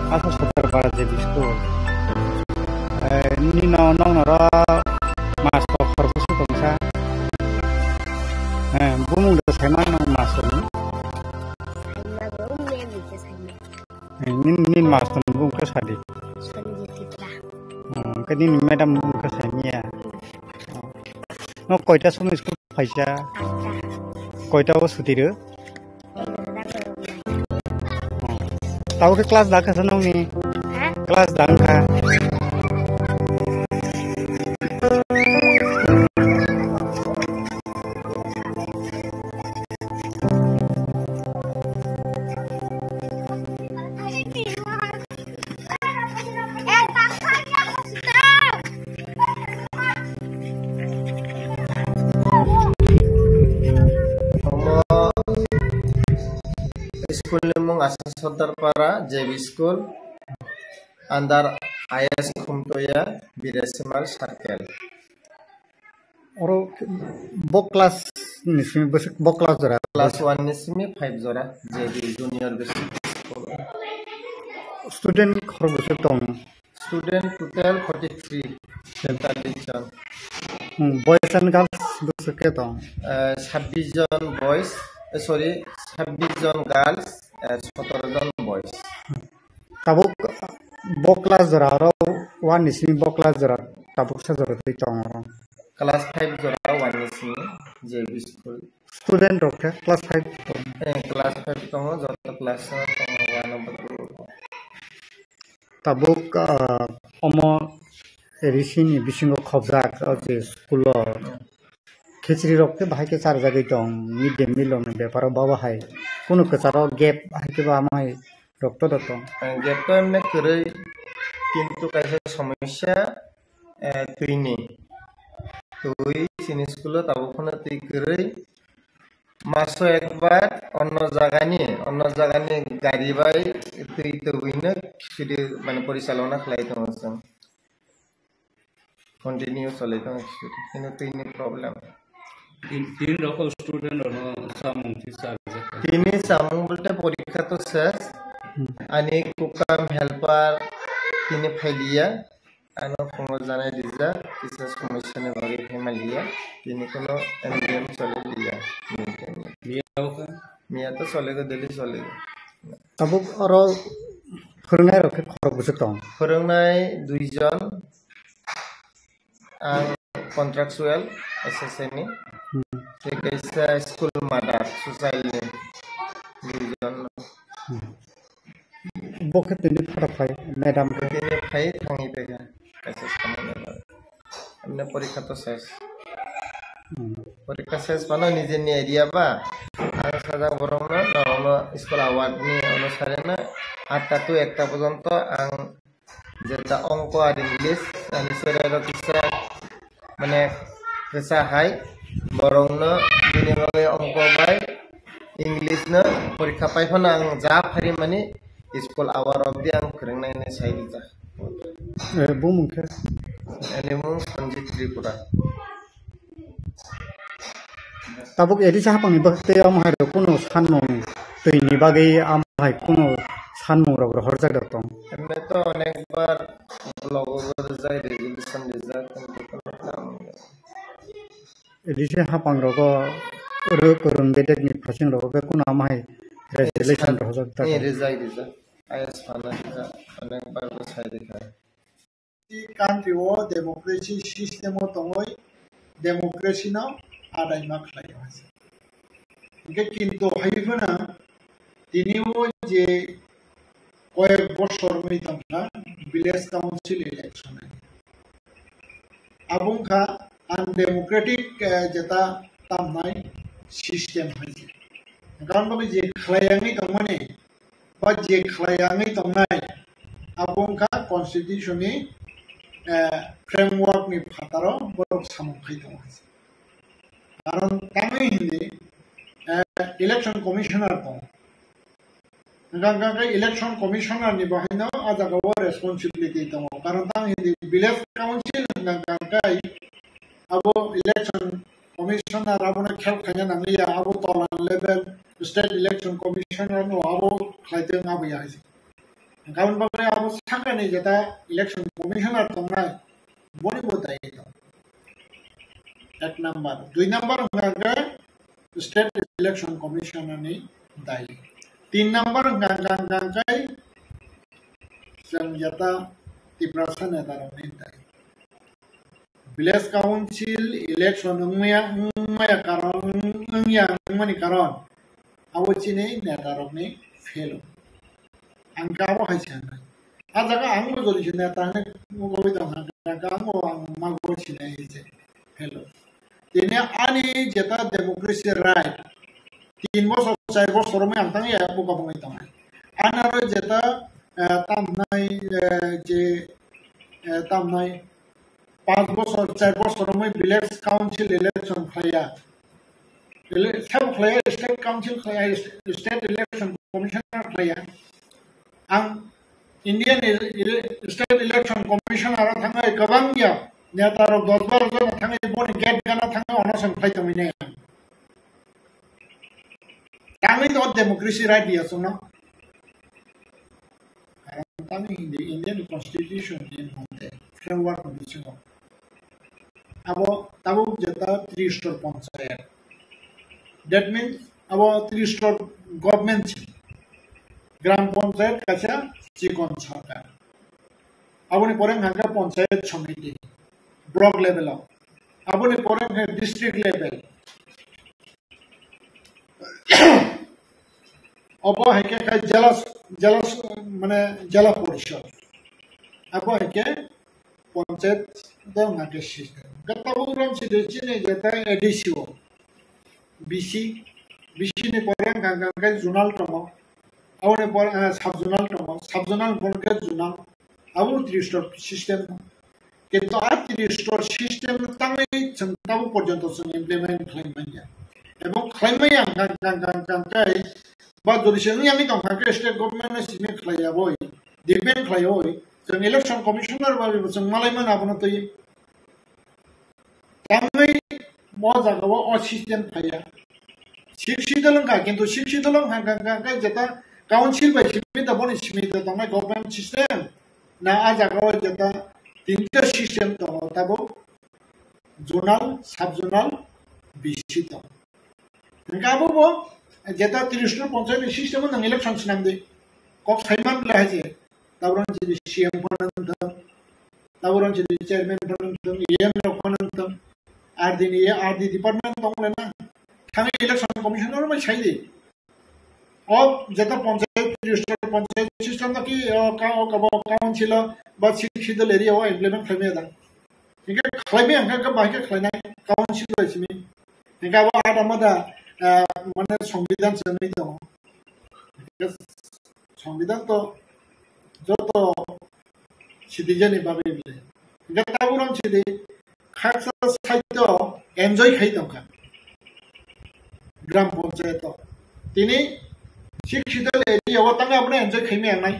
Aku sebentar pada jadi school. Ini nong nora masuk korpus bangsa. Bung udah sama nong masuk. Ini masuk bung ke sadi. Kan ini madam bung ke sania. No koita sama school paisa. Koita was sutiru. Tahu ke kelas dah ke senang ni. Kelas dah ka. School lemong asas sodar para JB School andar IS Kumtoya Bidesimal Circle. Oro bok kelas ni sini besok bok kelas jora. Kelas 1 ni sini 5 jora JB Junior Basic School. Student khor besok tong. Student total 43 jon. Boys and girls besok ke tong. 26 jon boys. Sorry, 26 jon girls, 17 jon boys. Tabuk bok kelas jora ro wan ni sini bok kelas jora. Tabuk sa jora ti tong. Kelas 5 jora 1 ni sini JB School. Student ro ke kelas 5 tong. Kelas 5 tong joto kelas tong 1 number. Tabuk omo erisini bisingo khobjak je school खिचड़ी रखते भाई के चार जगह दं mid day meal में बेपार बाबा है कोनो कचारो gap है के बा माय रक्त दतो गैप तो एमने करे किंतु कैसे समस्या तुईनी तुई सिनी स्कूल ताबुखना तुई करे मासो एक बार अन्य जगह गाड़ी बाई तुई तो बिना खिचड़ी माने परिचालना खलाइतो मसं कंटिन्यू चलाइतो खिचड़ी किंतु तुईनी प्रॉब्लम तीन रकम स्टूडेंट और सामूंग थी सारे तीन सामूंग बोलते परीक्षा तो शेष आणि कुकाम हेल्पर तीन फैलिया आनो फंगो जानाय दिजा टीचर्स कमिशन ने बागे फेमालिया तीन कोनो एमडीएम चले लिया मिया तो चलेगा दिल्ली चलेगा तब और फोरोंनाय रखे खरक बुझे दं फोरोंनाय दुइजन आं कन्ट्राक्चुअल एसएसएनि कैसा स्कूल मादार सोसाइटी दुइजन बखे तिनि फराफाय मैडम के तिनि फाय थांनि पेगा कैसे सामने हमने परीक्षा तो शेष परीक्षा शेष पानो निजे नि एरिया बा आं साजा बरमना नावनो स्कुल अवार्डनि अनुसारेना 8टा to 1टा पर्यंत आं जेता अंक आरो इंग्लिश आनि सेरारो किसा माने गोसा हाय बरंनो बिनि बागै अंक बाय इंग्लिश न परीक्षा पाइफाना आं जा फारि माने स्कुल आवार अफ दि आं फोरोंनायनि साइड जा बुमुंखे एलिमु संजीत त्रिपुरा तब एदि साहापांनि बखते आमहाय कोनो सानमु दैनि बागै आमहाय कोनो सानमु रग हरजाग दं एमने तो अनेक बार ब्लॉगर जाय रेजोल्यूशन दिजा एदि साहापां रग रो करन बेदेनि फासिं रग बे कोनो आमहाय रेजोल्यूशन हरजाग दं ए रिजाय दिजा आईएस फाना दिजा अनेक बार बसाय दिजा country o democracy system o tongoi democracy na adai ma khlai hase ge kintu haifana tiniu je koyek boshor mai tamna village council election abungkha undemocratic jeta tamnai system hase gan je khlaiangi tongmane ba je khlaiangi tongnai abungkha constitution ni framework ni phataro borok samongkhai dong karon tangai hindi election commissioner dong ganga election commissioner ni bahino ajaga wo responsibility dong karon tang hindi village council ganga abo election commissioner abona khel khanya nangiya abo tolan level state election commissioner no abo khaiteng abya kawan bagai abo sangka ni jata election commissioner tongnai boni botai to ek number 2 number ngaga state election commissioner ni dai 3 number ngaga kai jang jata tiprasa ne darone dai village council election ngmaya karon ngya ngmani karon abo chine ne darone fail angkaro haisana ajaga angmo jori chine tane goi dong angka angmo mago chine ise hello tene ani jeta democracy right 3 bosor 4 bosor me antang ya buka bungai tong anaro jeta tamnai je tamnai 5 bosor 4 bosor me village council election khaya state council khaya state election commissioner khaya ang Indian State Election Commissioner thangai kabangya netaro 10 bar jona thangai boni gate gana thangai onasan phai tamine tangai to democracy right dia sona tangai the Indian Constitution in honte framework condition abo tabo jeta 3 store panchayat that means abo 3 store government ग्राम panchayat kacha chikon chhata aboni poreng hanga panchayat samiti block level aboni poreng district level abo heke ka jala mane jala porishod abo heke panchayat do ngate system Kataburan Sidicini Jata Edisio BC BC Poran Ganga Junal Tomo, our subzonal Tomo, subzonal Bonka Junal, our restore system. Kita art restore system tangi tahu porjantos implement claimnya. Emang claimnya yang kai, but dari sini yang itu kan state government sini claimnya boy, depend claimnya boy. Jadi election commissioner baru bersama malai mana apa nanti. Tangi mau jaga wa system claimnya. Siksi dalam kan, কিন্তু siksi dalam kan jata council by sini tak boleh sini tak tangi government system. Nah jaga wa jata তিনটা system তো তাবো zonal subzonal BC তো কাবো বো যেটা 30 panchayat system নং election সিনাম দে কক সাইমান লাহাজে তাবরন যদি CM ফনন্ত তাবরন যদি chairman ফনন্ত EM ফনন্ত আর দিন ইয়ে আর দি ডিপার্টমেন্ট দংলেনা থামি ইলেকশন কমিশনার মাই ছাইদে অব যেটা পঞ্চায়েত 30 পঞ্চায়েত সিস্টেম নাকি কাউন্সিল বা শিক্ষিত এরিয়া ও ইমপ্লিমেন্ট খাইমে দা ইনকা খাইমে আঙ্কা বাহিকে খাইনাই কাউন্সিল হইছিমি ইনকা আবা আদামাদা মানে সংবিধান চেনাই দং সংবিধান তো যত সিটিজেন ইবাবে বিলে ইনকা তাবুরন সিদি খাকসা সাহিত্য এনজয় খাই দংকা গ্রাম পঞ্চায়েত তিনি শিক্ষিত এরিয়া ও তাঙ্গা আপনি এনজয় খাইমে আনাই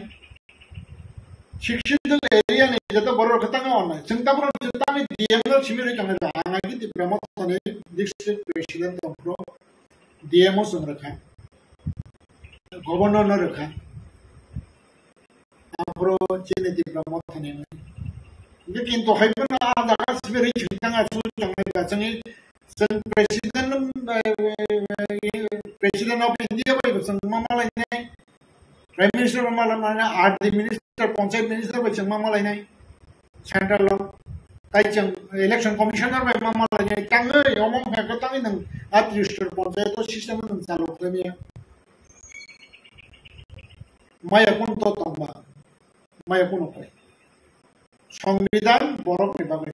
शिक्षित एरिया ने जब बड़ो खतंगा होना है संगता बड़ो जितना में डीएमओ सिमिरे चंगे तो आंगा की प्रमोद तने डिस्ट्रिक्ट प्रेसिडेंट अपरो डीएमओ सुन रखा है गवर्नर न रखा अपरो चीने दी प्रमोद तने में लेकिन तो है पर आज आगे सिमिरे चिंतांगा सुन चंगे का चंगे सन प्रेसिडेंट ऑफ इंडिया पर संग मामा लाइने प्राइम मिनिस्टर मामा लाइने आठ दी मिनिस्टर पंचायत मिनिस्टर by मामा लाइने सेंट्रल लो ताई चंग इलेक्शन कमिश्नर by मामा लाइने तंगे यमों फेंको तंगे नंग आठ रजिस्टर पंचायत तो सिस्टम नंग चालू करने माया कुन तो तंबा माया कुन ओके संविधान बरफ ने बागे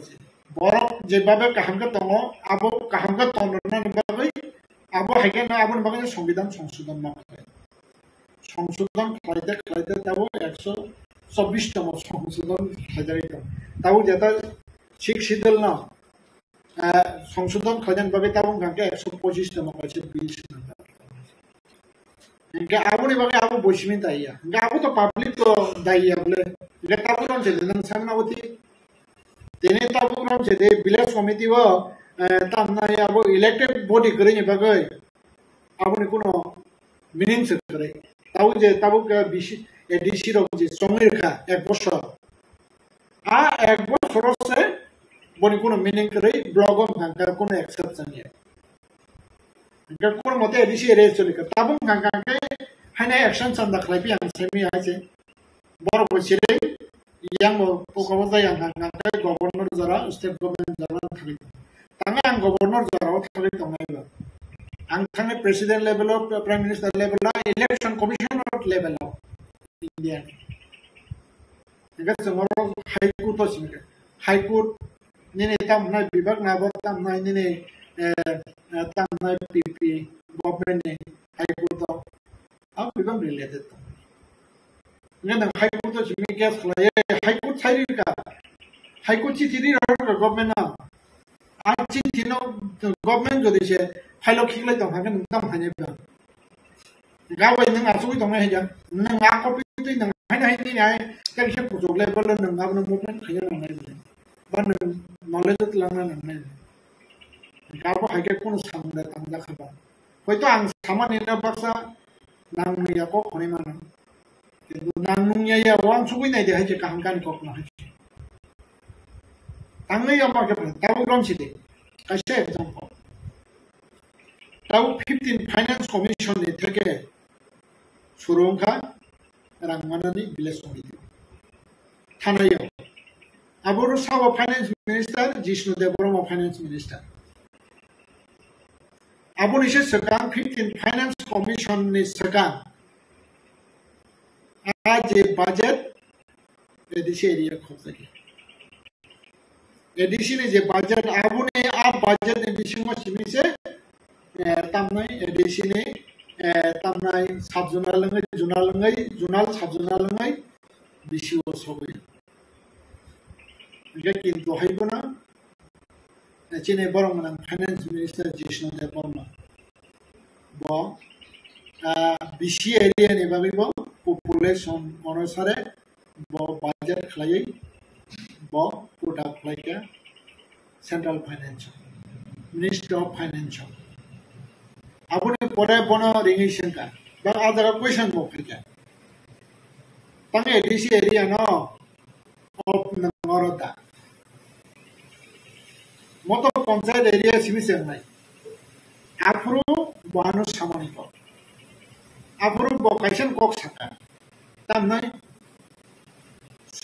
बरफ जे बाबे कहम का तंगो आबो कहम का तंगो ना बागे आबो हैके ना आबो बागे संविधान संशोधन ना সংশোধন খাইতে তাবো 124 তম সংশোধন খাইতে তাবো যেটা শিক্ষিতল না সংশোধন খাইতেন ভাবে তাবো গাকে 125 তম কাছে 20 ইনকা আবুনি ভাবে আবু বসমি তাইয়া ইনকা আবু তো পাবলিক তো দাইয়া বলে এটা তাবো রন যে নং সাংনাবতী তেনে তাবো রন যে ভিলেজ কমিটি ও তামনা আবু ইলেক্টেড বডি করিনি ভাবে আবুনি কোনো মিনিং সে করে তাও যে তাবো বিশি এডিসি রক যে সঙ্গে রেখা এক বছর এক বছর সে বনি কোনো মিনিং করে ব্লগ ভাঙ্কা কোনো এক্সেপশন নেই এটা কোন মতে এডিসি এরিয়া চলে তাবো ভাঙ্কাকে হাইনা অ্যাকশন সান্দা খাইবি আং সেমি আছে বড় বছরে ইয়াং পোকাবো যায় ভাঙ্কাকে গভর্নর যারা স্টেট গভর্নমেন্ট যারা থাকি তাঙ্গা আং গভর্নর যারা থাকি তমাইবা ang thane president level of prime minister level la election commissioner level of India ega samaro high court to simke high court nene tam na bibag na ba tam na nene tam na pp government ne high court to ab bibag related to nene high court to simke gas khlaye high court sai ka high court chi tiri government na আছি দিন government যদি সে file খিলাই দং হাগে নং হানে বা গাওয়াই নং আসুই দং হাই যা নং আ কপি তুই নং হাই হাই ni ai cái sẽ phụ thuộc level lên nâng ngab nâng movement khai nâng này ban nâng knowledge lang nâng này ka ba hai ke kun sang da tang da khaba hoi to ang saman ni na baksa nang ni ko khoni man কিন্তু nang nung ya wang sugui nai de hai je ka hang kan ko na hai 당내 연막에 따로 그런지대 다시 example 따로 15 finance commission ने থেকে সুরঙ্গা রাংমানানি village committee থানায় আবর সাবা finance minister Jishnu Debbarma finance minister আবর ইসে সরকার 15 फाइनेंस कमिशन ने सरकार आज बजट एडिशे एरिया खोज ADC ni je budget abu ni ab budget ni bisingo simise tamnai ADC ni tamnai subjunal langai junal subjunal langai bisiwo sobai ga kintu haibona chine borong manang finance minister Jishnu Devarma bo BC area ni babi bo population onusare bo budget khlai bo put up like a central finance minister of finance abune pore bono ringation ka ba adara question bo phika tang ADC area no of ngoroda moto panchayat area simise nai afro banu samani ko afro vocation kok saka tam nai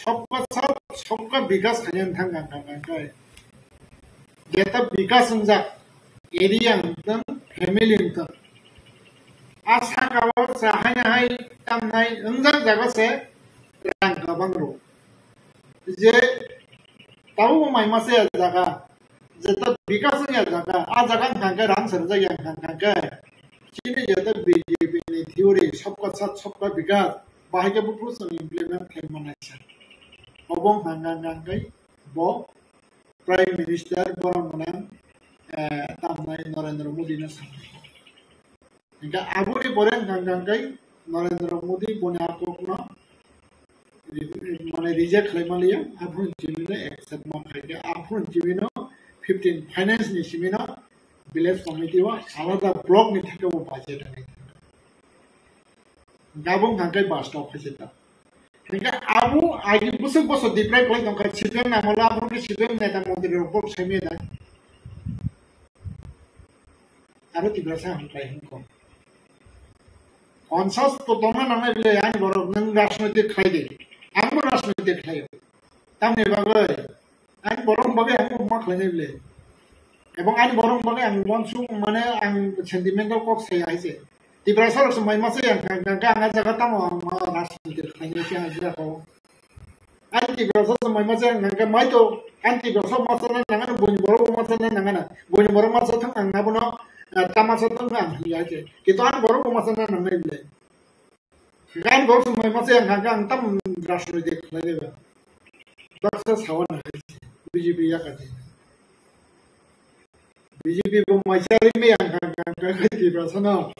सबका विकास खाने थंगा का जेता विकास उनजा area अंतम family अंतम आशा कावा सहाय हाय तम नाय उनजा जगह से रंग का बंगरो जे ताऊ माइमा से जगह जेता विकास ने जगह आ जगह थंगा रंग सरजा yang थंगा चीने जेता बीजेपी ने थ्योरी सबका साथ सबका विकास बाहर के प्रोसेस इंप्लीमेंट करना obong hangang bo prime minister borong manang tamnai Narendra Modi na sampai hingga aburi boreng hangang Narendra Modi punya akokno mane reject lemaliya abun jimino accept ma khaige abun jimino 15 finance ni simino village committee wa alada block ni thake bo budget ani gabong hangai bus stop phajeta hingga abu agi busuk boso diprai klai tongka chideng namola abu ke chideng neta mondir report semi da aro tibrasa hankai hingko konsas to tona nangai bile ani boro nang rajnoitik khai de ambo rajnoitik khai tamne bagai ani borong bagai ambo ma khlai bile ebong ani borong bagai ang bonsu mane ang sentimental kok sei aise tibrasa ro semai mase yang kang jaga tamo rajnoitik khai ne sia aja ko ani tibrasa semai mase yang kang mai to ani tibrasa mase na nangan boni boro mase na nangan boni boro mase thang ang nabono tama sa thang ang ya je kito ani boro mase na nangai bile gan boro semai mase yang kang tam rajnoitik khai de baksa sawan BJP ya kati BJP bo mai sari me yang kang tibrasa na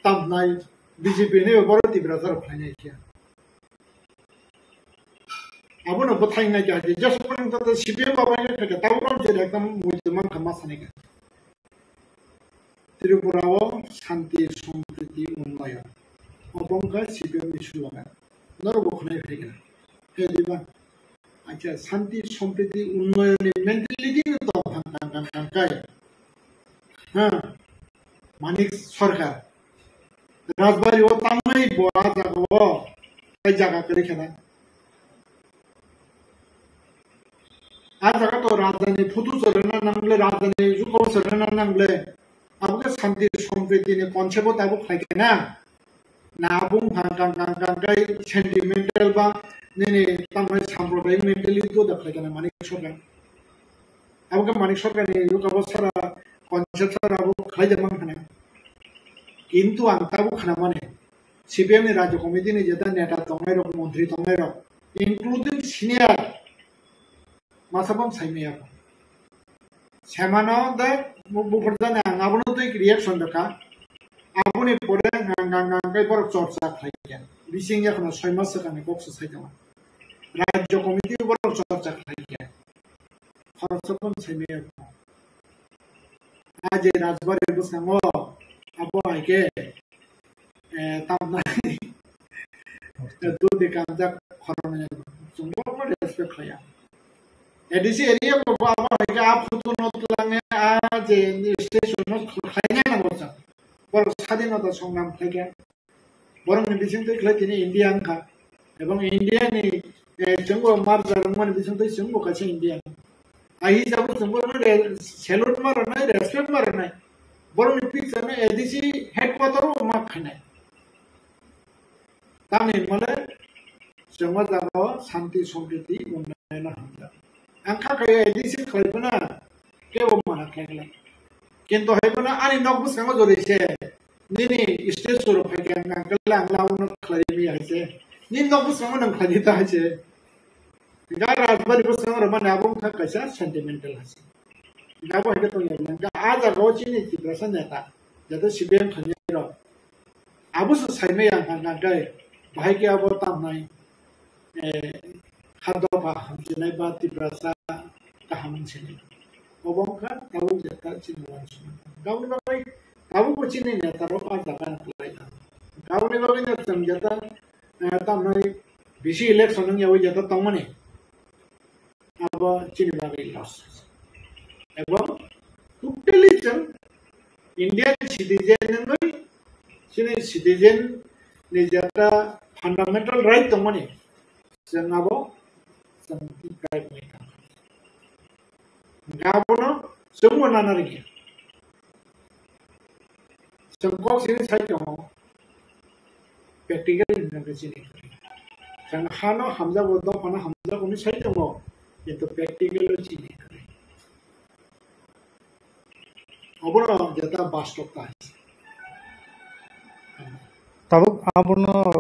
tam nai BJP ne boro tibrasa ro khai nai kia abu no bothai nai ja je just pun to CPM ba bai ka ta ro je ekdam mujman khama sane ka Tripura o shanti sampriti unnayan obongka CPM issue laga nor bo khnai phega he diba acha shanti sampriti unnayan mentality to phang kai ha manik sarkar Rajbari वो तमई बोरा जागो कई जगह करे खेला आज जगह तो राजधानी फुतु सरना नंगले राजधानी जुको सरना नंगले अब के शांति संप्रीति ने कॉन्सेप्ट ताबो खाइके ना नाबुं गांगां गाय सेंटिमेंटल बा ने तमई सांप्रदायिक मेंटली तो दखाइके ना मानिक सरकार अब के मानिक सरकार ने यो कबसरा कॉन्सेप्ट अब खाइ जमन खाना কিন্তু আংতাবো খানামানে সিপিএম ni রাজ্য কমিটি ni যেটা নেতা তংনাই রক মন্ত্রী তংনাই রক ইনক্লুডিং সিনিয়র মাসাবম সাইমিয়া সেমানো দা বুফরজানে আঙাবনো তো রিঅ্যাকশন দেখা আপনি পরে গাঙ্গাঙ্গাই পর চর্চা খাইয়া বিসিং এখন 6 মাস কানে বক্স সাইতাম রাজ্য কমিটি পর চর্চা খাইয়া খরচকম সাইমিয়া আজ রাজবাড়ি বসাঙ্গ apa ke tamnai itu dikanjak korona semua apa respect kaya edisi area apa ke apa tuh notlangnya aja station not kayaknya nggak bisa baru স্বাধীনতা সংগ্রাম থেকে বরং বিশেষ করে খেলে তিনি ইন্ডিয়ান কা এবং ইন্ডিয়া নি জঙ্গ মার জার্মান বিশেষ করে জঙ্গ কাছে ইন্ডিয়া আই যাব জঙ্গ মানে সেলুট মার নাই রেসপেক্ট মার নাই বরং পিছনে এডিসি হেডকোয়ার্টারও মা খানায় তামিল মানে জঙ্গ জায়গা শান্তি সম্প্রীতি উন্নয়ন হামলা angka kaya edisi kalipuna kewo mana kaya kinto haipuna ani nokbus kango jorise nini stage suru phaikan angkala anglaun khalimi aise nin nokbus kango nang khadita aise ga rajbari bus kango rama nabung kha kaisa sentimental aise gabo hege to yalla ga aja rochi ni tibrasan neta jado sibem khanyero abus saime yang angkai bahai ke abo tamnai hadopa hamjinai ba tibrasa kaham sini obongka tahu jata cinuan semua kau ni bagai kau kucing ni taruh apa kan kelainan kau ni bagai ni macam jata tamnai bisi election ni awal jata tamani apa cini bagai loss ebang totally jeng Indian citizen ni sini citizen ni jata fundamental right tamani jeng abo jeng right mereka Gabono, semua nana lagi. Sengkok sini saya cuma praktikal dengan sini. Jangan hano hamzah bodoh, hano hamzah kuni saya cuma itu praktikal sini. Abono jata bastop tas. tabuk abono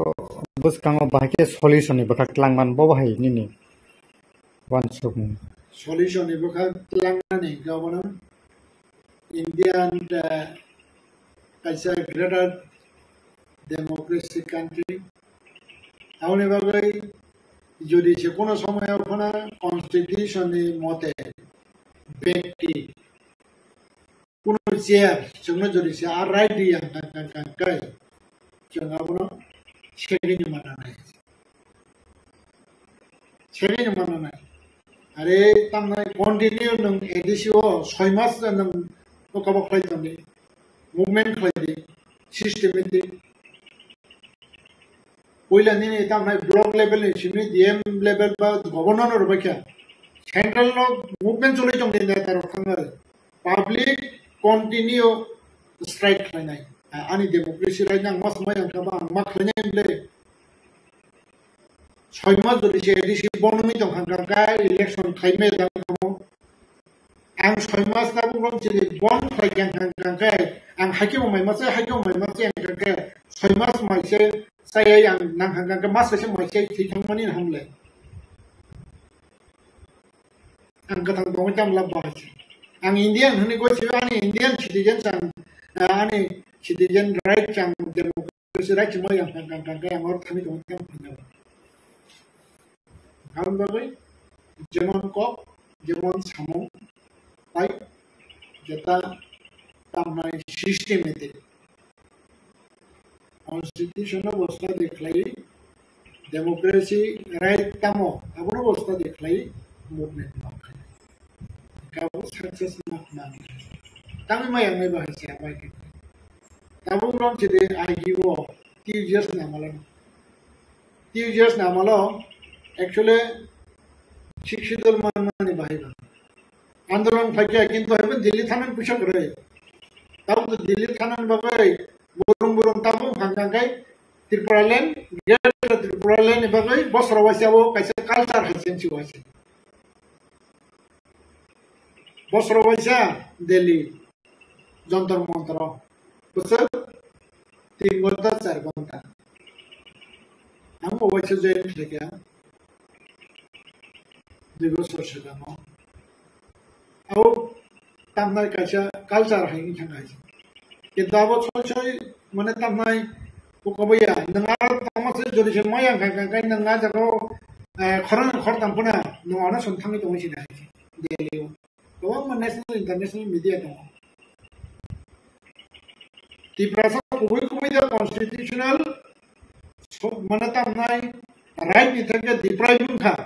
bus kango bahake solution ni bakak langman bo bahai nini wan sukmu Solution ibu kan telangani gabono Indian kaisa greater democracy country. Awalnya bagai jadi sekono sama yang pernah constitution ni mote beki kuno share cuma jadi share right yang kan kai cuma abono share ni mana nai share ni mana nai Are tamnai continue nang edisio 6 mas nang okabak khai jamni movement khai di systematic oila ni tamnai block level ni simi dm level ba governor ro bakya central no movement chole jong ni tar khanga public continue strike khai nai ani democracy rai nang mas mai ang ba ma khai nai le 6 mas dori se edisi bonumi jong hanga ga election khai me dang mo ang 6 mas na bung je bon khai yang hanga ga ang hakim mai mas ang ga 6 mas mai se saya yang nang hanga ga mas se mai se thi thang mani hamle ang ka thang dong jam la ba ang indian hni go chi ani indian citizen sang ani citizen right chang democracy right mo yang hanga ga ang or thami dong jam কারণ বাবাই যেমন কক যেমন সামো তাই যেটা তামাই সিস্টেমেতে constitution অবস্থা দেখলাই democracy right তামো আবার অবস্থা দেখলাই movement মাখাই কাবো সাকসেস মাখনানি তামি মায়াং নাই বাহাইছে আবাইকে তাবো রং যেতে আইগিবো টিউজার্স নামালো Actually, শিক্ষিতল মানে ভাইবা আন্দোলন থাকে কিন্তু হবে দিল্লি থানার পিছু করে তাও তো দিল্লি থানার বাবাই বরং তাও ভাঙাঙ্গাই ত্রিপুরালেন ত্রিপুরালেন বাবাই বছর বয়সাবো কাইসে কালচার হাইছেন চিওয়াছে বছর বয়সা দিল্লি যন্তর মন্ত্র বছর 3 ঘন্টা 4 ঘন্টা আমি বয়সে জয়েন থেকে Negosyo sedang au tamnai kaisa culture haini thangai kintu abo choi mane tamnai ukobaya nanga tamase jori se mayang kai nanga jago khor tampuna nona son thangi tong si dai deli o national international media tong ti prasa kubui da constitutional mane tamnai right ni thanga depriving kha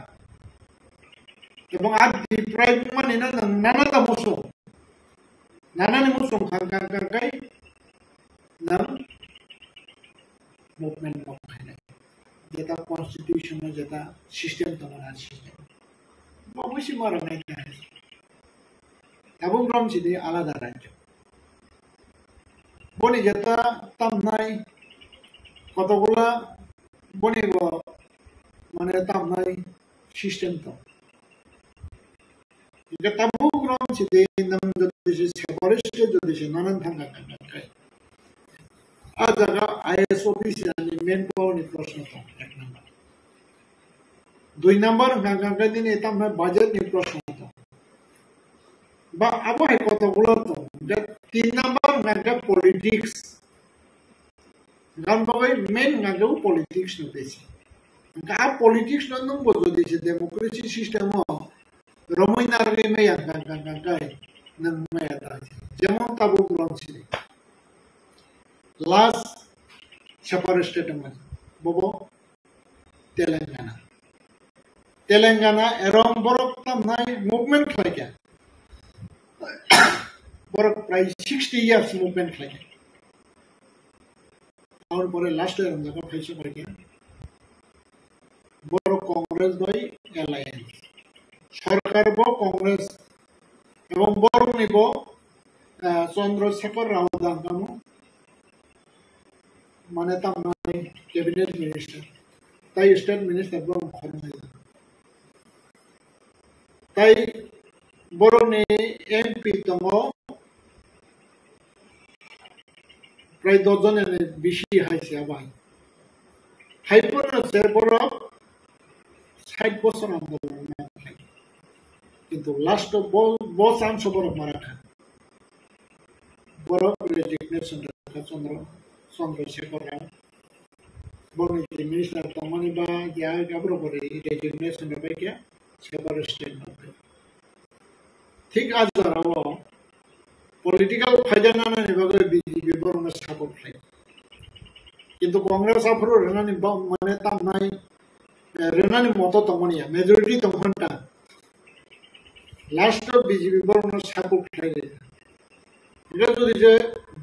এবং আর deprive মানে না নানাটা মুসুম নানানি মুসুম খাই নাম movement খাই না যেটা কনস্টিটিউশনে যেটা system তোমার আছে অবশ্যই মারা নাই এবং রমচিদি আলাদা রাজ্য বনি যেটা তাম নাই কতগুলা বনিব মানে তাম নাই সিস্টেম তো 이게 tabuk ron sidi nam jodi separatist jodi nanan thanga kai ajaga IS office yani main power ni प्रश्न था एक नंबर 2 नंबर गांगा दिन एतम में बजट नि प्रश्न था বা আবো এই কতগুলো তো 3 নাম্বার গাঙ্গা পলিটিক্স গান বাবাই মেন গাঙ্গাও পলিটিক্স ন বেশি গা পলিটিক্স ন নম্বর যদি সে ডেমোক্রেসি সিস্টেম রমইনার রে মেয়া গাঙ্গা গাঙ্গাই নং মেয়া তা যেমন তাবু গ্রন্থি লাস্ট সেপারেট স্টেট মানে ববো তেলেঙ্গানা এরম বড় তামনাই মুভমেন্ট লাগে বড় প্রায় 60 ইয়ার্স মুভমেন্ট লাগে আর পরে লাস্ট এর জায়গা ফাইছে লাগে বড় কংগ্রেস বাই অ্যালায়েন্স সরকার ব কংগ্রেস এবং বড় নিব চন্দ্রশেখর রাও দাঙ্গামু মানে তামনাই ক্যাবিনেট মিনিস্টার তাই স্টেট মিনিস্টার বড় খরমে তাই বরনে এমপি তম প্রায় 10 জনের বেশি হাইছে আবার হাইপর আছে বড় 60 বছর আন্দোলন কিন্তু লাস্ট বস আনস বড় মারাঠা বড় রেজিগনেশন চন্দ্রশেখর রাও বড় মিনিস্টার তমনি বা ইয়া গাবরো করে রেজিগনেশন পাইকে সেপারেট স্টেট ঠিক আজ ধরাবো পলিটিক্যাল ফায়দা না নিবাগে বিজেপি বরং সাপোর্ট খাই কিন্তু কংগ্রেস আফরো রেনানি মানে তাম নাই রেনানি মতো তমনিয়া মেজরিটি তমনটা লাস্ট বিজেপি বরং সাপোর্ট খাই এটা যদি যে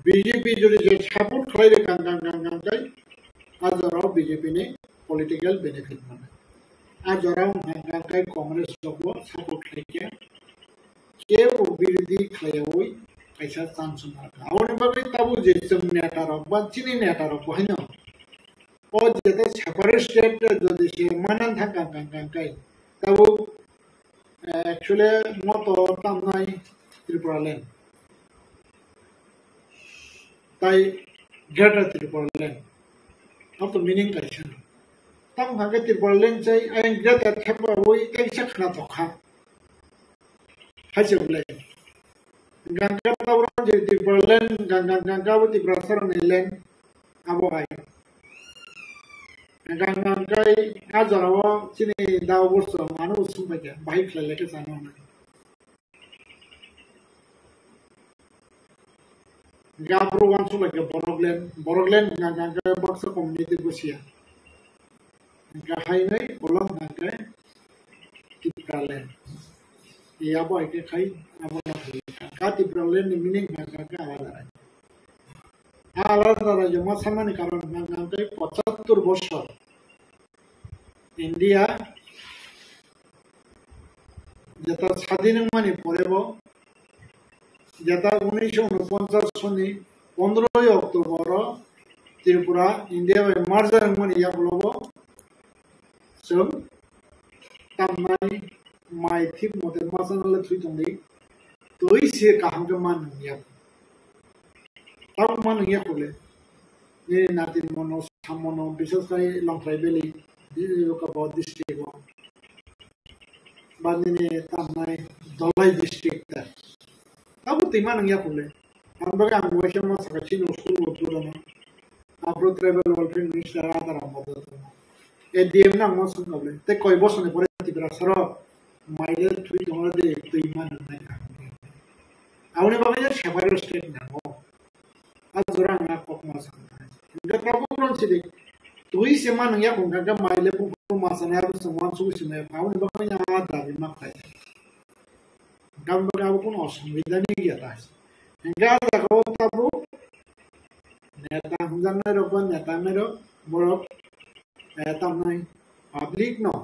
বিজেপি যদি যে সাপোর্ট খাই রে গাঙ্গাই আজ ধরাও বিজেপি নে পলিটিক্যাল বেনিফিট মানে আজ ধরাও গাঙ্গাই কংগ্রেস লোক সাপোর্ট খাইকে কেউ বিরোধী খাইয়াওই কাইসা চান্স মারা আওনে বাকি তাবু যে সম নেতারক বা চিনি নেতারক হয় না ও যেটা সেপারেট স্টেট যদি সে মানান থাকা গাঙ্গাই তাবু অ্যাকচুয়ালি মতো তামনাই ত্রিপুরা ল্যান্ড তাই গ্রেটার ত্রিপুরা ল্যান্ড তো মিনিং কাইসা তাম ভাগে ত্রিপুরা ল্যান্ড চাই আইন গ্রেটার থাকবা ওই কাইসা খানা তখা হাইছে বলে gangga tawran je di berlen gangga di brasar nilen abo hai gangga kai azarawa chini daw burso manu usum baja bike lele ke sano na gabru wansu lage boroglen gangga baksa community gosia gahai nai bolam gangga di berlen iya boy ke khai abo কাতি problem নি meaning Ganga আলাদা জমা সামানি কারণ গাঙ্গা 75 বছর India যেটা স্বাধীন মানে পড়েব যেটা 1949 সনে 15 অক্টোবর ত্রিপুরা ইন্ডিয়া মার্জার মানে ইয়া বলব সব তামনাই মাই ঠিক মতে মাসানালে থুই তংদি तो इसे कहाँ के मान नहीं तब मान नहीं खोले ये नातिन मनो सामनो विशेष कर लंकाई बेली ये का बहुत डिस्ट्रिक्ट हो बाद में तामनाई दलाई डिस्ट्रिक्ट है तब तीमान नहीं खोले हम बगे हम वैसे में सकची स्कूल होते रहना आप लोग ट्रैवल वेलफेयर मिनिस्टर आता रहा मदद ये डीएम ना मौसम कबले ते कोई बस नहीं पड़े तिब्रा सरो माइलर थ्री तुम्हारे दे तीमान नहीं Aune bagai separat state na ho. Azura na kok masana. Inga problem sih deh. Tuh seman ya kong kagak maile pun masana harus semua suku sini. Aune bagai yang ada di makai. Gam bagai pun osong beda nih ya tas. Enggak ada kau tahu. Neta hundan mero pun neta mero borok. Neta nai public no.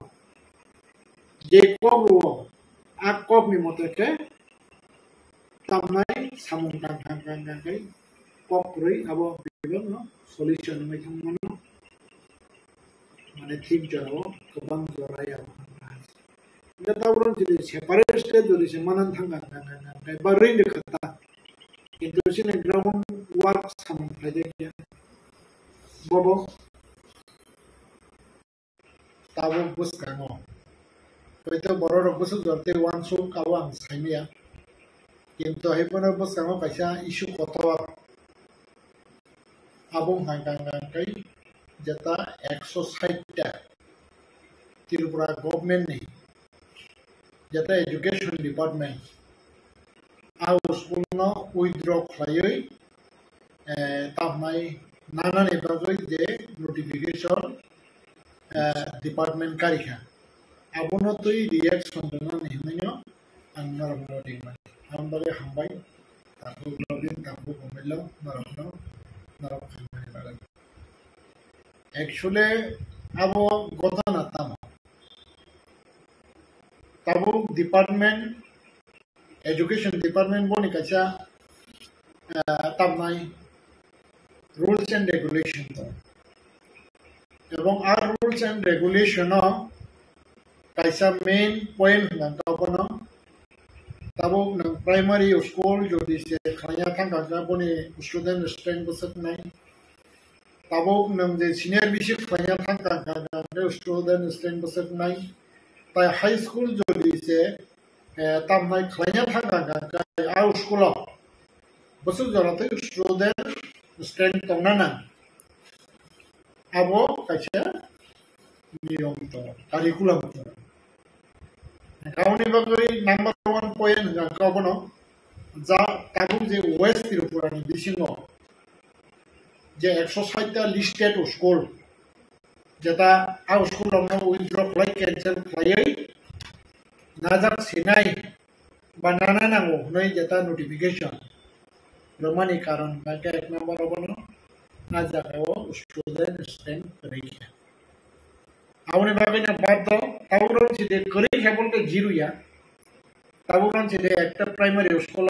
Jekop lo. Akop nih motornya. Tamnai samung kang kai pok rui abo bilang no solution macam mana mana thik jaro kebang joraya दा तावरन जिदि separate state जदि से मानन थांगा थांगा बा रैनो खोथा किन्तु सिने ground work सामफ्राय दे बबो ताबो बुसकाङो हयतो बर' रखबोसो जरते वानसु काव आं साइमिया किन्तु हैपनो बुसकाङो कायसा इशू कतवा आबुं हांगांगांकै जेता 160 टा त्रिपुरा गवर्नमेंट नि जेता एजुकेशन डिपार्टमेंट आउ स्कूल न उइद्र खायै तामनाय नानानि बागै जे नोटिफिकेशन डिपार्टमेंट कारिखा आबुनो तै रिएक्शन दना नेहमैनो आं नरमनो दिगमान आं बागै हांबाय ताबु ग्लोबिन ताबु गमेलो नरमनो नरम खामानि बागै एक्चुअली आबो गतना ताबु डिपार्टमेंट एजुकेशन डिपार्टमेंट बनि कायसा तामनाय rules and regulation এবং আর rules and regulation kaisa main point nang kabono tabo nang primary school jodi se khaya thanga ga boni student strength busat nai tabo nang je senior bishop khaya thanga ga student strength busat nai tai high school jodi se tam nai khaya thanga ga au school busut jorate student strength tongnana abo kaisa niyom to curriculum to kauni bagai number 1 point ga kabono ja tabu je west tripura ni bisingo je 160 ta listed school jeta au school no withdraw flight cancel flyai nazar sinai banana nango noi jeta notification romani karon ka ek number obono nazar o student strength pareikha आवने बागैना बाद दो तावुरन सिदे करै खेबलते जिरुया तावुरन सिदे एकटा primary school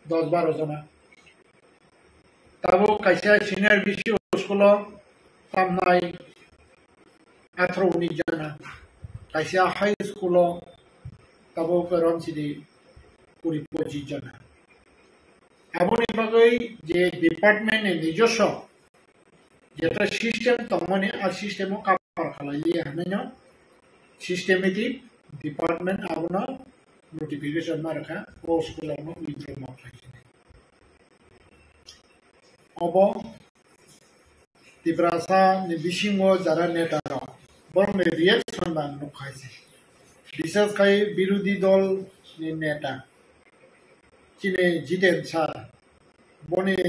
10-12 जना Tabo कायसा senior बिसि school तामनाय 18-19 जना कायसा high school Tabo करन सिदे 20-25 जना आवने बागै जे department नि निजस्व जेटा सिस्टेम तमने आ सिस्टेमो खालामनो सिस्टेमेटिक डिपार्टमेंट आवनो नोटिफिकेशन मारखा ओ स्कूलावनो विथड्र माखायसिने अब तिब्रासा नि बिसिङो जारा नेतारा बरमे रिएक्शन बान नखायसे विशेष kai बिरोधी दल नि नेता चिने जितेन सार बने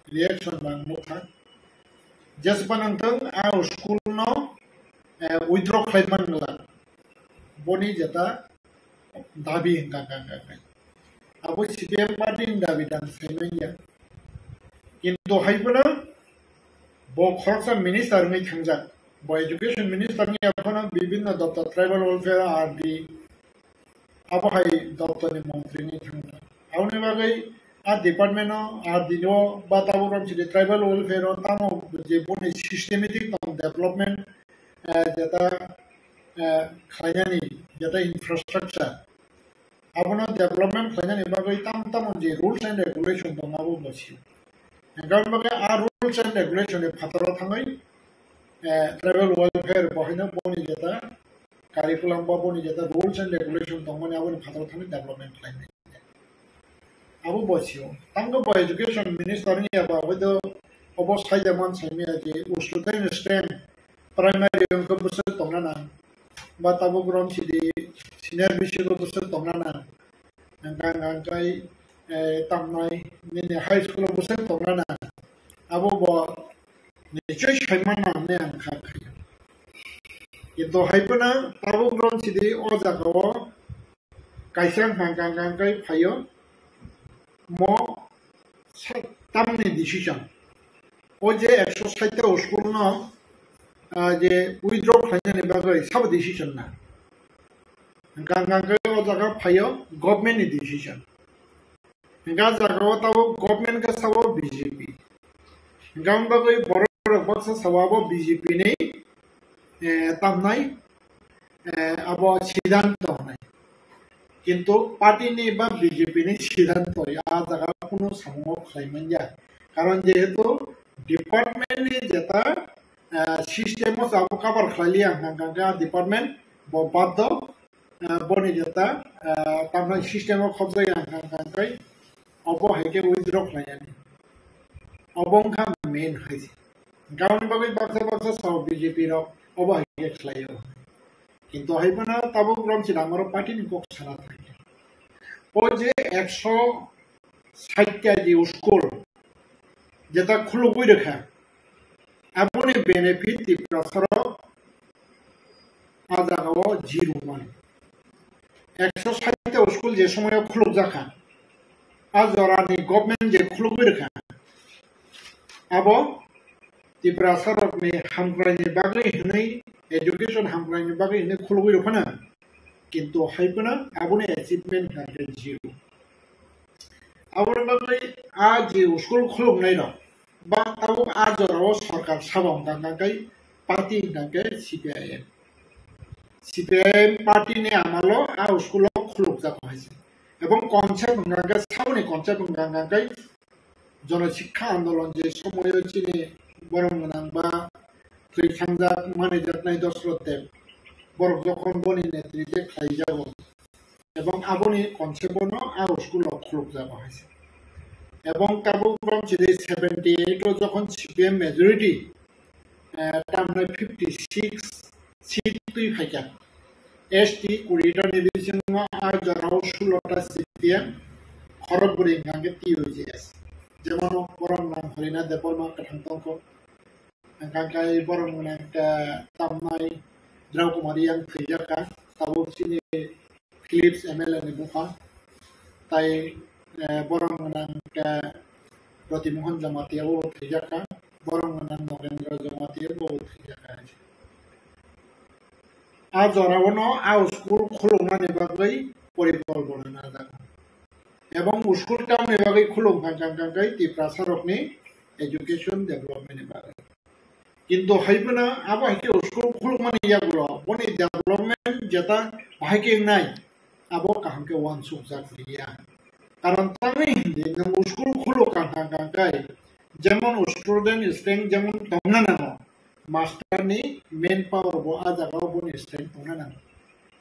रिएक्शन बान नखा जसपनंतंग आ स्कूल नो withdraw खालामनांगला बनि जता दाबि गागा आबो सीपीएम पार्टी दाबि दान साइमैया किन्तु हाइबोना बो खरसा मिनिस्टार नि थांजा बो एजुकेशन मिनिस्टार नि अपना विभिन्न दप्तर ट्राइबल वेलफेयर आरडी आबो हाइ दप्तर नि मंत्री नि थांजा आवने बागै आ डिपार्टमेंट आरडी नो बातावरन सिदे ट्राइबल वेलफेयर तामो जे बनि सिस्टेमेटिक डेवलपमेंट जेता खायनानि जेता इंफ्रास्ट्रक्चर आवनो डेवलपमेंट खायनानि बागै ताम जे रुल्स एंड रेगुलेशन दंगाबो बसि गावनि बागै आ रुल्स एंड रेगुलेशन नि फातराव थाङै ट्राइबल वेलफेयर बहायनो बनि जेता कारिकुलाम बा बनि जेता रुल्स एंड रेगुलेशन दंमोन आवनि फातराव थाङै डेवलपमेंट खायनाय आबो बसियो तांगो बा एजुकेशन मिनिस्टर नि आबा हयतो अबस्थाय जमान साइमिया जे स्टुडेंट स्ट्रेंथ प्राइमारी को बुसत तंगना बा ताबो ग्राउंड सिदि सिनियर बिसि को बुसत तंगना गांगांगाय तामनाय नि हाई स्कूल बुसत तंगना आबो बो निचय साइमाना ने आं खाखै किन्तु हाइपना ताबो ग्राउंड सिदि ओ जागाव कायसां गांगांगाय फायो मो तामनि डिसिजन ओ जे 160 स्कूल न जे withdraw खालामनायनि बागै सब डिसिजन ना गांगांगै ओ जागा फायो गवर्नमेंट नि डिसिजन गा जागाव ताबो गवर्नमेंट का सावो बीजेपी गाम बागै बर बक्स सावाबो बीजेपी नि तामनाय abo সিদ্ধান্ত নাই কিন্তু পার্টিনি বা বিজেপিনি সিদ্ধান্ত আ জায়গা কোনো সামগ্রিক খাইমান যায় কারণ যেহেতু ডিপার্টমেন্টনি যেটা সিস্টেম যাব কাবার খাইলি আঙ্কা ডিপার্টমেন্ট বাধ্য বনি যেটা তামনা সিস্টেম খবজাই আঙ্কাই অব হাইকে উইথড্র খাইয়ানি অবংখা মেন হয়েছে গাউনি বাকি বাক্সা বাক্সা সব বিজেপি রক অব হাইকে খাইও কিন্তু হাইবানা তাবো গ্রাম ছিল আমার পার্টিনি কক সারা থাকে ও যে 160টা যে স্কুল যেটা খুলবই রেখা আপনি বেনিফিট ত্রিপুরা আজাগাও জিরো মানে 160টা স্কুল যে সময় খুলব যাখা আজ ওরানি গভর্নমেন্ট যে খুলবই রেখা আবো ত্রিপুরা সরকারনি হামগ্রাইনি বাগै হनै এডুকেশন হামগ্রাইনি বাগै হनै খুলবই রেখা কিন্তু হাইপনা আপনি অ্যাচিভমেন্ট থাকে জিরো আপনি বাগै আজ স্কুল খুলবনাই রক বা তাও আজ ওরাও সরকার সাবাম গাঙ্গাই পার্টি গাঙ্গে সিপিআইএম পার্টিনি আমালো আ স্কুল খুলব যাক হয়েছে এবং কনসেপ্ট গাঙ্গে সাবনি কনসেপ্ট গাঙ্গাই জনশিক্ষা আন্দোলন যে সময় চিনি বরং বা তুই সাংজাক মানে যাতনাই দশরথ দেব বরং যখন বনি নেতৃত্বে খাই যাব এবং আপনি কনসেপ্ট আ স্কুল খুলব যাক হয়েছে এবং কাবু গ্রাম যদি 78 যখন সিপিএম মেজরিটি তামনে 56 সিট তুই ফাইকা এসটি 20টা নির্বাচন আর জনাও 16টা সিপিএম খড়গপুরে গাঙ্গে টিওজিএস যেমন বরং নাম হরিনা দেববর্মা কাঠান্তঙ্ক গাঙ্গাই বরং একটা তামনাই দ্রৌকুমারী আং থৈজাকা তাবো চিনি ফিলিপস এমএলএ नि বুফা তাই বরং একটা প্রতিমোহন জমাতিয়াও থৈজাকা বরং নরেন্দ্র জমাতিয়াও থৈজাকা আছে আজ ওরাবনো আ স্কুল খুলনানি বাগै পরিকল্পনা না জাগা এবং স্কুল টাউনি বাগै খুলুম গাঙ্গাই ত্রিপুরা সরকারনি এডুকেশন ডেভেলপমেন্ট বাগै কিন্তু হাইবনা আবো হাইকে স্কুল খুলমানি ইয়াগুলো বনি ডেভেলপমেন্ট যেটা হাইকে নাই আবো কাহামকে ওয়ান সুক জাগলিয়া কারণ তামি হিন্দি স্কুল খুলো গাঙ্গাই যেমন স্টুডেন্ট স্ট্রেংথ যেমন দংনা নানো মাস্টারনি মেন পাওয়ার বো আ জায়গাও বনি স্ট্রেংথ দংনা নানো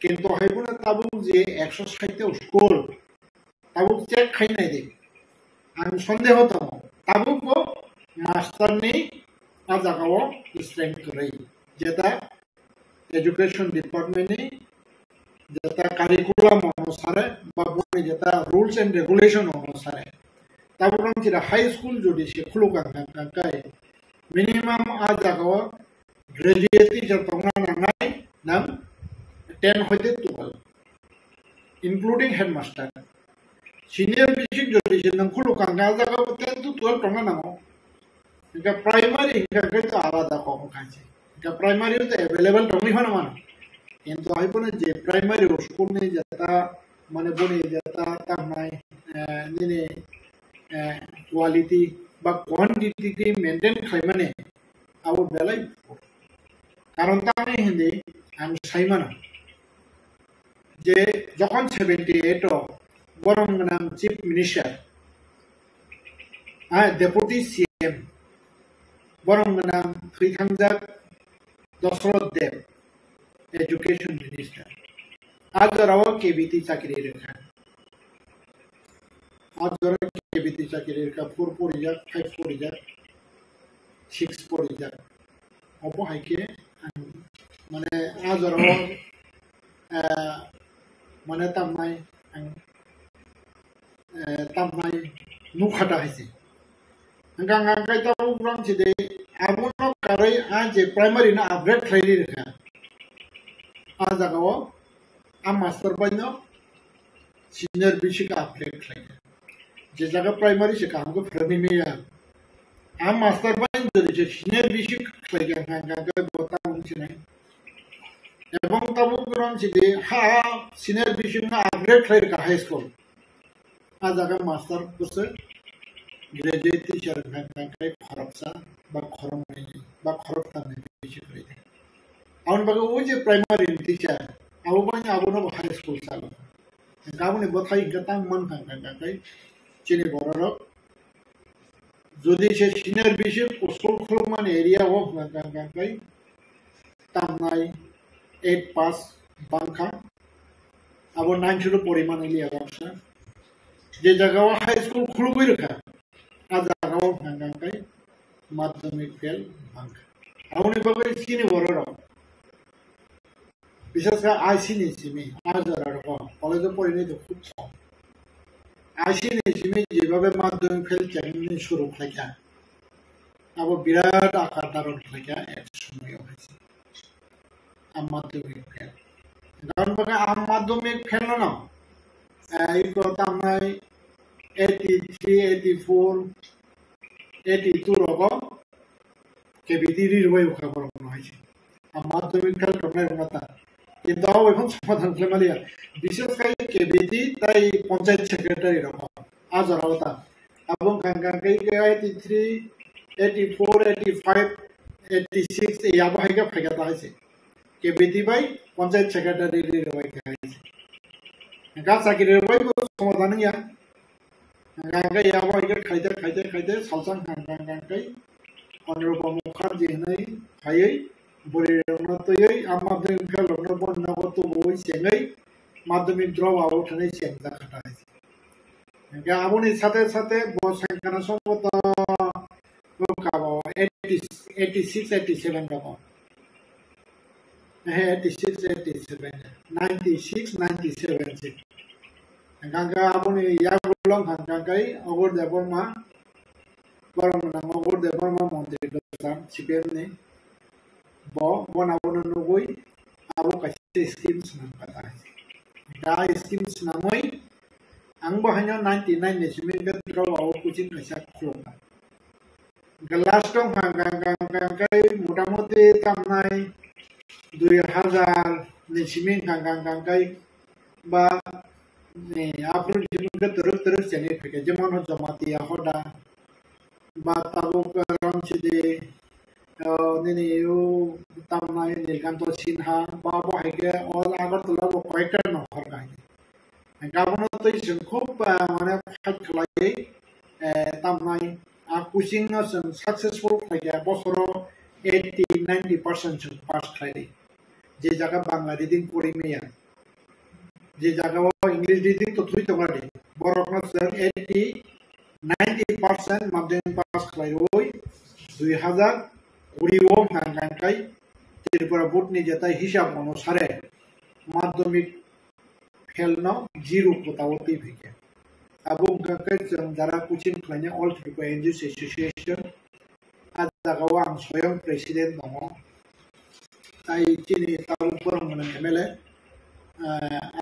কিন্তু হাইবনা তাবু যে 160টা স্কুল তাবু চেক খাই নাই দে আমি সন্দেহ তো তাবু কো মাস্টারনি আ জায়গাও স্ট্রেংথ করে যেটা এডুকেশন ডিপার্টমেন্টনি যেটা কারিকুলাম অনুসারে বা বনি যেটা রুলস এন্ড রেগুলেশন অনুসারে তারপর যেটা হাই স্কুল যদি সে খুলুক গাঙ্গাই মিনিমাম আ জায়গাও গ্রাজুয়েট টিচার তংনা নাंगनाय নাম 10 হইতে 12 ইনক্লুডিং হেডমাস্টার সিনিয়র বেসিক যদি সে নাম খুলুক গাঙ্গা জায়গাও 10 to 12 তংনা নামো এটা প্রাইমারি গাঙ্গাই তো আলাদা কম খাইছে এটা প্রাইমারি তো अवेलेबल তংনি হয় না কিন্তু হাইপনে যে প্রাইমারি স্কুল নি যেটা মানে বনি যেটা তামনাই নিনে কোয়ালিটি বা কোয়ান্টিটি মেইনটেইন খাইমানে আবো বেলাই কারণ তামি হিন্দি আমি সাইমানা যে যখন 78 বরং নাম চিফ মিনিস্টার ডেপুটি সিএম বরং নাম থৈথাংজাক দশরথ দেব एजुकेशन मिनिस्टर आज जरा केबीटी चाकरी रेखा आज जरा केबीटी चाकरी रेखा 4 পরিজাত 5 পরিজাত 6 পরিজাত অব হাইকে মানে আজ জরা মানে তামনাই নুখাটা হইছে গাঙ্গাই তাও গ্রাম ছিদে আবুনো কারে আজ যে প্রাইমারি না আপগ্রেড খাইলি রেখা आ जागाव आ मास्टर बाइनो सीनियर बेसिक अपडेट खाइए जे जगह प्राइमरी से काम को फ्रमी में या आ मास्टर बाइन जो सीनियर बेसिक खाइए गांगा बता उनसे नहीं এবং তাবো গ্রাম ছিদে হা সিনিয়র বেসিক না আপগ্রেড খাইর का हाई स्कूल आ जागा मास्टर बसे ग्रेजुएट टीचर गांगा खरबसा बा खरम नहीं बा खरबता नहीं बेसिक खाइए Aun baga uje primary teacher. Abu banyak abu no high school salo. Kamu ni bothai gatang man kan kai. Cini borok. Jadi saya senior bishop school khulman area of kan kai. Tamnai 8 pass bangka. Abu 9 sudah poriman ini agak sah. Jadi jaga high school khulu berka. Ada kau kan kai. Madhyamik fail bangka. Abu ni baga sini borok. বিশেষকৈ আইচিনিচিমি কলেজত পঢ়িলে খুব কম আইচিনিচিমি যেভাবে মাধ্যমিক fail কেমনি শুরু থাকে আবার বিরাট আকার ধারণ থাকে এক সময় হয়েছে মাধ্যমিক ফেল কারণ মাধ্যমিক ফেল না এই কথা আমরা 83, 84, 82 রকম কেবিডির হয়ে খবর হয়েছে মাধ্যমিক ফেল টমের কথা কিন্তু এখন সমাধান ফ্যামিলিয়া বিশেষ করে কেবিটি তাই পঞ্চায়েত সেক্রেটারি রকম আজর আওতা এবং গাঙ্গাঙ্গাই 83, 84, 85, 86 এই আবহাওয়া ফাইগাতা হয়েছে কেবিটি বাই পঞ্চায়েত সেক্রেটারি রবাইকা হয়েছে গা চাকরির বাই সমাধান ইয়া গাঙ্গাই আবহাওয়া খাইতে সালসান গাঙ্গাঙ্গাই অনিরূপা মুখার্জি হনাই খাইयै বরিরনতयै মাধ্যমিক ফেলন বন্যগত বই সেঙ্গাই মাধ্যমিক দ্রব আবো থানাই সেঙ্গা খাটা হয়েছে আপনি সাথে সাথে বসাঙ্কানা সম্ভবত 86, 87 রকম হ্যাঁ 86, 87, 96, 97 গাঙ্গা আপনি ইয়া বললাম গাঙ্গাই অগর দেবর মা বরং নাম অগর দেবর মা মন্দির সিপিএম নেই Bona nugui abu kasi schemes nang patay. Dahil schemes namoy ang bahanyo 99 ni sumiga draw abu kucing kasi klong. Galastong hanggang kay motamuti tamnay 2000 ni siming hanggang kay ba ni April sumiga terus jani peke jemon ho jamati ahoda ba tabuk ram chide nini yu tamnai Nilkanto Sinha babo haige all Agartala bo quieter no hargai gabono to isun khub mane phat khlai tamnai a pushing us successful haige bosoro 80-90% pass khlai je jaga bangla reading pori meya je jaga english reading to thui tomari borokna 80-90% madhyamik pass khlai oi 2000 উড়িও গাঙ্গাঙ্কাই Tripura board নিজেতা হিসাব অনুসারে মাধ্যমিক ফেলনো zero কোথাওতেই ভেঙে এবং যারা coaching খাইনে অল ত্রিপুরা এনজিওস এসোসিয়েশন আর জায়গাও আং স্বয়ং প্রেসিডেন্ট দङ তাই চিনি তালুকপুর মানে এমএলএ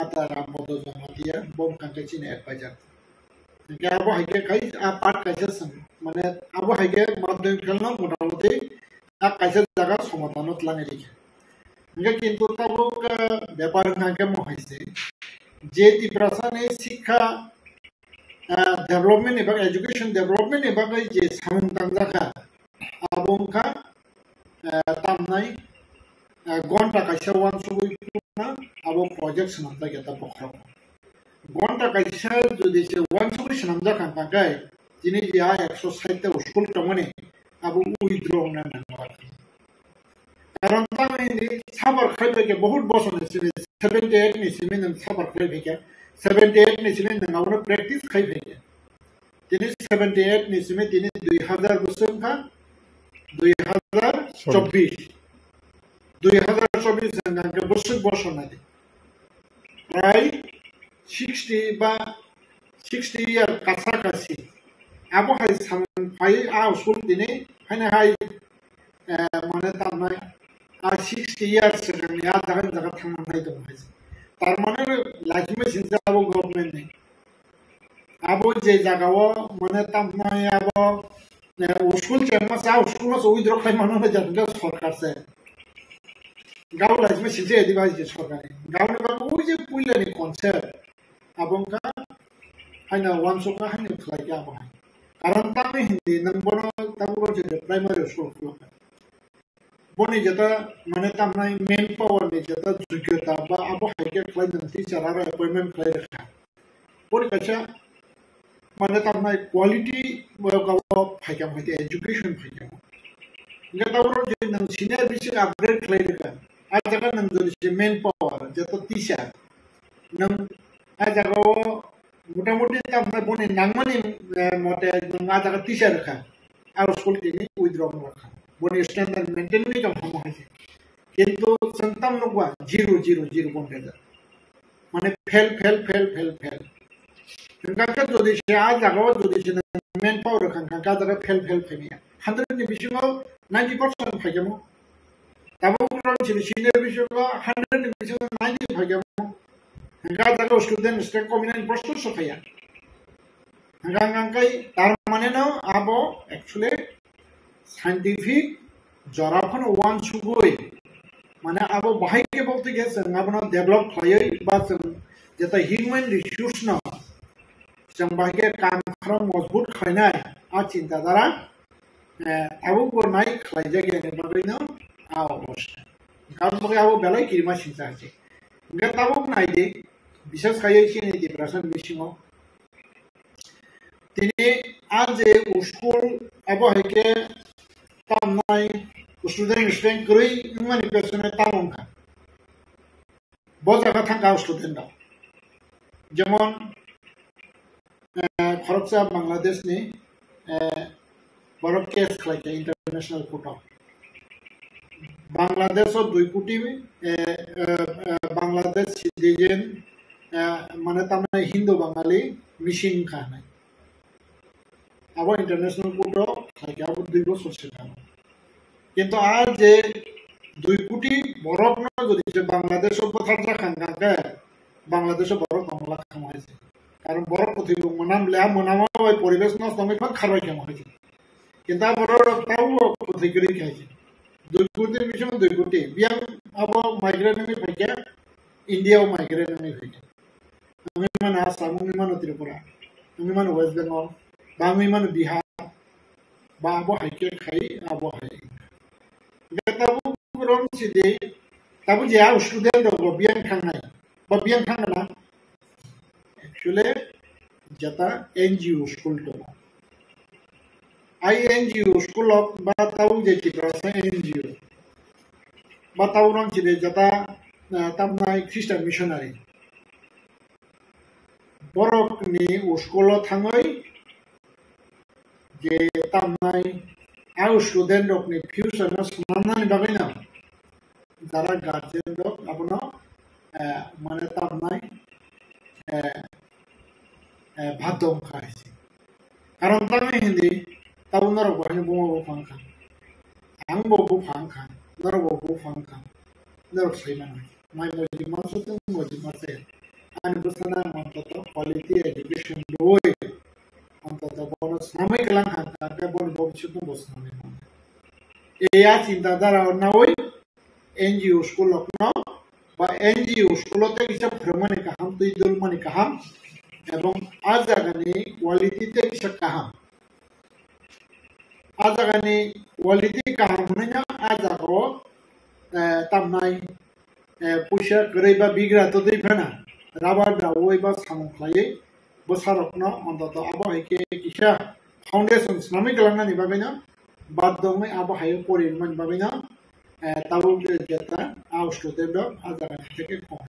আতা রামপদ জমাতিয়া বম কাঙ্কাই চিনি এডভাইজার আবো হাইকে খাই পার্ট কাইছে মানে আবো হাইকে মাধ্যমিক ফেলনো মোটামুটি কাইছে জায়গা সমাধানত লাঙে দিকে কিন্তু তাবুক ব্যাপার নাকে মহাইছে যে ত্রিপুরাসানে শিক্ষা ডেভেলপমেন্ট এবং এডুকেশন ডেভেলপমেন্ট এবং যে সামুংতাং জায়গা আবংকা তামনাই ঘন্টা কাইছে ওয়ান সুবই না আবো প্রজেক্ট সামতা গেতা বখরা ঘন্টা কাইছে যদি সে ওয়ান সুবই সামজা কাঙ্কাই যিনি যা 160 স্কুল টমনে আবু উইথড্র না কারণ তাই সাবার খাইবে বহুত বছর 78 ni simin sabar খাইবে 78 ni simin নাও প্র্যাকটিস খাইবে তিনি 78 ni simin তিনি 2000 বছর কা 2024 জানকে বছর না প্রায় 60 বা 60 ইয়ার কাছাকাছি আবো হাই সামন ফাই স্কুল তিনি হাইনা হাই মানে তার 60 years সেখানে আর জায়গা থামান নাই তো হয়েছে তার মানে লাইফে চিন্তা আবো গভর্নমেন্ট নেই আবো যে জায়গাও মানে তামনাই আবো স্কুল চেমাস স্কুল মাস ওই দ্রক খাই মানুষ জানলে সরকার সে গাঁও লাইফে চিন্তা এদিবাই যে সরকারে গাঁও বাবু ওই যে পুইলানি কনসেপ্ট আবংকা হাইনা ওয়ান সকা হাইনা ফ্লাইকে আবো হাই কারণ তামে হিন্দি নং বড় তাবো যে primary school boni jata mane tamnai main power ni jata jogyota ba abo haike khlai nang teacher ara appointment khlai rakha boni kacha mane tamnai quality gawo phaikam haite education phaikam nga tawro je nang senior bisi upgrade khlai rakha a jaga nang jodi main power jata teacher nang a jaga motamuti tamnai boni nangmani mote nga jaga teacher rakha are school তিনি withdrawn রাখা বনি standard maintain নি কাম হমা হইছে কিন্তু সন্তান নগবা 0 বন্ধে যা মানে ফেল কাকা যদি সে আজ জাগাও যদি সে মেন পাওয়ার কাকা জায়গা ফেল ফেমিয়া 100 নি বিশিং 90% ফাইজামো তাবো কোন সিনিয়র বিশিং 100 নি বিশিং 90 ফাইজামো কাকা জায়গা স্টুডেন্ট স্টেক কমিউনিটি প্রশ্ন সখায়া Hangangkai tarmaneno abo actually scientific joraphan one sugoi mane abo bahai ke bolte gese ngabno develop khlai ba jeta human resource na jang bahai ke kam khram mazbut khainai a chinta dara abo ko nai khlai jage ne bagino a obosha karon bage abo belai kirma sinta ache gatabo nai de bishas khaye chini de prasan bishingo তিনি আজ school আবহাইকে তামনাই student করি মানে পেছনে তামনখা বজাগা থাকা student যেমন ফরক সাহেব বাংলাদেশ নি বড় case খাইছে ইন্টারন্যাশনাল কোর্ট বাংলাদেশত 2 কোটি বাংলাদেশ সিটিজেন মানে তামনাই হিন্দু বাঙালি মিশিং খানাই আবার ইন্টারন্যাশনাল কোর্ট থাকে আবার 2 বছর ছিলাম কিন্তু আজ যে 2 কোটি বরফ না যদি বাংলাদেশ কথা রাখাঙ্গা বাংলাদেশ বরফ মামলা খাম হয়েছে কারণ বরফ প্রতিবং মনামলে মনামা ওই পরিবেশ নষ্ট আমি খারাপ খাম হয়েছে কিন্তু বড় তাও প্রতিক্রি খাইছে 2 কোটির বিষয় 2 কোটি বিয়াম আবার মাইগ্রেন্ট আমি ফাইকে ইন্ডিয়াও মাইগ্রেন্ট আমি ফাইকে আমি মানে আসাম আমি মানে ত্রিপুরা আমি মানে West Bengal Bami man Bihar, Babo Hike Kai, Abo Hai. Gatabu Ron Sidi, Tabu Jao student of Bobian Kanai, Bobian Kanana. Actually, Jata NGO school to. I NGO school of Batau Jetiprasa NGO. Batau Ron Sidi Jata Tamnai Christian missionary. Borok ni school of Tangai. যে তামনাই আউ student অপনি future না সমানানি বাগাইনা যারা guardian দক আপনা মানে তামনাই ভাদম খাইছে কারণ তামে হিন্দি তাউনার বহানি বুমো ফাংখা আং ববু ফাংখা নর ববু ফাংখা নর সাইনা মাই মজি মাসতে মজি মাসে আনি বসনা মন্তত কোয়ালিটি এডুকেশন দই অন্তত bonus namai kelang hangka bon bobchut bos namai eya চিন্তাধারা নাওই NGO স্কুল লকনো বা NGO স্কুলতে কিছু ভ্রমণে কাহাম তুই দলমনে কাহাম এবং আজাগানি কোয়ালিটিতে কিছু কাহাম আজাগানি কোয়ালিটি কাহাম হইনা আজাগো তামনাই পয়সা গরেবা বিগ্রা তো দেইফানা রাবার দাওই বা সামখলাই বসারকনো অন্তত আবহাইকে কিসা ফাউন্ডেশন নামে গেলাঙ্গা নিবাবিনা বাদদমে আবহাই পরিমান বাবিনা তাও যেটা আউ স্টুডেন্ট আজারা থেকে কম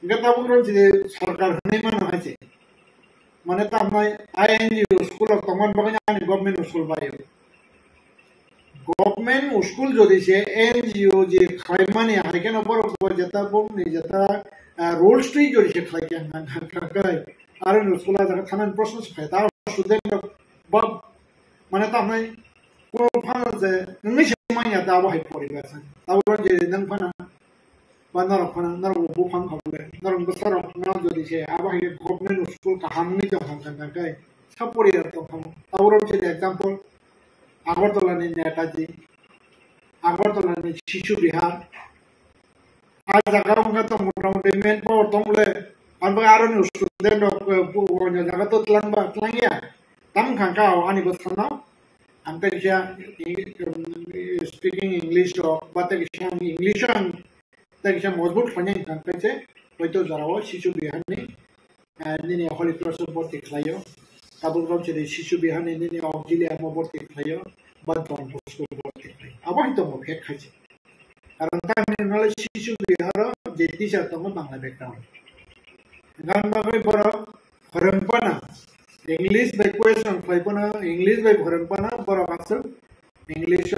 গতা বুরন যে সরকার হনে মান হয়েছে মানে তা আমরা আইএনজিও স্কুল অফ কমন বাগানে আনি গভর্নমেন্ট স্কুল বাই গভর্নমেন্ট স্কুল যদি সে এনজিও যে খাইমানি হাইকেন উপর যেটা বলনি যেটা রোলস তুই যদি সে খাইকেন খাই আর স্কুল আজারা থানান প্রশ্ন খাই তা স্টুডেন্ট বা মানে তা আমরা কোন ফানা যে নই সেমাইয়া তা আবহাই পরিবেশ তাও যে নং ফানা বা নরক ফানা নরক বুফাং খাবলে নরক বসরক না যদি সে আবহাই গভর্নমেন্ট স্কুল কাহামনি জ হাঙ্কান গাই সাপোরি তো খাম তাও যে एग्जांपल আগরতলানি নেতাজি আগরতলানি শিশু বিহার আর জায়গা তো মোটামুটি মেন পাওয়ার তোমলে আমরা আরো স্টুডেন্ট জায়গা তো তলাংবা তলাঙ্গিয়া তাম খাঙ্কাও আনি বসানো angka kisah speaking English to bata kisah English ang ta kisah mozbut fanya angka se hoito jarawo shishu bihan ni Holy Cross borti khlayo tabuk rom chede shishu bihan ni auxilia mo borti khlayo bad don school borti khlayo abo hito mo phek khaje karon ta ni nole shishu biharo je teacher to mo bangla background gan bagai boro horengpana English by question klaipana English by horengpana boro basel English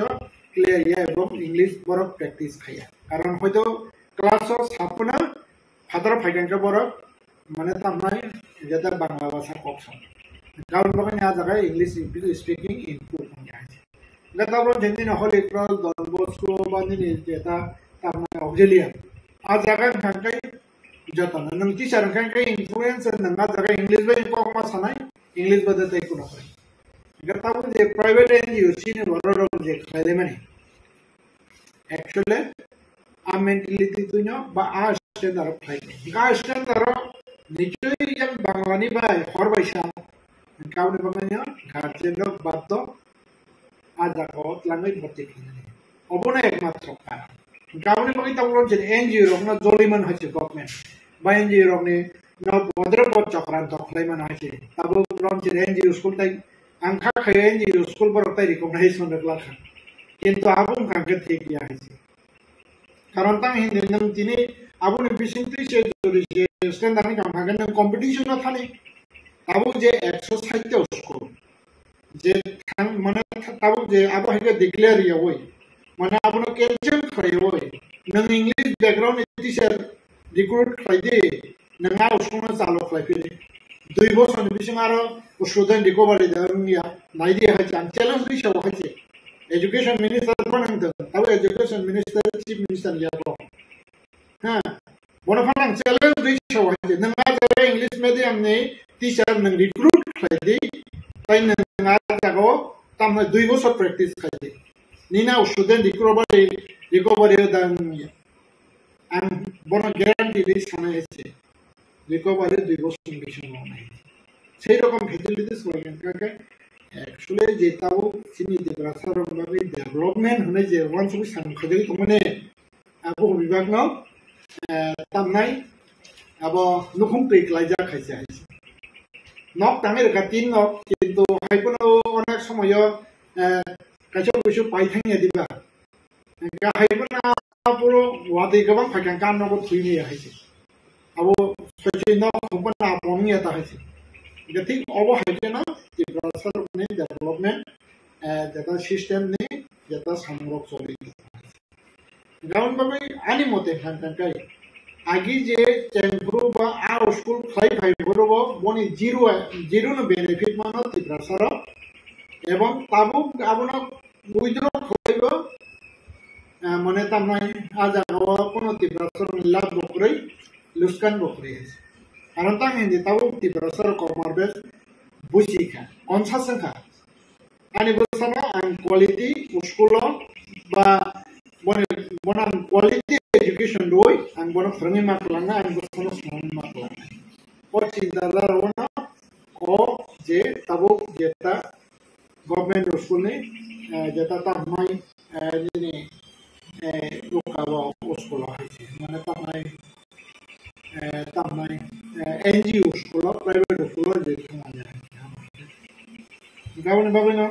clear ya ebong English boro practice khaya karon hoito class sapuna father phaikan ka boro mane tamnai jeta bangla bhasha kokson gaun bagai ya jaga English speaking improve hoya lata bro jeni Holy Cross Don Bosco bani jeta tamnai auxilia a jaga khangkai jata nang teacher khangkai influence nang jaga English by ko ma sanai English bada tai kuno koi gata bu je private NGO sine boro je khaile mane actually a mentality tunyo ba a standard khaile ga standard nichoi yang banglani bai horbaisa kaune banganya garden no baddo aja ko langai boti khine obona ekmatro karan kaune bagi tawron je NGO rokna joliman hache government ba NGO rokni no bodrobot chakran toklaiman hache tabo ron je NGO school tai angka khaye NGO school bor tai recognize on lakha kintu abun kangke thik ya hache karon tang hindi nang tini abun bisinti se jori je standard ni kam hagen nang competition na thani tabu je exercise te school je thang mane tabu je abo hege declare ya hoy mane abun calcium khai hoy nang English background teacher recruit khai de nang a school na chalo khai pire 2 বছর বিশং আরো student recovery দামিয়া নাইদি হাইছে challenge দিছে হাইছে education minister বানাইতে তাও education minister chief minister ইয়াবো হ্যাঁ বড় ফানাং challenge দিছে হাইছে নঙ্গা জায়গা English medium নেই teacher নং রিক্রুট খাইদি তাই নঙ্গা জায়গা তামনে 2 বছর প্র্যাকটিস খাইদি নিনা স্টুডেন্ট রিকভারি দামিয়া আম বড় গ্যারান্টি দিছ সানাইছে recovery 2 বছর বেশি নাই সেই রকম ফ্যাসিলিটিস লাগেন কাকে অ্যাকচুয়ালি যেটাও চিনি দেবরাসার ভাবে ডেভেলপমেন্ট হনে যে ওয়ান সুবি সাংখদে মানে আবো বিভাগ ন তামনাই আবো নুখুম পেকলাই যা খাইছে আইছে নক তামে রেখা 3 নক কিন্তু হাইকোনো অনেক সময় কাছে কিছু পাইথাইয়া দিবা হাইকোনা পুরো ওয়াদে গবাং ফাইকান কান নগো থুইনি আইছে আবো Specially now, open up on me at the house. The thing over Hajana, the process of development, the system, the some rock solid. Ground by animote Hantankai. Agije, Tempuba, our school, 5 Borobo, 1 is 0 no benefit man of the Brasara. Ebon Tabu, Abona, withdraw Koibo, Moneta Mai, Aza, or the Brasara, Lab Bokray. Luskan bokri है कारण तंग हिंदी ताऊ तिब्रसर कॉमर्बेस बुशिका कॉन्सासंका आणि बसना आन quality स्कूलो बा बोनान quality education दोय आन बोना फ्रमी माकलांना आन बसना स्मॉल माकलांना और चिंतादार होना को जे ताऊ जेता गवर्नमेंट स्कूल ने जेता तामाई ने लोकावा स्कूल है माने तामाई tamai NGO school private school je thanga gaun babena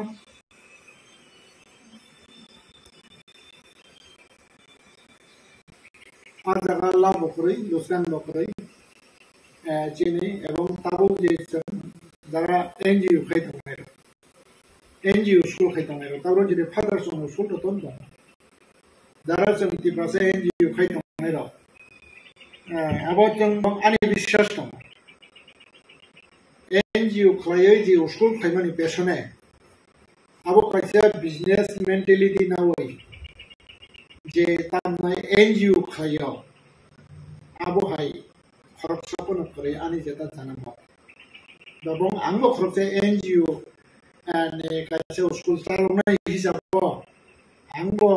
ar jaga la bokri luskan bokri chini ebong tabu je jara NGO khaitamero NGO school khaitamero tabu je father son school to tondo jara samiti pase NGO khaitamero about yung ani বিশ্বাস to NGO klayo ji school khaimani pesone abo kaisa business mentality na hoy je tamnai NGO khayo abo hai khorok sapon kore ani jeta janamo dabong angbo khorokse NGO ane kaisa school sarona hisabo angbo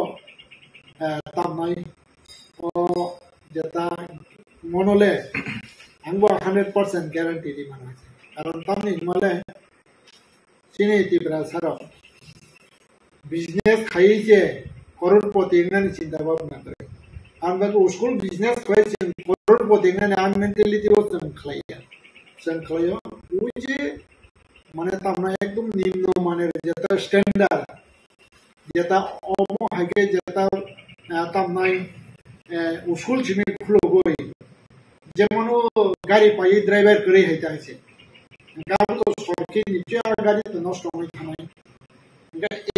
tamnai o jeta monole angbo 100% guarantee di mana karon tamni mole sini ti brasaro business खायचे करोडपती चिंता भावना करे आं बाकी school business खायचे करोडपती आं mentality जों खायो जे माने तामना एकदम निम्न माने जेता स्टैंडर्ड जेता ओमो हागे जेता तामनाय स्कूल जिमे खुलोगोय जेमनो गाड़ी पाई ड्राइवर करे हैता है गाबो तो सरके निचे गाड़ी तो नष्ट होय थानाय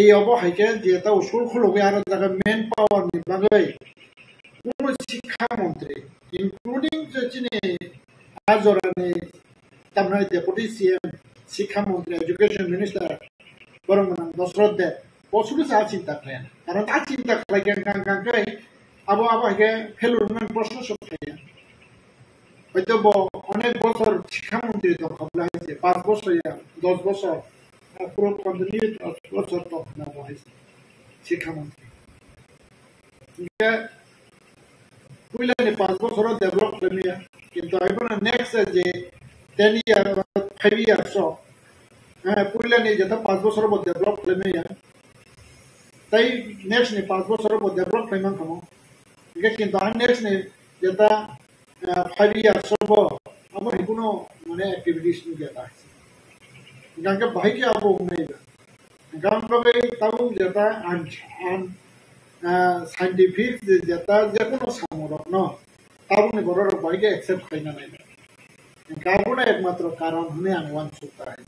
এই অবহাইকে যেটা স্কুল খুলবে আর জায়গা মেন পাওয়ার নি বাগৈ কোন শিক্ষা মন্ত্রী ইনক্লুডিং যেচিনি আজরানি তামনাই ডেপুটি সিএম শিক্ষা মন্ত্রী এডুকেশন মিনিস্টার বরমনা দশরথ দে পছুলু সা চিন্তা করে কারণ তা চিন্তা করে গাঙ্গাঙ্গাই আবো আবহাইকে ফেলুরমান প্রশ্ন সব থাকে হয়তো অনেক বছর শিক্ষামন্ত্রী তো ভাবলা হয়েছে 5 বছর 10 বছর পুরো কন্টিনিউ 10 বছর তো না হয়েছে শিক্ষামন্ত্রী পুইলানি 5 বছর ডেভেলপ করে কিন্তু এখন নেক্সট যে 10 ইয়ার 5 ইয়ার সো পুইলানি যেটা 5 বছর মধ্যে ডেভেলপ করে তাই নেক্সট নি 5 বছর মধ্যে ডেভেলপ করে মান খামো কিন্তু আর নেক্সট নি যেটা 5 years so amo hikuno mane activities nu jeta ganga bhai ke abo nei ganga bagai tabu jeta an scientific jeta jekono samorok no tabu ne boror bhai ke accept kaina nai gabona ekmatro karon hune angwan sukta hai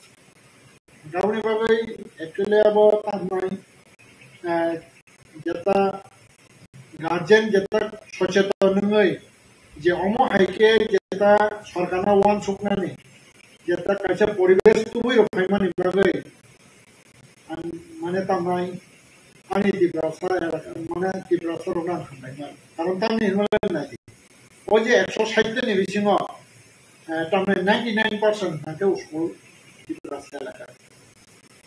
gabone bagai actually abo tamai jeta guardian jeta socheton ngai যে অমো হাইকে যেটা সরকারনা one সুকনানি যেটা কাছে পরিবেশ তুই রখাইমানি বাগৈ মানে তামাই আনি দিব্রাসা মানে দিব্রাসা রোনা খাইমান কারণ তামনি হিরমালে নাই ও যে 160 নি বিসিং তামনে 99% থাকে স্কুল দিব্রাসা এলাকা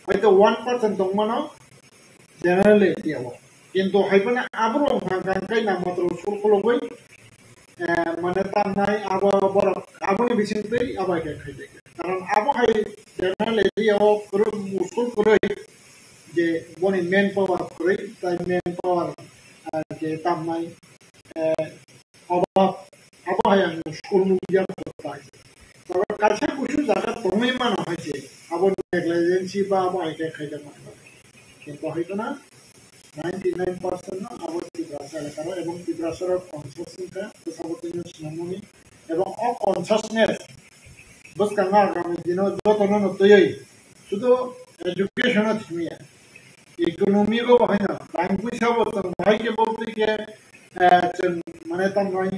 হয়তো 1% দংমানো জেনারেলি দিয়াব কিন্তু হাইপনা আবরো গাঙ্গাই না মাত্র স্কুল খলগৈ মানে তামনাই আবো বড় আবনি বিসিংতে আবাইকে খাইতে কারণ আবহাই জেনারেল এরিয়াও পুরো স্কুল করে যে বনি মেন পাওয়ার করে তাই মেন পাওয়ার যে তামনাই অভাব আবহাই স্কুল মুজিয়া করতে হয় তবে কাছে কিছু জায়গা কমই মানা হয়েছে আবন নেগলিজেন্সি বা আবহাইকে খাইতে মানে কিন্তু হয়তো না 99% no abo tibrasa elákar এবং tibrasar consciousness sabotino sinamoni এবং consciousness bus kanga agami dino joto no toyoi শুধু এডুকেশন থিমিয়া ইকোনমি গো ভাইনা টাইম পয়সা বলতো ভাইকে বলতে কে মানে তাম নয়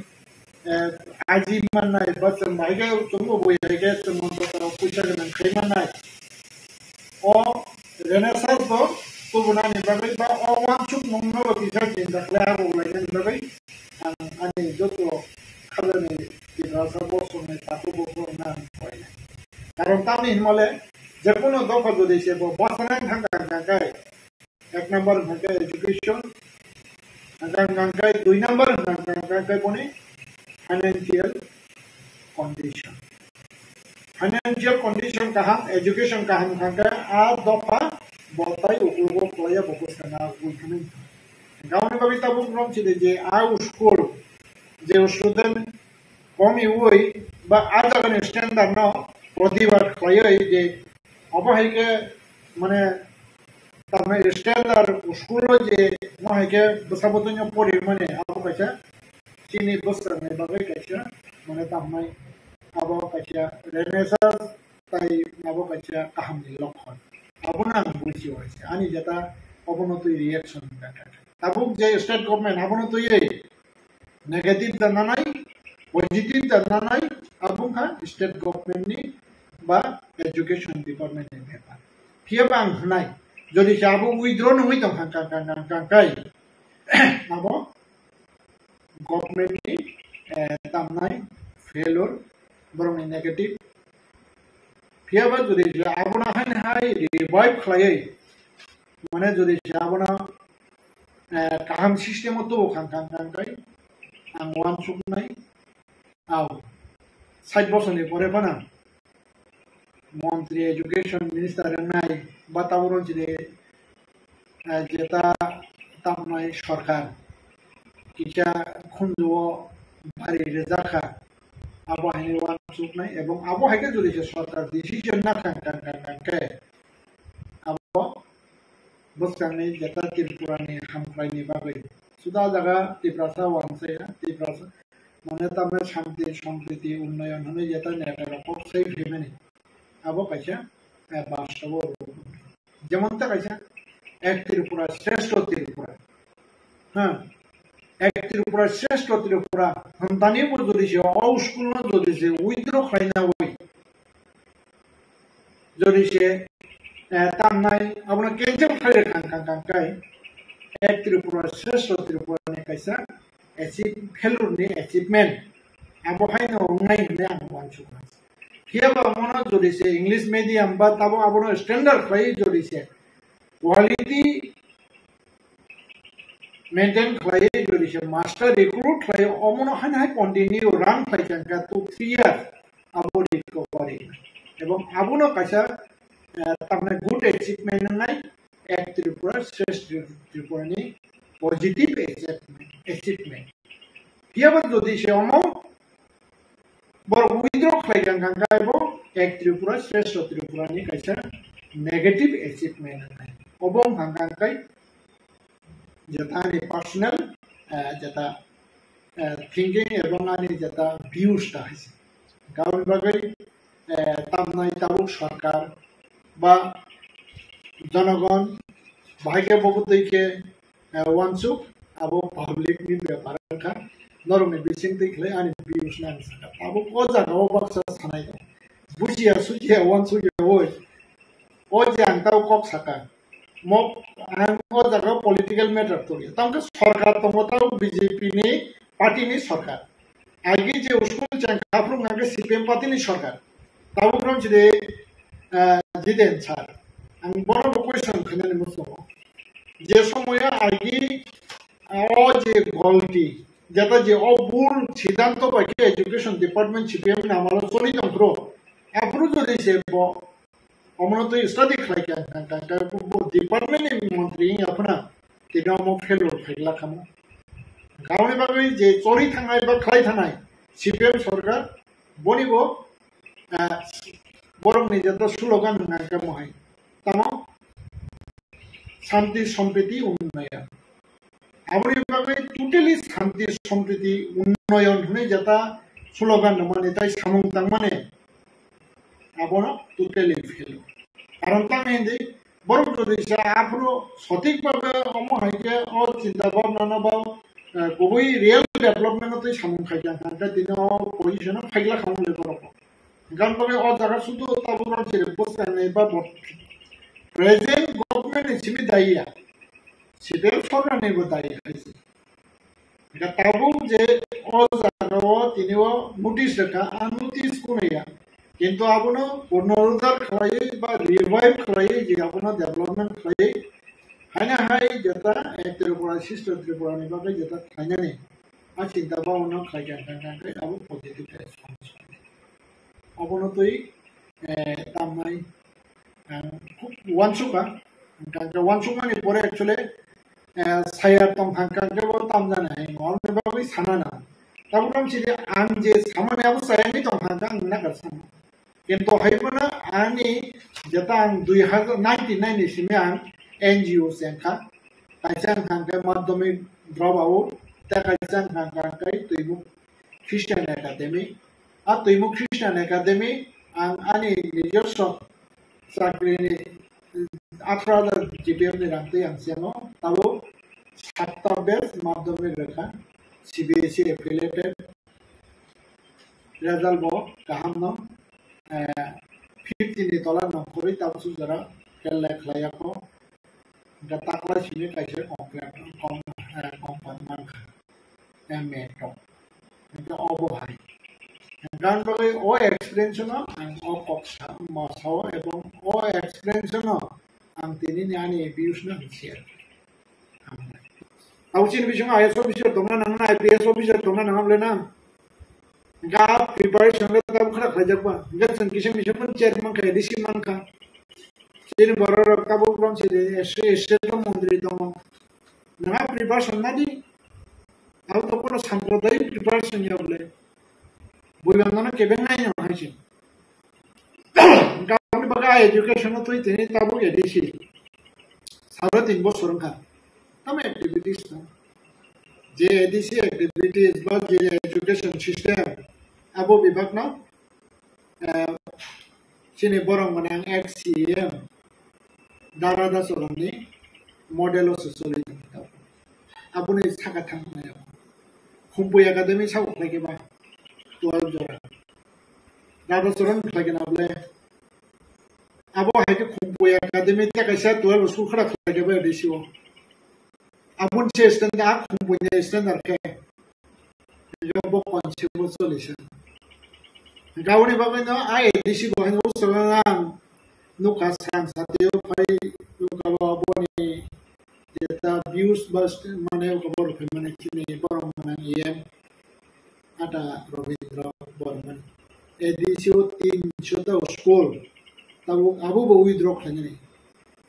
আজি মান নাই বাস ভাইকে তুমি বই হেগে তুমি তো পয়সা না খাইমান নাই ও রেনেসান্স তো Tubunan bagai ba orang cuk mongno bisa cinta klaro lain bagai ani joto kada ni dirasa boso ni tapu boso na koi karon tam ni himale jekono doko jodi se bo basanan thanga gagai ek number gagai education gagai 2 number gagai boni financial condition kaham education kaham gagai a dopa বলতাই উপলব্ধ কলাইয়া বকসা না বুঝনি গাউনি বাবি তাবুক নাম ছিল যে আ school যে student কমি ওই বা আজাগান স্ট্যান্ডার্ড ন প্রতিবার কলাই যে অবহাইকে মানে তার মানে স্ট্যান্ডার্ড স্কুল যে মহাইকে বসাবতন্য পড়ি মানে আবো কাছে চিনি বসা ne বাবাই কাছে মানে তামাই আবো কাছে রেনেসাস তাই আবো কাছে কাহামনি লক্ষণ abona buji hoyse ani jeta অবনতি রিঅ্যাকশন দেখা তাবুক যে স্টেট গভর্নমেন্ট অবনতি নেগেটিভ দানা নাই পজিটিভ দানা নাই আবুখা স্টেট গভর্নমেন্ট নি বা এডুকেশন ডিপার্টমেন্ট নি ব্যাপার ফিয়াবাং নাই যদি যাবো উইথড্র নই তো কাঙ্কাই আবো গভর্নমেন্ট নি তামনাই ফেলর বরং নেগেটিভ ফিয়াবা যদি আবনা হান হাই রিভাইভ খালাই মানে যদি আবনা কাহাম সিস্টেম তো কাঙ্কাই আং ওয়ান সুক নাই আও 60 বছরনি পরে বানা মন্ত্রী এডুকেশন মিনিস্টার নাই বাতাবরণ যে যেটা তামনাই সরকার কিটা খুনজুও বাড়ি রেজাখা আবহাওয়ানি ওয়ান চুকনাই এবং আবহাওয়াকে যদি সরকার ডিসিশন না খানকে আবহাওয়া বসকানি যেটা ত্রিপুরানি হামফ্রাইনি বাগै সুদা জায়গা ত্রিপ্রাসা ওয়ানসাইয়া ত্রিপ্রাসা মানে তামনে শান্তি সম্প্রীতি উন্নয়ন হলে যেটা নেটার অপর সেই ভেবেনি আবো কাইসা বাস্তব যেমন তা কাইসা এক ত্রিপুরা শ্রেষ্ঠ ত্রিপুরা হ্যাঁ এক ত্রিপুরা শ্রেষ্ঠ ত্রিপুরা সন্তানি যদিছে অস্কুল যদিছে উইদ্র খাইনা ওই যদিছে তামনাই আপনার কেঞ্চেল খাইলে খানকাই এক ত্রিপুরা শ্রেষ্ঠ ত্রিপুরা নে কাইসা ভ্যালুরনি অ্যাচিভমেন্ট আবহাইनो उन्नाय होननाय आं वानसु हियाबा मना जदिसे इंग्लिश मीडियम बा ताबो आबनो स्टैंडर्ड खाय जदिसे क्वालिटी मेंटेन खाय जदिसे मास्टर रिक्रूट खाय अमनो हाय कंटिन्यू रान खाय जांगा 2-3 इयार्स आबो रिकभारि एवं आबनो कायसा तामने गुड अचिवमेंट होननाय एक त्रिपुरा श्रेष्ठ त्रिपुरानि पॉजिटिव अचिवमेंट हियाबा जदिसे अमो बर उइद्र खायगां गांगायबो एक त्रिपुरा श्रेष्ठ त्रिपुरानि कायसा नेगेटिव अचिवमेंट होननाय अबं हांगांकाय जेता आंनि पार्सनेल जेता थिंकिंग एवं आंनि जेता व्यूज ताहायसे गावनि बागै तामनाय ताबुक सरकार बा जनगण बाहायके बहुतैके वानसुक आबो पब्लिकनि बेपारखा नरमे बिसिं दैखलै आंनि व्यूज नानि साका आबो अजागाव बाक्सा सानाय दं बुजिया सुजिया वानसुके ओय अजे आं ताव कक साका मक आं अजागाव पलिटिकल मैटर तोरिया तामके सरकार दङ बीजेपी नि पार्टी नि सरकार आगे जे स्कुल चां खाफ्रुं आगे सीपीएम पार्टी नि सरकार ताबो ग्रम जे जिदेन सार आं बनो क्वेश्चन खनानि मुसो जे समय आगे अजे गलती যেটা যে অভুল সিদ্ধান্ত বাকি এডুকেশন ডিপার্টমেন্ট সিপিএম নামালো চলি দংক্র এফরু যদি সে অমনত স্টাডি খাইকে ডিপার্টমেন্ট মন্ত্রী আপনা তিনা মো ফেল ফাইলা খামো গাवनि बागै जे चली थांनाय बा खाय थानाय सिपिएम सरकार बनिब बरंनि जेता स्लोगान होनाय गमहाय तामा शांति सम्प्रीति उन्नयन आबनि बागै टोटली शांति सम्प्रीति उन्नयन होननाय जेता स्लोगान माने ताइ सामुं तां माने आबनो टोटली फेल कारण तां हिंदी बरं जदिसे आफरो सঠিক भाবে अमहायके अ चिंता भावना न बा गुबै रियल डेभलपमेंट ताइ सामुं खायजां तां दिनो पजिशन फाइला खामले बरं गान बागै अ जागा सुदु ताबुरा जेरे पोस्टाने बा प्रेजेंट गवर्नमेंट सिबि दाइया सिभिल सरकारनिबो दायि खायसे दा ताबु जे अजागाव तिनिव नोटिस रखा आ नोटिस कुनैया किन्तु आबनो पुनरुद्धार खालायै बा रिवाइव खालायै जे आबनो डेभलपमेंट खालायै हायना हाय जेता त्रिपुरा शिष्ट त्रिपुरानि बागै जेता थायनानै आ चिंता भावना खायगांगांगांगाय आबो पजिटिव रेसपन्स आबनो तै तामनाय खूब वानसुका गांगा वानसुमानि परे एक्चुअली साया तंग हांकांगेबो ताम जानो हाय नङा बागै सानाना ताबुराम सिदि आं जे सामानायाबो सायानि तंग हांकां नागार साना किन्तु हायबोना आंनि जेता आं 2099 नि सिमे आं एनजीओ सेंखा कायसा हांकांगे माध्यमिक ड्रप आउट ता कायसा हांकांगे तैमुक ख्रिस्टियान एकाडेमी आ तैमुक ख्रिस्टियान एकाडेमी आं आंनि निजस्व साख्रिनि 18,000 जीपीएम नि रांते आं सिङाव ताबो 7टा बेस्ट माध्यमिक रेखा सीबीएसई एफिलिएटेड रिजल्ट बो गाहाम न 50 नि तला नखरै ताबसु जरा केल खायाखौ दा ताकला सिनि कायसे कम्पार्टमेन्ट एमएट दा अबहाय गान बागै ओ एक्सपीरियंस न आं ओ कक्सा मासाव एवं ओ एक्सपीरियंस न आं दिनैनि आंनि व्यूज न शेयर आउचिन बिजों आईएएस अफिसार दंना नङा आईपीएस अफिसार दंना नङाब्लेना गा प्रिपारेशन दा खरा खायजोबा गसन किसम किसम चेयरमैन का एडिसी मान का Jadi baru kabu belum sih estate mundri dong. Nah preparation nadi, aku tuh kalau samprodai preparation ya boleh. Bukan mana keben nanya macam. Kalau ni bagai education tu itu ni tabu edisi. Sarat inbo surang kan. Kami activities tu. JEDC activities bas education system. Abu bibak na. Sini borong menang XCM. Darada surang ni model sesuai kita. Abu ni sangat tanggung. Kumpuy akademi sahaja lagi bah. 12 jora. Darada surang lagi na boleh. Abu hai ke kumpuy akademi tak kisah 12 school kerap lagi bah edisi wo. Abu ni standar kumpuy ni standar ke. Jabo konsep solution. Kau ni bagai no ai edisi bagai no surang nukasan satyo pai nukawa abu ni data views bas mana kabar mana kini borong mana ada Robindra Borman edisi 300 school tahu abu bawa withdraw kanya ni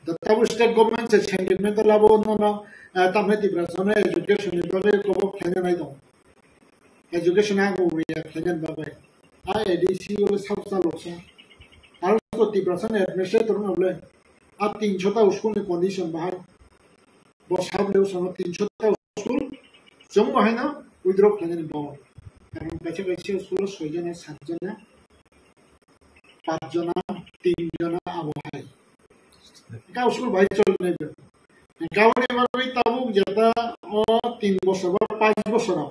tahu state government se sentiment labo no tamne tibrasana education ni bale kabar kanya nai dong education aku ya kanya bagai ai edisi ole sausa loksa harus तो 30% administrator ना बोले आप 300 school में condition बाहर बस आप ले उसमें 300 स्कूल जम है ना विड्रॉ करने नहीं बाहर कारण कैसे कैसे स्कूल 6 जना 7 जना 5 जना 3 जना अब है क्या स्कूल भाई चल नहीं पे गाँव में वाले ताबुक जाता और 3 बच्चों 5 बच्चों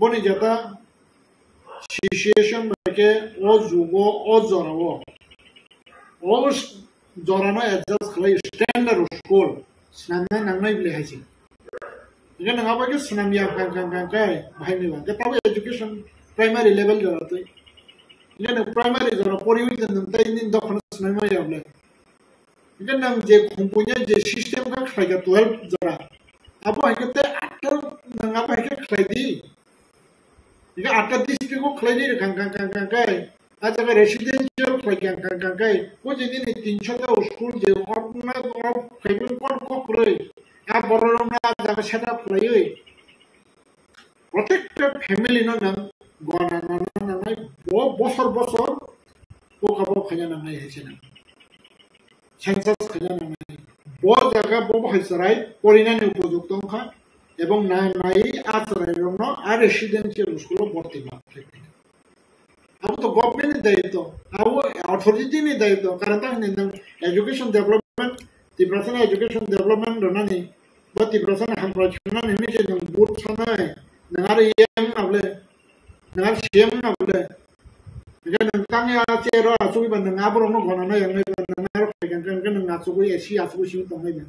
बने जाता situation mereka ozugo ozoravo os zorana adjust kali standard school senamnya nangnai beli haji ini nangapa ke senam ya kan kai bahai ni bang kita education primary level jora tu ini nang primary jora pori itu nanti ini dokter senam ya beli ini nang je kumpunya je system kan kerja 12 jora apa kita atau nangapa kita kerja jika ada district ko khlai ni kan kai aja ka residential khlai kan kai ko jadi ni 300 school je orna or khaibun ko khlai a borong na jaga setup khlai protected family no nang gona na nai bosor ko kabo khanya na nai hese na census khanya na nai bo jaga bo bhaisrai porina ni upojukto kha এবং নাই আশ্রয়ের জন্য আর residential school ভর্তি লাগবে আবু তো গভর্নমেন্টের দায়িত্ব আবু অথরিটির দায়িত্ব কারণ তাই এডুকেশন ডেভেলপমেন্ট তিব্রাসানা এডুকেশন ডেভেলপমেন্ট রনানি বা তিব্রাসানা হামপ্রাচনা নিমি যে বুট সানায় নার ইএম নাবলে নার সিএম নাবলে যে নংতাংনি আছে র আসুবি বান না বরং গণনা ইয়াংনাই নার ফাইগান না আসুবি এসি আসুবি সিমি তংনাই না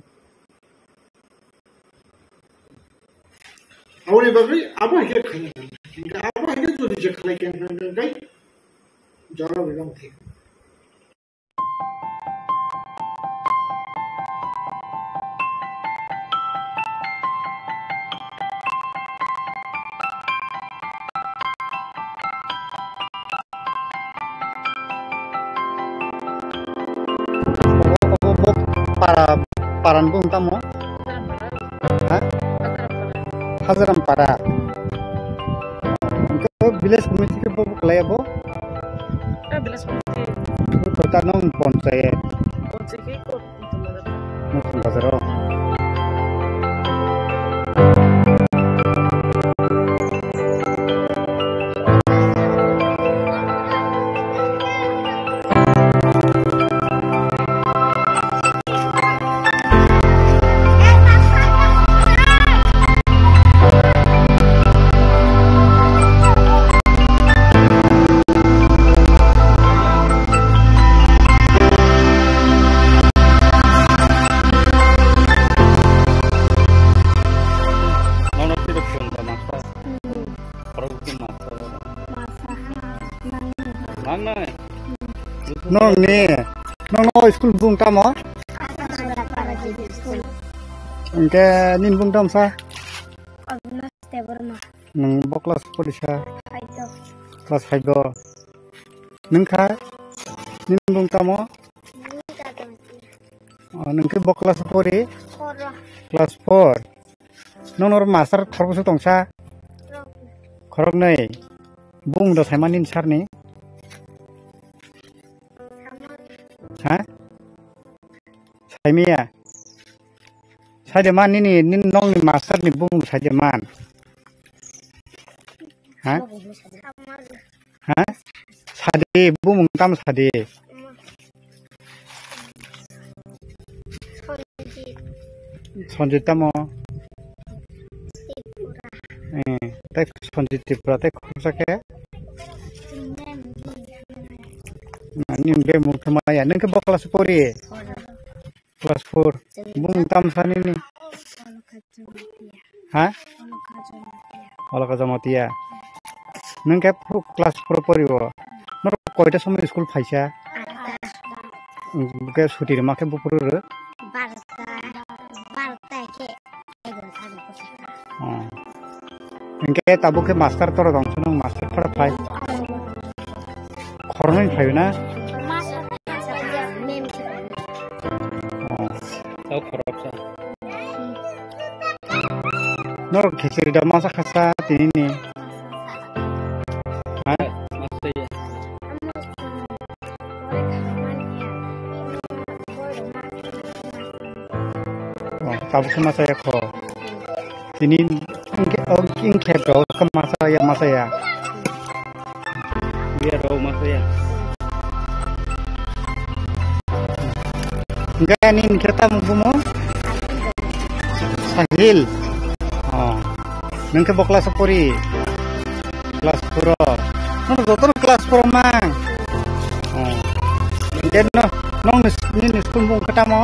awalnya bagi apa yang kaya kan? Apa yang tu dijak kaya kan? Jara bilang tu. Paran pun tamu, hah? Hazaram para. Ke village committee ke bawa kelaya bo? Village committee. Kota nong ponsayet. Ponsayet ko Musim bazaro. Nong ni, nong school bung tamo. Engke nin bung tam sa. Agnes Teberma. Nong boklas polisa. Aido. Kelas 5. Nengka nin bung tamo. Ni kata नोंखौ ब class परि Koro. Class 4 नोंनोर master खरबसो दंसा Roku. खरगनै बुंद साइमानिन सारनि Sama. हा साइमिया साइदेमान निन नंनि मास्टारनि बुंद साइदेमान हा Sama. हा सादे बुंग ताम सादे Sonjit. सन्जित ताम Tipura. ताइ सन्जित त्रिपुरा ताइ खरसाके Mem. निन बे मुखमाया नोंखौ ब क्लास परि Koro. क्लास 4 बुंग ताम सानिनि हा अलका जमातिया नोंके क्लास 4 परिव नोर कयटा समय स्कुल फाइसा के सुतिर माके बपुर नोंके ताबुके मास्टार तर दंस नों मास्टार तर फाइ खरनै फाइ ना Tau korupsa. नोर खिचड़ी दा मासा खासा तिनि हा Masa ya. ताबुके मासा या ख तिनि इंके गाव का मासा या Dia rau masa ya. enggak nih kita mau sahil nengke kelas puri kelas puro nong kelas puro mang dan nong ini kumbung ketemu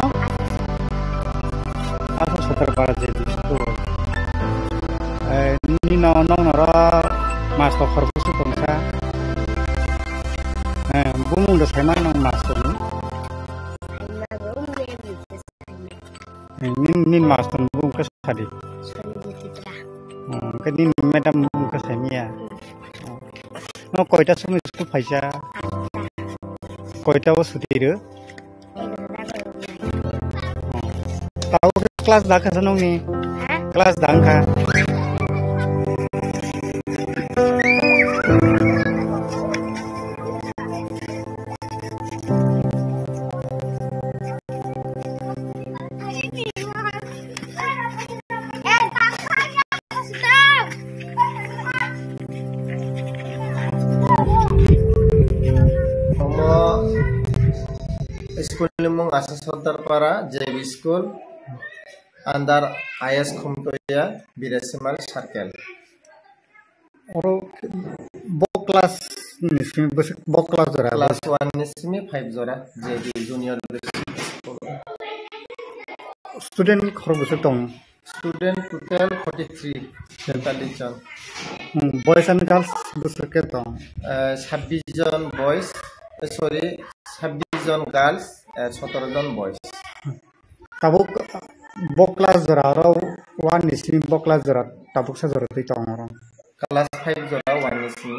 aku seter para jadi itu ini nong nora master korpus bangsa bumung udah sama nong master nin master bung ke sadi ke nin madam bung ke semia no koita sum school paisa koita was sutiru tahu kelas dah ke sanong ni kelas dangka School limong asa Sotarpara JB School under IS Khumtoya Birasimal Circle. Oro bo class nismi bo class jora Class 1 nismi 5 jora JB Junior student khorobusuk tong Student total 43 jon. Boys and girls busuk tong 26 jon boys sorry 26 jon girls 17 jon boys. Tabuk bo class jora ro one nismi bo class jora tabuk sa jora tong ro Class 5 jora 1 nismi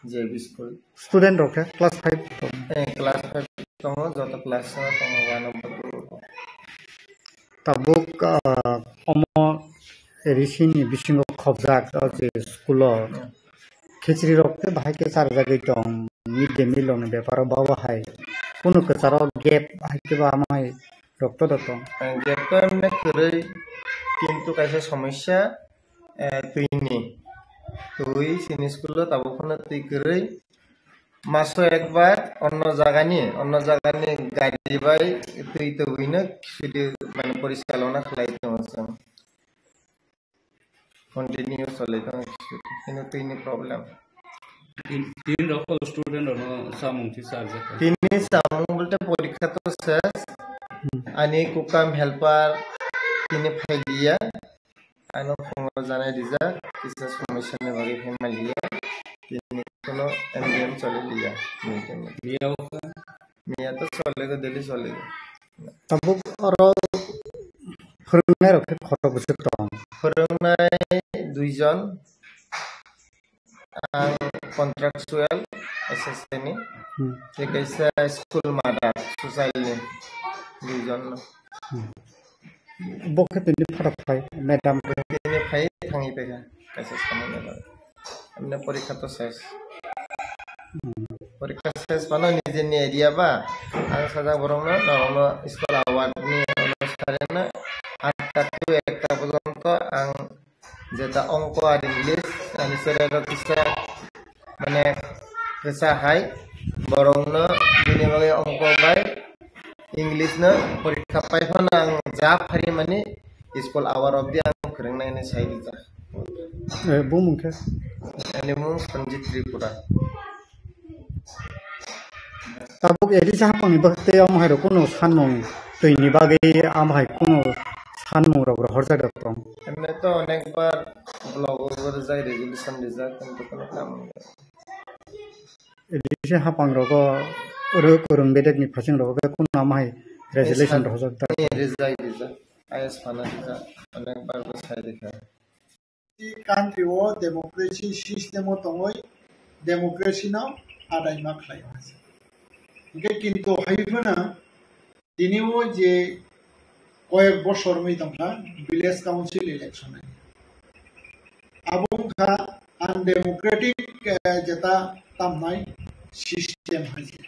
JB School. student ro class 5 tong Class 5 tong jota class tong 1 number 2. tabuk omo erisini bisingo khobjak je school khichri rokte bhai ke sar jagai tong mid day meal on beparo bawa hai kuno ke saro gap hai ke ba mai rokto dotong Gapto emne korei কিন্তু কাছে সমস্যা তুই সিনি স্কুলে তাবখনে তুই করই মাসো একবার অন্য জায়গানি গাড়ি বাই তুই তো হইনা সেটি মানে পরিচালনা খালাইতে আছে কন্টিনিউ চলাইতে কিন্তু তুই নি problem Tin rokol student ono samung ti subject. তিনি সামুং বলতে পরীক্ষা তো শেষ আনি কুকাম হেল্পার তিনি ফাইলিয়া আনো খবর জানাই দিজা কিছু সমস্যা নে ভাগে ফ্যামিলিয়া তিনি কোনো এমডিএম চলে লিয়া মিটিং Dia মিয়া তো চলে গো দিলি চলে tabuk oro phurungnai rok khorobusuk tong ফরংনাই দুইজন কন্ট্রাকচুয়াল এসএসএনি যে কইছে স্কুল মাদার সোসাইটি দুইজন bokhe tini farak pai madam ke তিনি ফাই থাঙি পেগা কাছে সামনে লাগে এমনি পরীক্ষা তো শেষ পরীক্ষা শেষ পানো নিজে নিয়ে এরিয়া বা আর সাজা বরং না নরম স্কুল আওয়ার্ড নি অনুসারে না 8টা টু 1টা পর্যন্ত আং যেটা অঙ্ক আর ইংলিশ আমি সেটা কিছু মানে পেশা হাই বরং না বিনিময়ে অঙ্ক বাই इंग्लिश न परीक्षा पाइफान आं जा फारि माने स्कुल आवार अफ दि आं फोरोंनायनि साइड जा bumungke अनि मुं Sanjit Tripura tabuk edi sapang bakte amhai ro kono sanmung toini bagai amhai kono sanmung ro horja da tong एमने तो अनेक बार ब्लॉग वर जाय रेजोल्यूशन दिजा किंतु कोनो काम edi sapang ro ko ro kurung bedek ni phasing ro ko kono amhai resolution ro horja da नहीं रिजाई दिजा IS फाना दिजा अनेक बार को साइड दिखा country o democracy system o tongoi democracy na adai ma khlai ase ge kintu haifana dinio je koyek boshor moi tongka village council election abong kha undemocratic jeta tamnai system haise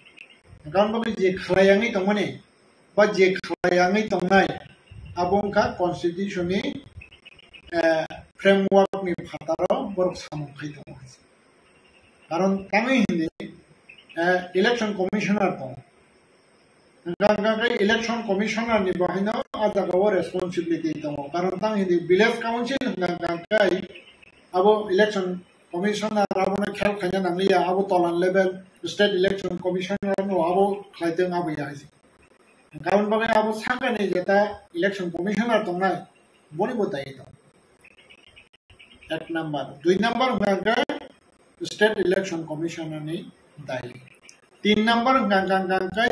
karon bagi je khlayangi tongmane ba je khlayangi tongnai abong kha constitution ni framework ni phataro borok samung khai dong karon tangai hindi election commissioner tong ganga election commissioner ni bahina ada gawa responsibility tong karon tang hindi village council ganga abo election commissioner abo na khel khanya nanglia abo tolan level state election commissioner no abo khaiteng abo ya isi karon bagai abo sanga ni jeta election commissioner tong nai boni botai tong एक number 2 number Ganga state election commissioner ने दाई 3 number Ganga Ganga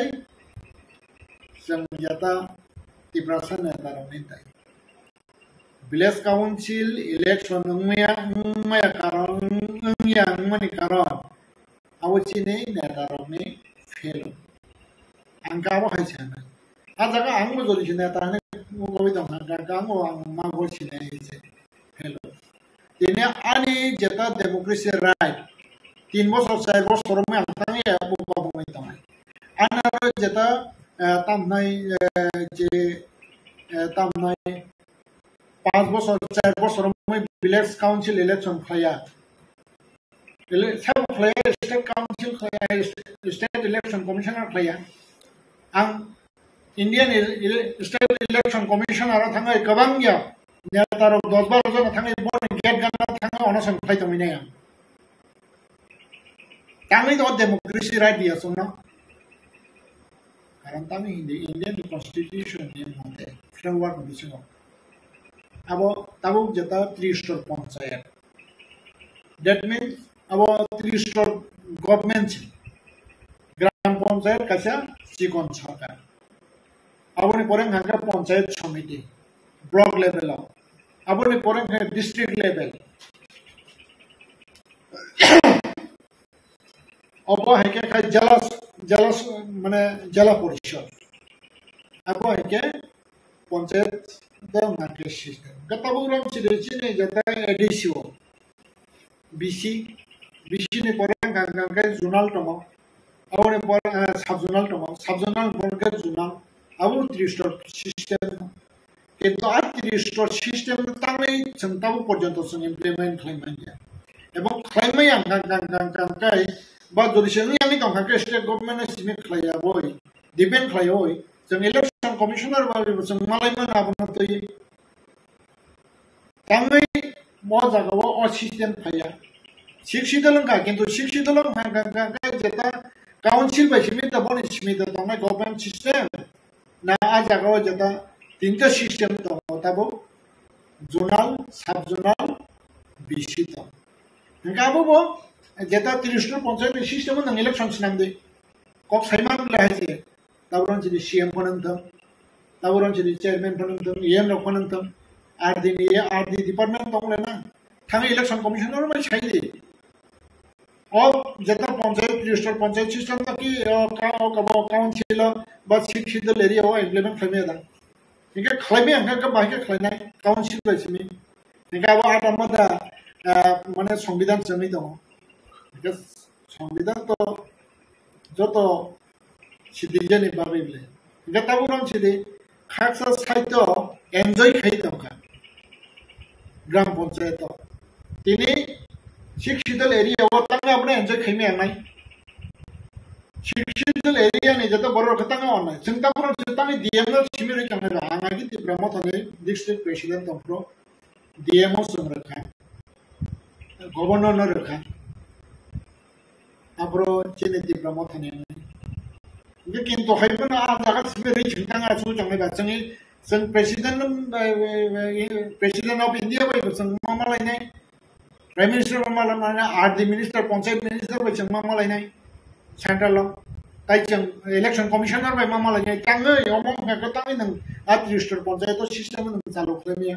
संजता तिब्रासन ने दाई village council election उमया कारण उमया मनि कारण आवचिने नेतारने fail अंगाबो हाइछाना आजागा आंबो जलिसिने नेताने गबि दं गंगा आं मागो सिने हिसे fail ini ani jeta democracy right 3 bosor 4 bosor me antang ya bu ba mai tamai ana jeta tamnai je tamnai 5 bosor 4 bosor me village council election khaya sab khaya state council khaya state election commissioner khaya ang indian state election commissioner thangai kabang ya नेतारो 10-12 जन थाङै बन gate गाना थाङै अनसन phi दमिने ताङै the democracy right दिया सुन कारण ताङै Indian constitution नि मते framework दिसो अब ताबो जता 3 स्टोर पंचायत दैट मीन्स अब 3 स्टोर गवर्नमेंट ग्राम पंचायत कासा सिकन सरकार अबनि परे हांगा पंचायत समिति ब्लॉक लेवल अब डिस्ट्रिक्ट लेवल अब हेके जलस माने जल परिषद अब हेके पंचायत दंगे सिस्टम गताबुरम सिने जता एडिसिओ बीसी ने परे गांगा जुनाल टमो अब सब जुनाल बरके जुनाल अब 3 स्टार सिस्टम কিন্তু আর 30 স্টোর সিস্টেম তাংলাই সন্তাবো পর্যন্ত সং ইমপ্লিমেন্ট খাইমাইয়া এবং খাইমাই আংকাই বা জডিশনালি আমি তংখাকে স্টেট গভর্নমেন্ট সিনে খাইয়া বই ডিপেন্ড খাই হই जों ইলেকশন কমিশনার বা जों মালাইমান আপনা তৈ তাংলাই ম জাগাও অ সিস্টেম খাইয়া শিক্ষিতলঙ্কা কিন্তু শিক্ষিতলং হাঙ্গাঙ্গাই যেটা কাউন্সিল বাই সিমিতা বনি সিমিতা তংলাই গভর্নমেন্ট সিস্টেম না আ জাগাও যেটা 3টা সিস্টেম দङ ताबो जोनाल सब जोनाल बीसी दङ गाबो जेता 30 पंचायत सिस्टम नङ इलेक्शन सिनांदे कक साइमान लाहासे ताबरन जि सीएम फनंतम ताबरन जि चेयरमैन फनंतम एम न फनंतम आरडी डिपार्टमेंट दङ लेना थाङै इलेक्शन कमिशनर मा साइदे যেটা পঞ্চায়েত রেজিস্টার পঞ্চায়েত সিস্টেম নাকি কাউন্সিল বা শিক্ষিত এরিয়া ইমপ্লিমেন্ট খাইমে দা इनके खालायबे आंखा बाहायके खालायनाय काउन्सिल बायसिनि इनके आबो आदामदा माने संविधान जमै दङ इनके संविधान तो जत सिटिजेन बाबैले इनके ताबो रन सिदि खाकसा साहित्य एन्जॉय खाइ दङका ग्राम पञ्चायत तिनि शिक्षित एरिया व तंग आपने एन्जॉय खाइमे आनाय शिक्षित एरिया ने जत बरो खतंगा अनाय जों ताबो जोंतानि डीएम नो सिमिरि थांगा आंगागि तिब्रामो थाने डिस्ट्रिक्ट प्रेसिडेंट तंफ्रो डीएमओ जों रखा गवर्नर न रखा आब्रो चेने तिब्रामो थाने ने किन्तु हायबोना आ जागा सिमिरि जोंतांगा सु जोंनि बाचंनि जों प्रेसिडेंट ऑफ इंडिया बायबो जों मामालायनाय प्राइम मिनिस्टर मामालायनाय RD minister panchayat minister bye जों मामालायनाय सेंट्रल ताइचं इलेक्शन कमिशनर बाय मामालायनाय ताङो यमं हेको ताङै नों आ रजिस्टर पंचायत सिस्टेम नों चालु खालामिया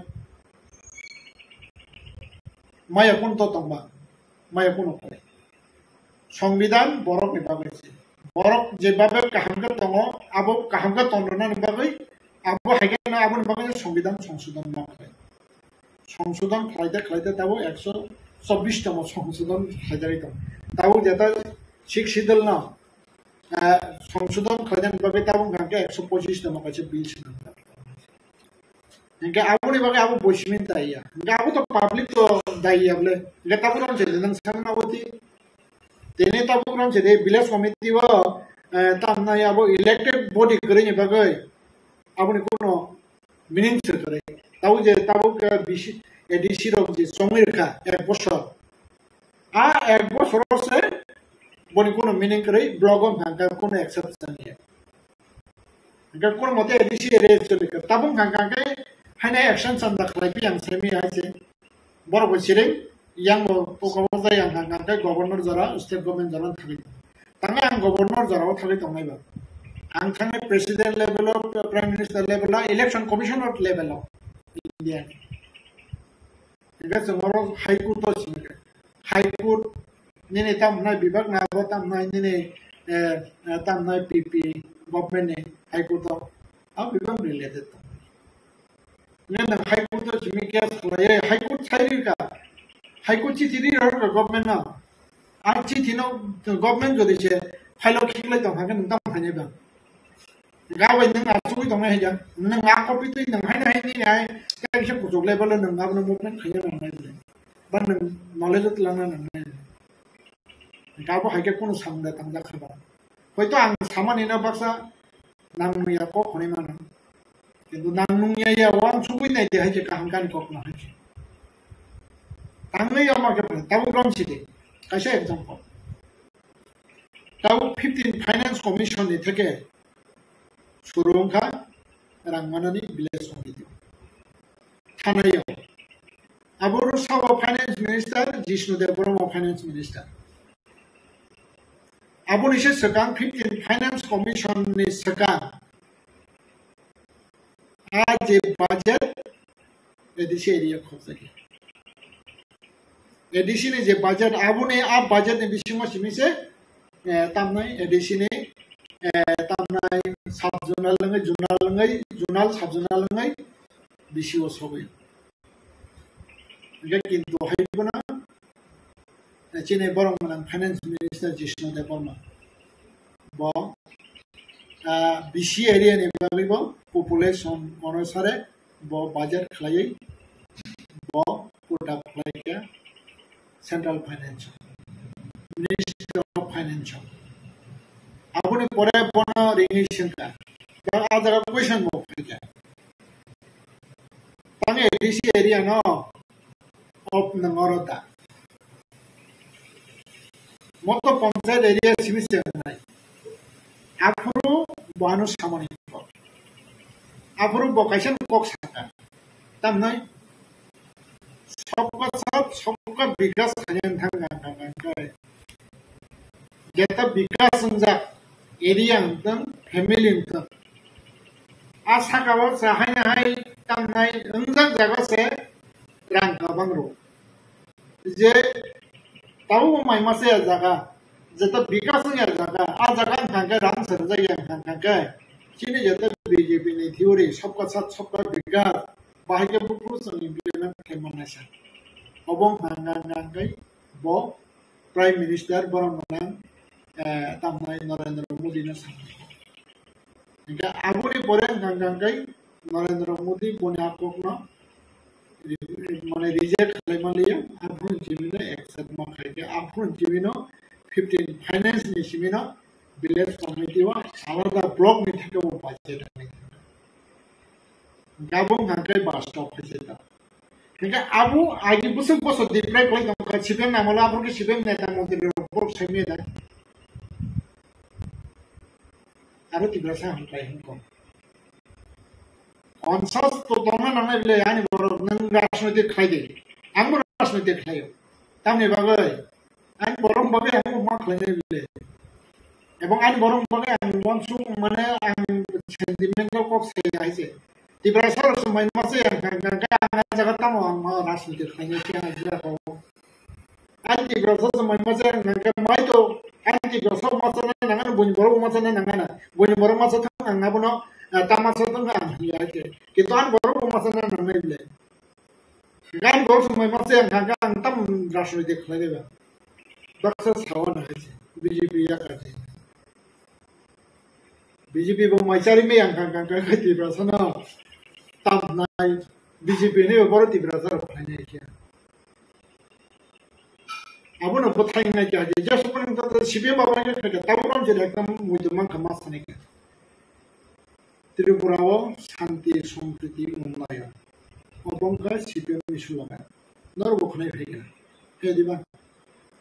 माया कोन तो तंबा माया कोन करे संविधान बरक निबागैसे बरक जेबाबे काहामगा दङ आबो काहामगा तन्डना निबागै आबो हायगेना आबो निबागै संविधान संशोधन माखाय संशोधन खालायदे ताबो 126 तम संशोधन खालायदे दं ताबो जेता शिक्षित ना संशोधन खालायदे बागै ताबो गांके 125 तम काचे बिल सिनांगा इनके आबो निबागै आबो बसिमिन दाइया इनके आबो तो पब्लिक तो दाइया बले इनके ताबो रन जेदे नों सामनावती तेने ताबो रन जेदे विलेज कमिटी व तामनाय आबो इलेक्टेड बॉडी करेनि बागै आबो नि कोनो मिनिंग करे ताबो बिसि एडिसि रक जे समिरखा एक बছর आ एक बছর से बनि कोनो मिनिंग करे ब्लॉगम हांगा कोनो एक्सेप्शन है इनका कोनो मते एडिसि रे चले ताबो हांगा के हाने एक्शन संदा खालायबि आं सेमि आइसे बर बसिरे yang pokoknya saya yang nanti gubernur jara state government jara thali tanga ang gubernur jara thali tongai ba ang thane president level of prime minister level la election commissioner level of india ega semoro high court to singa high court nene tam na bibag na ba tam na nene tam na pp government ne high court to ab bibag related nene high court to jimike sulaye high court thai ka high court चिठी रर government ना आ चिठी no government जदि से file खिगले दं हागन नों दाम हाने बा गावै नों आसुइ दं हे जा नों आ कपि तुइ नों हाने हाने आय कायसे कुजोग लेभेल नों गाबनो मुभमेंट खायो नों बा नों नॉलेज लाना नों गाबो हाइके कोनो सामने थांजा खबा हयतो आं सामानि ना बाक्सा नांमुया को खनि माना किन्तु नांमुया या वां सुबै नाय दे हाइजे काहांकानि कक ना हाइजे तांगै अमाके ताबो रनसिदे कायसे एग्जांपल ताबो 15 फाइनेंस कमिशन नि थेके सुरुंखा रांमानानि विलेज कमिटि थानायाव आबोर सावा फाइनेंस मिनिस्टर जिष्णुदेव ब्रह्म फाइनेंस मिनिस्टर आबोनिसे सकां 15 फाइनेंस कमिशन नि सकां आज बजेट एडिसि एरिया खोजके एडिसि ने जे बजेट आबुने आ बजेट ने बिसिमा सिमिसे तामनाय एडिसि ने तामनाय सब जुनाल जुनाल सब जुनाल लंगै बिसिओ सबे जे किन्तु हायबोना चेने बरंमन फाइनेंस मिनिस्टर जिष्णुदेव बर्मा ब बिसि एरिया ने बागैबो पपुलेशन अनुसारे ब बजेट खलायै ब Kota खलायके Central Financial Minister of Financial आपने परे बना रिलेशन का पर आज अगर क्वेश्चन वो क्या तांगे एडिसि एरिया ना ऑफ नंगरोता मोटो पंचायत एरिया सिमिसे नहीं आफुरु बानु सामानी को आफुरु बोकेशन कोक्स का तब नहीं सबका विकास खाने थांगा जेता विकास संजा एरिया हंतन फैमिली हंतन आशा काबो साहायना हाय तामनाय अंजाक जागा से रां काबांग रो जे tahu mai masih jaga jatuh bikas nya jaga jaga angka rang serja yang angka sini jatuh BJP ni teori सबका साथ सबका विकास बाहर buku sang implement kemanasa obong angkai bo Prime Minister borong menang tamai Narendra Modi na sang hingga abu ni boreng angkai Narendra Modi punya akokna মানে reject খালাইমালিয়া আফুন জিমিনো একসাথ মাখাইকে আফুন জিমিনো 15 finance नि सिमिनो village committee वा Savda block में थके वो पाचे नहीं गाबों गांके बास्टॉप फैसेता इनका आबू आगे बुसुक बसो दिप्राय कोई का सिपेम नामला आबू के सिपेम नेता मंत्री रिपोर्ट सेमी दा आरो तिब्रासा हम ट्राई हमको অনসাস তো তোমরা নামে বলে আনি বড় নং রাজনৈতিক খাইদে আমি রাজনৈতিক খাইও তামনি বাগৈ আনি বরং বাবে আমি মা খাইনে বলে এবং আনি বরং বাবে আমি মনসু মানে আমি সেন্টিমেন্টাল কক সেই আইছে তিব্রা সর সময় মাসে গাঙ্গা জায়গা তামো মা রাজনৈতিক খাইনে কি আনি দিরা কো আনি তিব্রা সর সময় মাসে গাঙ্গা মাই তো আনি তিব্রা সর মাসে না না বনি বড় মাসে না না বনি বড় মাসে থাকা না বনো tamat setengah ya aja. Kita kan baru pemasanan namanya beli. Kan baru semua masih yang kagak antam rasionalitik lagi bang. Baksa sawan aja. BJP ya kerja. BJP pemacari me yang kagak di berasana tam naik BJP ini baru di berasa apa aja. Abu nak bertanya aja. Jadi sebenarnya kita siapa bawanya kerja. Tahu orang jadi kamu mujurman kemas nih. ত্রিপুরাও শান্তি সম্প্রীতি উন্নয়ন অবঙ্কা CPM issue লাগায় নরবক্ষণায় ফেলে গেল ফেলে দিবা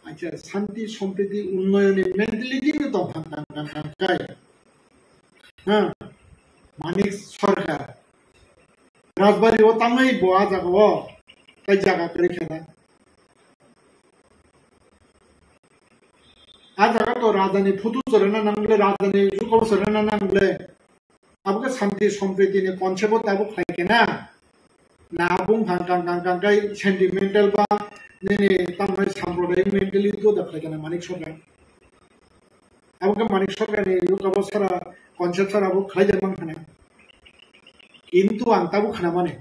আচ্ছা শান্তি সম্প্রীতি উন্নয়নের মেন্টালিটি তো ভাঙায় হ্যাঁ মানিক সরকার রাজবাড়ি ও তামাই বোয়া জাগাও তাই জায়গা করে খেলা আর জায়গা তো রাজধানী ফুটু চলে না নামলে রাজধানী যুগল চলে না নামলে आपके शांति सम्प्रीति ने कॉन्सेप्ट ताबो खाइके ना आबुं गांगांगांगाय सेंटिमेंटल बा ने तामय सांप्रदायिक मेंटली तो दखाइके ना मानिक सरकार आपके मानिक सरकार ने यो कबसरा कॉन्सेप्ट सर आबो खाइ जामान खाना किंतु आं ताबो खाना माने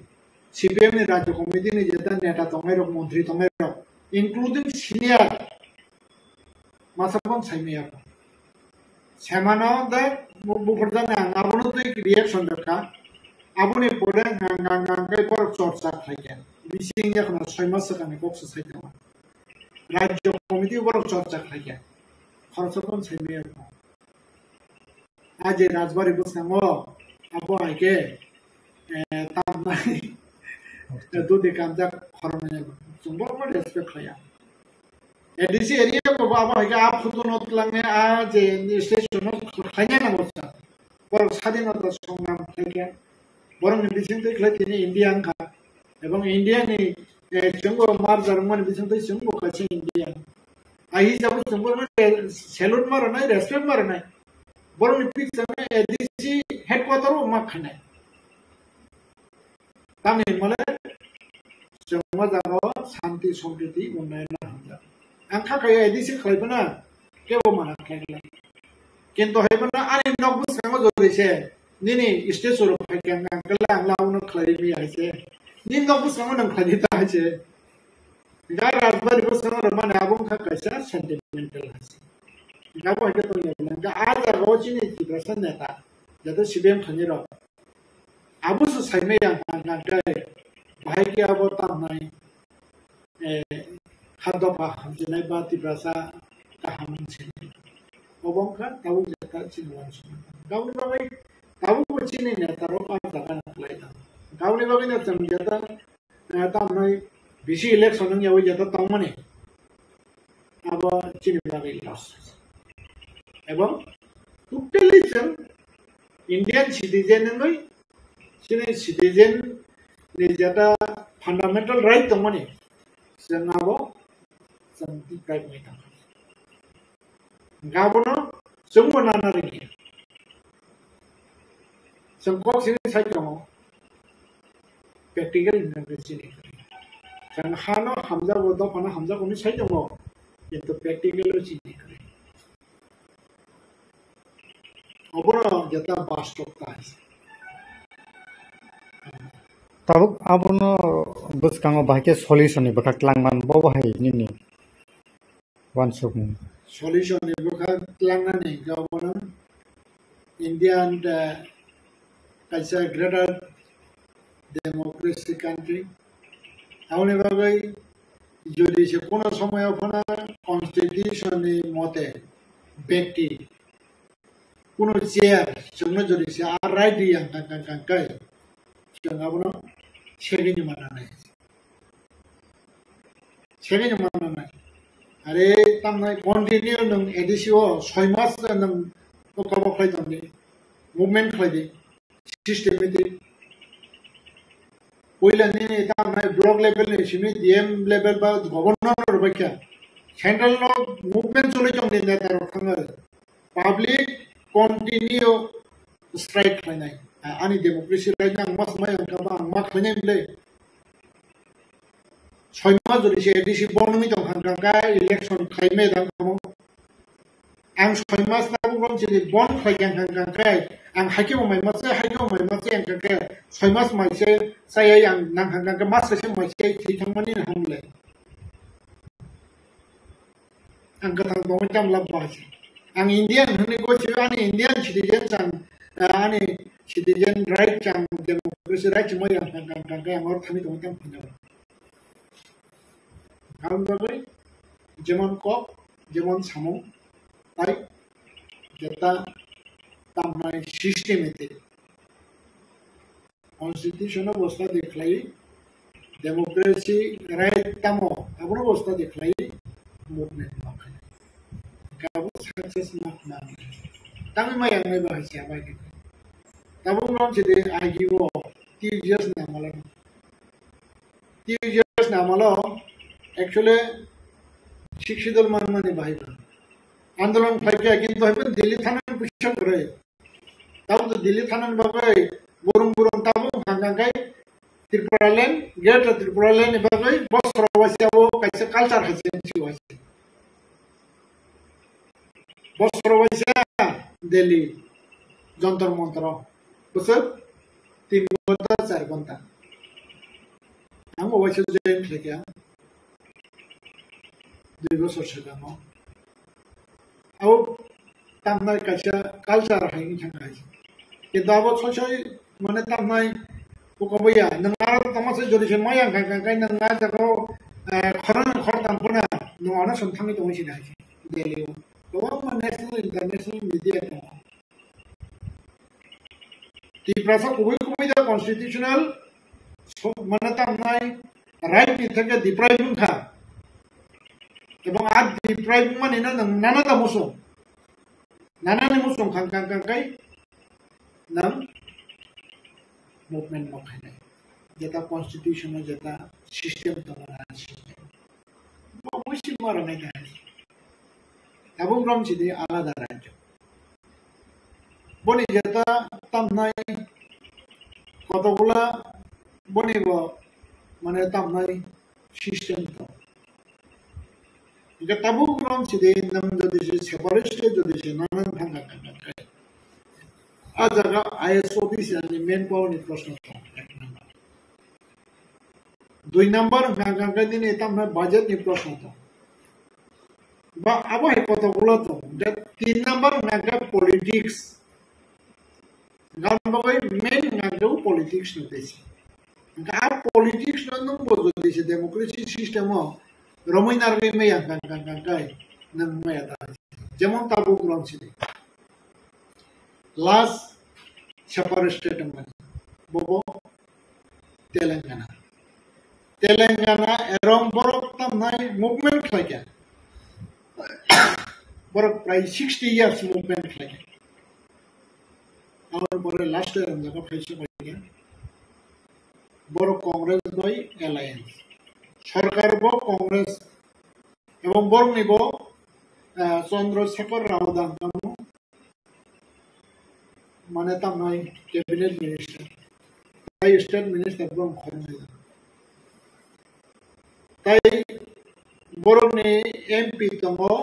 सीपीएम ने राज्य कमिटी ने जेता नेता तंगाय रक मंत्री तंगाय रक इंक्लूडिंग सीनियर मासाबन साइमिया सेमानो दा बुफरदान आबुनो तो एक रिएक्शन दरकार आबुनि परे गांगांगांगाय पर चर्चा खाइगेन बिसिं एखनो 6 मास सिगांनि बक्स साइदोंमोन राज्य कमिटी पर चर्चा खाइगेन खरसकन साइमिया आज राजबारि बसनांगो आबो आइके तामनाय दुदि कामजा खरमने जोंबो रेसपेक्ट खाया एडीसी एरिया को बाबा है कि आप खुद नोट लगने आज स्टेशन खाने ना बोलता पर स्वाधीनता संग्राम खाइए बरं बिसिं तो खाइए इंडिया का एवं इंडिया ने जोंबो मार जर्मन बिसिं तो जोंबो खाचे इंडिया आई जब जोंबो सैल्यूट मारो ना रेस्पेक्ट मारो ना बरं पिक्स में एडीसी हेडक्वार्टर मा खाने तामे मले जोंबो जानो शांति सम्प्रीति उन्नयन हामजा angka kaya edisi kalibana kebo mana kaya kento hebana ani nokbus kango jori se nini stage soro kaya angkala angla uno kalibi aise nin nokbus kango nang khalita aise ga razbari bus kango mana abung kha kaisa sentimental aise ga bo hege to lebla ga aja rochini tibrasan neta jado sibem khaniro abus saime yang angkai bahai ki abo tamnai हादोपा हमजनाय बाति ब्रासा गाहाम मोनसे अबंखा दाउ जेका चिनवान समान गावनि बागै दाउ चिनि नेतारो पाजागा नालायदा गावनि बागै ना जों जेता तामनाय बिसि इलेक्शन नि याव जेता तंगमने अब चिनि बागै लस एवं टोटली जों इंडियन सिटीजन नै चिनि सिटीजन नि जेता फंडामेंटल राइट तंगमने जों आबो संति प्राइम में गाबोनो जोंबो नाना रेंगे जों कक सिनि साइड दङ प्रेक्टिकल इन्फर्मेशन जों हानो हामजा बद फाना हामजा कोनि साइड दङ কিন্তু প্র্যাকটিক্যালও চিনি করে অবর যেটা বাস্তবতা আছে tabuk abono buskango bahike solution ni bakak langman bo bahai nini wansukni solution ibuka langane government India and as a greater democracy country এমন ভাবে যদি সে কোনো সময় ওখানে কনস্টিটিউশনের মতে ব্যক্তি কোনো চেয়ার সঙ্গে যদি সে আর রাইট দিয়ে কাঙ্কাই সঙ্গে আপনার সেদিনই মানা নাই সেদিনই মানা নাই আরে তার নয় কন্টিনিউ নং এডিসিও 6 মাস নং কব খাইতাম নি মুভমেন্ট খাইদি সিস্টেমেটিক পয়লা নিয়ে তার নয় ব্লক লেভেল নি সিমি ডিএম লেভেল বা গভর্নর বাক্যা সেন্ট্রাল মুভমেন্ট চলে যাম দিন তার ওখানে পাবলিক কন্টিনিউ স্ট্রাইক খাইনাই আনি ডেমোক্রেসি রাইট আং মাস মাই আং মা খাইনাই বলে 6 মাস যদি সে এডিসি বনমি দं খানকা ইলেকশন খাইমে দাম आं 6 मास ना बुंबां जेरै बन खायगां खांखांखाय आं हाइके माइ मासे आं खांखाय 6 मास माइसे सायै आं नांखांखांखाय माससे माइसे थैखांमानि हामले आं गथां दं दाम लाबाय आं इन्डियान होननै गयसे आंनि इन्डियान सिटिजेन जां आंनि सिटिजेन राइट जां डेमोक्रेसि राइट मै आं खांखांखाय आं थानि दं दाम फैनाय কারণ বাবাই যেমন কক যেমন সামো তাই যেটা তামনাই সিস্টেমেতে কনস্টিটিউশন অবস্থা দেখলাই ডেমোক্রেসি রাইট তামো আবর অবস্থা দেখলাই মুভমেন্ট মাখাই গাবো সাকসেস না তামি মাই আংনাই বাহাইছে আবাই তাবো নাম যেতে আইগিবো টিজিএস নামালো एक्चुअली शिक्षित मानमानि बाहायबा आंदोलन फाइके किन्तु हबे दिल्ली थानानि पुष्ट करे ताबो दिल्ली थानानि बागै बुरुं ताबो हांगांगाय त्रिपुरालेण्ड गेट त्रिपुरालेण्ड बागै बस्त्रवासियाबो कायसे कालचार हासे सिवासे बस्त्रवासिया दिल्ली जंतर मंतर बोसोर 3 घंटा 4 घंटा आं अबश्य जयन खायका 2 বছর সেখানে আও তামনাই কাছে কালচার হাইনি থাকাই কিন্তু আবো ছয় মানে তামনাই পোকবইয়া নङा তামাসে জরিছে মায়াং কাঙ্কাই নङा জাগো খরন খরতাম পুনা নङानो সন্থামি দংছি নাই দিল্লিও गोबां नेशनल इंटरनेशनल मीडिया दङ त्रिपुरा गुबै दा कन्स्टिट्यूशनल মানে তামনাই রাইট नि थाखाय डिप्राइव बुंखा এবং আর ডিপ্রাইভ মানে না নানা মুসুম খাঙ্কাই নাম মুভমেন্ট মাখাইনাই যেটা কনস্টিটিউশনে যেটা সিস্টেম তোমার আছে অবশ্যই মারা নাই আছে এবং রমচিদি আলাদা রাজ্য বনি যেটা তামনাই কতগুলা বনিব মানে তামনাই সিস্টেম তো 이게 따봉그럼 지대에 있는 저들이 세바리스트 저들이 나는 방각한다. 아자가 ISOBC 아니 맨파워니 প্রশ্নটা 2 নাম্বার ভাগাঙ্গা দিনে তামনা বাজেট নি প্রশ্নটা বা আবার কতগুলো তো 3 নাম্বার নাগা পলিটিক্স গামবাই মেন নাগা পলিটিক্স নতেছি গা পলিটিক্স নন বজদিছে ডেমোক্রেসি সিস্টেমও রমইনার মেয়া কাঙ্কাই নং মেয়া তা যেমন তাবু গ্রামছিল লাস্ট সেপারেট স্টেট মানে ববো তেলেঙ্গানা এরম বড় নাই মুভমেন্ট লাগে বড় প্রায় 60 ইয়ার্স মুভমেন্ট লাগে আমার পরে লাস্ট এরম জায়গা ফাইছে পাইয়া বড় কংগ্রেস বাই অ্যালায়েন্স সরকার কংগ্রেস এবং বর্ণিব চন্দ্রশেখর রাও দাঙ্গাম মানে তামনাই ক্যাবিনেট মিনিস্টার তাই স্টেট মিনিস্টার বং খরনাই তাই borokni MP tongo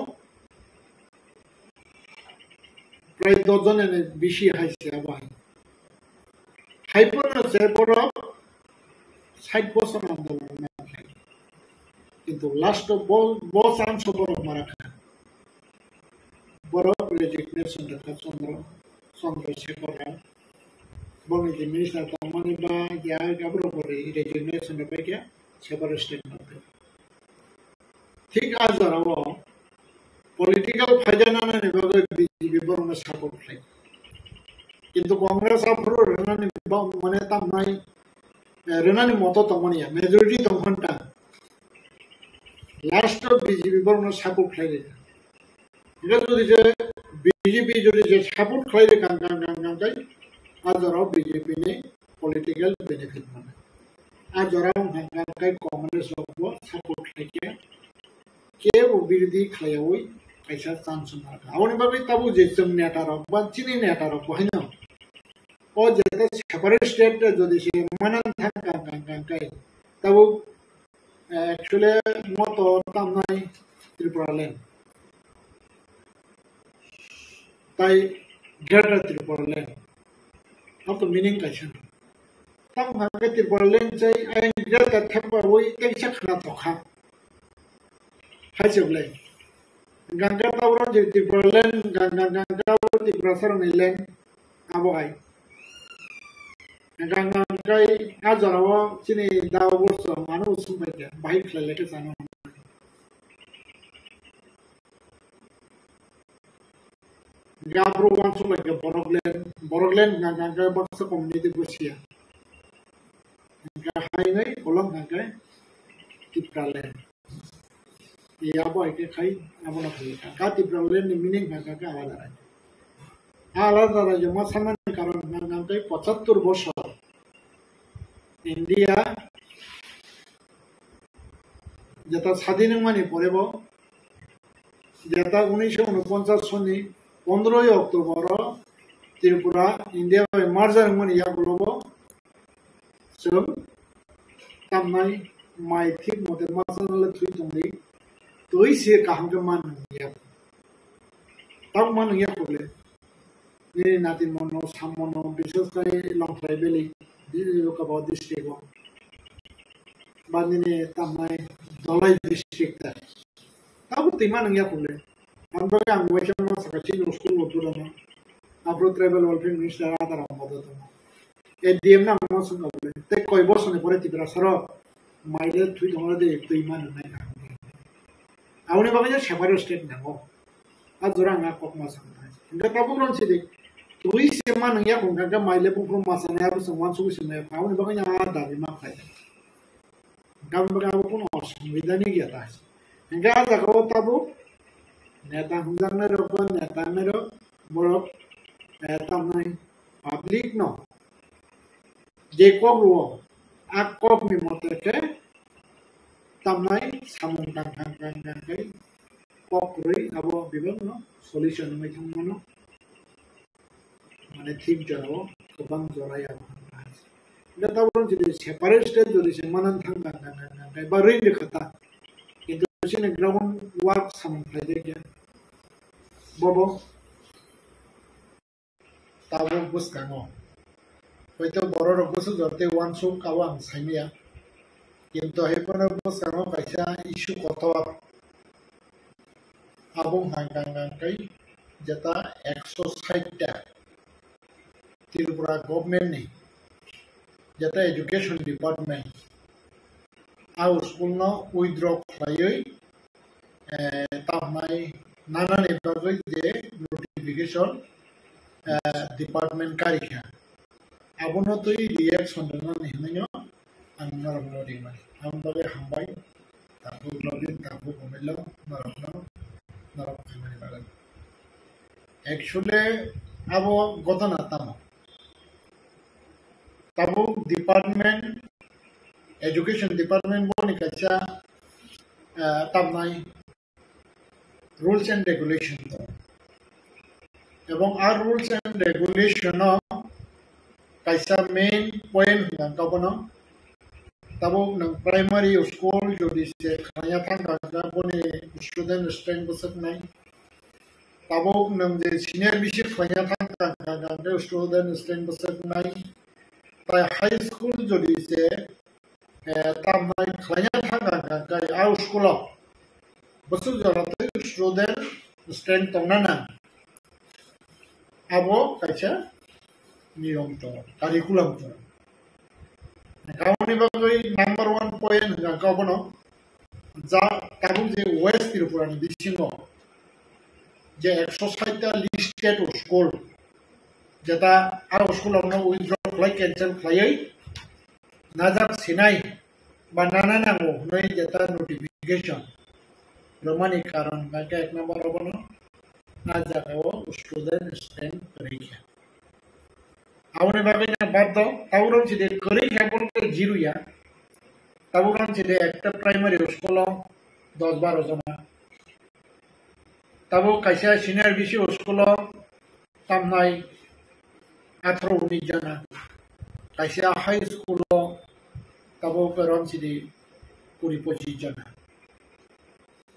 pray 10 jone bishi haise abai haipona se borok 60 বছর আন্দোলন নাই কিন্তু last ball chance borok marakha borok resignation rakha Chandrasekhar Rao boni the minister tamani ba ya gabro bori resignation rakha kya separate statement ঠিক আজ রাও political ফাইদানা নে বাগে BJP বরং support খাই কিন্তু কংগ্রেস আপরো রেনানি মানে তাম নাই রেনানি মতো তমনিয়া মেজরিটি তমখনটা লাস্ট বিজেপি বরং সাপোর্ট খাই রে এটা যদি যে বিজেপি যদি যে সাপোর্ট খাই রে কাং কাই আজ রাও বিজেপি নে পলিটিক্যাল বেনিফিট মানে আজ রাও কাং কাই কংগ্রেস লোক সাপোর্ট খাই ke বিরোধী খাইয়াওই কাইসা চান্স মারা আউনি বাকি তাবু যে সম নেটারক বা চিনি নেটারক হইনা ও যেতে সেপারেট স্টেট যদি সে মানান থাকা কাই তাবু অ্যাকচুয়ালি মতো তামনাই ত্রিপুরালেন তাই গ্রেটার ত্রিপুরালেন তো মিনিং কাইসা তাম হাঙ্গে ত্রিপুরালেন চাই আই গ্রেটার থাকবা ওই কাইসা খানা তখা Hasilnya, gangga tawuran jadi perlen, gangga di prasar nilen, abokai. Gangga kai ajar awa sini dawa bursa manu usum aja, baik lele ke sana. Gabru wansu lagi boroglen gangga baksa community busia. Gangga hai nai kolom gangga kipralen. Ya boy ke kai abona kai ka tipralen ni meaning ka alada raja masaman karon nang kai 75 বছর India যেটা স্বাধীন মানে পড়েব যেটা 1949 সনে 15 October Tripura India মার্জার মানে ইয়া বলবো সব তামনাই মাই ঠিক মতে মাসানালে থুই তুমি তুই সে কাহাকে মান ইয়া তাও মান ইয়া করলে ini nanti mono samono bisos kai long tribally di lokaba district ko bandine tamai dolai district ta tabu timan ngia kule ambaga angwesha ma sakachi no school lo turana abro tribal welfare minister adara modo to e diem na mo sun kule te koi boso ne pore tibra saro maile thui domara de timan na ka aune baga separate state na go azura nga kok ma sang nda tabu ron sidi tuh siapa nanya kong kagak maile pun masalah harus semua suku semua kau ni bakal nyala dari mana kaya kau bakal pun harus midani kita enggak ada kau tahu neta hundang nero pun neta nero borok neta nai public no jekok luo akok mi moteke tamnai samung kang kai kok rui abo bibang no solution macam mana মানে ঠিক জানো কবাং জরাই আবো এটা তাবরন যদি separate state যদি সমাধান থাকা না বা রিং লেখাতা কিন্তু সেনে গ্রাউন্ড ওয়ার্ক সামলাই দেখে ববো তাবো বুঝকানো হয়তো বড় রকম জরতে ওয়ান শো কাওয়াং সাইমিয়া কিন্তু হেপনা বুঝকানো কাইসা ইস্যু কত আবং হাঙ্গাঙ্গাঙ্কাই যেটা 160টা Tripura government ni, jata education department, au school no withdraw klayoi, tamai nana ni bagai je notification department karikha. Abono to i reaction dana ni hanyo, angar uploading mani. Am bagai hambai, tapu uploading, tapu komelo, narap kamani bagai. Actually, abo gotan atamo. Tabu department education department boni kacha tamnai rules and regulation ebong ar rules and regulation kaisa main point nang kabono tabuk nang primary school jadi se khaya thang ka bone student strength besar nai tabuk nang je senior bisi khaya thang ka student strength besar nai tai high school jadi se tam nai khaya thang ka au school besar jara student strength tongnana abo kaisa niyom to curriculum to Kauni bagai number 1 point yang kau bono, ja tabung je West Tripura ni bisingo, je exercise listed school, jata ar school ono withdraw flight cancel flyai, nazar sinai, banana nango, noi jata notification, romani karan mereka ek number bono, nazar awo student stand periksa. Awalnya bagaimana bato, tahuran sih dek kerja hebol ke jiru ya, tahuran sih dek ekta primary sekolah 10-12 jana, tahu kaisa senior bisi sekolah tamai 18-19 jana, kaisa high school tahu keron sih dek 20-25 jana.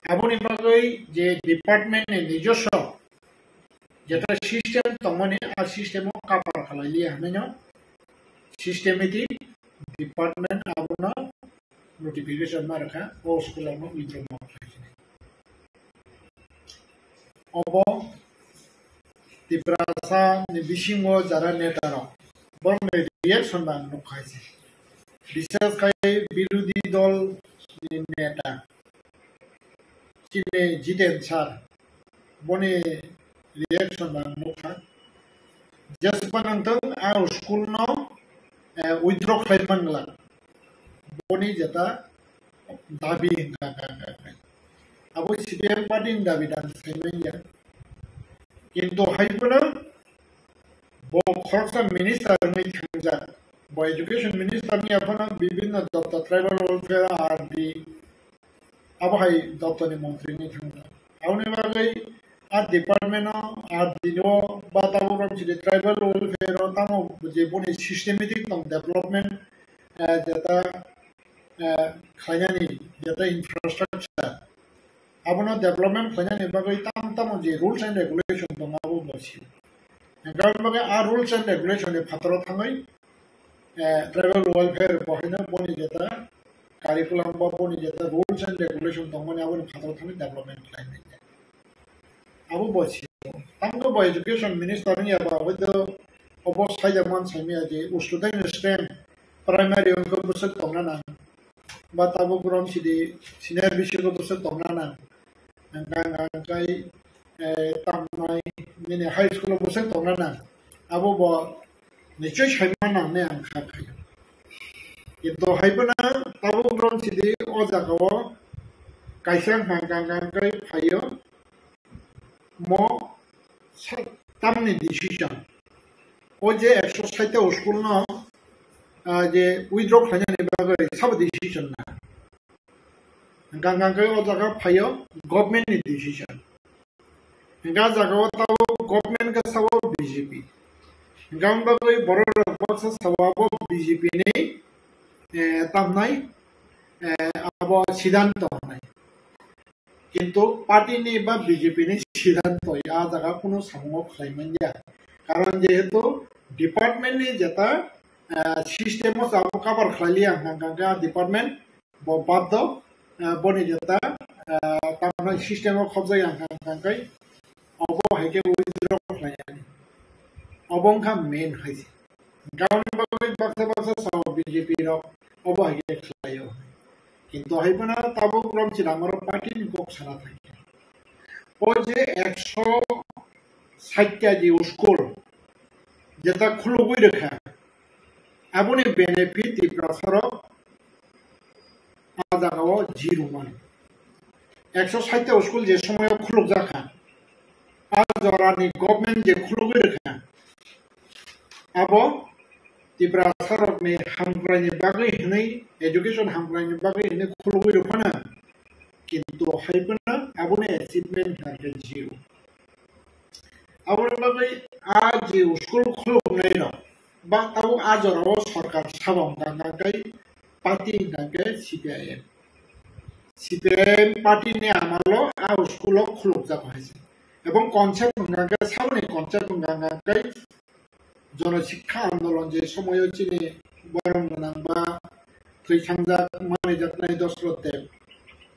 Awalnya bagai je department ni nijosho, jata system tamane a system kapar khalailia hanyo system iti department abuna notification marka o school mo withdraw mo obo tiprasa ni bishingo jara netaro bon reaction ban no khaise বিশেষ kai birudi dol ni neta chine jiten sar bone reaction ban no kha Jaspanantang our school no withdraw claimangla boni jata dabi abo CPM party dabi dan semenya kintu haipuna bo khorsa minister ni thangja bo education minister ni apana bibhinna daptar tribal welfare RD abo hai daptar ni mantri ni thangja aune bagai a department a dino batawuram chide tribal welfare tamo je boni systematic tong development jata khayani jata infrastructure abona development khayani bagai tam je rules and regulation tong abo bosi gawan bagai a rules and regulation e phatro thangai tribal welfare bohina boni jata curriculum ba boni jata rules and regulation tong mane abona phatro thangai development khayani Abu bosi, tangko bo education minister ni aba wedo obos saya man sami aje student strength primary unko busuk tongnana ba tabu grom sidi senior bisi ko busuk tongnana angkang kai tamnai mini high school busuk tongnana abu bo nichoy shaimana ne angkha khai itu haibana tabu grom sidi o jagawo kaisang angkang kai phayo mo tamni decision oje exercise school no je withdraw khanya ne bagai sab decision na gangang kai o jaga phayo government ni decision ga jaga o taw government ka sawo BJP gam bagai boror box sawo BJP ne tamnai abo siddhanto nai কিন্তু party নেই বা BJP নেই সিদ্ধান্ত ইয়া জায়গা কোনো সামগ্রিক খাইমান যা কারণ যেহেতু ডিপার্টমেন্ট নি যেটা সিস্টেম কাবার খাইলিয়া গাঙ্গা ডিপার্টমেন্ট বাধ্য বনি যেটা তার সিস্টেম খবজাই গাঙ্গাই অব হাইকে উইথড্র খাইয়ানি অবংখা মেন খাইছে গাঁৱৰ বাগৈ বাক্সা চাও বিজেপি ৰ অব হাইকে খাইও কিন্তু হাইপনা তাবো গ্রাম ছিল আমার পার্টি নিকক সারা থাকে ও যে 160টা যে স্কুল যেটা খুলবই রেখা আপনি বেনিফিট প্রসার আজাগাও জিরো মান 160টা স্কুল যে সময় খুলক যাখা আজ জরানি গভর্নমেন্ট যে খুলবই রেখা আবো Tipra sarok ni hamprani bagai ni education hamprani bagai ni khulugui rupana kintu haipana abune achievement harke zero abune bagai aji school khulug nai no ba tau ajoro sarkar sabam gangai party hingke CPIM CPIM party ni amalo a school khuluk jak haise ebong concept hingke saboni concept hingke জনশিক্ষা আন্দোলন যে সময় চিনি বরং বা থৈখাংজাক মানিজাকনাই দশরথ দেব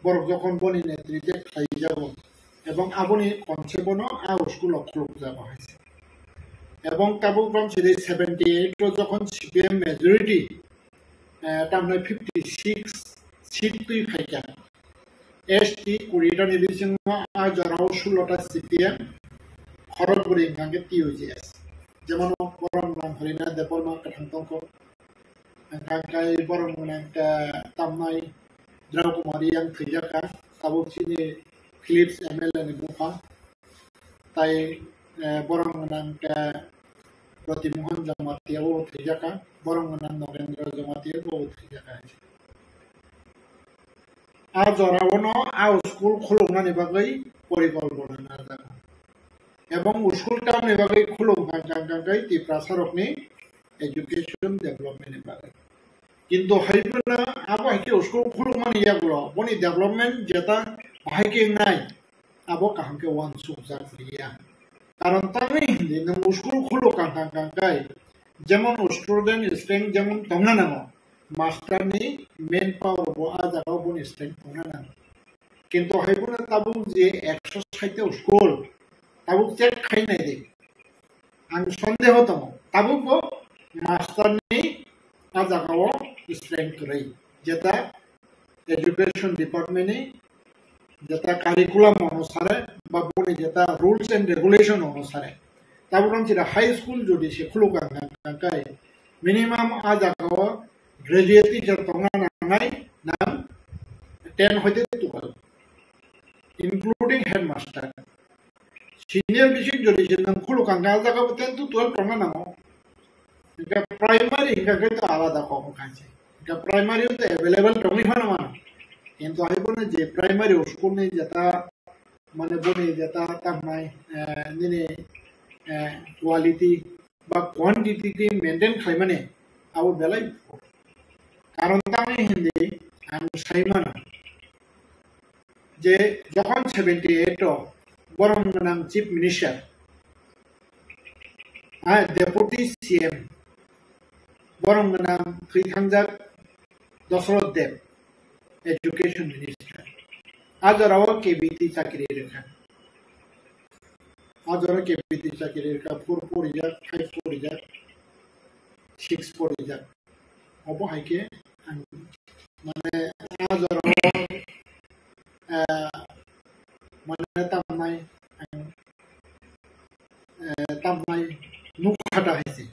বরক যখন বনি নেতৃত্বে খাই যাব এবং আবনি কনসেপ্টনো আও স্কুল খুলুক যাব হয়েছে এবং কাবুগ্রাম সিটি 78 যখন সিপিএম মেজরিটি তামনে 56 সিট তুই ফাইকা এসটি 20টা নির্বাচন আজরাও 16টা সিপিএম খরগপুরে গাঙ্গে টিওজিএস যেমন বরং হরিনা দেববর্মা কাঠান্তঙ্ক গাঙ্গাই বরং তামনাই দ্রৌকুমারী yang থৈজাকা তাবো চিনি Phillips MLA ni buka tai borong nangka Pratimohan Jamatia o thijaka borong nang Narendra Jamatia o thijaka a jorawono a school khulungna ni bagai porikolpona na jaga এবং school town ni bagai khulung ganggai ti prasarokni education development ni bagai কিন্তু হাইপনা আবো হাইকে school খুলুমানি ইয়াগুলো বনি development যেটা হাইকে নাই আবো কাহামকে one সুজা ফিয়া কারণ তাই হিন্দি স্কুল খুলু কাঙ্কাই যেমন স্টুডেন্ট স্ট্রেংথ যেমন তংনা নাম মাস্টারনি মেন পাওয়ার বো আজাগাও বনি স্ট্রেংথ তংনা নাম কিন্তু হাইপনা তাবু যে 160 স্কুল তাবু চেক খাই নাই দে আং সন্দেহ তম তাবু বো মাস্টারনি আজাগাও strength rai jeta education department ni jeta curriculum onusare ba boni jeta rules and regulation onusare taburam chira high school jodi se khuluka kai minimum ajagao graduate teacher tongna nai nam 10 hoite 12 including headmaster senior bishop jodi se nam khuluka ajagao 10 to 12 tongna namo এটা primary হিসাবে তো আলাদা কম খাইছে এটা primary তো available টনি হয় না কিন্তু আইবনে যে প্রাইমারি স্কুল নেই যেটা মানে বনে যেটা তামাই নিনে কোয়ালিটি বা কোয়ান্টিটি মেইনটেইন খাই মানে আও বেলাই কারণ তাই হিন্দি আমি সাইমানা যে যখন 78 বরং নাম চিফ মিনিস্টার ডেপুটি সিএম বরং নাম থৈখাংজাক দশরথ দেব এডুকেশন মিনিস্টার আজরাও কেবিটি চাকরি রেখা আজরা কেবিটি চাকরি রেখা 4 পরিজাক 5 পরিজাক 6 পরিজাক অব হাইকে মানে আজরাও মানে তামাই নুখাটা হয়েছে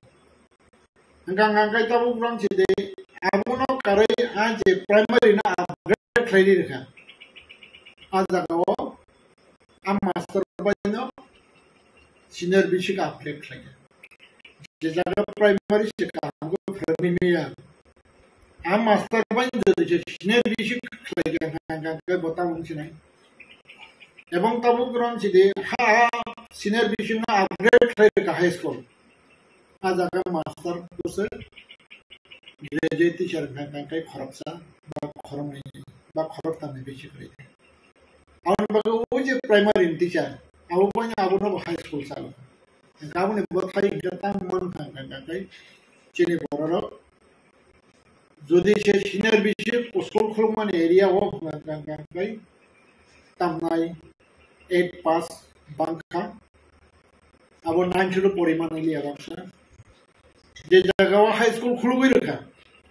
গাঙ্গাই তাবু ব্রাঞ্চি দে আমনো কারে আজে প্রাইমারি না আপগ্রেড খাইরি রেখা আজাগাও আম মাস্টার বাইনো সিনিয়র বিশিক আপগ্রেড খাইয়া যে জায়গা প্রাইমারি শিক্ষা আমগো ফ্রেমিনিয়া আম মাস্টার বাইন যদি সিনিয়র বিশিক খাইয়া গাঙ্গাই বতা মুনছি নাই এবং তাবু ব্রাঞ্চি দে হা সিনিয়র বিশিক না আপগ্রেড খাইয়া হাই স্কুল আজাগা মাস্টার বসে গ্রাজুয়েট টিচার গাঙ্গাই খরচা বা খরমনি বা খরচতানি বেশি করে দেয় আমার বাগে ওই যে প্রাইমারি টিচার আবু পাই আবুনো হাই স্কুল চালু গাবনে বথাই গতা মন গাঙ্গাই চিনি বড়র যদি সে সিনিয়র বিশিক স্কুল খুলমান এরিয়া হোক গাঙ্গাই তামনাই 8 পাস বাংখা আবো 9 পরিমাণ লিয়া ব্যবসা যে জায়গাও হাই স্কুল খুলবই রেখা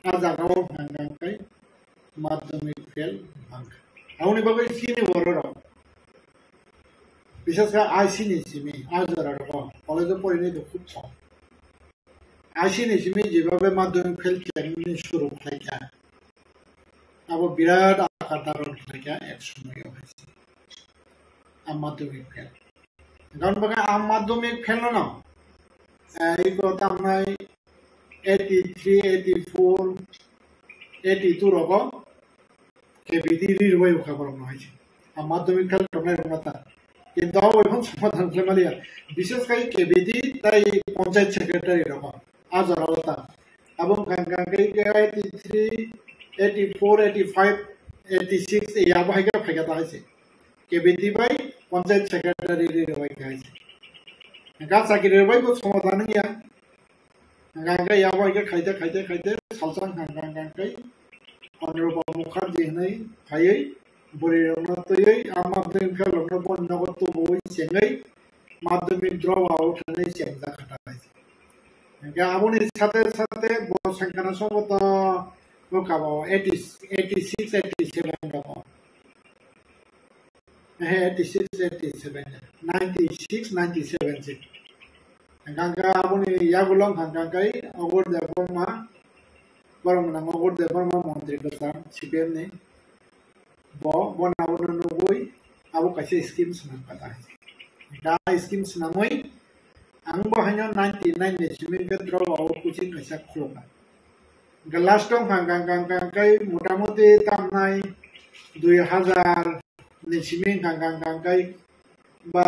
আর জায়গাও গাঙ্গাই মাধ্যমিক ফেল ভাঙ্গা আউনি বাবা চিনি বড়র বিশেষ করে আইসিনি সিমি আজরার কলেজে পড়িনি তো খুব কম আইসিনি সিমি যেভাবে মাধ্যমিক ফেল কেমনি শুরু খাইকা আবার বিরাট আকার ধারণ খাইকা এক সময় হয়েছে আর মাধ্যমিক ফেল কারণ বাকি আম মাধ্যমিক ফেল না এই কথা আমরা 83, 84, 82 রকম কেবিটি রিরবাই উঠা করানো হয়েছে আর মাধ্যমিক ফেল টনের মাতা কিন্তু এখন সমাধান ফেমালিয়া বিশেষ করে কেবিটি তাই পঞ্চায়েত সেক্রেটারি রকম আজ অবস্থা এবং গাঙ্গাই 83 84, 85, 86 এই আবহাওয়া ফাইকাতা হয়েছে কেবিটি বাই পঞ্চায়েত সেক্রেটারি রয়েছে গাছাকির বাইবো সমাধান গিয়া গাঙ্গাই আবহাওয়া খাইতে খাইতে খাইতে সালসাং গাঙ্গাই অনিরূপা মুখার্জি হনাই ফাইयै বরি রমনাতयै মাধ্যমিক লগ্ন বন্যগত বই চেঙ্গাই মাধ্যমিক দ্রব আউট হনাই চেঙ্গা খাটা হয়েছে আপনি সাথে সাথে বড় সংখ্যানা সম্ভবত কাবো 86, 87 রকম হ্যাঁ 86, 87, 96, 97 গাঙ্গা আপনি ইয়াগুলো গাঙ্গাই অগর দেবর্মা বরং অগর দেবর্মা মন্ত্রী প্রধান সিপিএম নে বনাবন নবই আবু কাছে স্কিম সুনাম কথা দা স্কিম সুনামই आंबो हायो 99 नि सिमिन केद्र आव कुचिं कैसा खुलना लास्ट दं गांगांगांगांगाय मोटामोटी तामनाय 2000 नि सिमिन गांगांगांगाय बा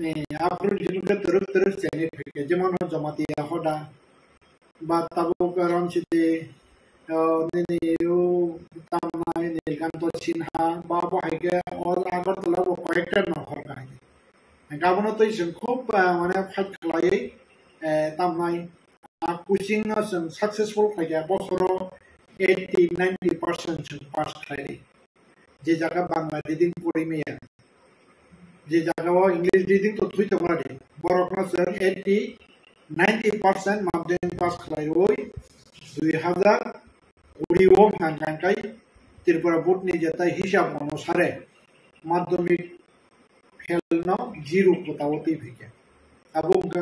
ने आप्रुल जिनके तरफ चेने फेके जेमन जमातिया होदा बा ताबो करम सिते ने यो तामनाय नीलकांत सिन्हा बा बाहायगे और आगरतला कयेक्टर नखर गाय गाबोनो तो जों खूब माने फाइट खालायै तामनाय कुचिं जों सक्सेसफुल फाइया बसरो 80-90% जों पास खालायै जे जागा बांला रिडिं पढ़िमेया जे जागाव इंग्लिश रिडिं तो थुइ तमारे बरकना जों 80-90% माध्यमिक पास खालायै 2020 हांगांगाय त्रिपुरा बोर्ड नि जेता हिसाब अनुसारे माध्यमिक हेल्नो जीरो कोतावती भेके अब उनका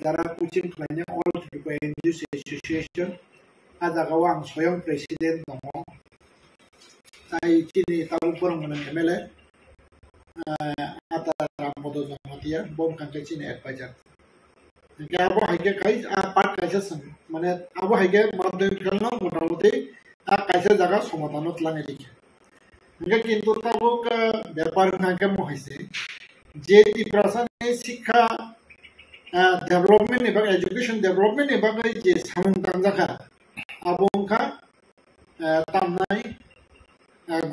जरा कोचिंग खाने ऑल त्रिपुरा एनजीओ एसोसिएशन आजागाव आं स्वयं प्रेसिडेंट दङ ताई चिनि ताबु फोरोंमोन एमएलए आता रामपद जमातिया बम कांके चिनि एडभाइजर के अब हाइके काई पार्ट काइसे सं माने अब हाइके माध्यमिक हेल्नो मोटामोटी काइसे जागा समाधानत लाङे लिखे কিন্তু তাবুক ব্যাপার নাকে মহাইছে যে ত্রিপুরাসানে শিক্ষা ডেভেলপমেন্ট এবং এডুকেশন ডেভেলপমেন্ট এবং যে সামুন্তাং জাখা আবংখা তামনাই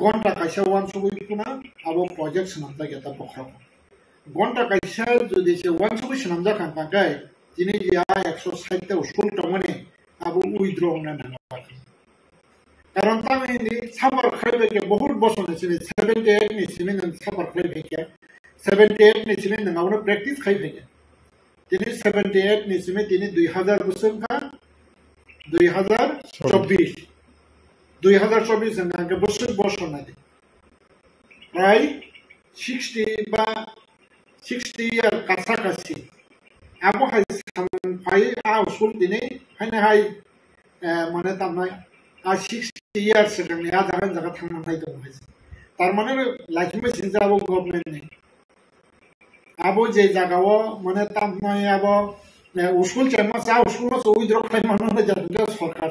ঘন্টা কাইসা ওয়ান সবই কুনা আবো প্রজেক্ট সামন্তা গেতা বখরা ঘন্টা কাইসা যদি সে ওয়ান সবই সামজা খানকাই যিনি যা 160 তে স্কুল টমনে আবো উইথড্র না না कारण तामिनी साबर खाइबे के बहुत बसो ने 78 नि सिमिन साबर खाइबे के 78 नि सिमिन नंगावनो प्रेक्टिस खाइबे के दिनै 78 नि सिमिन दिनै 2000 बोसोर का 2024 नंगा बोसोर ना दे प्राय 60 बा 60 ইয়ার কাছাকাছি আবো হাই ফাই আউসুল দিनै হাইনা হাই মানে তামনাই 60 years ago, I had a Tarmana like Mrs. Abo government. Abo Jagawa, Manatam Mayabo, Usul Chamas, Usul, so we drop my money just for her.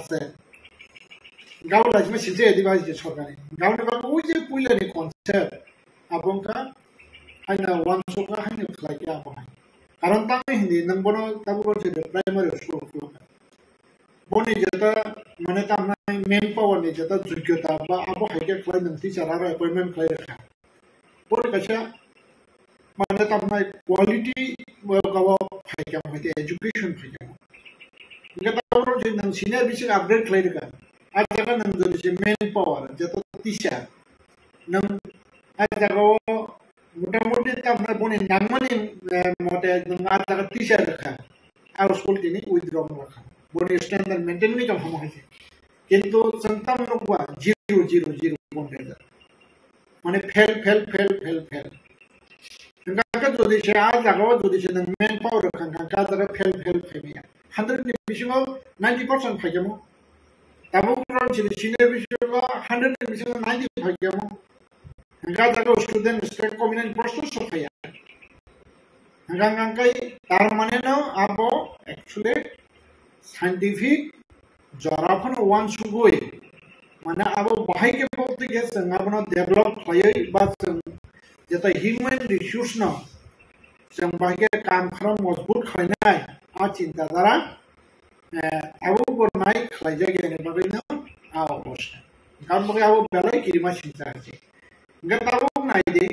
Gao like Mrs. devices for her. Gao, we just pull any concert. Abonka, I know one so like Yabo. Around time, the number of the primary school. Boni jata mane tamna main power ni jata যোগ্যতা বা আবো হাইকে ক্লাই নং teacher আর appointment ক্লাই রাখা পরে কাছে মানে tamna quality গাওয়া হাইকে হইতে এডুকেশন হাইকে এটা তারপর যে নং সিনিয়র বিশে আপডেট ক্লাই রাখা আর জায়গা নং যে মেন পাওয়ার জেতা টিচার নং আর জায়গা মোটামুটি tamna বনি নাংমানি মতে নং আর জায়গা টিচার রাখা আর স্কুল তিনি উইথড্র রাখা बोनी स्टैंडर्ड मेंटेन नहीं कर हम है किंतु संतान लोग हुआ 0-0-0 बोलते हैं माने फेल इनका क्या जो दिशा आज जागो जो दिशा नंग मेन पावर रखना क्या जगह फेल फेमिया 100 नि बिशिंगो 90% फाइजमो ताबो कुरान चिनि सिनियर बिशिंगो 100 नि बिशिंगो 90 फाइजमो इनका जगह स्टूडेंट स्टेट कॉम्बिनेशन प्रोसेस सोफाया नगांगांकाई तार माने न आबो एक्चुअली साइंटिफिक जराफन वन सुगुई माने अब बाहाय के पक्ति के संगाबना डेवलप खायै बा जों जेता ह्यूमन रिसोर्स न जों बाहाय के काम खालाम मजबूत खालायनाय आ चिन्ता धारा अब बनाय खालायजाय गेने बागैनो অৱস্থা কাৰণ মই আব বেলাই কিৰিমা চিন্তা আছে গতাব নাইদে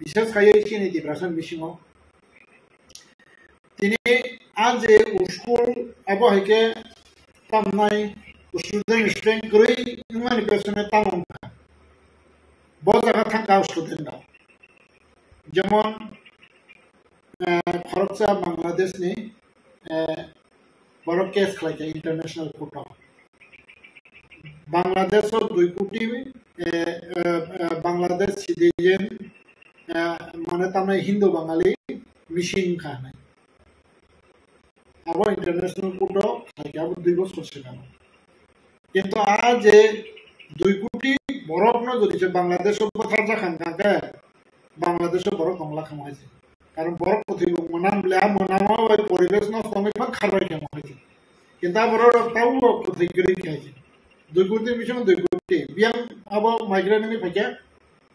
বিশেষ খাই চিনি ডিপ্রেশন বিশিং তিনি আজ স্কুল আব হেকে তামনাই স্টুডেন্ট স্ট্রেং করে ইমানি পেছনে তামন বজাগা থাকা স্টুডেন্ট যেমন খরচা বাংলাদেশ নি বড় কেস খাইছে ইন্টারন্যাশনাল কোর্ট বাংলাদেশত 2 কোটি বাংলাদেশ সিটিজেন মানে তামনে হিন্দু বাঙালি মিশিং খানাই আবার ইন্টারন্যাশনাল কোর্ট খাইছে আবার 2 বছর সেখানে কিন্তু আজ 2 কোটি বড় ন যদি বাংলাদেশের কথা জাখান কাকে বাংলাদেশের বড় বাংলা খামাইছে কারণ বড় প্রতিব মনাম বলে মনামা ওই পরিবেশ নষ্ট অনেক খারাপ খামাইছে কিন্তু বড় তাও প্রতিক্রিয়া খাইছে 2 কোটি মিশন 2 কোটি বিয়াং আবার মাইগ্রেন্ট নি ফাইছে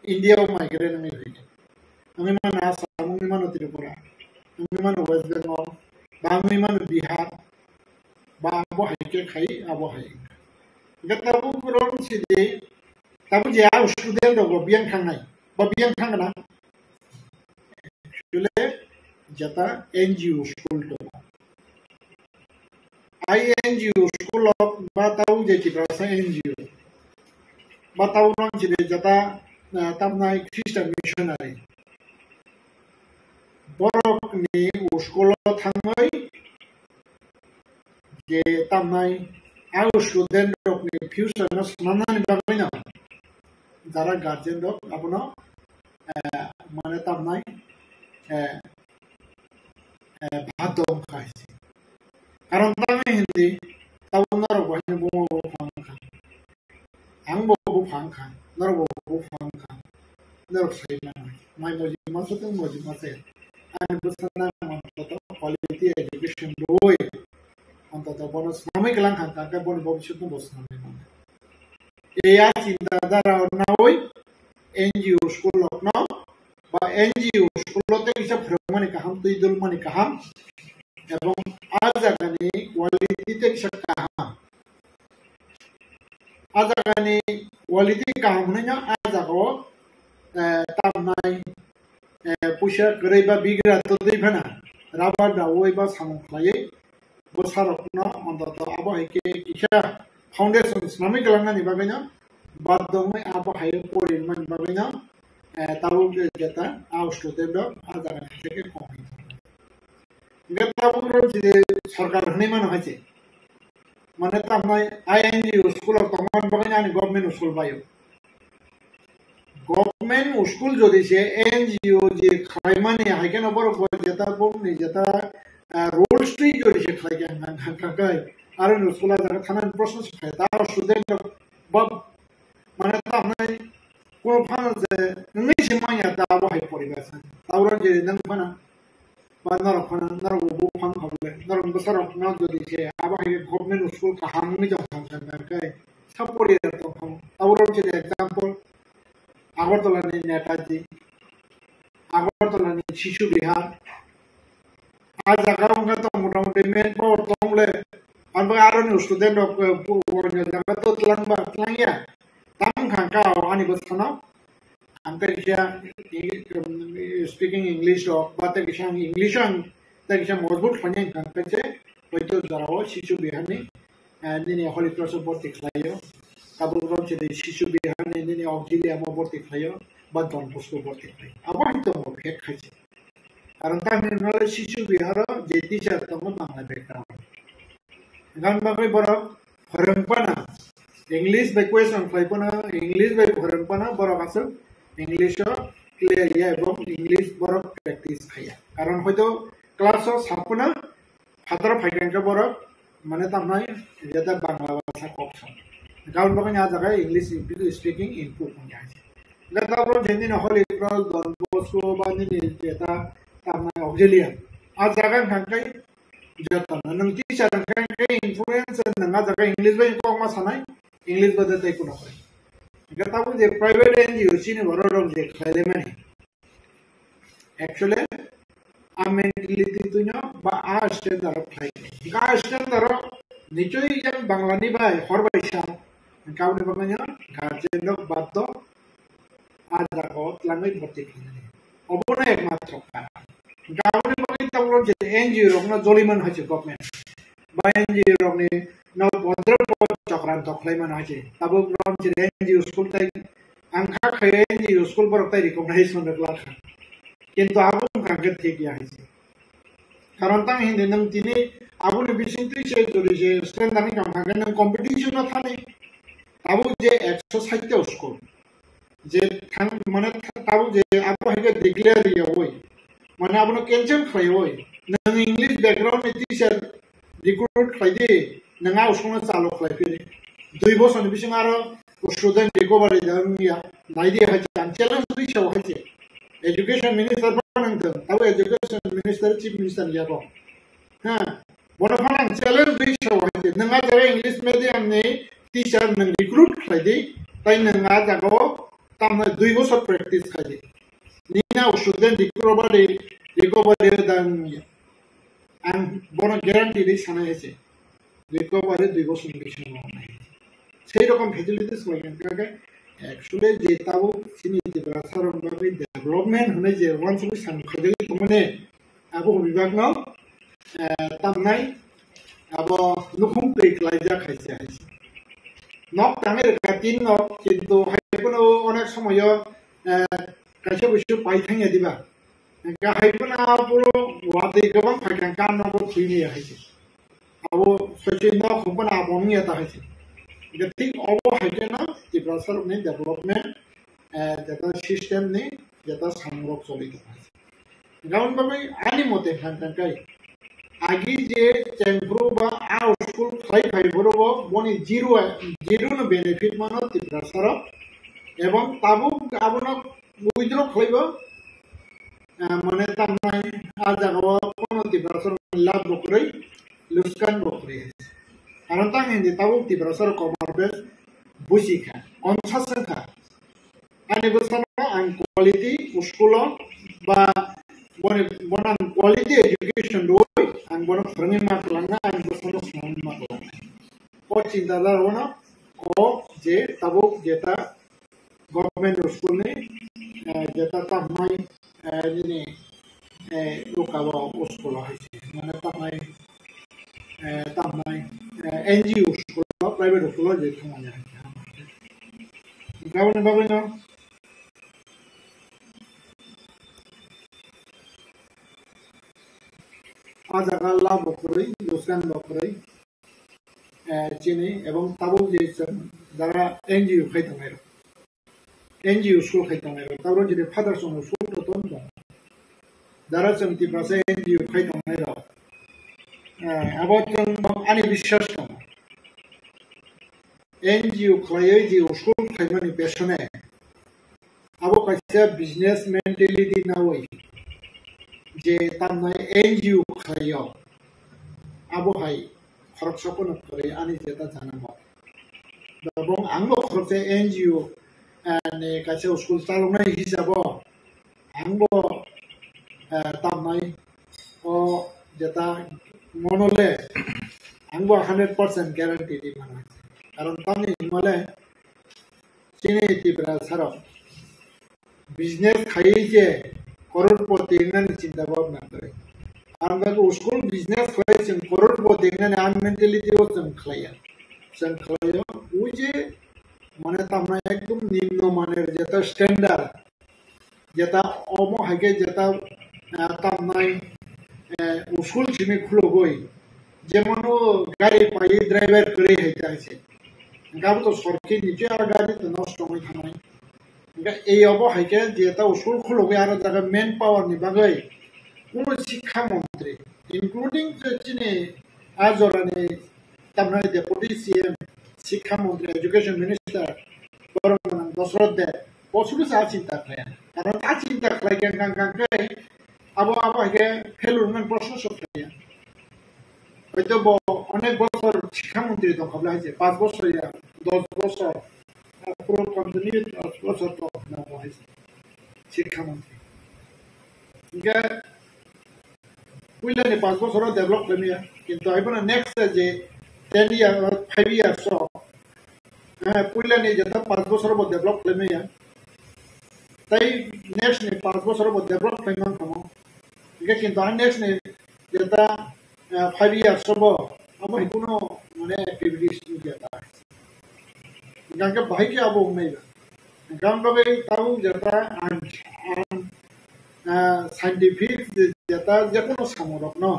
ইন্ডিয়াও মাইগ্রেন্ট নি ফাইছে আমি মানে আসাম আমি মানে ত্রিপুরা আমি মানে ওয়েস্ট বেঙ্গল বা আমি মানে বিহার বা আবো হাইকে খাই আবো হাই gatabu kuron sidi tabu je a student do biang khangnai ba biang khangna chule jata NGO school to INGO school ba tau je ti prasa NGO ba tau non sidi jata tamnai Christian missionary borok ni school thangai je tamnai আউ student রকনি future না সমাধান বাবাই না যারা guardian rock আপনা মানে তামনাই ভাদম খাইছে কারণ তামে হিন্দি তাউনার বহিন বো ফাংখা আং বো ফাংখা নর বো ফাংখা নর সাইনা মাই মজি মাসতে মজি মাসে আমি বসনা মতো কোয়ালিটি এডুকেশন রই অন্তত bonus নামে গেলাম কাকা বন ভবিষ্যৎ বস নামে এই চিন্তাধারা না ওই এনজিও স্কুল না বা এনজিও স্কুলতে কিছু ভ্রমণে কাহাম তুই দুলমনি কাহাম এবং আজাগানি কোয়ালিটিতে কিছু কাহাম আজাগানি কোয়ালিটি কাহাম না আজাগো তামনাই পয়সা করে বা বিগ্রা তো দেবে না রাবার দাওই বা সামখালাই বসারকনা অন্তত আবো হাইকে কিসা ফাউন্ডেশন ইসলামিক গলাংনানি বাগাইনা বাদদমে আবো হাই পরিমান বাগাইনা তাও যেটা আউ স্টুডেন্ট আজারা থেকে কম গতাবুর যে সরকার হনিমান হইছে মানে তামনাই আইএনজিও স্কুল তমান বাগাইনা আনি গভর্নমেন্ট স্কুল পাইও গভর্নমেন্ট স্কুল যদি সে এনজিও যে খাইমানি হাইকেন বড় যেটা বলনি যেটা रोड स्ट्रीट जो रिशे खाई गया काकाई आरे स्कूला जाकर थाना प्रश्न सिखाए तार स्टूडेंट बब माने ता हमने कोन फान से नहीं सिमाया ता वो है परिवेश ताउरा जे नंग फाना बानर फाना नर वो फान खबले नर बसर ना जो दिखे आबा है गवर्नमेंट स्कूल का हामी जो फान काकाई सब पड़ी तो हम ताउरा जे एग्जांपल আগরতলা নি নেতাজি আগরতলা নি শিশু বিহার आज agarong ka to motamoti main power tomle an ba aron student of world jaga to tlang ba tlang ya tam khang ka ani bus kana angka kya speaking english do ba ta kya english an ta kya mojbut phane kan ka che hoito jarawo shishu bihani ni holy cross borti khlayo kabul rom che shishu bihani ni auxilia mo borti khlayo ba don posto borti khlayo aba hito mo phek khache কারণ তামিলনাড়ু শিশু বিহার যে teacher তখন Bangla background গান বাকি বড় হরংপানা English বাই question খাইপনা English বাই হরংপানা বড় আছে English clear ইয়া এবং English বড় practice খাইয়া কারণ হয়তো ক্লাস সাপনা ফাতর ফাইকানকে বড় মানে তামনাই যেটা বাংলা ভাষা অপশন গান বাকি না জায়গায় ইংলিশ স্পিকিং ইমপ্রুভ হয়ে যায় তারপর যেদিন হল ইকরাল দন বসকো বা যেটা tamna auxiliar a jaga khangkai jata nang ti char khangkai influence nang jaga english ba ko ma sanai english ba dai ko na gata bu je private NGO chini borok je khaile mane actually a mentality tunya ba a standard khai ga standard nichoi yang banglani bai horbaisa गावनि बागैनो guardian बाध्य आजाराव लाङै भर्ति खालामनानै अबनो एकमात्र गावनि बागै तावरो जे NGO रखनो जलिमन हाजे government बा एनजिओ रखनि न भद्र चक्रान्त खालामनो हाजे ताबो ग्राउन्ड जे एनजिओ स्कुल ताइ आंखा खाय एनजिओ स्कुल पर ताइ रिकगनाइज होनो लाखा किन्तु आबो कांगे ठीक या हाजे कारण तां हिंदे नों दिनै आबोनि बिसिंति से जरि जे स्टैंडार्ड काम हागोन नों कम्पिटिशन थाने आबो जे 160 स्कुल जे थां माने ताबो जे आबो हागे डिक्लेयर या होय माने आबो कैंसिल खाय होय नों इंग्लिश बैकग्राउंड टीचर रिक्रूट खायदे नों आउसखौनो चालु खालायफिरे 2 बोसोरनि बिसिं आरो स्टुडेंट रिकभारि दानिया नायदे हाजे आं चैलेंज रिसाव हाजे एजुकेशन मिनिस्टर बानांदों ताबो एजुकेशन मिनिस्टर चीफ मिनिस्टर याबो हां बरफान चैलेंज रिसाव हाजे नोंहा जेरै इंग्लिश मीडियम नि टीचर नों रिक्रूट खायदे ताइ नोंहा जागो तामने 2 बोसोर प्रेक्टिस खायदे निना स्टुडेंट रिकभारि दानिया आं बनो ग्यारान्टी दै सानाय हाजे रिकभारि 2 बोसोरनि बिसिङाव मावनाय সেই রকম ফেসিলিটিস লাগেন কাকে एक्चुअली जेताबो सिनिटिफ्रा सारंबाबो डेभलपमेंट होने जे वानसुलि सानखदे तमने आबो विभागनो तामनाय आबो लुखुम पेख्लाय जाखायसे नक तांगे काटिन नक किन्तु हायखौनो अनेक समय कासे बुस्थु पाइथांया दिबा हायखौनो आबो वादे गोबां फायखां कानबो थुइनि हायसे आबो सचे नक हमपना आबोनि याता हायसे Jadi Allah hanya tidak serumnya development, jata sistem ni jata sangrok solid. Gaun bagai ani mote hankan kai. Agi je cengkru ba out school khai boro ba boni zero no benefit mano tidak serap. Ebang tabu abona withdraw khai ba mana tamai aja gawa kono tidak serap lab bokrai luskan bokrai. Karena tang ini tahu di browser komorbid busika, onsasengka. Ani bersama ang quality uskula ba bonang quality education doi, ang bonang frame maklanga, ang bersama frame maklanga. Ko cinta dah wana, ko je tahu jeta government uskul ni, jeta tamai ini lukawa uskula haji, mana tamai NGO sekolah private sekolah jadi semuanya. Kawan bagaimana? Aja kalau bokori, dosen bokori, cini, ebang tahu jadi darah NGO kaitan mereka. NGO sekolah kaitan mereka. Tahu jadi father son sekolah tu tuh. Darah cemti bahasa NGO kaitan mereka. About ani বিশ্বাস না NGO खायो जी school खायमानि बेसने आबो कायसे business mentality ना होय जे तामनाय NGO खायो आबो हाय खरकसपन करे आनि जेता जानांगौ दाबो आंबो खरसे एनजीओ ने कायसे स्कुल चालुनाय हिसाबो आंबो तामनाय ओ जेता मनोले आंबो 100% ग्यारंटी दी माना कारण तानि मले चिने तिब्रा सारो बिजनेस खाई जे करोड़पति ने चिंता भावना करे आंबो स्कुल बिजनेस खाई जों करोड़पति ने आन मेंटालिटी ओ जों खायो उजे माने तामना एकदम निम्न मानेर जेता स्टैंडार्ड जेता ओमो हागे जेता तामनाय स्कुल चिनि खुलो गई जेमन गाड़ी पाई ड्राइवर करे हेता है गाबो तो सरकी निजे आरो गाड़ी तो नष्ट होय थानाय गा ए अबो हायके जेता स्कुल खुलो गई आरो जागा मेन पावर नि बागै कोन शिक्षा मंत्री इंक्लूडिंग चिनि आजरानि तामनाय डेपुटी सीएम शिक्षा मंत्री एजुकेशन मिनिस्टर बरमन दशरथ दे पसुलु सा चिंता खाया कारण ता चिंता खाय गांगांगै आबो हायके फेलुरमेंट प्रश्न सफाया হয়তো অনেক বছর শিক্ষামন্ত্রী তো ভাবলা হয়েছে 5 বছর 10 বছর পুরো কন্টিনিউ 10 বছর তো নেওয়া হয়েছে শিক্ষামন্ত্রী ইনকা পুইলানি 5 বছর ডেভেলপ করিয়া কিন্তু এখন নেক্সট যে 10 ইয়ার 5 ইয়ার্স पुइलानि जेता 5 बছर बो डेभलप खालामनाया ताई नेक्स्ट नि 5 बছर बो डेभलप खालामनां खमो इके किन्तु आ नेक्स्ट नि जेता 5 इयर्स बो अब हिकुनो माने एक्टिविटीज नि जेता गांके बाहाय के अब उमनायबा गां बागै ताऊ जेता आन साइंटिफिक जेता जेकोनो सामरक न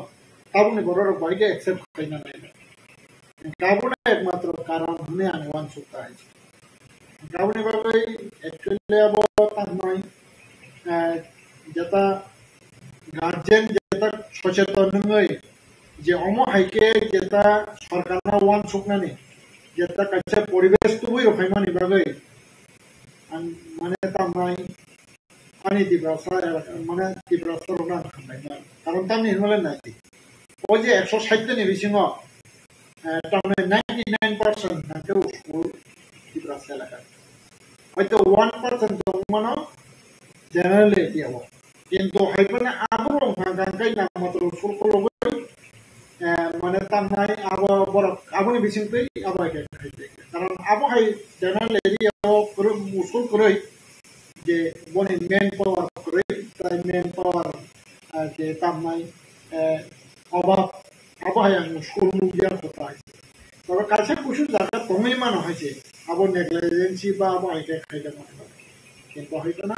ताऊ नि बरोर बाहाय के एक्सेप्ट खालामना नाय गाबोना एकमात्र कारण होने आने वान सुता है गाबोने बागै एक्चुअली अब तामनाय जेता गार्जियन जेता सचेतन नङै जे अमो हाइके जेता सरकारना वान सुकनानि जेता काचे परिवेश तुबै रखायमानि बागै माने तामनाय आनि दिब्रासा माने दिब्रासा रना खामनाय कारण तामनि हिनमाले नाय ओ जे 160 नि बिसिङाव तामने 99% नांगौ स्कुल दिब्रासा लागा हयतो 1% दंमोन जनरल एरियाव किन्तु हायफोरना आबो गांगाय नामात्र स्कुलखौ लगै माने तामनाय आबो बर आबोनि बिसिंपै आबो खायदे कारण आबो हाय जनरल एरियाव पुरो स्कुल करै जे बनि मेन पावर करै ताय मेन पावर जे तामनाय अभाव अब हाय स्कुल मुगिया होता है तब काছে कुछ जागा तंगै मानो हायसे अब नेग्लिजेंसी बा अब हायके खायदा मानो किन्तु हायतना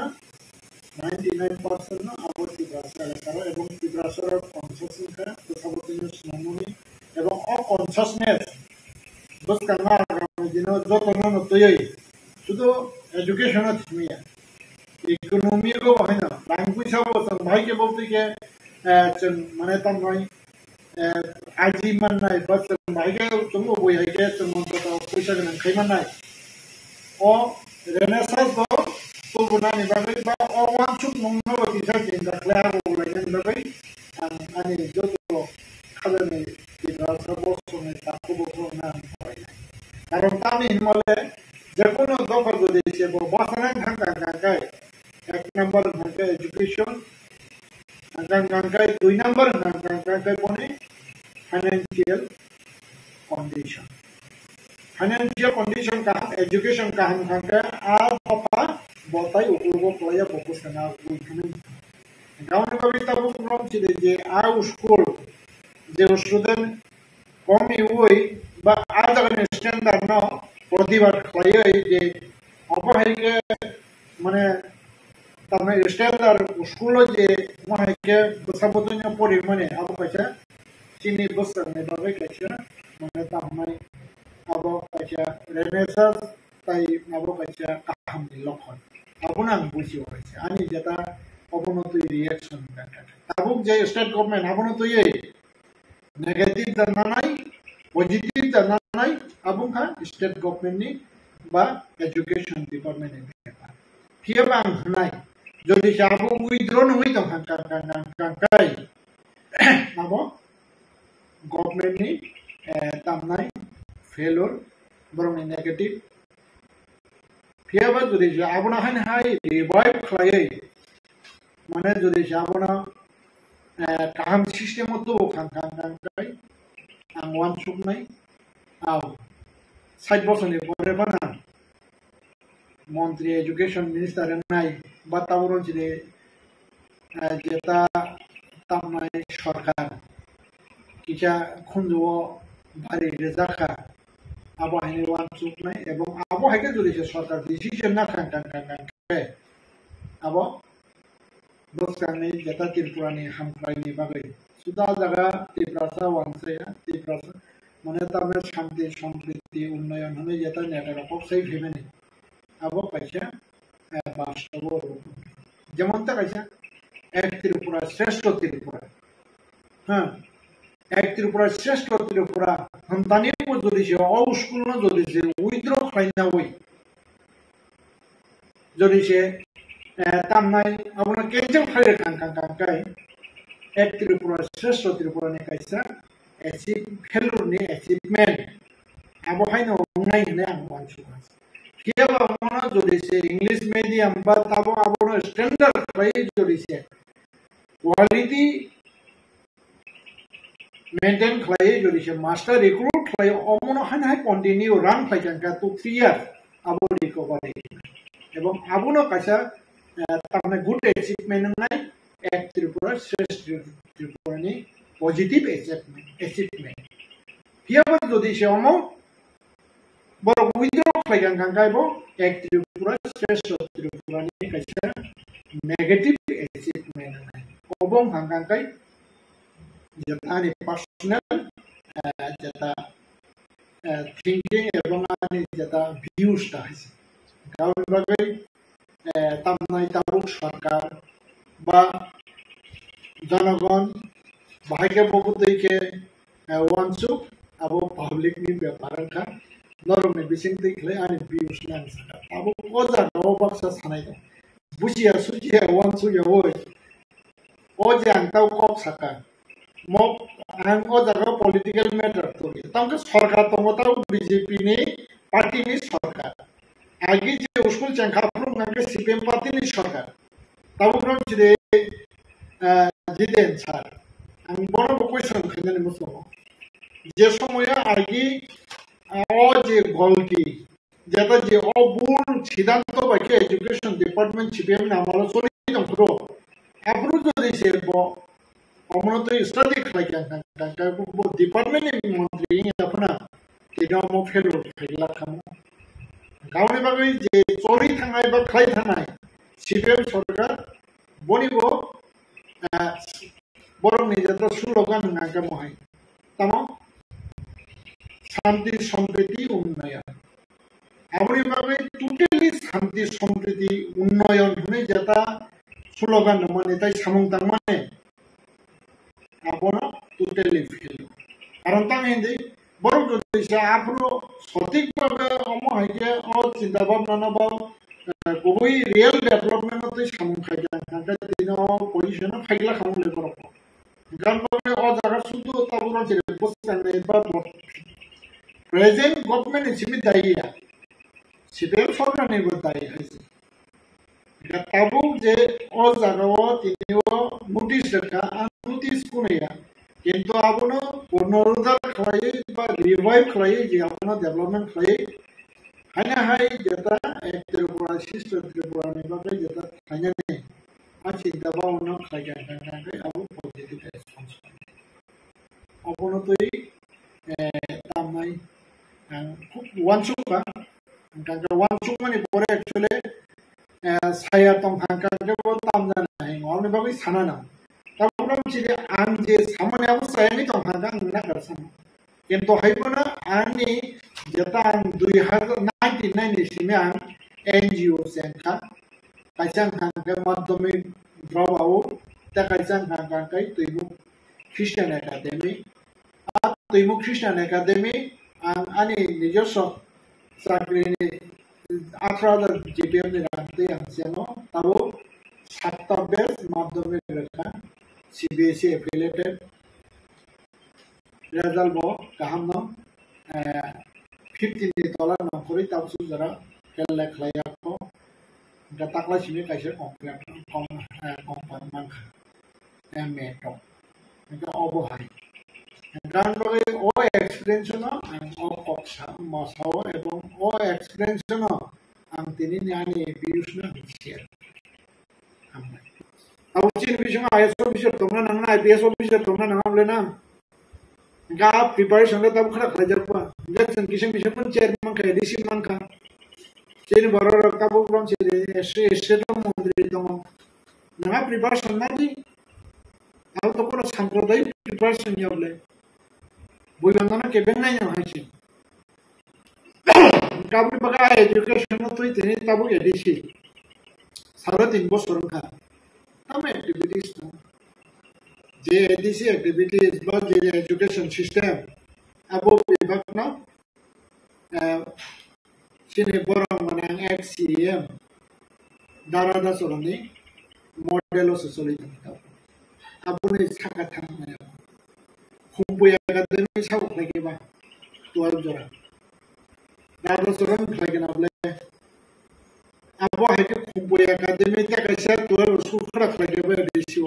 99% ना अब दिब्रासा लागा एवं दिब्रासार कनसासनेस का सबतिनो स्नामनि एवं अ कनसासनेस बस करना आगामी दिनों जतनो नतयै शुद्ध एजुकेशन थमिया इकोनॉमी को बहायना लैंग्वेज अब भाई के बोलते के माने तामनाय आजी माननाय बस भाइगे तुमको बोय हाइगे तुम तो पैसा गोनां खायमानाय अ रेनेसास बो तुबुनानि बागै बा अ वानसुक मंगनो बिथा दिनदाख्ला लायनाय बागै आनि जतो खालामनाय दिब्रासा बसने ताखौ बसना कारण तानि हिनमाले जेकोनो दफा जदि से बसना गांगाय एक नंबर गांगाय एजुकेशन गांगाय 2 नंबर गांगाय बने financial condition का education का हम खांगे आप पापा बताई उनको कोई फोकस करना उन्हें गाँव में कभी तब वो प्रॉब्लम चीज़ जे आ स्कूल जे स्टूडेंट कम ही हुई बा आज अगर स्टैंडर्ड ना प्रतिभा कोई जे अब है के मने तब में स्टैंडर्ड स्कूल जे वहाँ के सब तो नहीं पढ़ी मने अब कैसे चीनी बसर में बाबे कैसे मने तामनाय अब कैसे रेनेसास ताई अब कैसे काम लखन अब ना बुझी कैसे आनी जता अब न तो रिएक्शन करता अब जे स्टेट गवर्नमेंट अब न तो ये नेगेटिव दना नाय पॉजिटिव दना नाय अब का स्टेट गवर्नमेंट नि बा एजुकेशन डिपार्टमेंट नि फिर बां नाय যদি যাবো উইথড্র নই তো কাঙ্কাই নাবো गवर्नमेंटनि तामनाय फेलर बरं नेगेटिव फियाबा जुदि जाबोना हाय रिवाइव खालायै माने जुदि जाबोना काहाम सिस्टेम तो कांकाय आं वान सुकनाय आव 60 बছरनि परे बाना मंत्री एजुकेशन मिनिस्टार नाय बातावरण जिने जेता तामनाय सरकार किसा खुंजो भारी रेजाखा आबो हायनि वान सुकनाय एवं आबो हायके जुदि सरकार डिसिजन ना कांकाय आबो बसकांनि जेता त्रिपुरानि हामख्रायनि बागै सुदा जागा त्रिपुरा वानसेया त्रिपुरा माने तामने शांति समृद्धि उन्नयन होने जेता नेटवर्क सही फेमेनि अब कैसे वास्तव जेमन तक कैसे एक त्रिपुरा श्रेष्ठ त्रिपुरा हाँ एक त्रिपुरा श्रेष्ठ त्रिपुरा हम तानी को जोड़ी से और स्कूल में जोड़ी से विद्रोह खाइना हुई जोड़ी से तामनाय अब ना कैसे खाई कांकाय एक त्रिपुरा श्रेष्ठ त्रिपुरा ने कैसे अचीव फेलुर ने अचीवमेंट अब हाय ना उन्नाय ने आं वांचुगा कियाबा मना जोड़ी से इंग्लिश मीडियम बा तब अब स्टैंडर्ड खाई जोड़ी से क्वालिटी मेंटेन खालायो जुदि से मास्टर रिक्रुट खालायो अमनो हाय कन्टिन्यू रान खालायखांखा 2-3 years आबो रिकभारि एवं आबोनो कासा तारमाने गुड अचिवमेंट नाय एक त्रिपुरा श्रेष्ठ त्रिपुरानि पॉजिटिव अचिवमेंट हियाबो जुदि से अमो बर विद्रो खालायखांखायबो एक त्रिपुरा श्रेष्ठ त्रिपुरानि कासा नेगेटिव अचिवमेंट नाय अबों हांखांखाय जतानि पर्सनल जता थिंकिंग एवं आनि जता व्यूज ताहिसे गावनि बागै तामनाय ताबुक सरकार बा जनगण बाहायके बगुदैके वानसु आबो पब्लिक नि बेपारखा नरमनि बिसिं दैखले आनि व्यूज नानि साका आबो ओजा गाव बाक्सा सानाय दं बुजिया सुजिया वानसु यावै ओजे आंताव कक साका मग आं ओजागा पॉलिटिकल मैटर तो तंके सरकार तंगताव बीजेपी नि पार्टी नि सरकार आगे जे स्कूल चंखाफ्रुम नाके सीपीएम पार्टी नि सरकार ताबुग्रम जिदे जिदेन सार आं बनो क्वेश्चन खनने मुसो जे समय आगे ओ जे गलती जेता जे ओ बुल सिद्धांत बाके एजुकेशन डिपार्टमेंट सीपीएम नामालो चली दंखरो आब्रु जदि से अमनो तो स्टडी खालायखांखा डिपार्टमेंट मंत्री अपना किदामो फेलो खायला खामो गावनि बागै जे चोरी थांनाय बा खाय थांनाय सीपीएम सरकार बनिबो बरंनि जता स्लोगान नागा महाय तमो शांति सम्प्रीति उन्नयन आबनि बागै टोटली शांति सम्प्रीति उन्नयन हुने जता स्लोगान माने ताई सामुं तांमाने आबोनो टोटली फेल कारण तांगे बरं जुदि से आफरो सঠিক भाবে अमो हायके अ चिंता भावना न बा गुबै रियल डेभलपमेंट तो सामुं खायगा नाथाय दिनो पोजिशन फाइला खामले बरं गान बागै अ जागा सुदु ताबुनो जेरै बसनाय बा प्रेजेंट गभर्नमेंट इसिबि दायिया सिभिल सरकारनि बो दायि हायसे ताबु जे अ जागाव तिनियो नोटिस रखा नोटिस कुनैया किंतु आबोनो पुनरुद्धार खालायो बा रिवाइव खालायो जे आबोनो डेभलपमेंट खालायो हायना हाय जेता एक त्रिपुरा शिष्ट त्रिपुरानि बागै जेता हायनानै आ चिंता भावना खालायखांखाय आबो पॉजिटिव रेसपन्स आबोनो तै तामनाय खूब वानसुका तांका वानसुक माने परे एक्चुअली साया तंखांखाखौ तामजानो हाय मावनि बागै साना ना ताबुराम चिदे आं जे सामान्याबो सायानि तंखांखा आंना गारसान किंतु हायबोना आंनि जेता आं 2099 सिमे आं एनजीओ सेंखा कायसां खांखा माध्यमिक ड्रप आउट ता कायसां खांखा तैमु ख्रिस्टियान एकाडेमी आ तैमु ख्रिस्टियान एकाडेमी आं आनि निजस्व साख्रिनि 18,000 जीपीएम नि रांते आं सेनो ताबो 7टा बेस्ट माध्यमिक रेखा सीबीएसई एफिलिएटेड रिजल्ट बो गाहाम न 50 नि डॉलर नखरि ताबसु जरा केले खलायाखौ गताक्ला सिमे कायसे कम्पान मानखा एमएटो इनका अबो हाय गान बगे ओ एक्सपीरियंस न ओ कक्षा मासाव एवं ओ एक्सपीरियंस न आं तिनि नानि व्यूज न शेयर खालामबाय आवचिन बिजों आईएएस अफिसार दंना नङा आईपीएस अफिसार दंना नङाब्ले ना गा प्रिपारेशन ले तब खरा खजारपा इलेक्शन किशन बिजों चेयरमैन का एडीसी मान का जेनि बरो रकाबो फ्रम से एसए मंत्री दङ नङा प्रिपारेशन ना दी आउ तो कोनो सांप्रदायिक प्रिपारेशन यावले बुयबंदना केबेन नाय हायछि गाबनि बगा एजुकेशन तो इतने ताबु एडीसी 3.5 বছর का हम एक्टिविटीज तो जे एडीसी एक्टिविटीज बा जे एजुकेशन सिस्टम अबो विभाग न सिने बरं माने एक्ससीएम दारादा सरनि मॉडल से सोलिदों आबुनि साका थांनाय हुमपुय एकाडेमी साव खायबा 12 जरा दारादा सरन खायगोनाब्ले आबो हायके हुमपुय एकाडेमी ता कायसा 12 स्कुल खरा खायबा ADC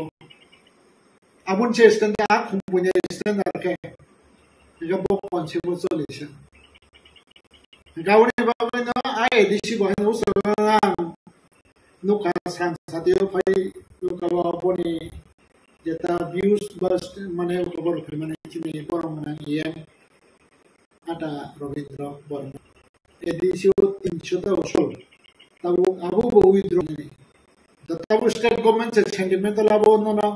abun che standard a kumpunya standard ke ga bo concept solution gauni ba no ai disi ba no so nuka san sadio pai nuka ba boni jeta views bas mane cover ke mane chini borong mane yem ada Robindra Borma edisio 300 ta usul tabu abu bo withdraw ni tabu state government se sentimental abo no na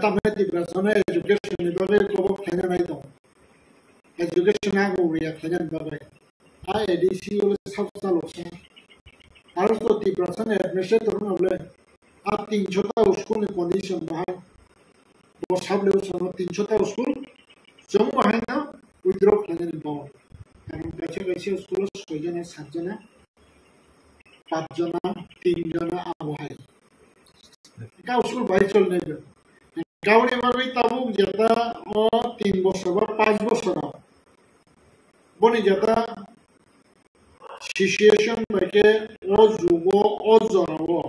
tamne ti persona education ni babe ko khana nai to education na go ya khana babe a edisio sabsa loksa harus to ti persona administrator no le a 300 ta usul ni condition ba bo sab le usul 300 ta usul Jammu है ना withdraw करने में बहुत कारण कैसे school सोचना साजना 5 जना 3 जना आबो है का स्कूल भाई चलने पे गावने में भी तब जता ओ 3 বছর বা 5 বছর বনি जता सिचुएशन में ओ जुगो ओ जरावो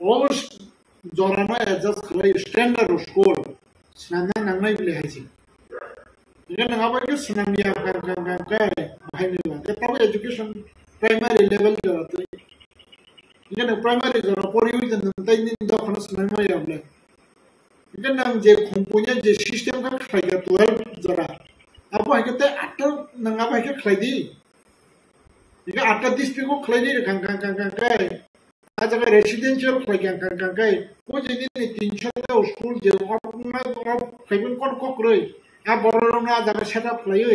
ओ जराना एडजस्ट करे स्टैंडर्ड स्कूल स्नाना नांगनाय बिले हाइसि ini nggak apa senang dia kan bahaya lah. Tapi education primary level juga tu. Ini primary juga pori itu nanti ini dah kena senang dia boleh. Ini nang je kumpunya je sistem kan kerja 12 jara. Apa yang kita atau nang apa yang kerja di? Ini atau district kerja di kan. Aja kan residential kerja kan. Kau jadi ni 300 school je orang kerja kau kerja. आ बरोना जगह setup लायो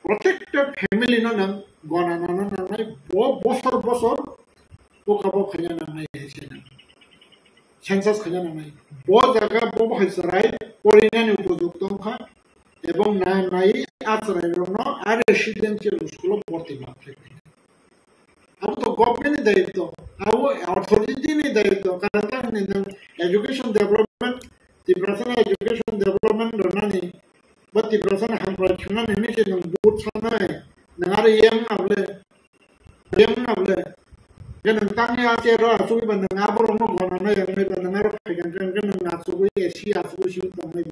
प्रत्येक family न नंग गना न नाय बो बसर बो खाबो खया नाय हेसेना सेंसास खया नाय बो जगह बो हाइसराय परिनानि उपयुक्त खा एवं नाय आश्रय न आ रेसिडेंशियल स्कूल भर्ती मात्रे अब तो गवर्नमेंट दायित्व अब अथॉरिटी नि दायित्व कारण education development the person education development donani but the person hamrachuna nini se nang but sana nangare yem nable gan tang ya che ro asu ban ngabro no gona na yem ne ban ngaro kan asu go esi asu shi to mai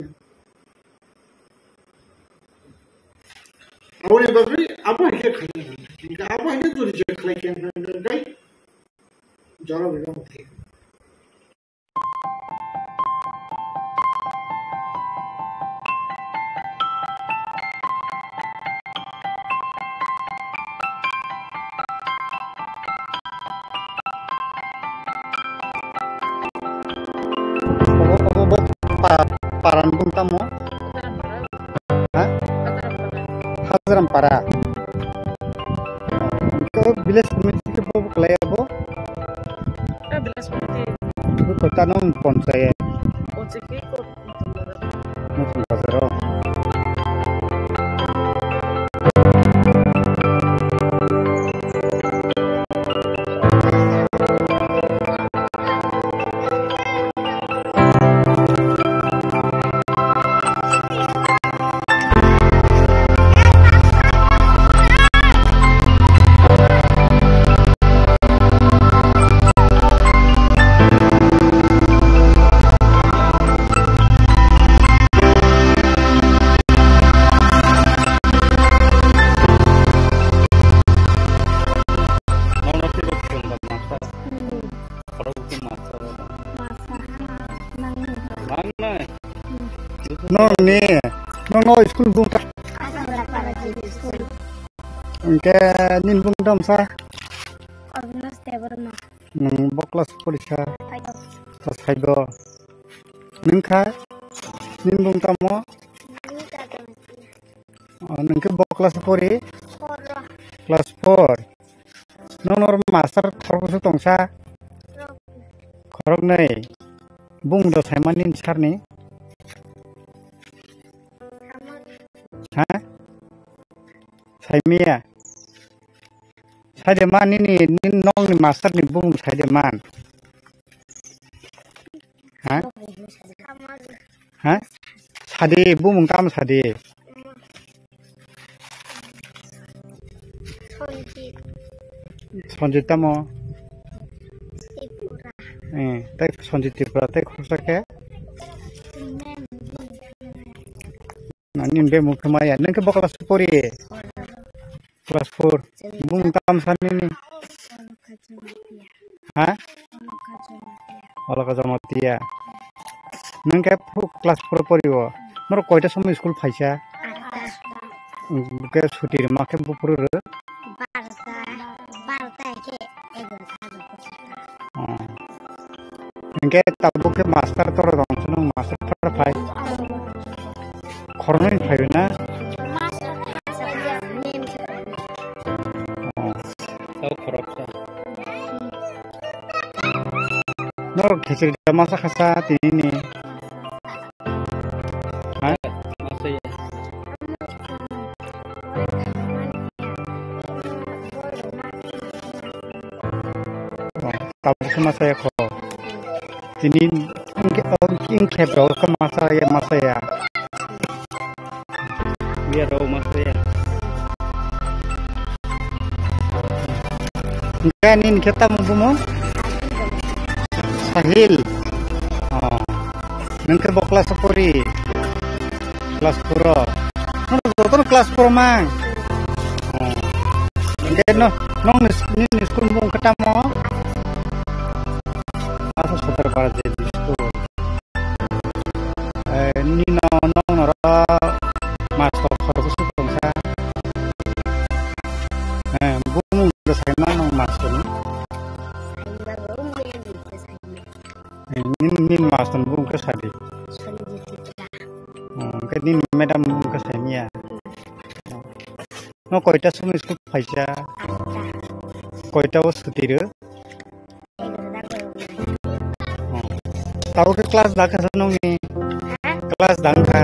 awre bagri abu ke khani ga abu ke duri je khlai kan kai jara bidam the paran pun tamu, Hazaram para. Kau bilas komite ke bawa kelaya bo? Bilas komite. Itu kota nom konsaya. Konsaya ke kot. Mungkin pasaro. No school bung ka. Engke nin bung dam sa. Agnes Devarma. Boklas polisa. Tas haido. Ningka nin bung tamo. Ningke boklas pori. Class 4. Nor master thorbusu tongsa. Khorok nei. Bung do saimanin sarni. Hah? Saimia. Sademan ini nong ni master ni bung sademan. Hah? Hah? Sade bung kam sade. Sonjit tamo. Tai sonjit Tripura tai khursa ke? Nanin be mukmaya nang ke kelas 4 ye. Kelas 4. Bung tam san ini. Ha? Ola ka jamatia. Nang ke kelas 4 poribo. Nor koita samay school phaisa. Buke sutir make bupur. Nangke tabu ke master tor dong sunung master per phai. Khornoin phai na. Tahu korupsi. Nor khechiri masa khasa tini. Ha? Masa ya. Tabu ke masa ya ko. Tini ingke bro ke masa ya. Biar tahu masa ya. Kanin kita mau Sahil. Nangke bok kelas 10. Kelas 10. Nang kelas 10 mang. Nang nong ni school mong ketamo. Asa saudara para jadi school. Ni nong nora masuk harus bangsa. Bung saya nong masuk. Ini masuk bung ke sadi. Ke ni madam bung ke sania. No koita semua school paisa. Koita was ketiru. Tahu ke kelas dah ke sana ni. Kelas dah ke.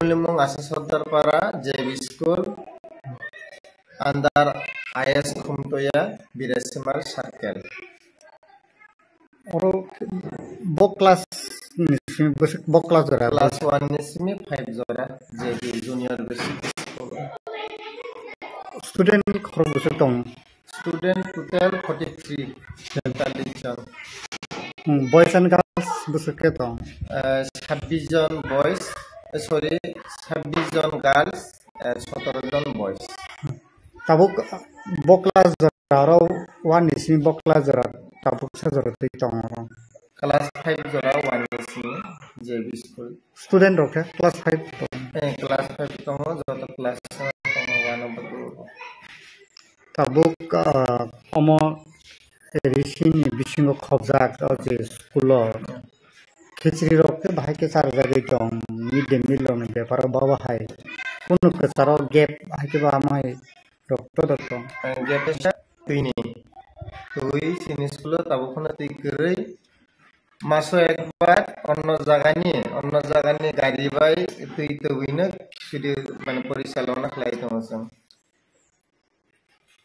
Limong asesor para JB School andar IS Kumtoya Birasimal Circle. Oro bok kelas jora. Class 1 nismi 5 zora JB Junior Basic School. Student khoro busuk dong. Student total 43 জন. Boys and girls busuk ke dong. 26 জন boys. Sorry, 26 জন girls, 17 জন boys. Tabuk bok kelas jora oro one ismi bok kelas jora. Tabuk sa jora tu dong. Class 5 jora one ismi JB School. Student roke class 5 dong. Class 5 tongo joto class tongo one number 2. Tabuk omo risini bisingo khobjak oje school khichiri rokte bhai ke char jagi dong mid day meal on bepar baba hai kunu ke charo gap hai ke ba mai rokto dotto Gap esa tuini. Tui sini school tabukhona tui kerei maso ekbar onno jagani gari bai tui tuina sidi mane porisalona khlai tongosang.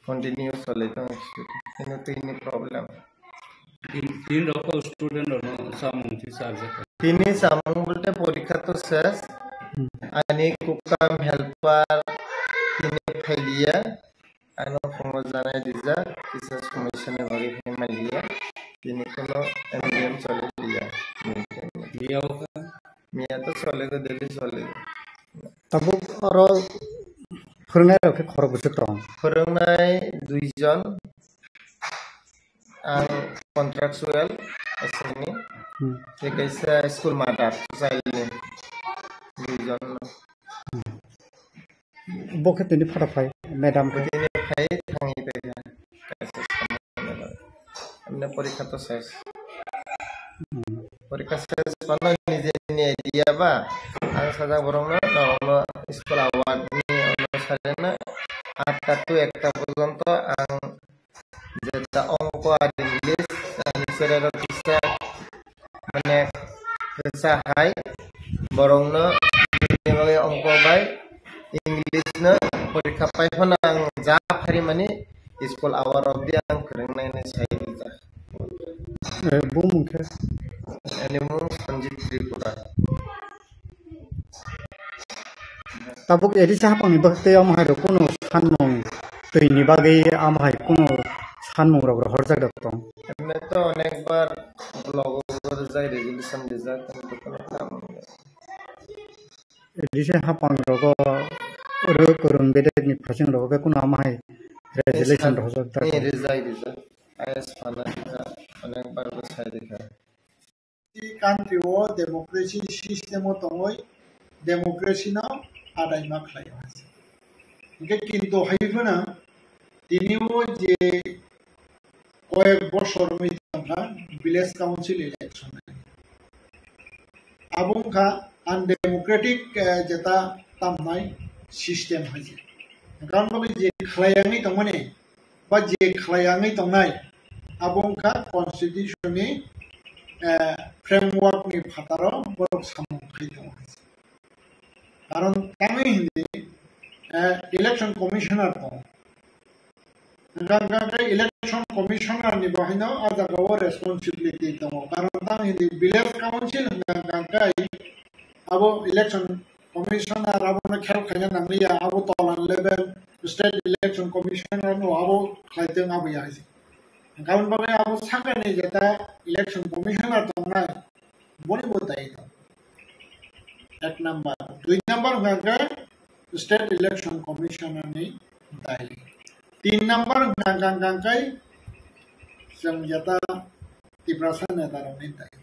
Continue chole tong ini tuini problem. Tin rokol student ono samung ti subject. Tini samung bolte porikha to ses ani kukam helper tini phailia ano komo janai dija kisa commission e bagi phailia tini kono MDM chole dia Dia hoga. mia to chole go daily chole tabuk oro phurnai roke khoro busuk dong forongnai 2 jon ang contractual asini kaisa school matter child 2 jon boke tini phara phai madam ke tini phai thangi pe kaisa amne porikha to ses porikha ses pano nije ni idea ba ang saja borong na school award ni ono sarena atta tu ekta porjonto ang jeta ongko ar english nisera kisa mane kisa hai borong na ongko bai English na परीक्षा पाइफोन आं जा फारि माने school आवार of the आं फोरोंनायनि side जा बुंमुंखो एनिमु Sanjit Tripura tabuk edisi hapang ni bakte amhai ro kono sanmung tøyनि bagै amhai kono sanmung rok horjak dok tong एमने तो अनेक बार ब्लग जाय रेजोल्यूशन दिजा কিন্তু কোনো কাম edisi hapang rok ro korun bedek ni phasing rok kono amhai resolution horjak dak नहीं रिजाय दिजा IS फाना दिजा अनेक बार बसाय दिजा country o democracy system o tongoi democracy na adai ma khlayo ase inge kintu haifuna tiniও যে কয়েক বছর মধ্যে আমরা ভিলেজ কাউন্সিল ইলেকশন আবুংখা আনডেমোক্রেটিক যেটা তামনাই সিস্টেম হয়েছে কারণ যে খালায়াঙै দंमोन বা যে খালায়াঙै दंनाय আবুংখা কনস্টিটিউশনनि फ्रेमवर्क नि फातारो बरक सामखै दं कारण ताङै हिन्दी इलेक्शन कमिशनर दं गांगा इलेक्शन कमिशनर नि बहायनो आजागाव रेसपॉन्सिबिलिटी दं कारण तां हिन्दी विलेज काउंसिल गांगा अब इलेक्शन कमिशनर अब खेल खायना नांगलिया अब तलान लेवल स्टेट इलेक्शन कमिशनर नो अब खायदों आबैया गाउन बागै अब सांगानि जेता इलेक्शन कमिशनर दंना बयबो दाय दं एक नंबर दुई नंबर गांगा स्टेट इलेक्शन कमिशनर नि दाय तीन नंबर गांगा गांगाय जों जेता तिब्रासा नेतारनि दाय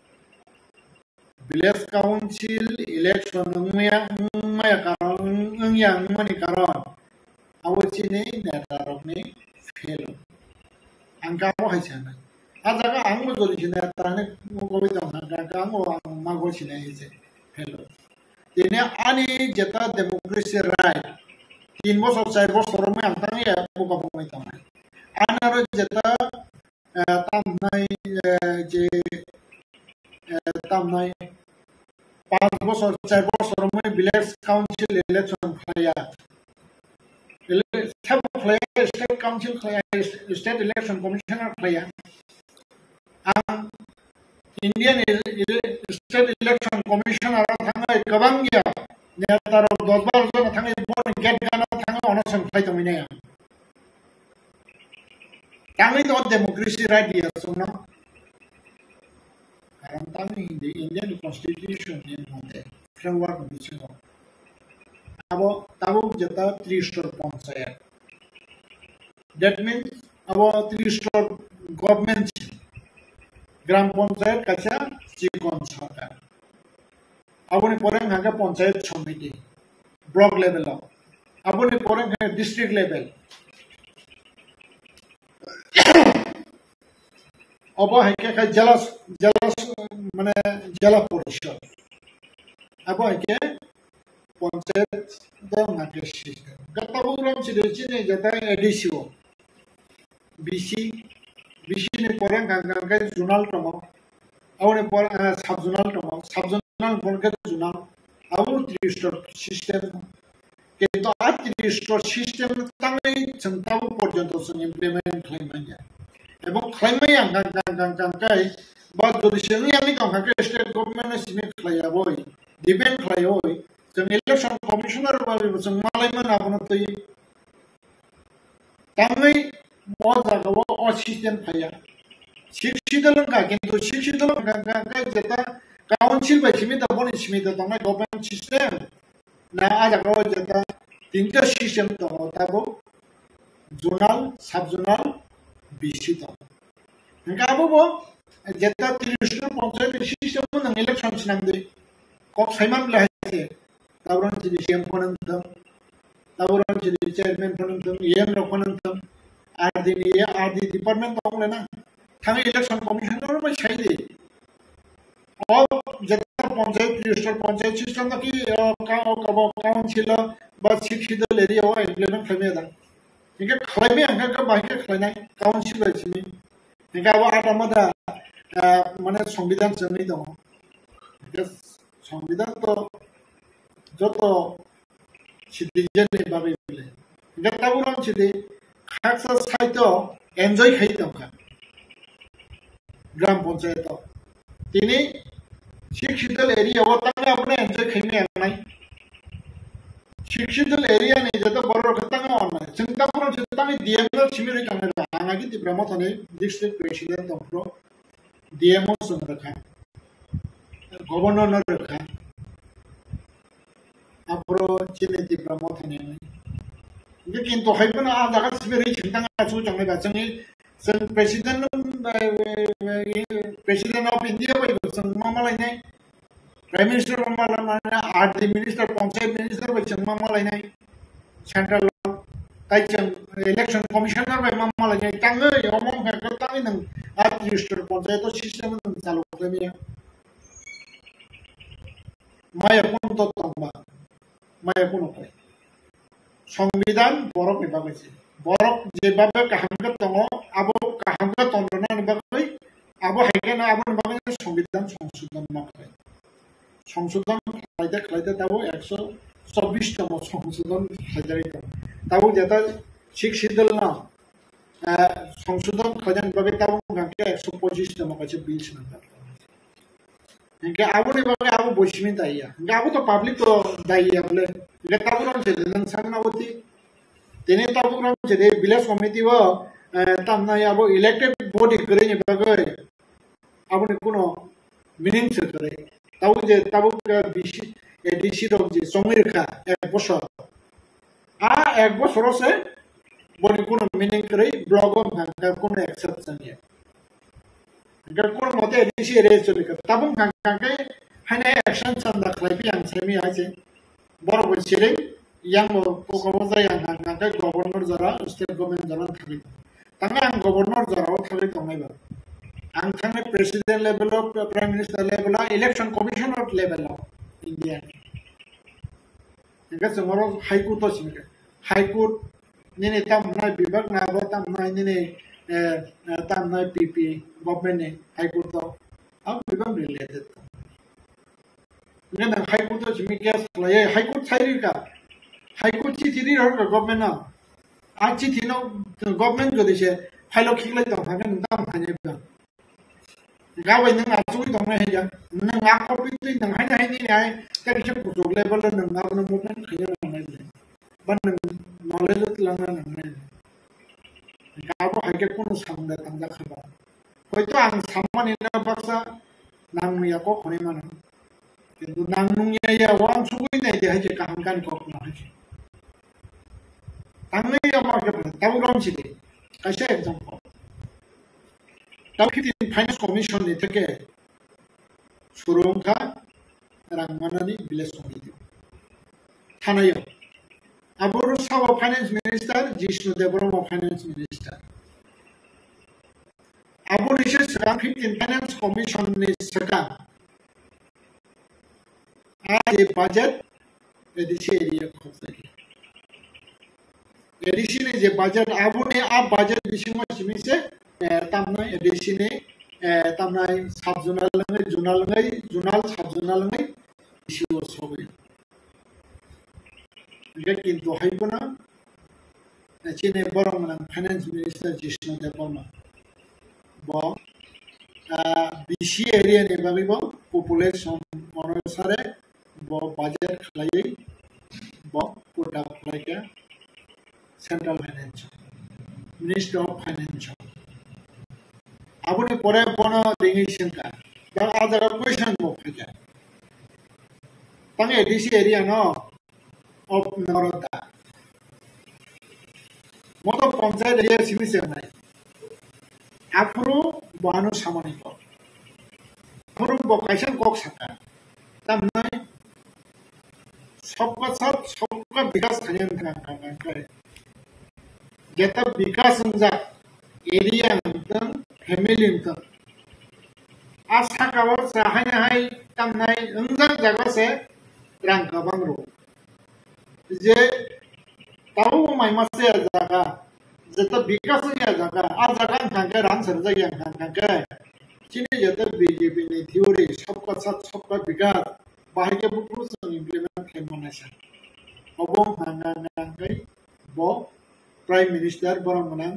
विलेज काउंसिल इलेक्शन माया कारण yang mani karon awchini netarokni fail angka mo haisana ajaga angmo jolisina tane gobi dong angka angmo mago sina hise fail ini ani jeta democracy right 3 বছর 4 বছর মে angtang ya buka pemai tamai anaro jeta tamnai je tamnai 5 বছর 4 বছর মে village council election খায়া state council state election commissioner खाया Indian state election commissioner थांनाय गोबां या नेतार 10-12 जन थांनाय बन गेट गाना थांनाय अनसन फायदोंमोन थांनाय द डेमोक्रेसी राइट या सुना कारण थांनाय इंडियन कॉन्स्टिट्यूशन नि मते फ्रेमवर्क बिसिङाव अब ताबो जता 3 star panchayat that means about 3 star government ग्राम panchayat kacha chikon sarkar aboni poreng haga panchayat samiti block level aboni poreng haga district level abo haga ka jalas mane jala porishod abo haga panchayat दं नाके system गताबो ग्राम सिदोचिने जता एडिसिओ BC ने पोरें गांगा जुनाल टमो आवने पर सब जुनाल बनके जुनाल आउ 3 star system के तो आ 3 star system तांगै चंताव पर्यंत जों इमप्लिमेंट खालामनाया एबं खालामनाया गांगाय बा जदिसोनि आनि गांगा स्टेट गभर्नमेन्ट सिमे खालायाबोय डिपेंड खालायोय जों इलेक्शन कमिशनर बाबो जों मालायमोन आबनो तै तांगै मजागाव अ सिस्टेम थाया शिक्षितलंगा किंतु शिक्षितलंगा जेता काउंसिल बायसिमी दा बनि सिमी दा दंनाय गभर्नमेंट सिस्टेम ना आजागाव जेता तीनटा सिस्टेम दङ ताबो जोनाल सब जोनाल बीसी दं गाबो जेता 30 पंचायत सिस्टेम नों इलेक्शन सिनांदि कब साइमान लाहाय तावरान जिदि सीएम फोनांथों तावरान जिदि चेयरमैन फोनांथों एम रक फोनांथों आरडी डिपार्टमेंट दंलेना थाङै इलेक्शन कमिशनर मै साइदि अब जेता पंचायत रजिस्टर पंचायत सिस्टम कि काउंसिल बा शिक्षित एरियाव इमप्लिमेंट खालामनाय दा इनके खालामनाय आंखा बाहाय खालामनाय काउंसिल बायसिनि इनका अब आदामदा माने संविधान जोंनि दङ संविधान तो जो तो सिटीजन बागै Gataburam Chidi, Haxa Saito, enjoy Haitamka. Gram Ponceto. Tini, Shikshital area, what I enjoy Himi. Shikshital area is the Borokatanga. Singapore Chitami, DMO Chimiri Canada, Anagi, the Pramotani, district president of Pro, DMO Sundakan, Governor Narakan, Apro Chiniti Pramotani. Looking to Hypena, the Raspberry Chitanga Sujangi, President of India, Mama Prime Minister Mama Art the Minister, Concept Minister, which is Mama Central Election Commissioner by Mama Tanga, Yomon Hakatan, and Art Minister Concept System in Salomia. Maya Punto Tomba, Maya Punope. Songbidan, Borok Nibabasi. Borok Jebaba Kahanga Tomo, Abo Kahanga Tondona Nibabay, Abo Hagan Abon Bagan, Songbidan, Songsudan Makai. Songsudan, like that, Tabo, Exo, Sobistam of Songsudan, Hajarito. Tabo Jata, Chikshidal, Songsudan, Kajan Babetao, Exo Position of a beach. Abu Abu Bushmin Daya. Gabu to public to Daya, Gataburam Citizen Sanavati. Tenetaburam Jede, Village Committee were Tamnayabo elected body Green Bagay. Abukuno, meaning secretary. Tabuka Bishi, a dish of the Somirka, a Bosha. A Bosrose, Bonikuno meaning blog on Kakuna exception here. Gakun Mote initiated to Tabum Kankai, Hane actions on the Clapi and Semi Asin, Bor with Shirin, Young Kokoza and Kankai, Governor Zara, State Government Zara Khalid. Tanga and Governor Zara Khalid Omega. And Tanga President level of Prime Minister level, Election Commissioner level of India. Because tomorrow Haiku Toshimika. Haiku Nini Tamna Bibak Nabotam Nini. Tam na PP government high court how become related then high court chimikas play high court high court chiti or government now actually government go this hello kill it on hagan dam haneba gawa nang asu dong na ya nang ako pitu nang hana ni ay kaya ko level nang na movement kaya na ban knowledge lang na Gabo Hagakun Sam that and Dakaba. Hoitan, someone in a boxa, Namuyako, Honeyman. The Namuya wants to win a Hajakan Koknaji. Tamaya Market, Taburam City. I say example. Taukit in Finance Commission, they take a Surunka, Ramanani, Bless Committee. Tanaya. Aburu Sawa Finance Minister, Jishnu Deborah Finance Minister. Abu Rishes Rampit in Finance Commission is second. As a budget, this area of the addition is a budget. Abu a budget Bishimas Mise, Tamna addition, Tamna subzonal, Junal subzonal, issue was so. Get into Haibuna, the Chine Borom and Finance Minister Jishnu Depoma. Bo BC area Nebabibo, population Monosare, Bo budget Clay, Bo put up like a central financial Minister of Financial. Abuni Pore Bono Dingishan. There are other questions of Fija. Tangi DC area no. Of Naroda. Moto Ponza area Simisemai. Afro Banu Samaniko. Afro Bokashan Koksaka. Tamnai Soka because Hanyan get up because of the area and Hemilinton. Asaka Sahana Tamnai Unza Jagose Rankabangro. जे ताऊ माइमासे जागा जता विकास या जागा आ जागा थांके रान सरजा या थांके चिने जता BJP ने थ्योरी सबका साथ सबका विकास बाहर के बुकुस इम्प्लीमेंट करना है अबों हांगा नांगै bo Prime Minister borong menang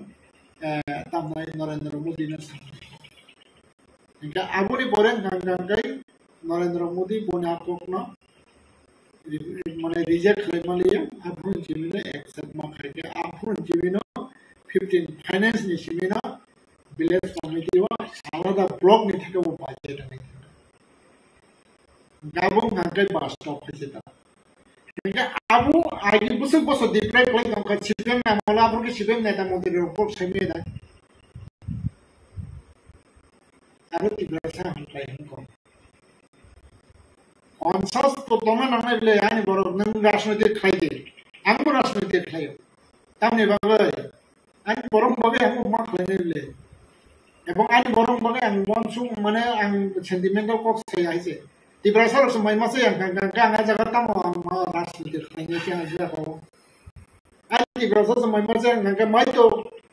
tamai Narendra Modi na sampai. Hingga abuni boreng ganggai Narendra Modi boni apok no মানে রিজেক্ট খাইমালিয়া আফুন জিমিনো একসেপ্ট মা খাইকে আফুন জিমিনো 15 ফাইন্যান্স नि सिमिनो ভিলেজ কমিটি ও আলাদা ব্লক नि থেকে ও বাজেট নাই গাবং গাঙ্গাই বাস্টপ হইছেতা এঙ্গা আবু আগে বছর বছর ডিপ্রাই কই কাম সিপিএম নামলা আবুকে সিপিএম নেতা মন্ত্রীর উপর সাইমে না আর তীব্রতা হামলাই কম অনসাস তো তোমরা নামে বলে আনি বড় নং রাজনৈতিক খাইদে আঙ্গুর রাজনৈতিক খাইও তামনি বাবা আনি বরং ভাবে আমি মা খাইনে বলে এবং আনি বরং ভাবে আমি মনসুং মানে আং সেন্টিমেন্টাল কক সাই আইছে তীব্রসার সময় মাসে গাঙ্গা জায়গা তামো মা রাজনৈতিক খাইনে কি আইছে কো আনি তীব্রসার সময় মাসে গাঙ্গা মাইতো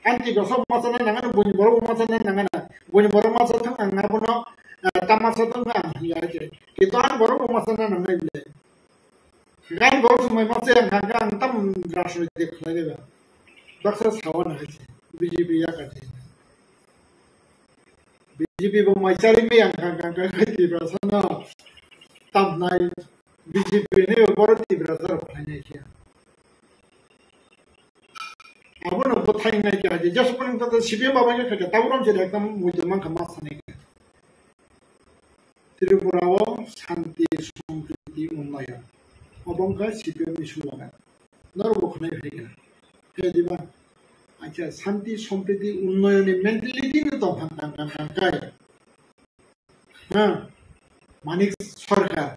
আনি তীব্রসার মাসে না নাঙ্গা বনি বড় মাসে না নাঙ্গা বনি বড় মাসে থাং আঙ্গা বনো tamasa tanga ya je kita an baru masana nangai le gan baru semai masa yang gan tam rasionalitik lagi ba baksa sawan hai BJP ya kate BJP bo maicari me yang gan kati rasana tam nai BJP ne baru ti brasa phane kiya abun bothai nai kya je just pun to CPM baba ke kate taburam je ekdam mujman khamas ne ত্রিপুরাও শান্তি সম্প্রীতি উন্নয়ন অবংকা CPM issue লাগা নরবখনাই হয়ে গেল দিবা আচ্ছা শান্তি সম্প্রীতি উন্নয়নের মেন্টালিটি তো ভাঙায় হ্যাঁ মানিক সরকার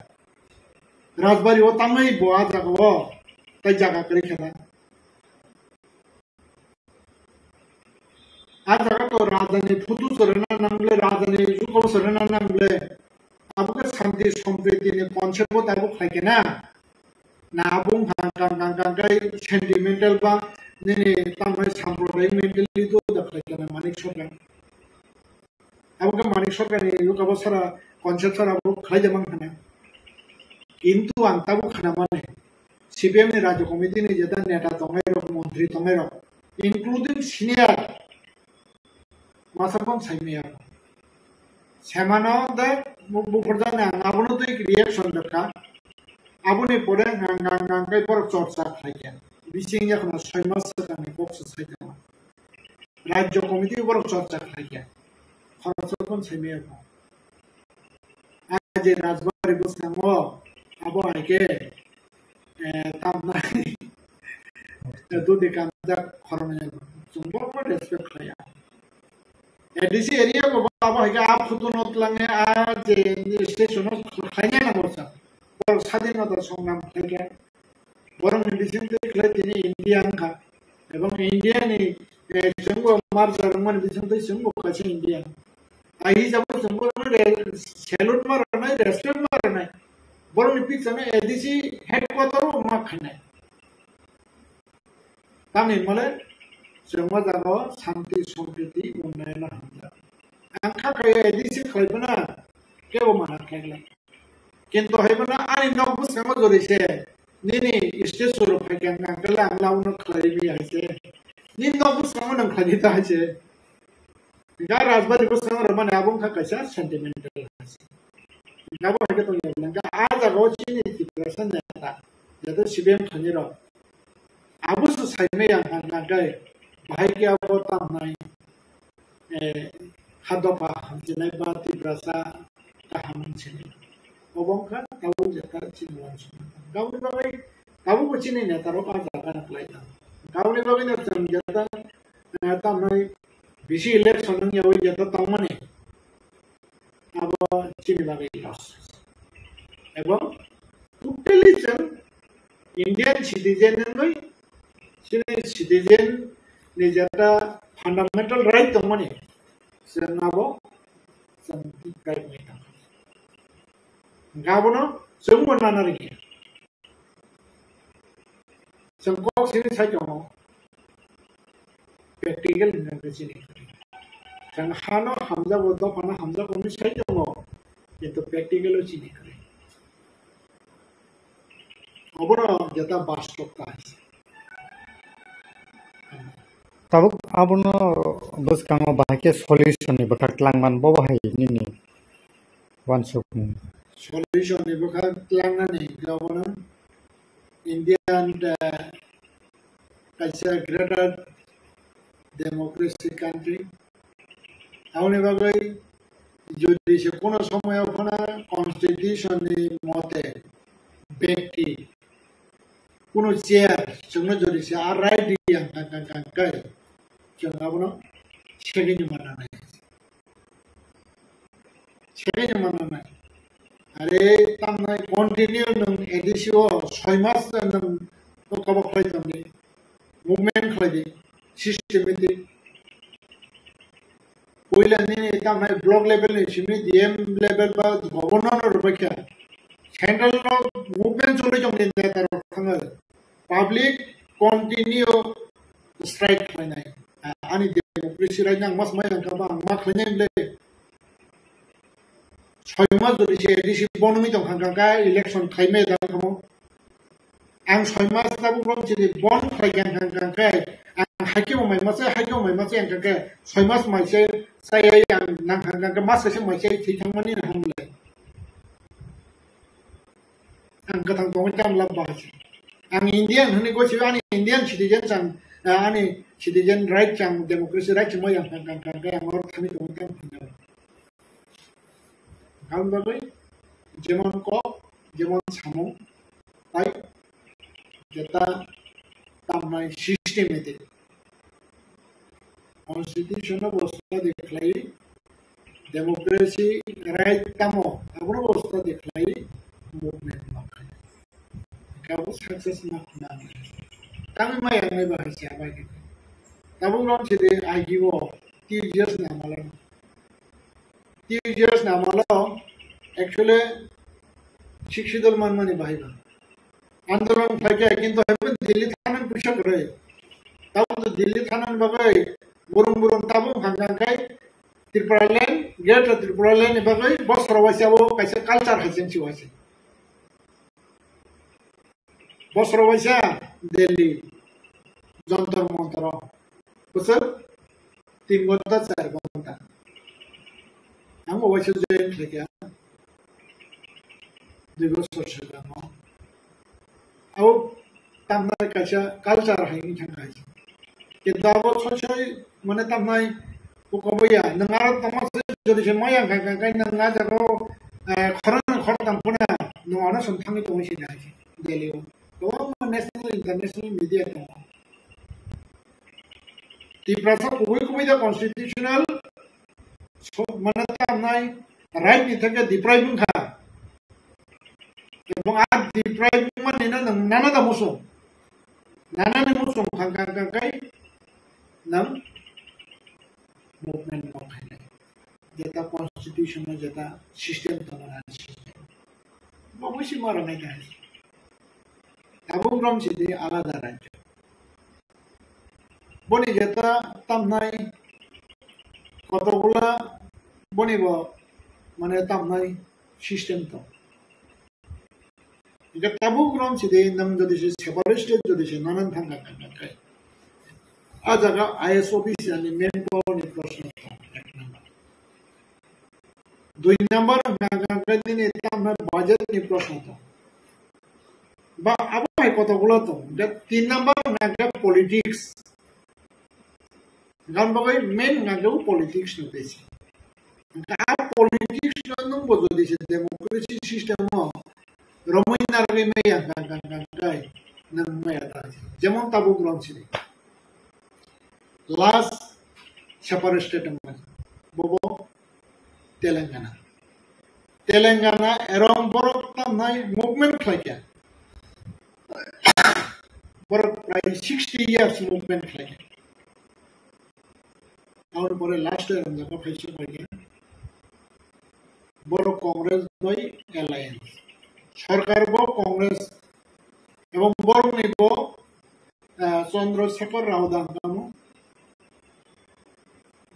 রাজবাড়ি ও তামাই বোয়া জাগাও তাই জায়গা করে খেলা আর জায়গা তো রাজধানী ফুটু সরেনা নামলে রাজধানী যুগল সরেনা নামলে আবুকে শান্তি সম্প্রীতি নি কনসেপ্ট তাবু খাইকে না না আবুং গাঙ্গাই সেন্টিমেন্টাল বা নি তামই সাম্প্রদায়িক মেন্টালিটি তো দেখাইকে না মানিক সরকার আবুকে মানিক সরকার নি ইউ কাবসারা কনসেপ্ট সারা আবু খাই যাবাং খানা কিন্তু আং তাবু খানা মানে সিপিএম নি রাজ্য কমিটি নি যেটা নেতা তঙ্গাই রক মন্ত্রী তঙ্গাই রক ইনক্লুডিং সিনিয়র মাসাপন সাইমিয়া সেমানো দা বুফরদানা আবনো তো এক রিঅ্যাকশন দেখা আবনে পরে গাঙ্গাই পর চর্চা খাইয়া বিসিং এখন 6 মাস কানে বক্স সাইতা রাজ্য কমিটি পর চর্চা খাইয়া খরচকন সেমিয়া আজ রাজবাড়ি বসলাম আবো আইকে তামনাই দুদি কামদা খরমে জুম্বর পর রেসপেক্ট খাইয়া एडीसी एरिया को बाबा है कि आप खुद नोट लंगे आज स्टेशन खाने ना बोलता और साथी ना तो संगम है क्या बरं मेडिसिन तो एक लेते नहीं इंडियन का एवं इंडियन ही जंगो मार जर्मन मेडिसिन तो जंगो कैसे इंडियन आई जब जंगो में सैलून में रहना है रेस्टोरेंट में रहना है बरं निपिक समय एडीसी हेडक्वार्टर वो मार खाना है तामी मले जोंबा जागो शांति सम्प्रीति उन्नयन हामजा आंखा कय एदिसि खयबना केबो माना खायला किंतु हयबना आनि नबु संग जरिसे निनि स्टेज सुरु फायगां गांगला आंलाउनो खयबि हायसे निनि नबु संग नं खयिता हायसे गा राजबारि बसंग रमाने आबुं खायसा सेंटिमेंटल हायसे गाबो हायके तो यलंगा आ जागो चिनि टिप्रेशन नेता जतो सिबिएम खनिरो आबुसु साइमे आंगागाय बाहायके आबो तामनाय हादपा हामजिनाय बा तीब्रसा गाहाम मोनसेनि अबंखा गावो जेता चिनवान गावनि बागै गावो चिनि नेतारो आजागा नालायता गावनि बागै नों जेता तामनाय बिसि इलेक्शन नों याव जेता ताममाने आबो चिनि बागै लस एबं टोटली जों इंडियन सिटिजेन नों चिनि सिटिजेन निजेता फंडामेंटल राइट दं माने जोंनाबो जों राइट नहीं गाबोनो जों मोनना आरोखि जों कक्सिनि साइडआव प्रेक्टिकल होननानै चिनि जों हानो हामजा बद फाना हामजा कोनि साइडआव किन्तु प्रेक्टिकल चिनि करे अबरो जेता बास्तवता tabuk abono buskango bahake solution ni bakak langman bo bahai nini wansukni solution ni bakal langani gawon Indian kaisa greater democracy country awni bagai যদি সে কোনো সময় ওখানে কনস্টিটিউশনের মতে ব্যক্তি কোনো চেয়ার जोंनो যদি সে আর রাইট দিয়াं কাঙ্কাই जों আবনো সেগিনি মানানাই আরে তামনাই কন্টিনিউ নং এডিসিও 6 মাস নং কবা খাইতামনি মুভমেন্ট খাইদি systematic Poilani tamai block level ni simi DM level ba governor rubekya central movement chole jong ni tar khanga public continue strike khainai ani democracy ra nang mas mai ka ba ma khainai le 6 mas dori se disi bonumi jong khanga ka election khaime da khamo ang 6 mas ta bu rom chiri bon khaigan khanga ka hakim mai mas ang ka 6 mas mai se saya yang nang hanggang ke masa sih macam itu yang mana nak hamil, angkat tang tong jam labas, ang Indian ni kau cakap ani Indian citizen jang, ani citizen right jang demokrasi right semua yang hanggang yang orang kami tong jam hamil, kamu bagai, zaman kau, zaman samu, baik, kita tamai sistem itu. Constitution व्यवस्था दिखलाई democracy right तमो अबरो व्यवस्था दिखलाई movement माखा काबो success माखना तामी माया नै बाहायसे आबाय Tabo none छेदे आगिबो 2 years नामालो actually शिक्षितल मानमानि बाहायबा आंदोलन फाइके किंतु हेबन दिल्ली थानान पुषक रहे ताबो दिल्ली थानान बागै burung tabung hangkai Tripuraland get Tripuraland ni bagai bos rawasi abo kaisa culture hasin siwasi bos rawasi Delhi jantar mantara besar 3 घंटा 4 घंटा हम वैसे जैन थे क्या दिवस सोचे था अब तमना काचा culture है इन हंगाई kita awak sosial mana tamai pokoknya nengar tamas jadi semua yang kan nengar jago koran tampuna nengar suntang itu masih ada Delhi itu national international media itu di prasa kubik constitutional mana tamai right ni terkait depriving ka এবং আর depriving mana nana dah musuh kangkai nam movement mau khaina jeta constitution ma jeta system tamara babusi mara nai kai tabung rom chide alada rajya boni jeta tamnai kotogula bonibo mane tamnai system to jeta tabung rom chide nam jodi se separatist jodi se nanan thanga kai ajaga IS office yani manpower ni प्रश्न था 2 number नागांगनि ने तामना budget नि प्रश्न था बा अब है কতগুলো তো 3 नंबर नागा पॉलिटिक्स गान बगै मेन नागाও पॉलिटिक्स न बेसी का पॉलिटिक्स न बजो दिसे डेमोक्रेसी सिस्टम रमैना रमै या गाय नमया था যেমন তাবুক রনছিলি last separate state bobo Telangana erong borok tamnai movement khaikya borok pray 60 years movement khaikya aur pore last year jaga phaise khaikya borok congress by alliance sarkar bo congress ebong borok ni bo Chandrasekhar Rao dangamo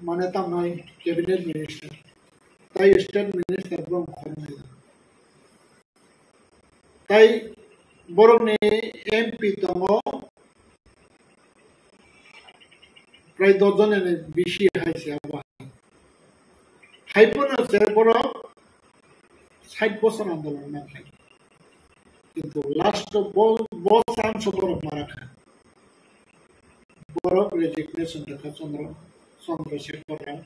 mana tamnai cabinet minister tai state minister bong khornai tai borok ni MP tongo প্রায় 10 জনের বেশি হাইছে আবার হাইপনা এরপর 60 বছর আন্দোলন না খাই কিন্তু লাস্ট বল চান্স বরফ মারা খায় বরফ রেজিগনেশন দেখা চন্দ্রশেখর রাও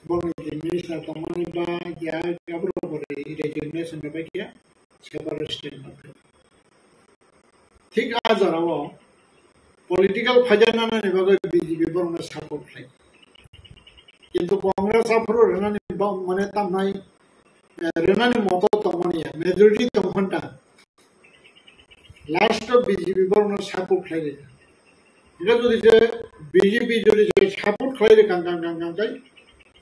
বলুন যে মিনিস্টার তমানি বা ইয়া কাবর করে রেজিগনেশন দেবে কি সেবার স্টেটমেন্ট ঠিক আজ রাও পলিটিক্যাল ফাজানা নিবাগে বিজেপি বরং সাপোর্ট খাই কিন্তু কংগ্রেস আফরো রেনানি মানে তামনাই রেনানি মতো তমানিয়া মেজরিটি তমখনটা লাস্ট বিজেপি বরং সাপোর্ট খাই এটা যদি যে বিজেপি যদি সাপোর্ট খাই কাঙ্কাই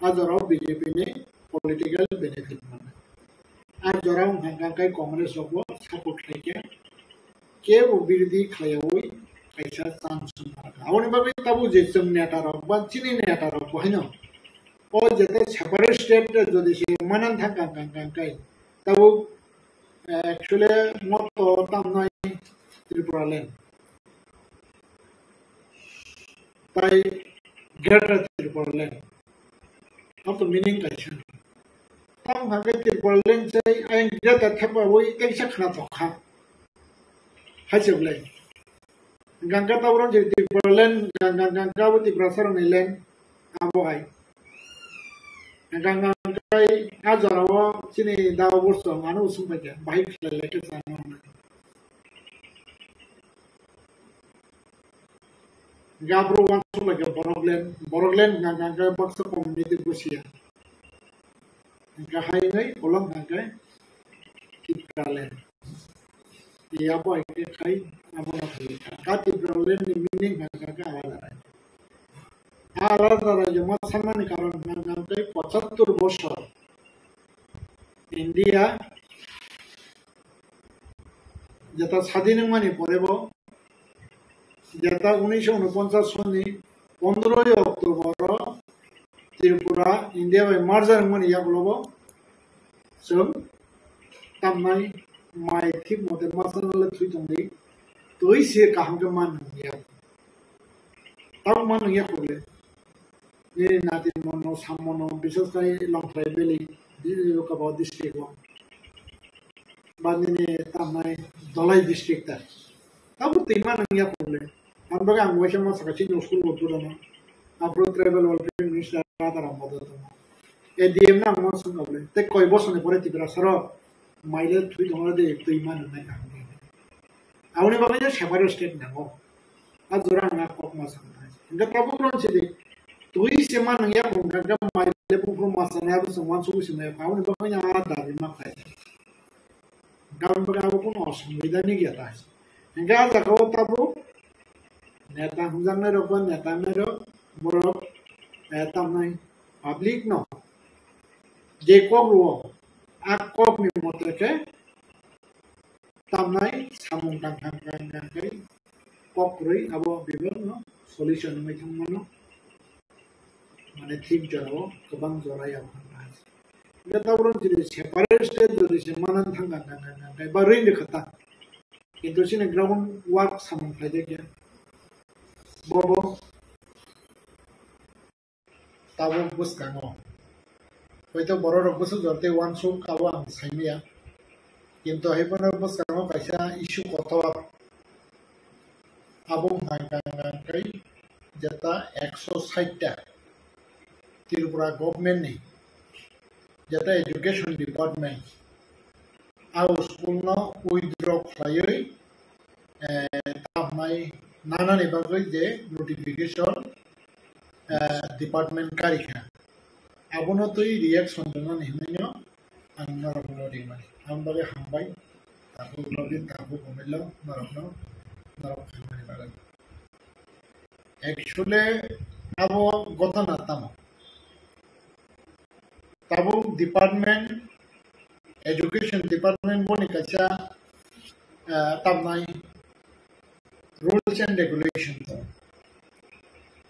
আজরাও বিজেপি ने पॉलिटिकल बेनिफिट माने आजराव कांकाई कांग्रेस को सपोर्ट खाइके के वो विरोधी खायावई ऐसा चांस मारा आवनि बाबे ताबु जे जों नेटार बा चिनि नेटार बहायनो ओ जेते सेपारेट स्टेट যদি সে মানান থাকা কাঙ্কাই তাবু एक्चुअली মত তামনাই ত্রিপুরা লেন তাই গ্রেটার ত্রিপুরা লেন अब तो मीनिंग कैसे हम हमें तिरपलन से आइन गिरा तथा पर वो एक ऐसा खाना तो खा है जब ले गंगा तावरों जो तिरपलन गंगा वो तिरपसर मिलें अब आई गंगा का आज जरावा चिनी दाव वर्ष मानो उसमें बचे बाइक लेके जाना है गाब्रो वांसु लगे बरगलेन गंगा बक्स कम्युनिटी बसिया गाहाय नहीं कोलम गंगा तिरपलन या बॉय के खाई अमना खाई का तिरपलन मीनिंग गंगा आलादा जमा सम्मान कारण गंगा 75 বছর इंडिया যেটা স্বাধীন মানে পড়েব যেটা 1949 সনে 15 অক্টোবর त्रिपुरा इंडिया में मार्जर मन या बोलो जों तमनाय माय थिक मते मासनल थुइ दंदि तोइ से काहं के मान या तब मान या कोले ने नाति मनो सामनो विशेष kai लंगथाय बेली का बहुत डिस्ट्रिक्ट हो बादने तमनाय दलाई डिस्ट्रिक्ट ता तब तिमान या कोले हम बगा अंगोशम Sakchi school बोतुरनो आपरो travel welfare minister राताराम बदतो ए डीएम ना मन सुनले ते कय बसने परे तिब्रा सर माइले थुइ दंगले दे तिमान नै काहं आवनि बाबा जे सेपारेट स्टेट नागो आ जोरा ना कक मासन इंगा प्रॉब्लम छे तुइ सेमा नंगिया गंगा माइले पुपुर मासने आबो संवान सुसिने आवनि बाबा या दाबि माखाय गाम बगाबो कोनो असुविधा नि गया इंगा जागो ताबो नेता हुजांने रोकन नेता मेरो बरो तमनाय पब्लिक न जे कोगो आ कोग नि मतके तमनाय सामुं कांकांकांकाय कोकरै अब बिबन सल्युशन मैथमनो माने ठीक जानो गोबां जराया फाननाय नेतावरन जेरै सेपारेट स्टेट जेरै मानन थांगांकांकाय बा रैनो खोथा किन्तु सिने ग्राउन्ड वार्क सामुं फायदे गया बोबो ताबो बुसकाङो हयतो बरर बुसु जरते वानसु काबो आं साइमिया किन्तु हेपनो बुसकाङो कायसा इशू कतो आबो हांगांगांकाय जेता 160 टा त्रिपुरा गभर्नमेंट नि जेता एजुकेशन डिपार्टमेंट आउ स्कूल न उइद्र खायै ताबनाय नानानि बागै जे नोटिफिकेशन डिपार्टमेंट कारिखा आबोनो तै रिएक्शन दङ नेमैनो आंनो रगलरि माने आं बागे हामबाय ताबो लबि ताबो गमेलो नरखनो नरख खामानि बागै एक्चुअली आबो गतना ताबो डिपार्टमेंट एजुकेशन डिपार्टमेंट बनि काचा ताबनाय rules and regulation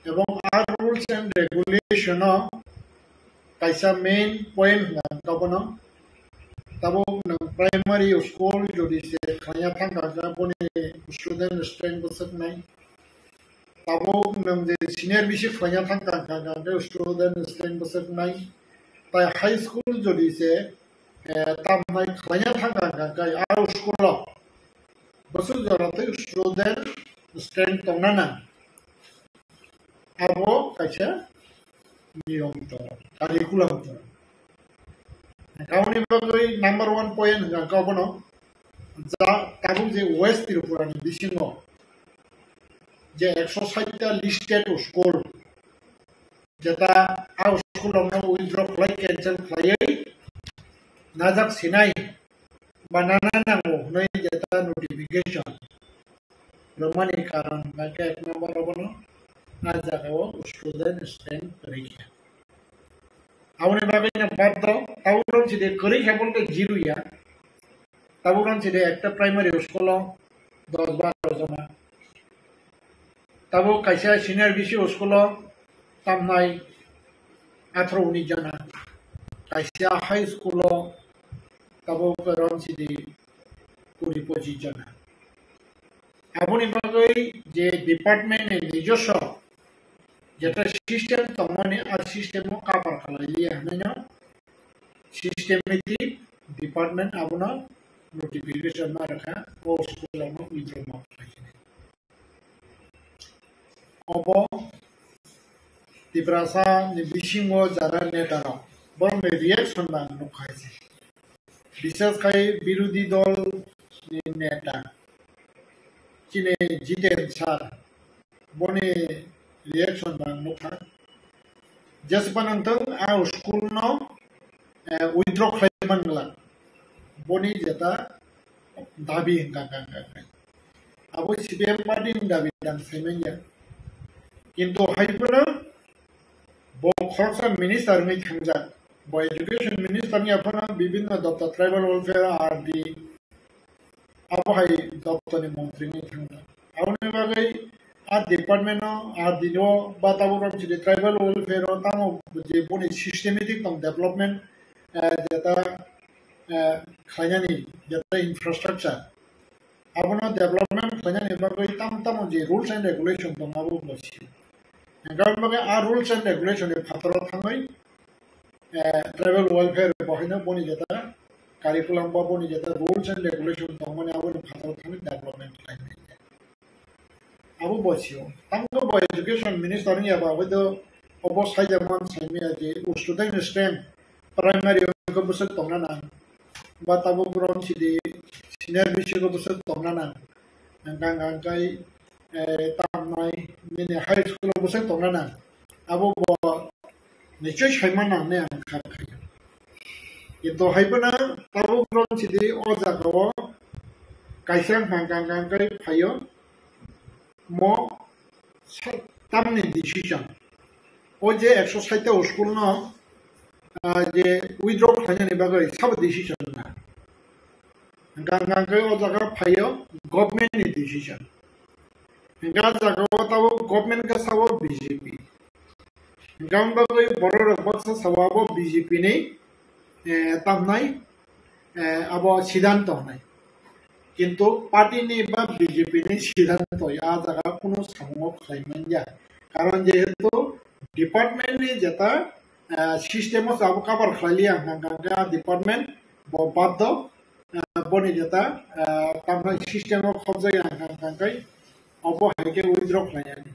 এবং আর rules and regulation কাইসা মেইন পয়েন্ট গাবনো তাবো প্রাইমারি স্কুল যদি সে খায়া থাকা বনে স্টুডেন্ট স্ট্রেন্থ বসত নাই tabuk nang je senior bisi khanya thang kang student strength bosek nai tai high school jodi se tam nai khanya thang kang a school lo bosuk jorate student strength tongnana abo kaisa niyom to curriculum to kauni bagoi number 1 point ka bono ja tabuk je west tripura ni bisingo যে 160টা listed school যেটা আ school withdraw খাই cancel খাই নাজাক সিনাই বানানা নাঙ্গো নই যেটা notification রমানি কারণ বাকি এক নম্বর হবনো না জায়গাও স্টুডেন্ট স্ট্রেন্থ পরীক্ষা ಅವನ ಬಗ್ಗೆ বাদ তাবুরন সিদে পরীক্ষা বলতে জিরো ইয়া তাবুরন সিদে একটা প্রাইমারি স্কুল 10-12 জন tabo kaisa senior bisi school tamnai 18-19 jana kaisa high school tabo karon sidi 20-25 jana aboni bagoi je department e nijosho jeta system tomani ar system mo kapar khalai hanyo systematic department abuna notification ma rakha o school mo withdraw ma obo tibrasa ni bisingo jara netaro borne reaction na nukhaise বিশেষ kai birudi dol ni neta chine jiten sar bone reaction na nukha jaspanantang a school no withdraw khaimangla boni jeta dabi kaka abo CPM party dabi dan semenya কিন্তু হাইপনা বো খরচা minister নি থামজা বো education minister নি আপনা বিভিন্ন দপ্তর tribal welfare RD আবহাই দপ্তরের মন্ত্রী নি থামজা আউনে বাগাই আর ডিপার্টমেন্ট আরডি নো বাতাবরণ যে ট্রাইবাল ওয়েলফেয়ার তামো যে বনি সিস্টেমেটিক তং ডেভেলপমেন্ট যেটা খাইনানি যেটা ইনফ্রাস্ট্রাকচার আপনা ডেভেলপমেন্ট খাইনানি বাগাই তাম যে রুলস এন্ড রেগুলেশন তং আবু বসি Government are rules and regulation of Patrathangai, travel welfare Bohina Bonijata, curriculum Bonijata, rules and regulation of Patrathangai development. Abu Bosio, Tango by Education Minister with the Obos Hajaman Samia, student strength, primary Buset Tonganan, but Abu Gron City, Senior Bishop Buset Tonganan, and Gangai. Tamnai mini high school buset tonana abo bo nichoi shaimana ne ang khakai ito haibana abo gron sidi oja go kaisang hanggang kai phayo mo tamni decision oje 160 ta school no je withdraw khanya ni bagai sab decision na hanggang kai oja ga phayo government ni decision Gaza Gawatabo government Gasavo BJP. Gambago Border Box Sawabo BJP ne Tamnai about Sidantonai. Kinto party ne ba BJP ne Sidanto Yazaga Kuno Samo Klaimanja. Karan Jeto department ne Jata system of Abukabar Khalia Hanga department Bobado Boni Jata Tamnai system of Hobzaya Hangai. Obo haike withdraw klayani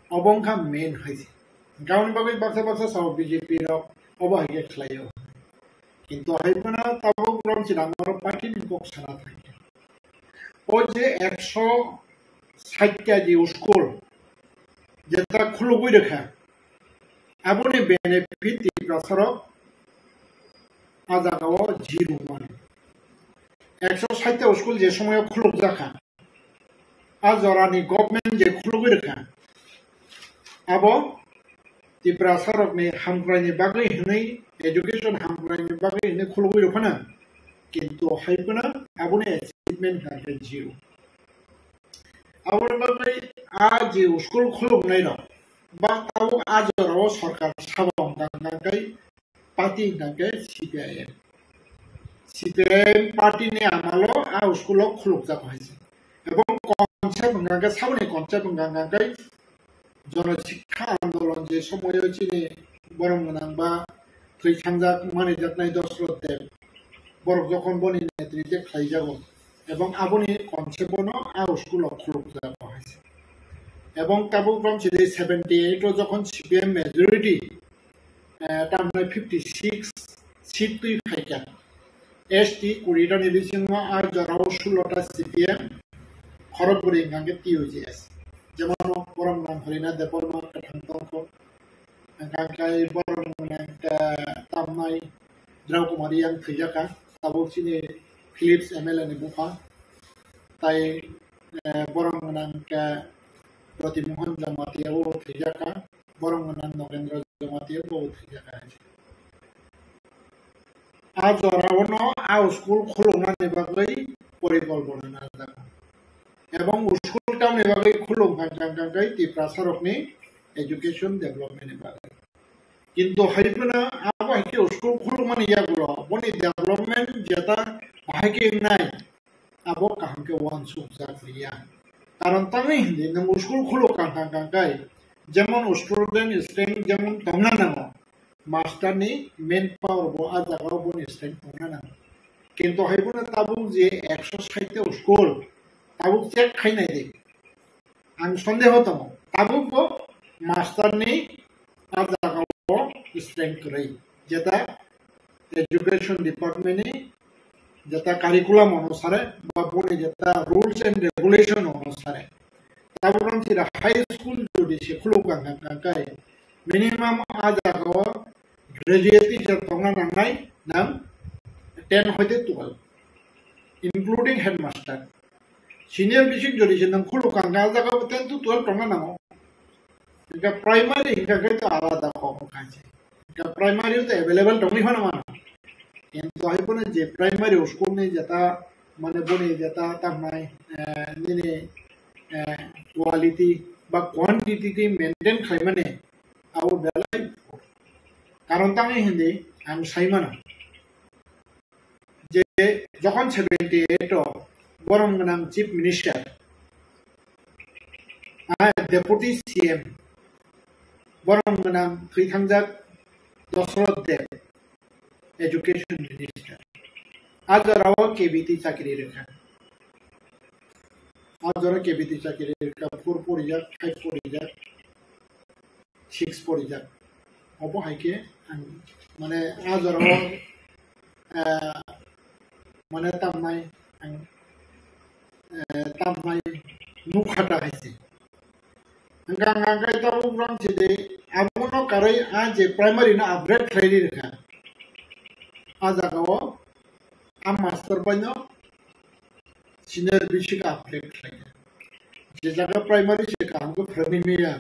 obongka main haise gauni bagai baksa saw BJP ro obo haike klayo kintu haibana tabo grom sinamaro party ni bok sara thake o je 160 ta je school jeta khulugui rakha abone benefit ti prasaro azagawo 0 160 ta school je somoy khulug rakha Azorani government je khulugi rakha abo tibrasarok ni hamgrani bagai hinai education hamgrani bagai hinai khulugi rakhana kintu haibana abone achievement ha zero abone bagai aje school khulug nai no ba tabu ajoro sarkar sabam dangai party dangai CPIM party ne amalo a school khulug ja bhaise এবং concept গাঙ্গে সামনে concept গাঙ্গে জনশিক্ষা আন্দোলন যে সময় চিনি বরং নাংবা থৈসাংজাক মানিজাকনাই দশরথ দেব বরক যখন বনি নেতৃত্বে খাইজাব এবং আবনি কনসেপ্টনো আউ স্কুল খুলুক যাওয়া হয়েছে এবং তাবুকরম ছিল 78 যখন সিপিএম মেজরিটি তারমানে 56 সিট তুই ফাইকা এসটি 20টা নির্বাচন আর জরাও 16টা সিপিএম খড়গপুরে গাঙ্গে টিওজিএস যেমন বরং নাম হরিনা দেববর্মা কাঠান্তঙ্ক গাঙ্গাই বরং তামনাই দ্রৌকুমারী আং থৈজাকা তাবুক চিনি Phillips MLA ni buka tai borong nang ka Pratimohan Jamatia o thijaka borong nang Narendra Jamatia o thijaka আজ ওরানো আউ স্কুল খুলুনা নিবাগৈ পরিকল্পনা না এবং স্কুলটা নিবাগৈ খুলুম গাঙ্গাঙ্গাই ত্রিপ্রাসারকনি এডুকেশন ডেভেলপমেন্ট নিবাগৈ কিন্তু হাইপনা আবাইকে স্কুল খুলুমানি ইয়াগুলো বনি ডেভেলপমেন্ট যেটা হাইকে নাই abo kahangke wan suksa kriya karon tangi hindi nang school khulo kangkangkai jemon student strength jemon tongna namo master ni main power bo aja go bo ni strength tongna namo kintu haibuna tabu je 160 te school tabu check khai nai de ang sondeho tamo tabu bo master ni aja go bo strength rai jeta education department ni যেটা curriculum অনুসারে বা বনে যেটা rules and regulation অনুসারে তারপর যেটা হাই school যদি সে খুলো গাঙ্গাঙ্গাই মিনিমাম আজ আগো গ্রাজুয়েটি যে তংনা নাংনাই নাম 10 হইতে 12 ইনক্লুডিং হেডমাস্টার সিনিয়র বিশিক যদি সে নাম খুলো গাঙ্গা জায়গা 10 to 12 তংনা নামো এটা প্রাইমারি হিসাবে তো আলাদা খবর খাইছে এটা প্রাইমারি তো অ্যাভেলেবল টংনি হয় না কিন্তু হাইপনা যে প্রাইমারি স্কুল নেই যেটা মানে বনে যেটা তার নাই নিনে কোয়ালিটি বা কোয়ান্টিটি মেনটেন খাইমানে আও বেলাই কারণ তাই হিন্দি আমি সাইমানা যে যখন 78 বরং নাম চিফ মিনিস্টার ডেপুটি সিএম বরং নাম থৈথাংজাক দশরথ দেব এডুকেশন মিনিস্টার আজ রাও কেবিটি চাকরি রেখা আজ ওরা কেবিটি চাকরি রেখা 4 পরিযাক 5 পরিযাক 6 পরিযাক অব হাইকে মানে আজ রাও মানে তামনাই নুখাটা হয়েছে গাঙ্গাঙ্গাই তাও উগ্রাম ছিদে আবুনো কারাই আজ প্রাইমারি না আপগ্রেড খাইরি রেখা Azagawa, am master banyo, senior bishik upgrade lagi. Jaga primary sika हमको फ्रमी में या,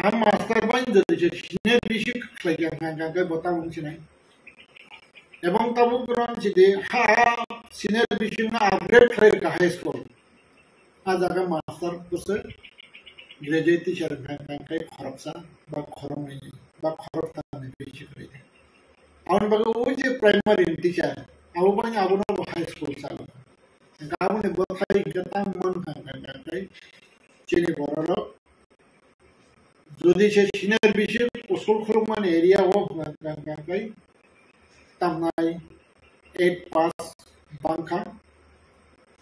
am master banyo jadi senior bishik lagi yang kan बताऊं मुझे नहीं. Ebang tamu kurang jadi ha senior bishik na upgrade lagi ke high school. Azaga master tuh graduate teacher kan kayak korupsa, bak korum ini, bak korup tanah bishik lagi. Awon baga oje primary teacher awu banya awu no high school salo kamu ne bothai jata mon kai chini borolo jodi se senior bishop school khulman area of kai tamnai 8 pass bangka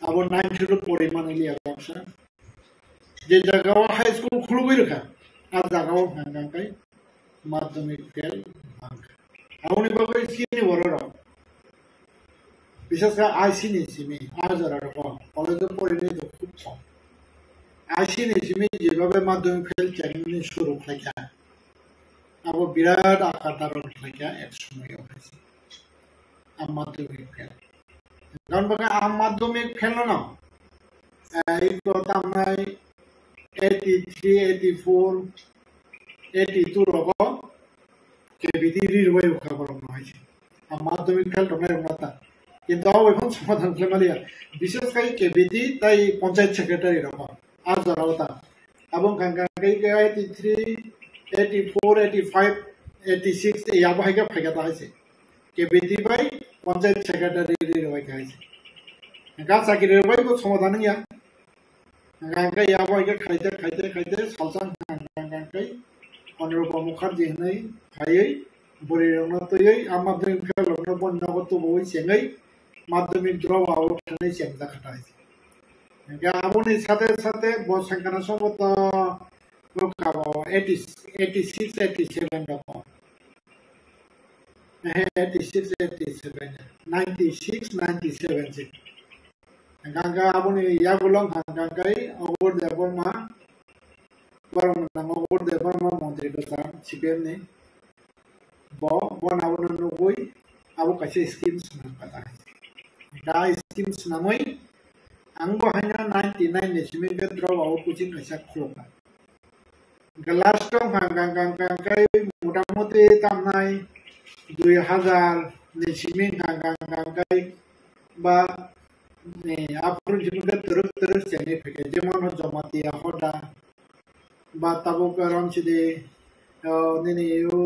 awu 9 shuru poriman liya raksa je jagawa high school khulugoi rakha ar jagawa kai madhyamik fail bangka Awalnya bagai sini warna, bisa saya sini sini aja orang, kalau itu poin itu kuat. Sini sini jadi bagai madun fail channel ini suruh lagi, aku biar akar taruh lagi semua orang sih. Madun fail, kan bagai madun fail no, itu tamai 83, 84, 82 rokok. KBT রিরবাই উখা করম হইছে মাধ্যমিক fail টমের মাতা কিন্তু আও এখন সমাধান ফেমালিয়া বিশেষ করে kBT তাই পঞ্চায়েত সেক্রেটারি রকম আর জরাওতা এবং গাঙ্গাই 83 84 85 86 এই আবহাইকা ফাইকাতা হইছে কেবিটি বাই পঞ্চায়েত সেক্রেটারি রিরবাই হইছে গা চাকরি রিরবাই কো সমাধান ইয়া गांगै याबो के खाइते खाइते खाइते सालसान गांगै अनुरूपा मुखार्जी हनै खायै बुरि रंना तयै माध्यमिक फेलनो बन्नगो तुबोई सेङै माध्यमिक ड्रप आउट थानै सेंजा खटाय गा आबोनि साथे साथे बसंखाना समत लोकाबो 86 87 दको 86 87 96 97 sih gangga aboni yagulong ganggai award deparma barang nang award deparma montri besar CPM ni bon abon nubui abu kasih schemes nang kata ga schemes namoi angbo hanya 99 ni simi ke draw award kucing kasih khloka gelas tong ganggai mudah-mudahan tamnai 2000 ni simi ganggai ba आपरो जिमुदा तरह चैने फेके जेमन जमातिया होदा बा ताबो करम छिदे नेने यो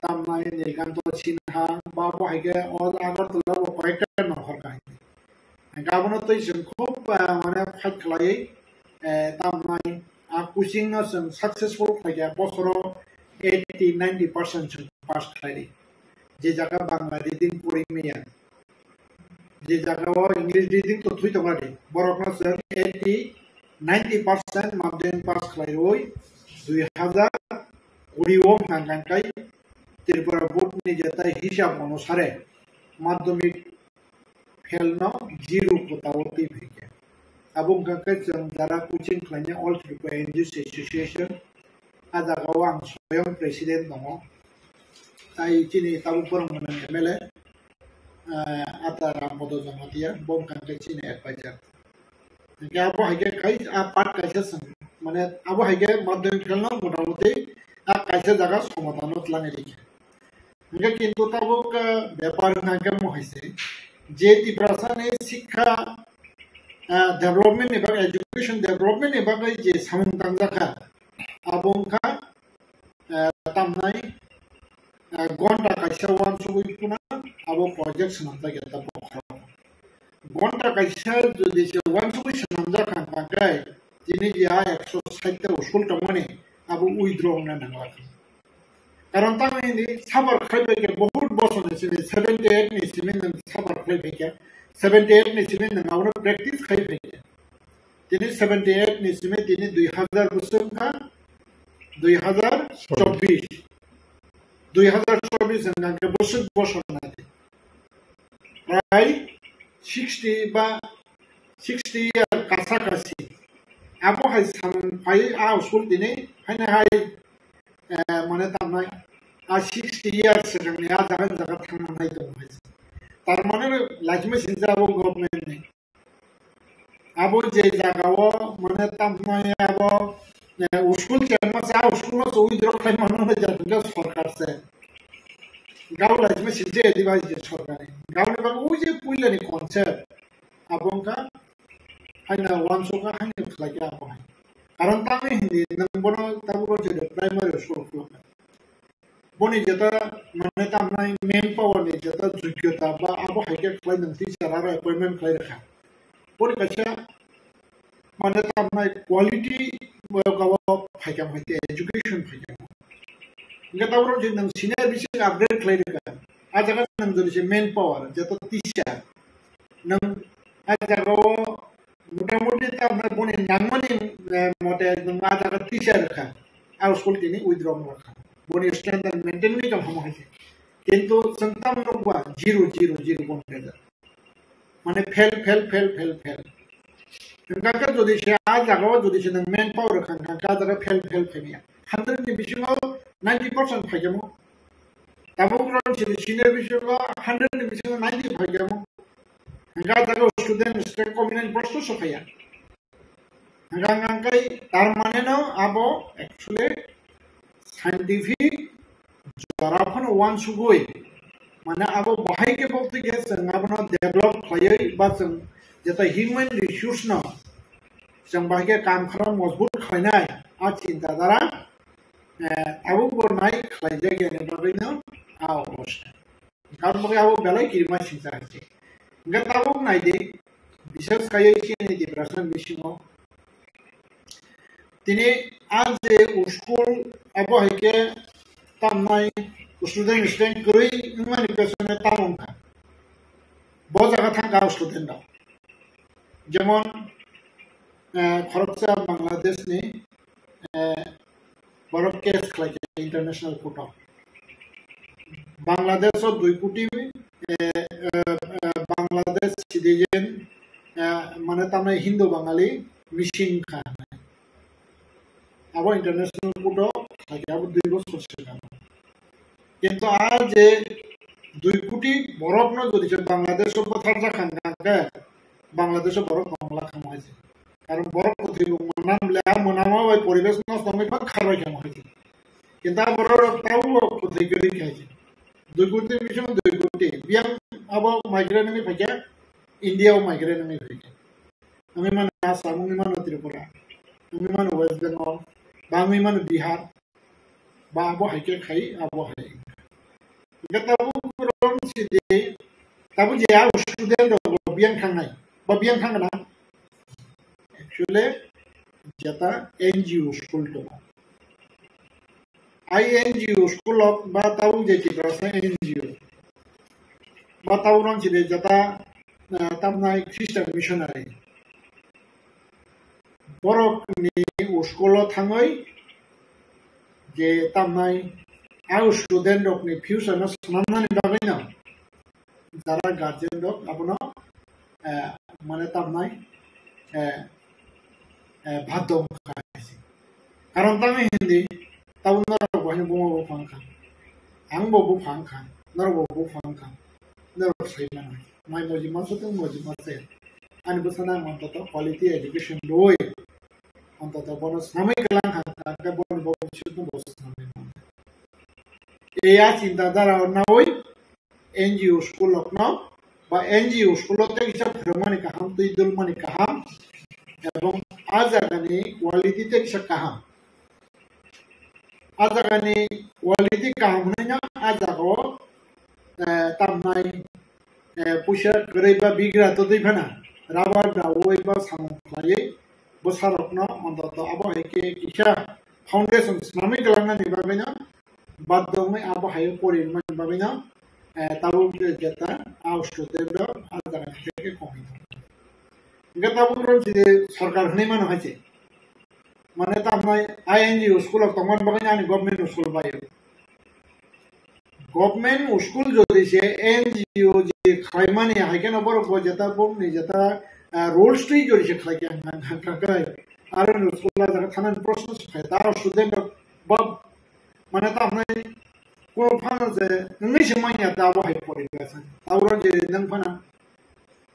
तामनाय नेगांतो सिनहा बा बहायगे अल आगर तुला कयेकटा नखर गाय गाबनो तै जों खूब माने फाइट खलायै तामनाय आ कुचिं जों सक्सेसफुल फायगा बसरो 80-90% जों पास खालायै जे जागा बांला रिदिं परिमेया जे जगह इंग्लिश रीडिंग तो थुई तंगाडी बरकना सर 80-90% माध्यमिक पास खालायoi 2020 हांगांकाय त्रिपुरा बोर्ड नि जता हिसाब अनुसारे माध्यमिक फेलनो 0 कोतावती भेके आबुं गंकाय जों जारा कोचिं खालायने ऑल त्रिपुरा एनजीओ एसोसिएशन आजागाव आं स्वयं प्रेसिडेंट दङ ताई चिनि ताबु फोरोंमोन एमएलए आता मोदो जमातिया बम कांटे चिने एडवाइजर के आबो हाइगे खाइ आ पार्ट काइसे सं माने आबो हाइगे माध्यमिक खेलनो मोटामोटी आ काइसे जागा समाधान लाने लिखे इनके किंतु ताबो का व्यापार नागे मोहाइसे जे तिब्रासा ने शिक्षा डेवलपमेंट एबा एजुकेशन डेवलपमेंट एबा जे सामंतां जाखा आबोंखा तामनाय घंटा काइसे वान सुबुई पुना abo project senamda kita pokok. Gonta kaisa jadi sewan suwi senamda kan pakai. Jadi dia exercise itu usul temani abo withdraw na nangla. Karena tang ini sabar kaya ke बहुत bosan sini 78 ni sini nang sabar kaya ke 78 ni sini nang awal practice kaya ke. Jadi 78 ni sini ini 2000 busuk kan 2024 nang ke busuk bosan nanti. Right, 60 year kasakasi. Abo hai sampai usul ini hanya hai mana tamai 60 years sedang ni ada jaga thaman hai tu hai. Tarmane lazmi sinja abo government ni. Abo je jaga wo mana tamai abo usul cuma saya usul tu withdraw kai mana jaga सरकार से गाँव life में सीधे एडिवाइस जे सरकार है गाँव ने बाग वो जे पुइले नि कॉन्सेप्ट आपन का है ना वन सो का है नि लाइक आप है कारण तामे हिंदी नंबर ताबुरो जे प्राइमरी स्कूल को बनि जता माने तामनाय मेन पावर नि जता जुग्यता बा आबो हाइके क्लाइ नंति सारा अपॉइंटमेंट क्लाइ रखा बनि कछा माने तामनाय क्वालिटी गाव फाइका फाइते एजुकेशन फाइका इनका तावरो जे नंग सीनियर बिसिक अपग्रेड खालायदों आ जागा नंग जरिसे मेन पावर जतो टीचर नंग आ जागा मोटामोटी तामना बने नांगमनि मते नंग आ जागा टीचर रखा आ स्कूल तिनि विथड्रॉ रखा बने स्टैंडर्ड मेंटेन नि काम हम है किंतु संताम नगवा 0 बने माने फेल इनका जदि से आ जागा जदि से नंग मेन पावर रखा का जागा फेल फेमिया 100 नि बिसिङाव 90% फाइगेमो ताबुग्राम सिनियर बिसिङाव 100 नि बिसिङाव 90 फाइगेमो enggak ada student state combination prosto sokaya enggak ngangkai tarmaneno abo actually scientific jarapon one sugoi mana abo bahai ke bokti ke sangabno develop khayai ba jeng jeta human resource no jeng bahai kam khara मजबूत खायनाय आ चिंता Dara abo bornai khlaije ge ne bagino a অবস্থা কারণ মগে abo belai kirma singsa আছে Enggak tahu naide bisa kaya ini di perasaan bisimo তিনি আজ যে school আবহাইকে তামনাই student করি মানে পেছনে তামঙ্কা বজাগা থাকা স্টুডেন্ট যেমন খরচা বাংলাদেশনি বড় কেস খাইছে ইন্টারন্যাশনাল কোর্ট বাংলাদেশও 2 কোটি বাংলাদেশ সিটিজেন মানে তামনাই হিন্দু বাঙালি মিশিং খায় আবার ইন্টারন্যাশনাল কোর্টও থাকে আবার 2 বছর ছিলাম কিন্তু আজ যে 2 কোটি বরফ না যদি বাংলাদেশ কথার খাঙ্গা বাংলাদেশে বরফ বাংলা খাওয়া হয়েছে কারণ বরফ কথিব নামলে আর মনামা ওই পরিবেশ নষ্ট আমি খাবার খাওয়া হয়েছে কিন্তু বরফ তাও ক্ষতি করে খাইছে 2 কোটির পিছনে 2 কোটি বিয়াম আবার মাইগ্রেন আমি ফাইকে ইন্ডিয়াও মাইগ্রেন আমি ফাইকে আমি মানে আসাম আমি মানে ত্রিপুরা আমি মানে ওয়েস্ট বেঙ্গল বা আমি মানে বিহার বা আবহাইকে খাই আবহাই তাবু সিদে তাবু যে আর স্টুডেন্ট বিয়ান খাংনাই বা বিয়ান খাংনা एक्चुअली जेता एनजीओ स्कूल तो आई एनजीओ स्कूल बा ताऊ जेति प्रसा एनजीओ बा ताऊ रन छिले जेता तामनाय ख्रिस्टान मिशनारि बरक नि स्कूल थाङै जे तामनाय आउ स्टूडेंट नि फ्यूचर न सननानि बागैना जारा गार्जियन दक आपनो माने तामनाय भादों खाइसे कारण तामे हिंदी ताऊ नर बहिन बुमो फांखा आं बबु फांखा नर बबु फांखा नर सैमान माय मोजि मासुते मोजि मासे आनि बसना अंतत क्वालिटी एजुकेशन दोय अंतत बोनस नामे कलां हाता का बोन बबु शुद्ध बस नामे एया चिंता धारा नावय एनजीओ स्कूल लखनऊ बा एनजीओ स्कूल ते हिसाब भ्रमणी काहाम दुई दुलमणी काहाम এবং আজাগানি কোয়ালিটিতে কিসা কাহাম আজাগানি কোয়ালিটি কাহাম না আজাগো তামনাই পয়সা গরেবা বিগ্রা তো দিবেনা রাবার দাওই বা সামখায়ে বসারকন অন্তত আবহাইকে কিসা ফাউন্ডেশন ইসলামিক গলানা নিবাবেনা বাদদমে আবহাই পরিমাণ বাবেনা তাও যেটা আউস্টুদেন্ড আজাগানি থেকে কমি सरकार होने मान है माने तामनाय आईएनजीओ स्कूल तमन बगैन आनी government school bio government school जो दिसे एनजीओ जे खाइमानी हाइकेन बर बजेता बम नि जेता रूल्स टी जो दिसे खाइके हांखाय आरो स्कूल ला थाना प्रश्न फायदा स्टूडेंट बब माने तामनाय को फाना जे नंगै समाया दाबो हाइ परिगासन आवरो जे नंग फाना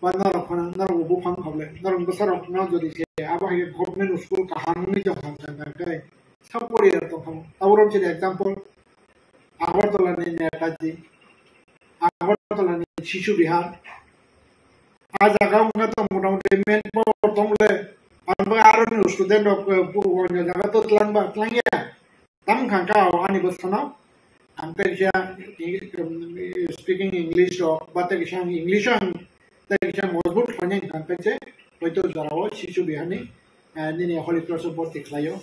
Banara fana nara ubu fang kable nara besar na jadi se apa hai government school kahan ni jo fang kan kai sapori to fang auron je example agartala ni netaji agartala ni shishu bihar आज आगा उनका तो मोटामोटी main पर तुमले अनबा आरो student पुरवण्य जगह तो तलांगिया तम खांका आनी बसना अंते क्या स्पीकिंग इंग्लिश और बातें क्या इंग्लिश तेरे मजबूत खाने खाते चे वही तो जरावा शिशु बिहानी निने हॉली क्रॉस बोर्ड दिखायो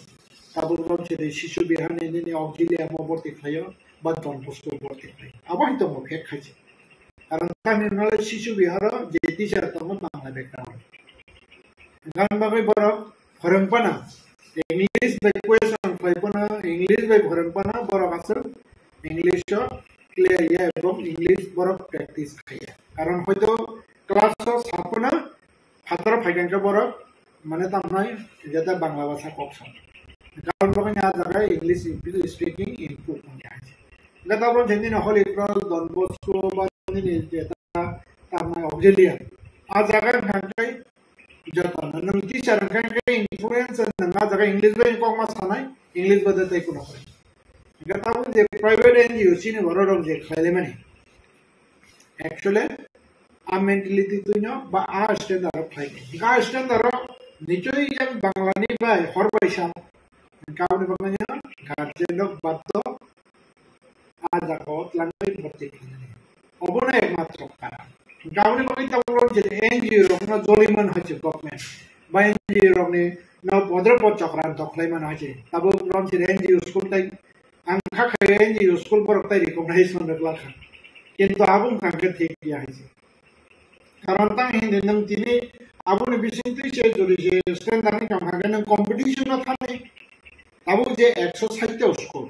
ताबुल रोड से शिशु बिहानी निने ऑक्जिलिया बोर्ड दिखायो बंटन पोस्ट बोर्ड दिखायो अब ही तो मुख्य खाचे कारण तामिल नाडु शिशु बिहार जेती से तो मत मांगना बैकग्राउंड गान बाकी बड़ा फरंपना इंग्लिश बैक्वेशन फरंपना इंग्लिश बैक फरंपना बड़ा कसर इंग्लिश तो क्लियर ये एवं इंग्लिश बड़ा प्रैक्टिस खाया कारण हो तो क्लास सापना फातर फाइगन के बरक माने तामनाय जेता बांग्ला भाषा कक्सन कारण बगन आ जगह इंग्लिश स्पीकिंग इम्प्रूव हो जाय गता बरो जेनि हॉली क्रॉस डन बस्को बानि जेता तामनाय ऑक्जिलिया आ जगह खांकै जेता नन टीचर खांकै इन्फ्लुएंस नन आ जगह इंग्लिश बे कोमा सानाय इंग्लिश बदे तै कुनो करे गता बरो जे प्राइवेट एनजीओ सिनि बरो जे खाइले माने एक्चुअली आ मेंटालिटी तो ना बा आ स्टैंडर्ड फाइल का स्टैंडर्ड निचोई जब बांग्लानी बाय हर पैसा काउने बगanya गार्जियन लोग बात तो आ जाको तलांगै भर्ती अबना एकमात्र कारण काउने बगै तबलो जे एनजीओ रंगना जलिमान हचे government NGO rokni no bodropot chokran toklai man haje tabo rom si NGO school tai ang khakai NGO school borok tai recognize man lakha kintu abung kangke thik dia haje karon tang hindi nang tini abun bising tu se jodi je standard ni kangke nang competition na thane tabo je exercise te school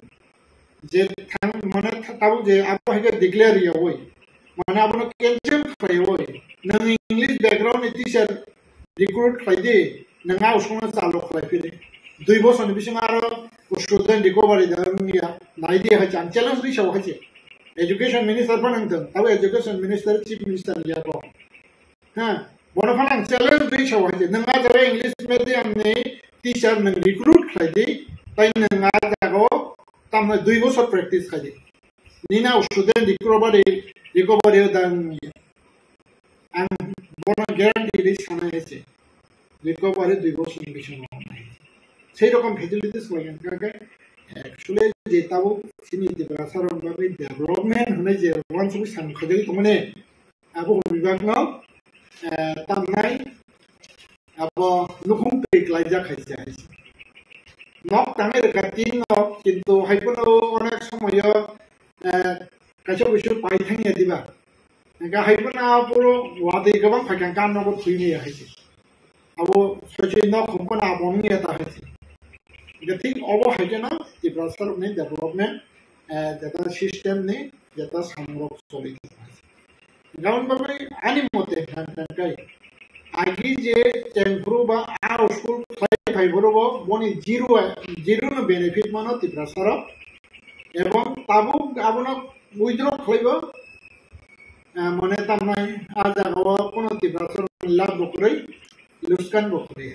je thang mane tabo je abo hage declare ya hoy mane abun cancel khai hoy nang English background ni teacher recruit khai de nanga school na chalo khai pide 2 বছর ni bising aro student recovery da ngia nai de ha chan challenge ri shaw haje education minister panang tabo education minister chief minister ya ko ha bono panang challenge ri shaw haje nanga jabe English medium ni teacher nang recruit khai de tai nanga jago tam 2 বছর practice khai de nina student recovery da ang bono guarantee ri sana haje recovery 2 বছর ni bising সেই রকম facilities লাগেন কাকে actually যেটাও চিনি দেবরাসারন ভাবে development হনে যে ওয়ান সুবি সাংখদে তমনে আবো বিভাগনাও তামনাই আবো লুকুম পেকলাই যা খাইছে নক তামে কাটিন নক কিন্তু হাইপনো অনেক সময় কাছে বিশু পাই থাকি দিবা গা হাইপনা পুরো ওয়াদে গবাং ফাকান কান নব থুইনি হাইছে আবো সচি নক কম্পনা বনি এটা হাইছে The thing over hajana the process of development that system ne jata samrok solid gaun babai ani mote kai agi je temporu ba a school khai borobo boni zero no benefit mano the process of ebong tabu abona withdraw khaibo mane tamnai aja gawa kono the process lab bokrai luskan bokrai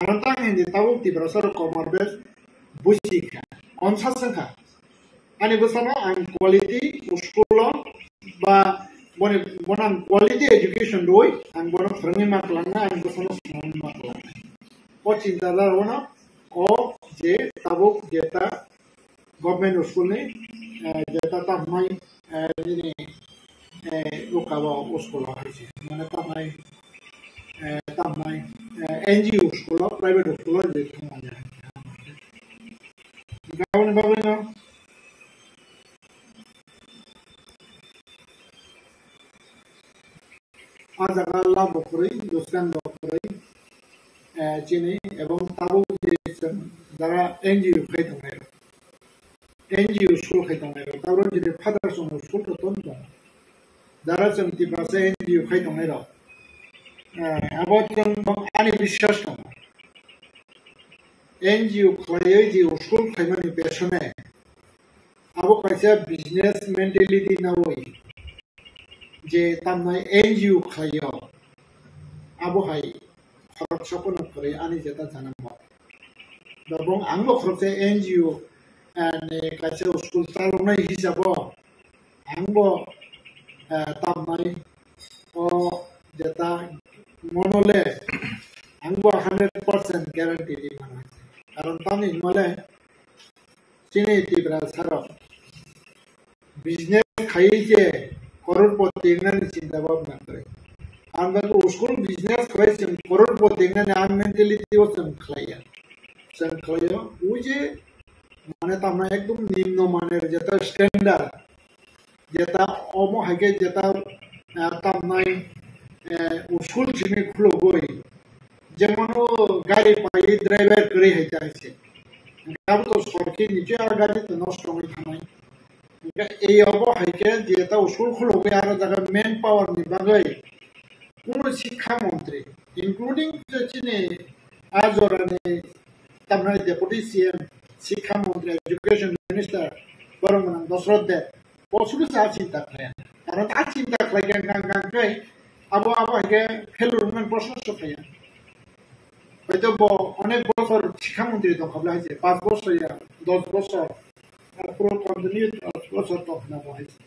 karon tang hindi tabuk ti brasar komorbes busika onsasangka ani busana ang quality uskola ba bonang quality education doi ang bonang frame maklana ang busana frame maklana o cinta dar ona o je tabuk jeta government school ne jeta tamai ini ukawa uskola haise mane tamai NGO school private school je thumanya gaun babena azagalla bokri doskan bokri chini ebong tabu je dara NGO khaitomero NGO school khaitomero tabu je father son school to tonto dara samti base NGO khaitomero about any বিশ্বাস কম NGO খাইয়ে যে school খাইমানি পেছনে আবো কাছে business mentality না হই যে তামনাই NGO খাইও আবো হাই খরচ সকন করে আনি যেটা জানাম এবং আঙ্গো খরচে NGO নে কাছে স্কুল চালনাই হিসাব আঙ্গো তামনাই ও যেটা monole angbo 100% guarantee di mana karon tani mole chini ti brasaro business khai je crorepoti na chinta bhabna kare আমরা স্কুল বিজনেস করেছি crorepoti na am mentality ও সংখ্যায় ওই যে মানে তামনা একদম নিম্ন মানের যেটা স্ট্যান্ডার্ড যেটা অমো হাইকে যেটা তামনাই स्कूल जिम्मे खुलो गई जेमनो गाड़ी पाई ड्राइवर करे है जाइसे गाब तो सरकी नीचे आ गाड़ी तो नष्ट हो थानाय এই অবহাইকে যেটা স্কুল খুলো গই আর জায়গা মেন পাওয়ার নি বাগৈ কোন শিক্ষা মন্ত্রী ইনক্লুডিং চিনি আজরানে তামনাই ডেপুটি সিএম শিক্ষা মন্ত্রী এডুকেশন মিনিস্টার বরমন দশরথ দেব পছুলু চা চিন্তা করে কারণ তা চিন্তা করে গান আবো আগে খেলুরমেন প্রশ্ন সফাইয়া হয়তো অনেক বছর শিক্ষামন্ত্রী তো ভাবলা হয়েছে 5 বছর 10 বছর পুরো কন্টিনিউ 10 বছর তো না হয়েছে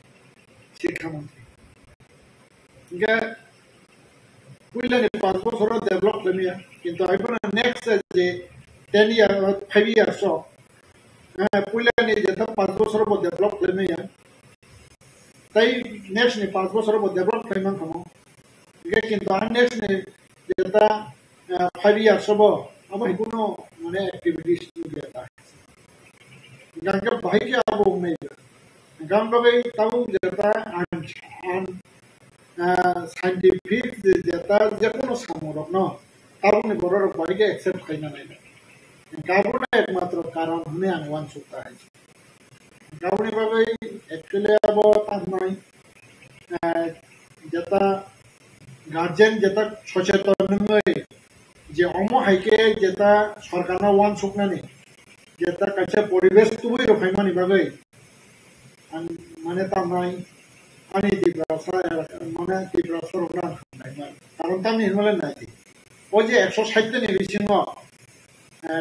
শিক্ষামন্ত্রী পুইলানি 5 বছর ডেভেলপ করিয়া কিন্তু আইবনা নেক্সট যে 10 ইয়ার 5 ইয়ার্স পুইলানি যেটা 5 বছর ডেভেলপ করিয়া তাই নেক্সট 5 বছর ডেভেলপ করিমান কম কিন্তু next ne jeta 5 years अब কোনো মানে activities together gangga bahaya abo mai gangga bai tahu jeta an scientific jeta jekono samorok no tahu ni boror bahaya accept kaina nai gabona ekmatro karon hune ang wan sukta hai gaboni babai actually abo tamai jeta guardian jeta সচেতন নয় যে অমো হাইকে যেটা সরকারনা one সুকনানি যেটা কাছে পরিবেশ তুই রখাইমানি বাগৈ মানে তামাই আনি দিব্রাসা মানে দিব্রাসা রোনা কারণ তাম নির্মলে নাই ও যে 160 নি বিসিং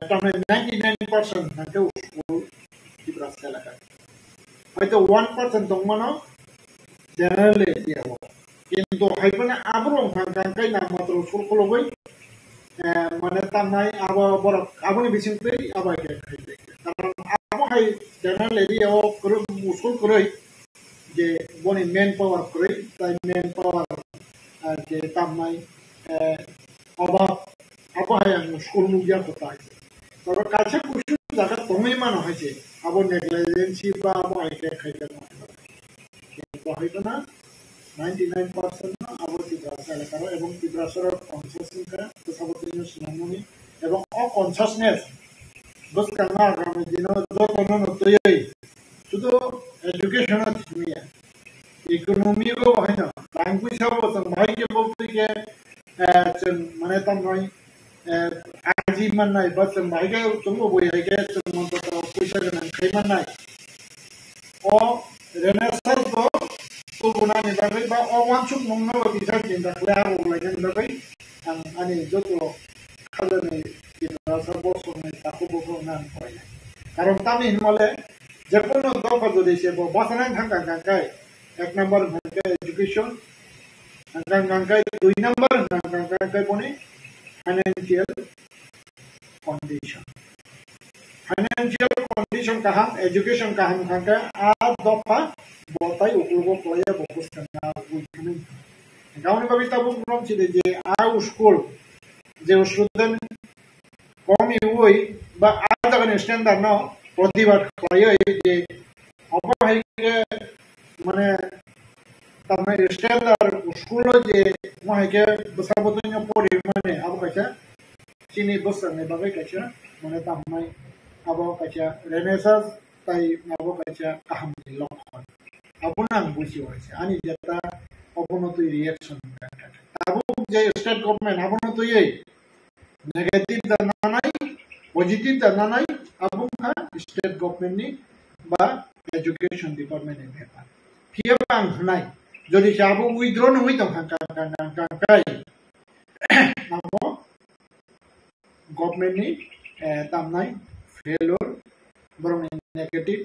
তামে 99% নাকে স্কুল দিব্রাসা এলাকা হয়তো 1% দংমানো জেনারেলি দিয়াবো কিন্তু হাইপনে আবরং গানকাই না মাত্র স্কুল কলগৈ মানে তামাই আবা বড় আবনি বিসিংতে আবাই খাইবে কারণ আবো হাই জেনারেল এরিয়াও করে মুসুল করে যে বনি মেন পাওয়ার করে তাই মেন পাওয়ার আর যে তামাই অভাব আবো হাই স্কুল মুজিয়া কথা আছে তবে কাছে কিছু জায়গা কমই মানা হয়েছে আবো নেগলিজেন্সি বা আবো হাইকে খাইতে না কিন্তু হয়তো না 99% না আবো তিব্রাসা এলাকার এবং তিব্রাসার কনসাসনেস কা সাবতীয় সুনামনি এবং অকনসাসনেস বসকানা আগামী দিন যতন নতই শুধু এডুকেশন আছে ইকোনমিও হয় না ল্যাঙ্গুয়েজও ভাইকে বলতে কে মানে তামই আজি মাননাই বা ভাইকে তুমি বইকে তুমি পয়সা গান খাইমাননাই ও রেনেসান্স তো গুণানি বাগৈ বা অওয়ানসুক মংনো বিচার চিন্তা করে আবো লাইন বাগৈ আনি যত খাজানি তিব্রাসা বসনে তাকো বসনা হয় কারণ তামি হিমালে যে কোনো দফা যদি সে বসনা থাকা গাঙ্কাই 1 নম্বর গাঙ্কাই এডুকেশন গাঙ্কাই 2 নম্বর গাঙ্কাই বনি financial condition kaham education kaham khangka a dopa botai ukulgo playa bokus kana uikani gauni babi tabu nom chide je a school je student komi oi ba a dagan standard no প্রতিবাদ playa je opa haike mane tamai standard school je mohike basabotnya pori mane abu kacha chini bosane babai kacha mane tamai abo kacha renaissance tai abo kacha ahamni lokhon abunang busi hoise ani jeta obonotoi reaction abo je state government abonotoi ei negative da nanai positive da nanai abo ha state government ni ba education department ni bepa phiabang hnai jodi abo withdraw noi tong kai abo government ni tamnai failure borong negative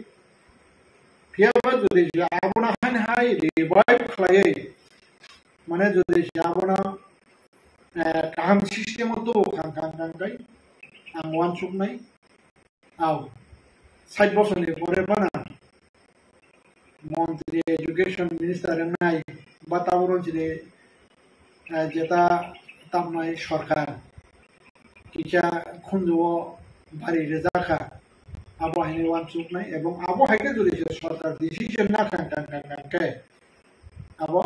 phiaba jodi abona han hai revive khlai mane jodi abona kaham system to khang kai ang wan suk nai au 60 বছর পরে বানা মন্ত্রী education minister নাই বাতাবরণ যে যেটা তামনাই সরকার কিছা খুনজো বাড়ি রেজাখা আবহাওয়া ওয়ান চুকনাই এবং আবহাওয়াকে যদি সরকার ডিসিশন না খানকে আবো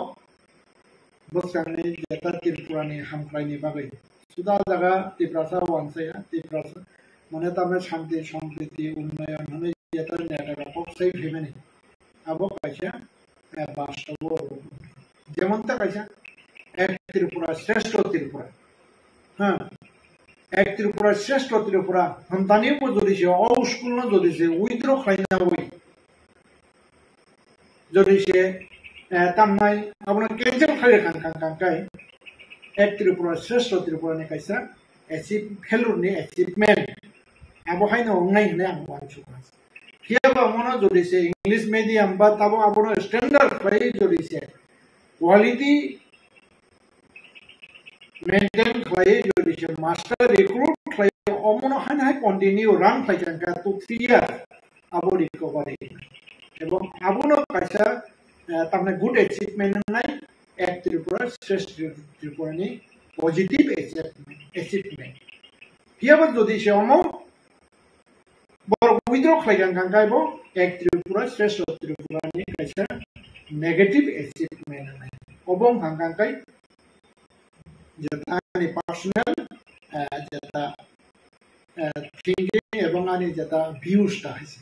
বসকানি যেটা ত্রিপুরানি হামক্রাইনি বাগৈ সুদা জায়গা তিব্রাসা ওয়ানসাইয়া তিব্রাসা মানে তামে শান্তি সম্প্রীতি উন্নয়ন মানে যেটা নেটাকা পক্সাই ফেমেনি আবো কাইছা বাস্তব যেমন তা কাইছা এক ত্রিপুরা শ্রেষ্ঠ ত্রিপুরা হ্যাঁ এক ত্রিপুরা শ্রেষ্ঠ ত্রিপুরা সন্তানিও যদি সে অস্কুল যদি সে উইদ্র খাইনা বই যদি সে তামনাই আপনার কেঞ্চেল খাই খানকাই এক ত্রিপুরা শ্রেষ্ঠ ত্রিপুরা নি কাইসা এচিভ ফেলুর নি এচিভমেন্ট আবহাই না অঙ্গাই হলে আং বানসুক হিয়াবা মনে যদি সে ইংলিশ মিডিয়াম বা তাবো আপনার স্ট্যান্ডার্ড খাই যদি সে কোয়ালিটি maintain clay যদি সে মাস্টার রিক্রুট clay অমন হয় না কন্টিনিউ রান clay জানকা তো 3 ইয়ার আবো রিকভারি এবং আবনো কাছে তামনে গুড অ্যাচিভমেন্ট নাই এক ত্রিপুরা শ্রেষ্ঠ ত্রিপুরা নি positive achievement. Here যদি সে অম বড় উইথড্র খাইগাঙ্গাইব এক ত্রিপুরা শ্রেষ্ঠ ত্রিপুরানি কাইসা negative achievement obong hangangkai jeta ani personal jeta thinking এবং ani jeta views ta haise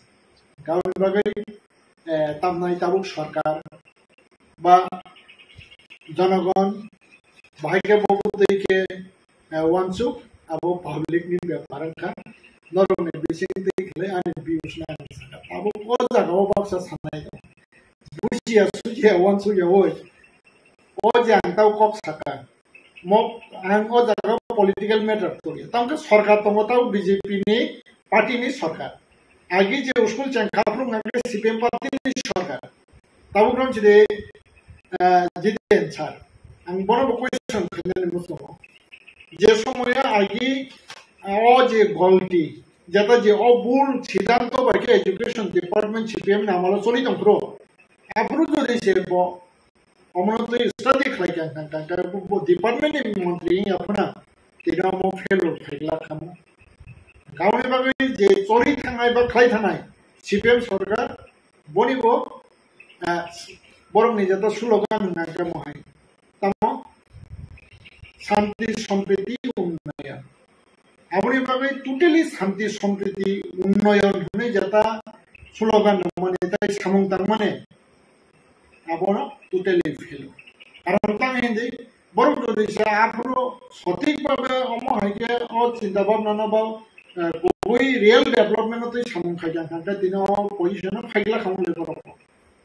karon bagai tamnai tabuk sarkar ba জনগণ ভাগ্য বকুদেকে ওয়ানসুক abo public ni beparangka norone bising tikle ani views na abo ko jaga obaksa sanai busia suja wansu ya oi o jang tau kok saka mok ang o jaga political matter tori tamke sarkar tongo tau BJP ni party ni sarkar agi je school chang khapru ngage CPM party ni sarkar tau gram chide jiten sar ang bono question khane musto যে সময়ে আগে ও যে গলটি যেটা যে অবুল সিদ্ধান্ত বাইকে education department CPM নামালো চলি দংক্রো আফরু যদি সে অমনত স্টাডি খাইকান কাঙ্কা ডিপার্টমেন্ট মন্ত্রী আপনা তিনামো ফেল ফাইলা খামো গাওনি বাগে যে চলি থানাই বা খাই থানাই সিপিএম সরকার বনিব বরং নিজেতো স্লোগান নাকা মহাই তামো শান্তি সম্প্রীতি উন্নয়ন আপনি ভাবে টোটালি শান্তি সম্প্রীতি উন্নয়ন হনে যেটা স্লোগান মানে তাই সামংতাং মানে আপন টোটালি ফেল কারণ তাং হিন্দি বরং যদি সে আপন সঠিকভাবে অমহাইকে ও চিন্তা ভাবনা নবাও কই রিয়েল ডেভেলপমেন্ট সামং খাইজান কাকা দিন পজিশন ফাইলা খামলে বড়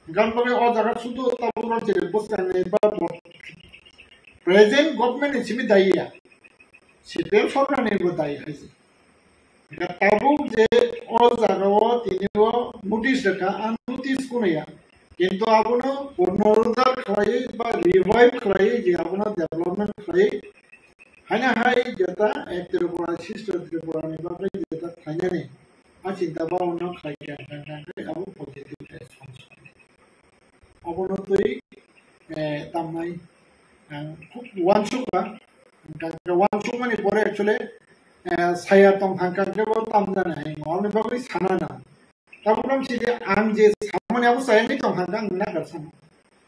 গান ভাবে ও জায়গা শুধু তাবুর যে বস্তা নেই বা present government is with the idea. CPM सरकार ने बताई है जी। ताबू जे और जगह तीनों notice रखा notice को नहीं है। किंतु आपनो पुनरुद्धार कराए बा revive कराए जे आपनो development कराए है ना है जता एक त्रिपुरा सिस्टर त्रिपुरा ने बाकी जता खाने ने आज चिंता बाव ना खाई क्या अब positive response। आपनो तो ही तमाई wansuk ba wansuk mani pore actually saya tong hangkang ke bo tamna nai ngol ba bi sana na tabram si de ang je samane abu saya ni tong hangkang na karsan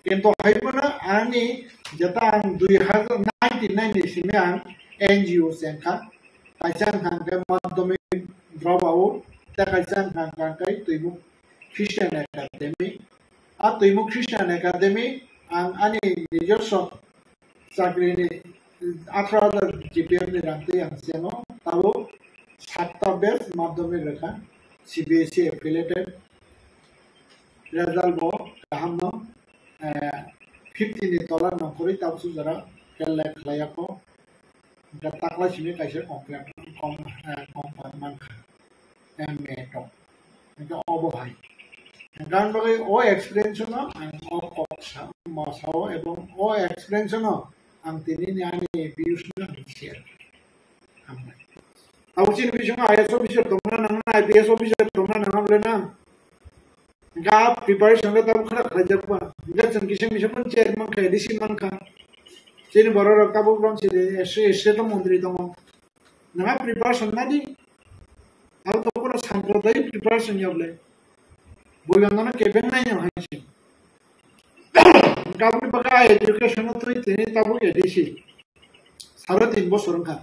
kento haibona ani jata ang 2099 ni sime ang NGO senka kaisan hangkang madhyamik drop out ta kaisan hangkang kai tuimu Christian Academy a tuimu Christian Academy ang ani নিজস্ব চাকরি নি 18,000 GPM ni রাখতে আছে নো তাও 7টা base মাধ্যমিক রেখা CBSE affiliated result বো কাহাম নো 50 ni তলা নকরি তাও সুজরা কেলে খলায়াকো তাকলা সিনে কাইছে কমপ্লিট কম মানখা এমএ তো এটা অবহাই গান বাকি ও এক্সপেরিয়েন্স না ও কক্সা মাসাও এবং ও এক্সপেরিয়েন্স না ang tinin yani views na share amai awsin bisong IAS officer tomna nang IPS officer tomna nang amle na ga preparation ga tam khara khajak ba ga sankisang bisong chairman ka DC man ka sini boro rakta bo from sire ese to mantri to na preparation na di aw to pura sampradai preparation yable boyandana keben nai na haisi गावनि बगा education तो इतने तब ADC 3.5 বছর का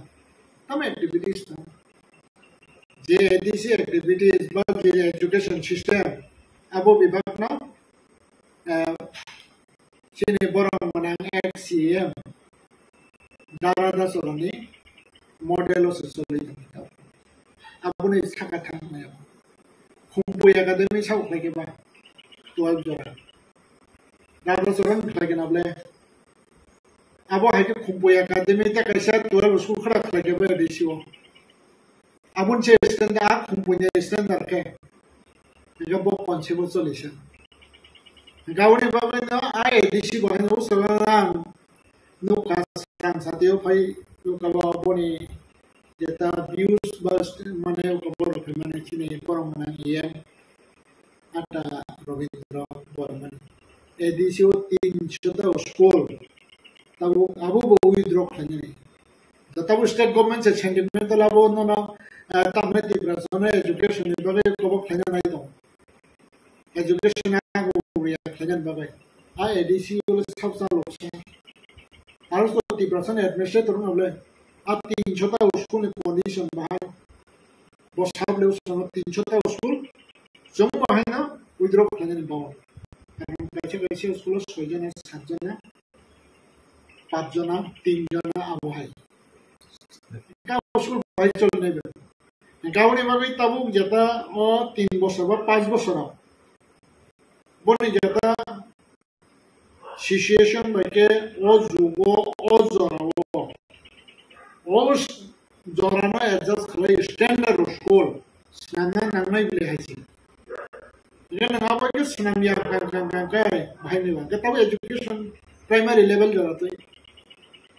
तम activities था जे ADC activities बा जे एजुकेशन सिस्टम अब विभाग ना सिने बरम मना एक्सीएम दारादा सोलनी मॉडल से सोली अब ने साका थांग खुंपु एकाडेमी साउ के बा 12 जरा Nada soran lagi nable. Abo hai ke khumpu academy ta kaisa 12 school khara lagi ba disiwo. Abun che standard khumpu ne standard ke. Ga bo concept solution. Gauni ba ba na ai disi ba no soran no ka sang satyo phai no ka ba boni jeta views bas mane ko bor mane chini porong mane ye ata Ravindra Borman edisio 300 school tabu abu bo withdraw khani Tabu state government se sentimental abo no na tamne Tibrasone education ni bagi kobo kanya na ito. Education na ko ya kanya bagai. ADC ulo sabsa loksa. Also Tibrasone administrator no le. At 300 school ni condition bahai. Bos hable usano 300 school. Jomo bahai na withdraw kanya ni bawa. Kaisa school 6 jana 7 jana 5 jana 3 jana abo hai. Kau school bahai chol nebe. Kau ni bagai tabuk jata 3 bosor ba 5 bosor. Boni jata situation bake o jugo o zorao. O zorana adjust khlai standard school. Sana nangai bile haisi. Ini apa ke senam ya kan bahai ni bang. Kita education primary level jara tu.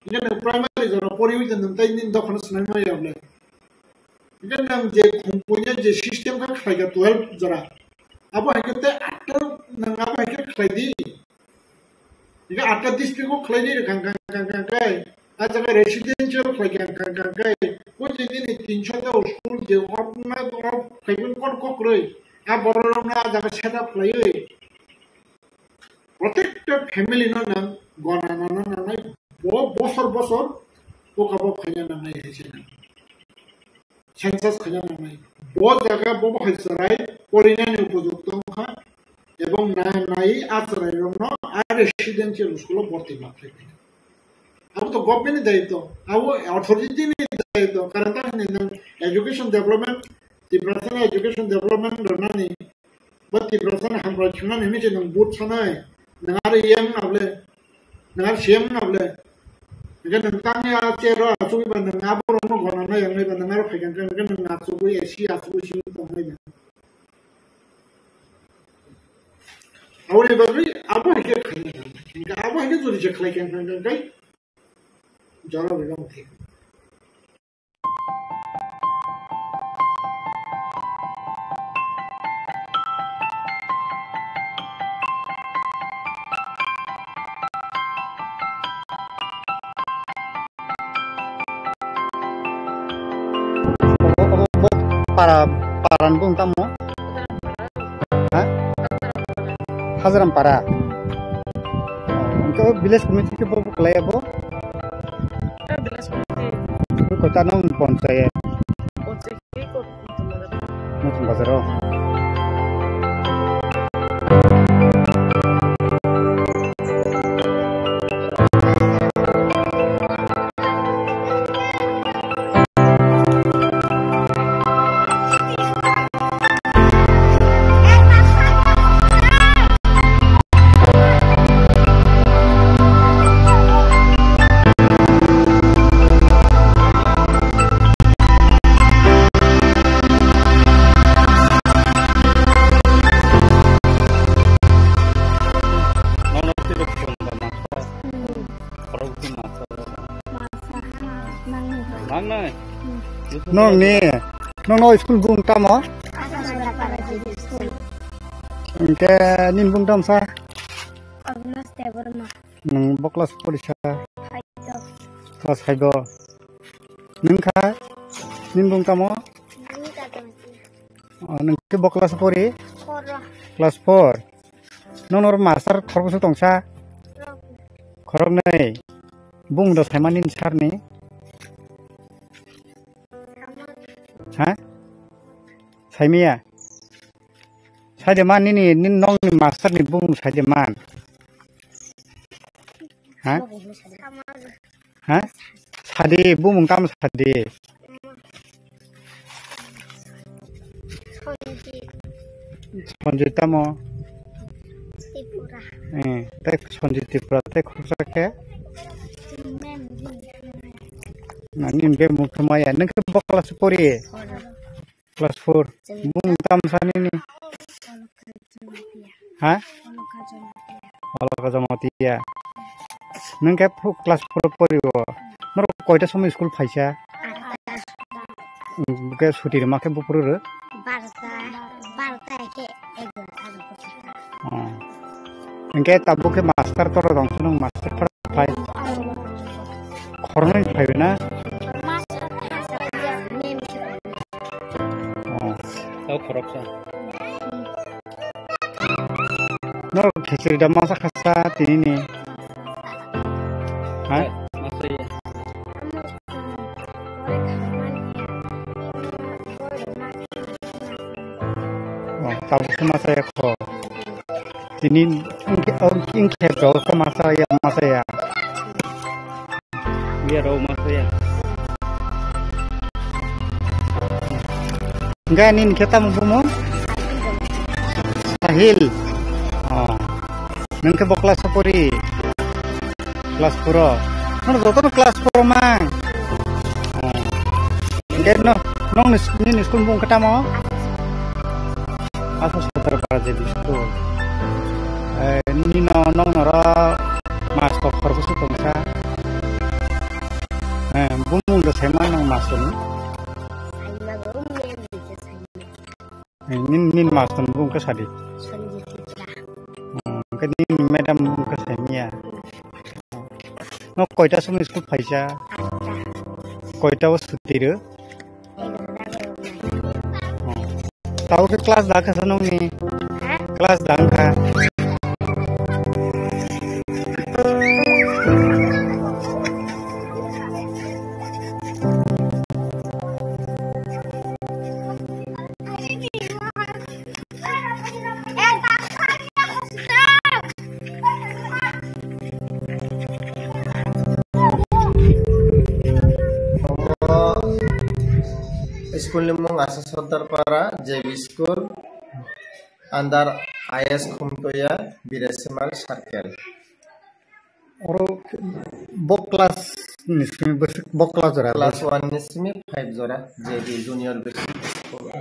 Ini primary jara pori hui jangan tay ni dokhan senam ya bang. Ini nang je kumpunya je system kan kaya 12 jara. Apa kita aktor nang apa kita kaya di. Ini aktor district ko kaya di kan. Aja kan residential kaya kan. Kau jadi ni 300 school je orang kaya kon keroi. Aborona jaga setup lagi. Protect family no nang gona no nang bosor poka kanya nang hai chena. Census kanya nang hai. Bo jaga bo bhaisarai porina ni upojukto kha ebong nai asarai no residential school bhorti makre. Ab to government daito abo authority ni daito karanta ni education development Tibrasana education development donani but Tibrasana hamra chuna ni je nang boot sanai nangar yem nable nangar siem nable ngan nang tangya chero asu ba nang aboro no gona na yang ba nangar phagan kan nang asu bu esi asu bu sim to mai awre bagri abo ke khani inga abo ke jori je khlai kan kai jara begam thi paran bung tamu, Hazaram para. Engkau village committee ke bawa kelaya bo? Village committee. Kota nong ponsai. Ponsai ke Mutum bazaro. Nong ni, nong school bung tamo. Engke nin bung tam sa. Agnes Teberma. Nong boklas polisa. Kelas haido. Nengka nin bung tamo. Nengke boklas pori. Kelas 4. Nong nor master korbusu tongsa. Korok nei. Bung do saimanin sar ni. Hah? Saimia. Sademan ini nong ni master ni bung sademan. Hah? Hah? Sade bung kam sade. Sonjit tamo. Tek sonjit Tripura tek khusa ke? Nani be mukmaya neng ke kelas 4 kelas 4 bung tam san ini hah kalau kajamati ya neng ke kelas 4 pori wo nor koita somo school phaisa ke suti ma ke bupur barta ke neng ke tabu ke master toro dong sunung master phai kornoi phai na koroksa. No khichiri da masa khasa tini ni. Ha? Masaya. Oh, tahu sama saya kok. Tini ingke do sama saya. Biar raw masaya. Enggak nin kita mau Sahil. Oh. Nengke bok kelas sepuri. Kelas puro. Mana tuh kelas puro mang. Oh. Enggak nong ni sekolah bung ketemu. Aku sebentar pada jadi sekolah. Ni nong nora mas kok perlu bangsa. Bung udah sama nong masuk ni. Ini masuk bung ke sadi. Cái này madam cái gì nhỉ? Nó coi ta xuống school phải cha, coi ta vào suti rồi. Tahu cái class dah ke sana ni? Class dah ke? School limong asa Sodar para JB School andar IS Khumtoya Birasimal Circle. Orang bok kelas ni sini bok kelas jora. Class 1 nismi 5 jora JB Junior Basic School.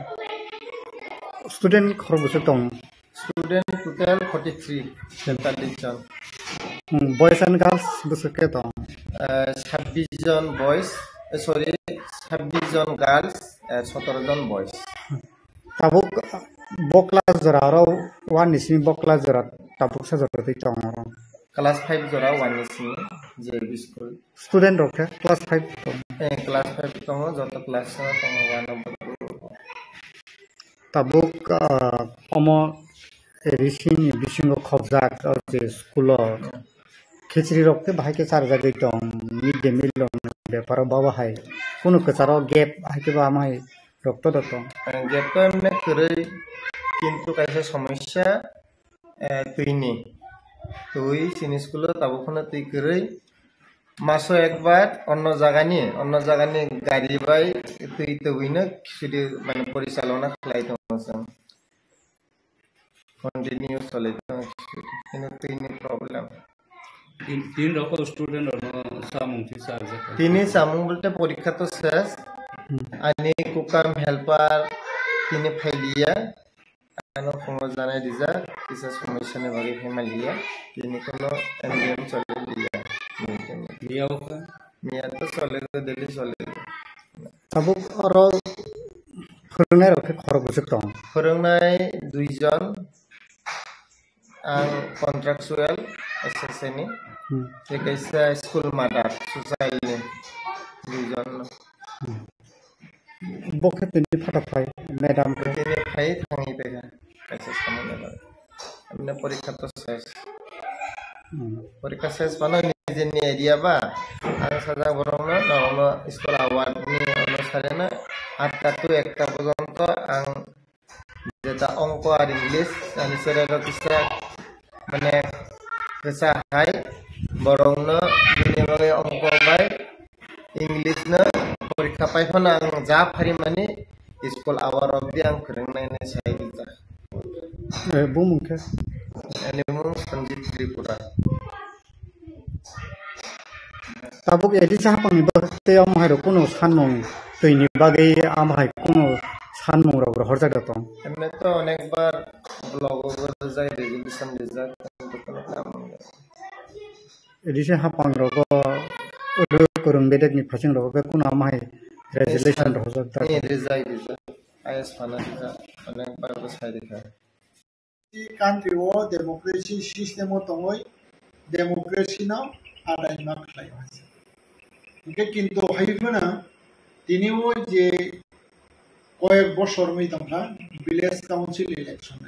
Student khor busuk tong. Student total 43 জন. Boys and girls busuk ke tong. 26 জন boys, sorry 26 জন girls, 17 জন boys. Tabuk bok kelas jora orang wan ni sini bok kelas jora tabuk sa jora ti tong orang. Class 5 jora 1 nismi JB School. Student rok ke class 5 tong. Class 5 tongo joto class na tongo 1 number. Tabuk omo risini bisingo khobjak je school khichri rokte bahai ke char jagai tong mid day meal long bepar baba hai kono kacharo gap hai ke ba mai rokto dotong gap to emne korei কিন্তু কাইসা সমস্যা তুই সিনি স্কুলে তাবুখনে তুই করই মাসো একবার অন্য জায়গানি গাড়ি বাই তুই তো হইনা শুধু মানে পরিচালনা খালাইতে মছং কন্টিনিউ চলাইতে কিন্তু তুই নি প্রবলেম তিন রকম স্টুডেন্ট সামুং থি সাবজেক্ট তিনি সামুং বলতে পরীক্ষা তো শেষ আনি কুকাম হেল্পার তিনি ফাইলিয়া ano fungo janai dija kisa সমস্যা ne bagi family তিনি কোনো এনডিএম চলে দিয়া দিয়াও কা মিয়া তো চলে দিলি চলে tabuk oro फोरोंनाय रokte khor busuk tong फोरोंनाय 2 জন आं कन्ट्राक्चुअल एसएसएनि एकाइसा स्कुल मादार सोसाइलनि 2 জন bokhe tini phatai madam ke তিনি ফাই থাঙি পেগা কাইসা সামনে বারে আমনে পরীক্ষা তো শেষ পরীক্ষা শেষ মানে নিজেনি এরিয়া বা আং সাজা বরংনা নরমা স্কুল আওয়ার্ডনি অনুসারে না 8টা to 1টা পর্যন্ত আং যেটা অঙ্ক আর ইংলিশ আমি সেটা কিসা মানে কেসা হাই বরংনা বিনিময়ে অঙ্ক বাই ইংলিশ না পরীক্ষা পাইফনা আং যা ফারি মানে স্কুল আওয়ার অবধি আং फोरोंनाय ने साइदिजा bumung ke एनिमु Sanjeet Tripura tabuk edi sa pang ibate amhai ro kono sanmung toini bagai amhai kono sanmung ro horja datong এমনি তো অনেকবার ব্লগ করে যাই রেজুলেশন রেজাল্ট কোনো কাম নেই edi sa hapang ro ko kurung bedek ni phasing ro ke kono amhai resolution ro horja ta এই result is ফানা অনেকবার বসাই দেখা country o democracy system o tongoi democracy na adai ma khlai hase কিন্তু হাইফনা তিনিও যে কয়েক বছর মই তোমরা village council election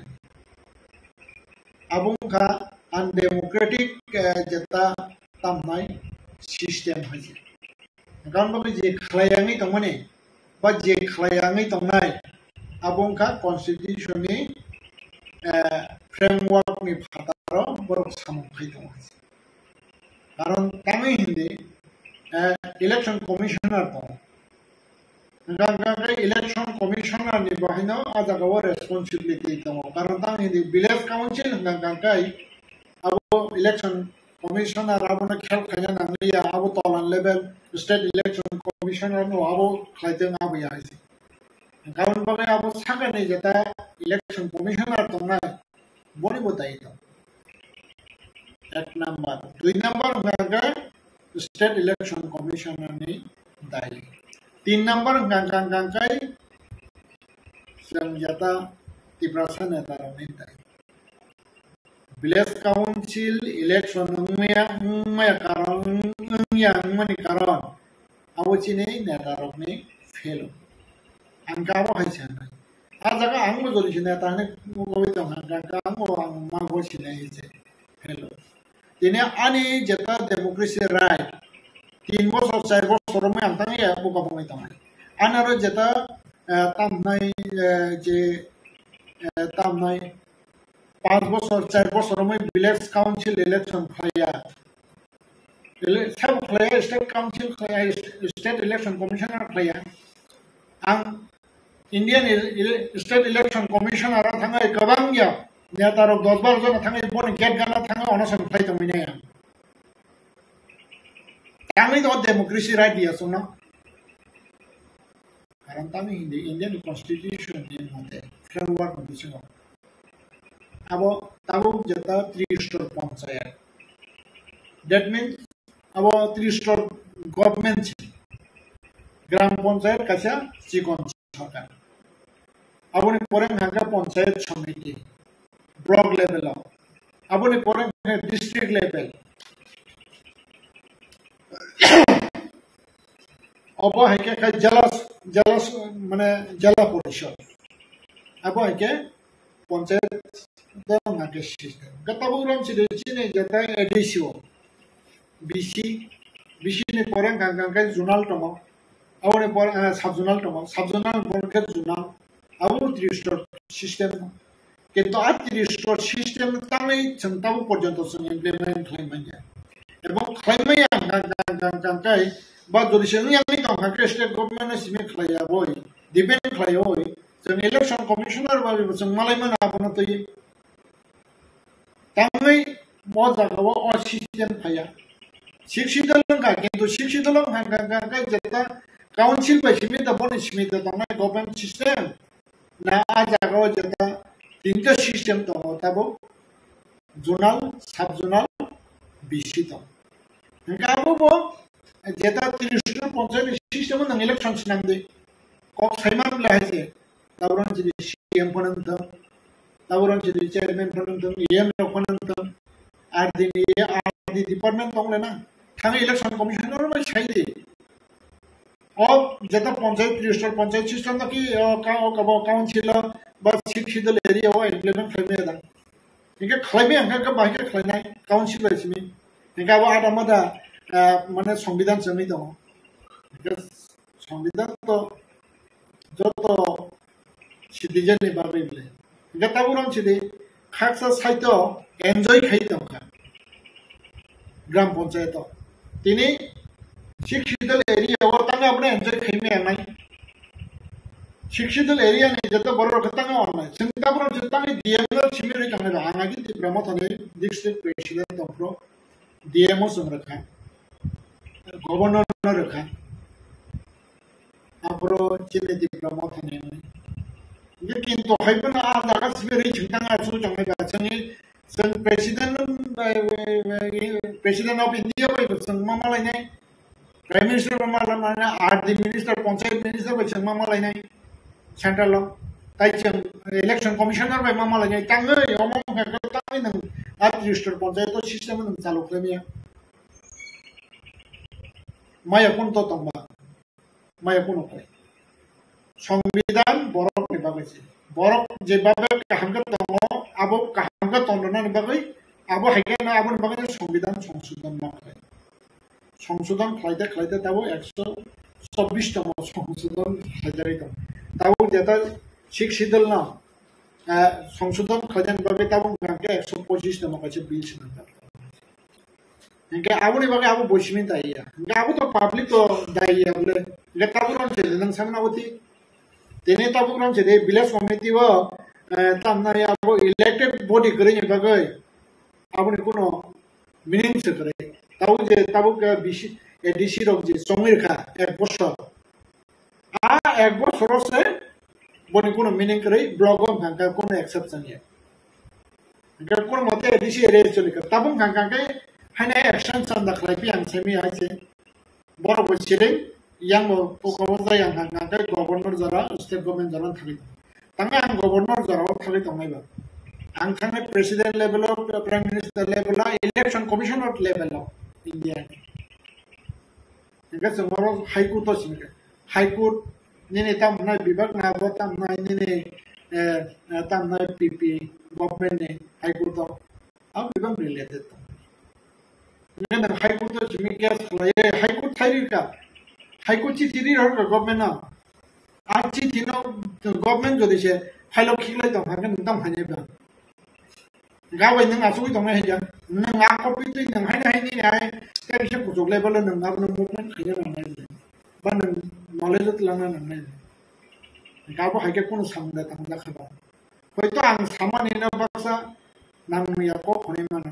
abungka undemocratic jeta tamnai system haje karon bagi je khlayani tongmani ba je khlayani tongnai abungka constitution ni framework ni phataro borok samung khai dong karon tangi hindi election commissioner dong election commissioner ni bahino adagawa responsibility dong karon tangi hindi village council ngangkai abo election commissioner abo na khel khanya nangya abo tolan level state election commissioner no abo khaiteng abo ya karon bagi abo sagani jeta election commissioner tongnai boni botai to एक number 2 number ngaga state election commissioner ni dai 3 number ngangkai samjata tiprasa neta ni dai village council election ngmaya karon yang mani karon awchini neta rokni fail angka abo haisana ajaga angmo joli neta ne gobi to angka angmo ma gochine hise hello ini ani jeta democracy right 3 bosor 4 bosor me antang ya buka bungai tamai anaro jeta tamnai je tamnai 5 bosor 4 bosor me village council election khaya सब khaya state council khaya state election commissioner khaya ang Indian state election commissioner thangai kabang ya नेतारो 10-12 জন थाङै बन gate गाना थाङो अनसन fly दमिने थाङै the democracy right दिया सुनो कारण तामी हिंदी इंडियन कॉन्स्टिट्यूशन नि मते फ्रेमवर्क दिसिनो अबो ताबो जता 3 स्टेट पंचायत दैट मीन्स अबो 3 स्टेट गवर्नमेंट ग्राम पंचायत कासा चिकन सरकार अबो नि परे हागा पंचायत समिति block level of abone pore district level abo heke ka jalas mane jala porishod abo heke panchayat da ngake system gatabu ram chine jata edisio bc ni pore gangang zonal tomo abone pore sub zonal pore zonal abo 3 star system কিন্তু Atri store system তাই চিন্তাও পর্যন্ত implement খাইমাইয়া এবং খাইমাইয়া গাঙ্গাই বা যদি সেঙ্গি গাঙ্গাকে state government সিমে খাইয়া বই ডিপেন্ড খাইয়া বই जों इलेक्शन कमिशनार बा जों मालायमोन आबोनो तै ताङै म जागाव अ सिस्टेम फाया शिक्षितलंगा किन्तु शिक्षितलं गांगा जेता काउन्सिल बायसिमे दा बनि सिमे दा ताङै गभर्नमेंट सिस्टेम ना आ जागाव जेता तीनटा सिस्टेम दङ ताबो जोनाल सब जोनाल बिसि दं गाबो जेता 30 पंचायत सिस्टेम नङ इलेक्शन सिनांदे कक साइमान लाहाजे तावरन जि सीएम फनंत तावरन जि चेयरमैन फनंत एम फनंत आरडीनि आरडी डिपार्टमेंट दंलेना थाङै इलेक्शन कमिशनर बाय साइदे अब जेता पंचायत 30 पंचायत सिस्टम नकि काउन्सिल बा शिक्षित एरिया हो इम्प्लिमेंट खालामनाय दा इनका खालामनाय आंखा बाहाय खालामनाय काउन्सिल बायसिमी इनका अब आदा मादा माने संविधान समिति दङ संविधान तो जत सिटिजन नि बागै बले इनका ताबुरन सिदि खाकसा साइतो एन्जॉय खाइतो ग्राम पंचायत तिनी शिक्षित एरिया हो तांगा अपने एन्जॉय खाइमे आनाय शिक्षित एरिया ने जत बरो खतंगा ऑनलाइन सिंगापुर जतांगे डीएमओ सिमेरे कांगे आंगागी प्रमोद ने डिस्ट्रिक्ट प्रेसिडेंट दंफ्रो डीएमओ संरखा गवर्नर रखा आपरो चिने दि प्रमोद ने ये किंतु हाइबना आ जागा सिमेरे छिंतांगा सु जंगे गाचंगे जों प्रेसिडेंट ऑफ इंडिया बाय जों मामालायनाय प्राइम मिनिस्टर मामालायनाय RD minister panchayat minister bye जों मामालायनाय सेंट्रल ताइचों इलेक्शन कमिशनर बाय मामालायनाय ताङै अमम हेका ताङै नों आत्रिस्टर पंचायत सिस्टेम नों चालु खालामनाया माया कोन दंबा माया कोन संविधान बरकनि बागैसो borok jebabe kahangka tongo abo kahangka tondona ni bagai abo haike na abo ni bagai সংবিধান সংশোধন না হয় সংশোধন খাইতে তাও 124তম সংশোধন খাইতে তাও যেটা শিক্ষিতল না সংশোধন খাইতে বাগে তাও গাকে 125তম কাছে বিল সিনা Enggak, aku nih pakai aku bos minta iya. Enggak, aku tuh publik tuh daya boleh. Enggak tahu orang jadi nang sama aku ti. Tene tahu orang jadi bilas komiti wa. Tamna ya aku elected body kerja bagai. Aku nih kuno meaning sekere. Tahu ke bisi edisi rok jadi songir ka ekbosor. Ekbosor se boni kuno meaning kerja blogom hangka kuno exception ya. Enggak kuno mati edisi ere curi ka. Tabung hangka Hanya action sanda kelaipi yang semi aja. Baru bersiring yang mau pokoknya yang hangkai gubernur jara, state government jara thali. Tangga yang gubernur jara thali tongai ba. Angkanya president level, prime minister level, election commissioner level India. Jika semua high court tu sih. High court ni tam na bibak na buat tam na ini tam na PP government ni high court tu. Aku bibak related tu. Nên là hai quốc chỉ mình cái là hai quốc thay cả hai quốc chỉ thì rồi government nào chỉ thì nó government rồi thì sẽ hai lúc khi lấy tổng hàng cái tổng hàng nhiều đó gạo vậy nhưng mà số tổng này hiện nhưng mà có biết nhưng hai như này cái việc của chúng level nên ngap nó một cái gì là này ban knowledge rất là này gạo có hai cái con sang để tăng giá khá vậy tôi ăn saman ini apa sah nang ya kok ini mana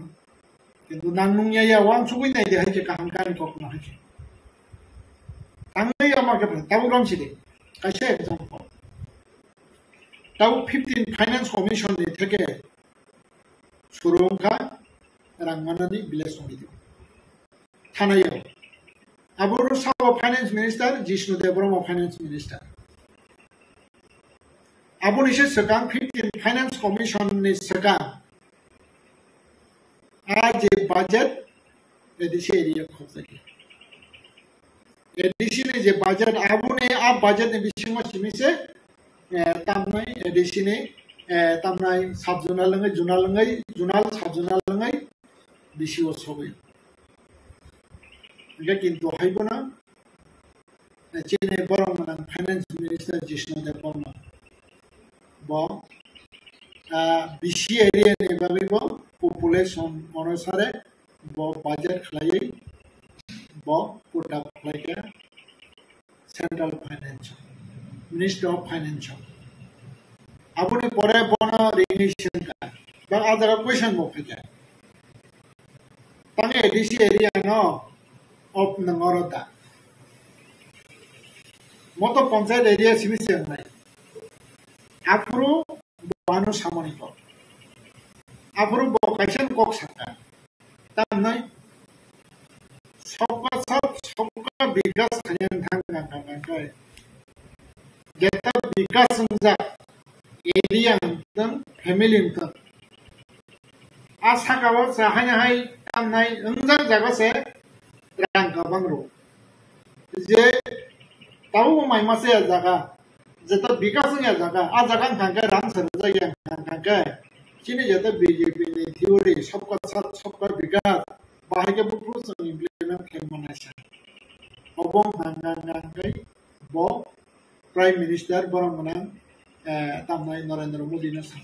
কিন্তু নাংনুংয়া ya wang suwi nai de haje kahangkan kok na haje. Tangai amake pun tahu rom sih deh. Kasih example. Tahu 15 Finance Commission ni theke surungka rangmana ni bilas komiti. Thanaya. Abur sawo Finance Minister Jishnu Debroma Finance Minister. Abur nishe sekang 15 Finance Commission ni sekang आज budget edisi area खोजते हैं edisi ने जे budget Abu ने आप budget ने बिशिंग में चिमी से तामनाई edisi ने तामनाई सात जुनाल लंगाई सात जुनाल लंगाई बिशी वो सोगे इनका किंतु हाई बना चीने बरों में finance minister जिष्णु देववर्मा बा बिशी area ने बाबी बा population अनुसारे वो budget खलाई वो पुटा खलाई के central finance minister of finance अपने परे बना recognition का बस आज अगर question मौके जाए तंगे edisi area ना of नंगोरता मोतो पंचायत area सिमिसें नहीं आपरो बानो सामानी को Apuru vocation kok sangka, tapi सबका विकास हरियाण थंग का जैसा विकास संजा एरिया अंतम फैमिली अंतम आशा का वो सहाय है तम नहीं अंजा जगह से रंग का बंगरो जे ताऊ मायमा से जगह जैसा विकास संजा जगह आ जगह थंग का रंग सरजा या थंग का China jata BJP ni theory सबका साथ सबका विकास बाहर के बुकरों से implement करने मनाया obong hangang kai bo prime minister borong manang tamnai Narendra Modi na sang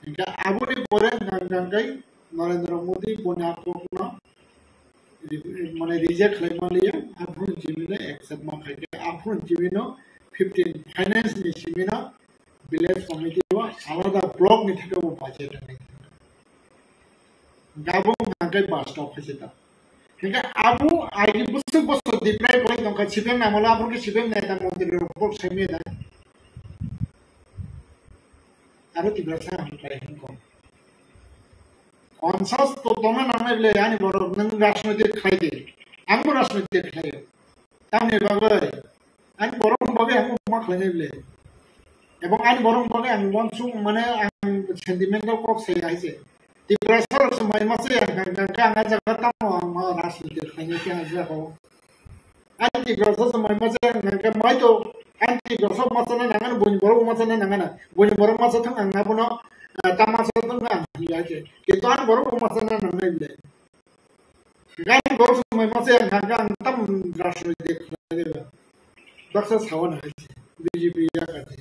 inka abuni bore hangang kai Narendra Modi bona ko na mane reject laimaliya apun jimine accept ma khai apun jimino 15 finance ni jimina village committee wa alada block ni thake wo budget ni gabong hangai bus stop khajeta Hingga abu ayi busuk dipray koi tongka chibem na mola abu ke chibem na ta mondir report semi da aru tibrasa hankai hingko Ansas to toma na bile yani boro nang rasmati khai de angbo rasmati khai tamne bagai ani borong bagai angbo ma khai bile ebong ani borong bagai ang bonsu mane ang sentimental kok sei aise Tibrasar semai masih yang ngajak ketemu sama rasmi kayaknya aja kok. Ada tibrasar semai masih yang ngajak mau itu anti dosa masana nangan bunyi baru masana nangan bunyi baru masa tang angna puno tamasa tang ang ya je ketuan baru masana nangan bile gan baru semai masa yang angka tam rasul dek lagi baksa sawan hai BJP ya kata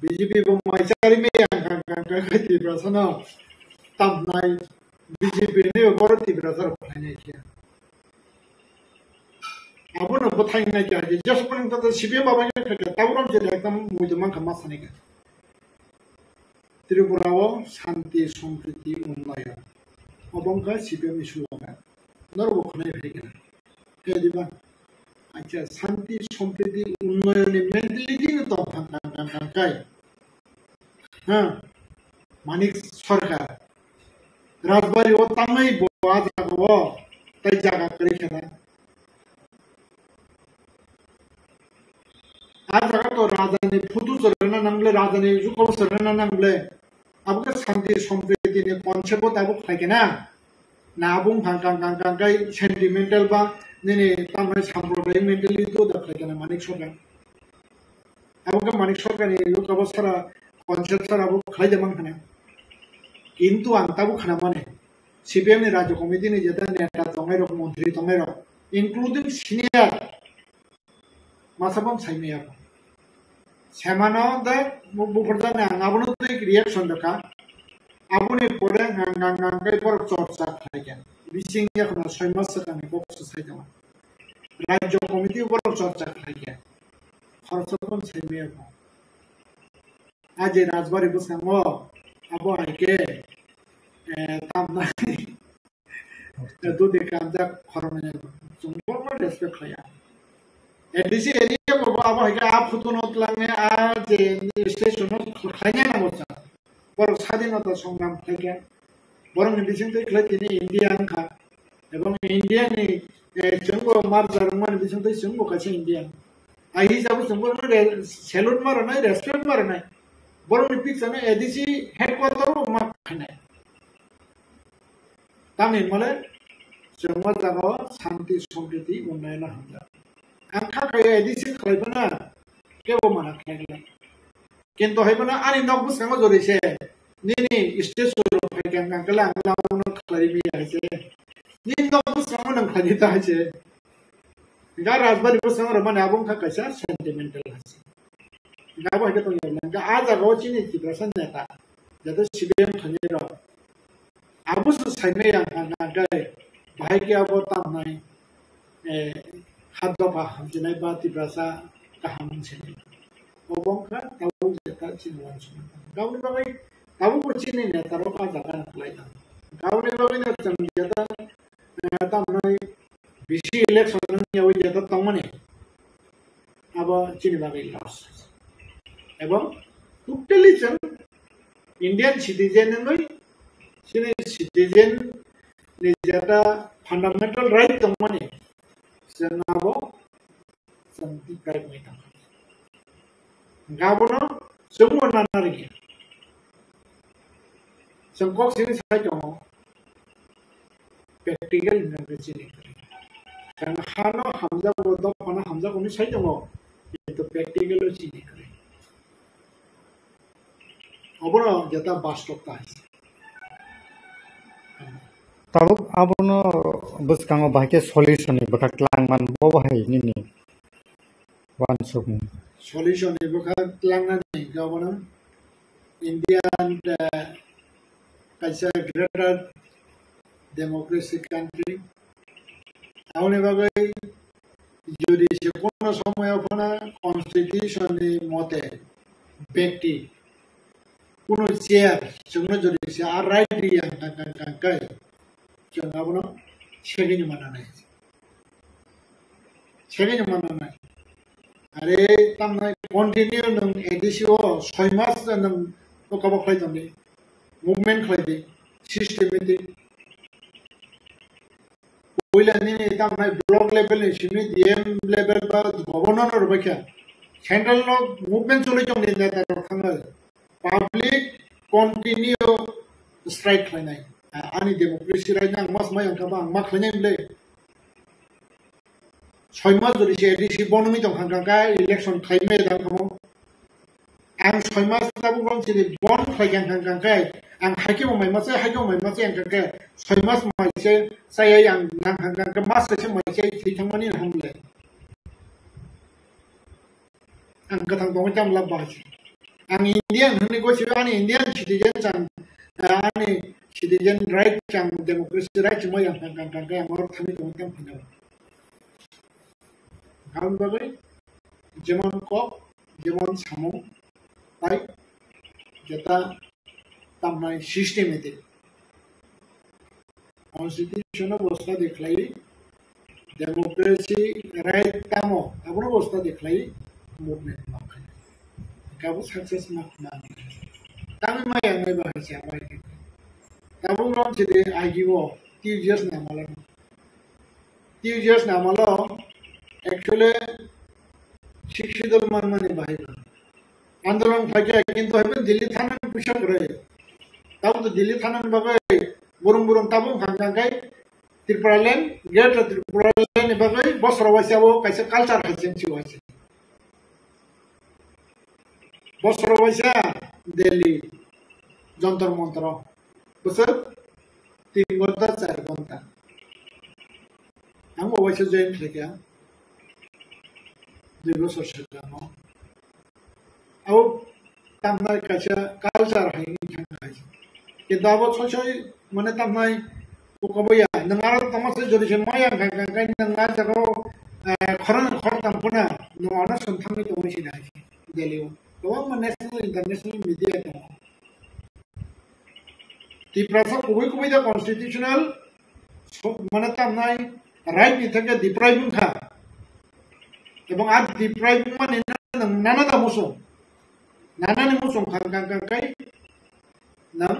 BJP pemaisari me yang angka kati berasana tam naik BJP ni baru tiba rasa berani kia Abu na bertanya lagi aja, just pun kita CBM babanya kerja, tahu orang jadi ekam mujurman kemas ni kan. Tripura Santi Sompriti Unnaya, abang ka CBM isu apa? Naru bukan ini kan? Jadi bang, aja Santi Sompriti Unnaya ni mentality ni tu kan kai. Manik Sarkar, Rajbari otamai bawa jaga, tay jaga kerja आज अगर तो राजधानी फुटू सरना नंगले राजधानी जो को सरना नंगले अब के शांति संप्रीति ने कॉन्सेप्ट तो अब खाके ना नाबुंग कांग का सेंटिमेंटल बा ने तमने सांप्रदायिक मेंटली तो द खाके ना मानिक सरकार अब के मानिक सरकार ने यो कब सरा कॉन्सेप्ट सरा अब खाई जमन खाने किंतु अंता वो खाना माने सीपीएम ने राज्य कमिटी ने जता नेता तंगेरो मंत्री तंगेरो इंक्लूडिंग सीनियर मासाबम साइमे अब Semana dah bukan ngabunuh tu reaction deka, abune pore ngang por chorcha khaike. Bising ya kena semas sekane box society ma. Rajya komiti por chorcha khaike. Kharchapon saime ko. Aje rajbari busango abo aike tamna tu dekanda khorone jumbo ma respect khaya. Edisi area bawa apa hingga apa foto not langnya aja station not kayaknya nggak usah. Baru saat ini atau songram kayaknya. Baru nih bising tuh kelihatan ini India angka. Ebang India nih jenggo mar jaruman bising tuh jenggo kasih India. Ahi sabu jenggo mana salon mana nih restaurant mana nih. Baru nih pik sana edisi headquarter mak kene. Tamin malah jenggo jaga Santi Sompriti Unnayana hamda. Angka kaya edisi kalau mana, kau mana kaya. Kinto hai mana, ani nak bus kanggo jodi se. Ni stage solo kaya angka lang mana kaya biar se. Ni nak bus kanggo nang kaya ta se. Jika rajbari bus kanggo mana abang kaya sentimental se. Jika apa kita tanya, jika ada roci ni kita sendiri. Jadi CBM kaya ro. Abu susahnya yang angka baik ya apa tamai. Hadap hamjinai bati berasa kaham sini. Obong kan tahu jika cinuan semua. Kau ni bagai tahu bercini ni taruh pada kan kelainan. Kau ni bagai ni macam jata tamai bisi election ni awal jata tamu ni. Aba cini bagai loss. Ebang totally jan Indian citizen ni sini citizen ni jata fundamental right tamu ni. Senabo, santi pride mereka. Gabono, semua nana lagi. Sengkok sini saya cuma practical dengan sini. Karena hano hamzah bodoh, hano hamzah kuni saya cuma itu practical sini. Abono jata bastop tas. Tabuk abono bus kanggo bahake solution ni bakal langman bawa hai ni wan sukun Solution ni bukan telangan ni gabono Indian kaisa greater democracy country. Awalnya bagai judicial kono semua apa constitution ni mote beti kono chair semua judicial right yang kan jangan apa no, segini mana naik, segini mana naik. Ada tamai continue nung edisi o, soimas nung kau kau ni, movement kau ni, system ini. Pula ni tamai block level ni, sini DM level ba, governor or baca, central no movement sulit jom ni jata orang public continue strike kau ni. Ani demokrasi raja mas mayang kaba mak hanya beli. 6 मास যদি সে ADC বনমি দংখাঙ্কা election Jaime দামো आं 6 मास दाबो बन सिरि बन खायगां खांखांखाय आं हाइके माइमासे आं खांखाय 6 मास माइसे सायै आं खांखांखा माससे माइसे थैखांमानि हमले आं गथां दङ जामला बास आं इंडियान होननि गोसो आं इंडियान सिटिजेन राइट आं डेमोक्रेसि राइट मै आं खांखांखाय आं और थानि दङ जाम फैनाव आं बागै जेमन कप जेमन सामु তাই যেটা তামনাই সিস্টেমেটিক কনস্টিটিউশন অবস্থা দেখলাই ডেমোক্রেসি রাইট কামো আবুর অবস্থা দেখলাই মুভমেন্ট মাখাই কাবু সাকসেস মাখনা তামি মায়া নাই বাহাইছে আবাই কাবু রম যেতে আইগিব টিউজার্স নামালো অ্যাকচুয়ালি শিক্ষিত মানে বাহাইবা आंदोलन फाइजा किंतु हबे दिल्ली थाना पुशक रहे तब तो दिल्ली थाना बाबे बुरुम तब खांखांखाय त्रिपुरालैंड गेट त्रिपुरालैंड बाबे बसरवासियाबो कायसे कल्चर हाइजें सिवासे बसरवासिया दिल्ली जंतर मंतर बसर 3 घंटा 4 घंटा हम वैसे जॉइन किया 2 बছর सिगाङाव अब तामनाय कायसे कल्चर हाइनि थाखाय कि दाबो सय माने तामनाय कबया नङा तमासे जदिसे माया गाय नङा जागो खरन तामफुना नङा सन्थामनि दंसि ना दिल्लीयाव गोबां नेशनेल इंटरनेशनल मीडिया दङ त्रिपुरा गुबै दा कन्स्टिट्यूशनल माने तामनाय राइट नि थाखाय डिप्राइविंग खा एबं आ डिप्राइविंग माने नाना दा मुसुं नानानि मुसुं खांखांखाय नाम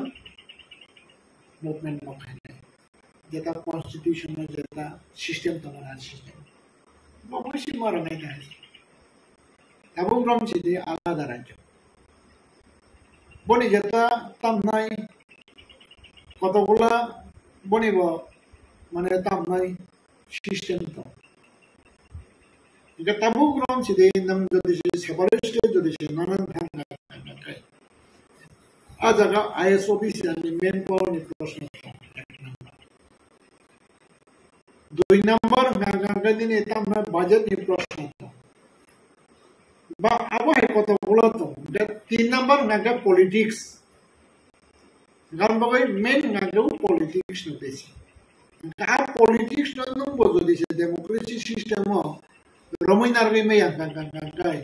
मुभमेंट माखायनाय जेता कन्स्टिट्यूशन जेता सिस्टेम दंना सिस्टेम बबेसि मारनाय ना एबं ब्रह्मसिदि आलादा राज्य बनि जेता तामनाय कतगुला बनिबो माने तामनाय सिस्टेम दं इका ताबु ब्रह्मसिदि नाम जदि सेपारेट जदि नानान थांगा आ जगह आईएस ऑफिसर नि मेन पावर नि प्रश्न 2 नंबर गांगा दिन तामना बजट नि प्रश्न बा आबाय कतगुला दं 3 नंबर गांगा पॉलिटिक्स गांबागै मेन गांगा पॉलिटिक्स न बेसि का पॉलिटिक्स न बजदि डेमोक्रेसी सिस्टम रमैनार गे मैया गांगाय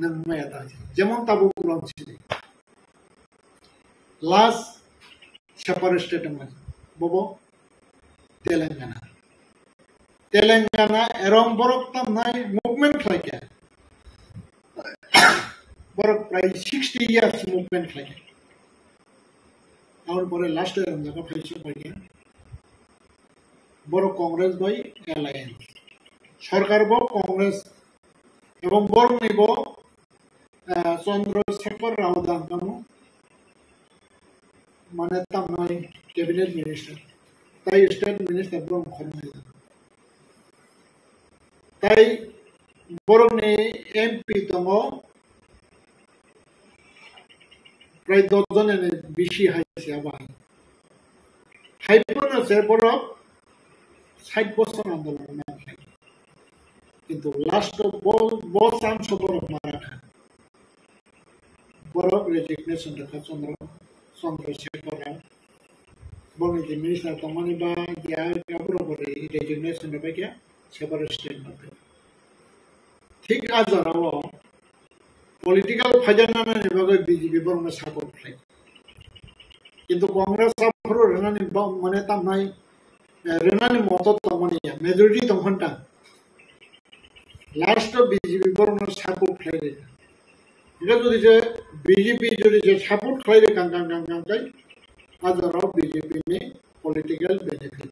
नों मैया दा जेमन ताबु ब्रह्मसिदि लास्ट सेपारेट स्टेट में बबो तेलंगाना एरम बरक तामनाय मुभमेंट लायके बरक प्राय 60 इयर्स मुभमेंट लायके और परे लास्ट एरम जगह फैसो पाइके बरक कांग्रेस बाय एलायंस सरकार बो कांग्रेस एवं बरनिबो चंद्रशेखर राव दांगामो माने तामनाय कैबिनेट मिनिस्टर ताई स्टेट मिनिस्टर ब्रह्म खरनाय ताई बरनि एमपी दङ प्राय 10 जननि बिसि हायसे बाय हायपनो से बरक 60 বছর आंदोलन नाय किंतु लास्ट बो चांस बरक मारा बरक रेजिग्नेशन रखा चंद्रशेखर राव बरनि मिनिस्टर तमानि बा या गाबरो बरे रेजिग्नेशन रखा क्या सेपारेट स्टेट में ठीक आजाराव पॉलिटिकल फाइजाना ने बगै बीजेपी बरनो सपोर्ट खाय किंतु कांग्रेस साफोर रनानि माने तामनाय रनानि मत तमानि मेजॉरिटी दंखनता लास्ट बीजेपी बरनो सपोर्ट खाय इला जदि जे बीजेपी जदि जे सपोर्ट खाय गांगाय आजाराव बीजेपी नि पॉलिटिकल बेनिफिट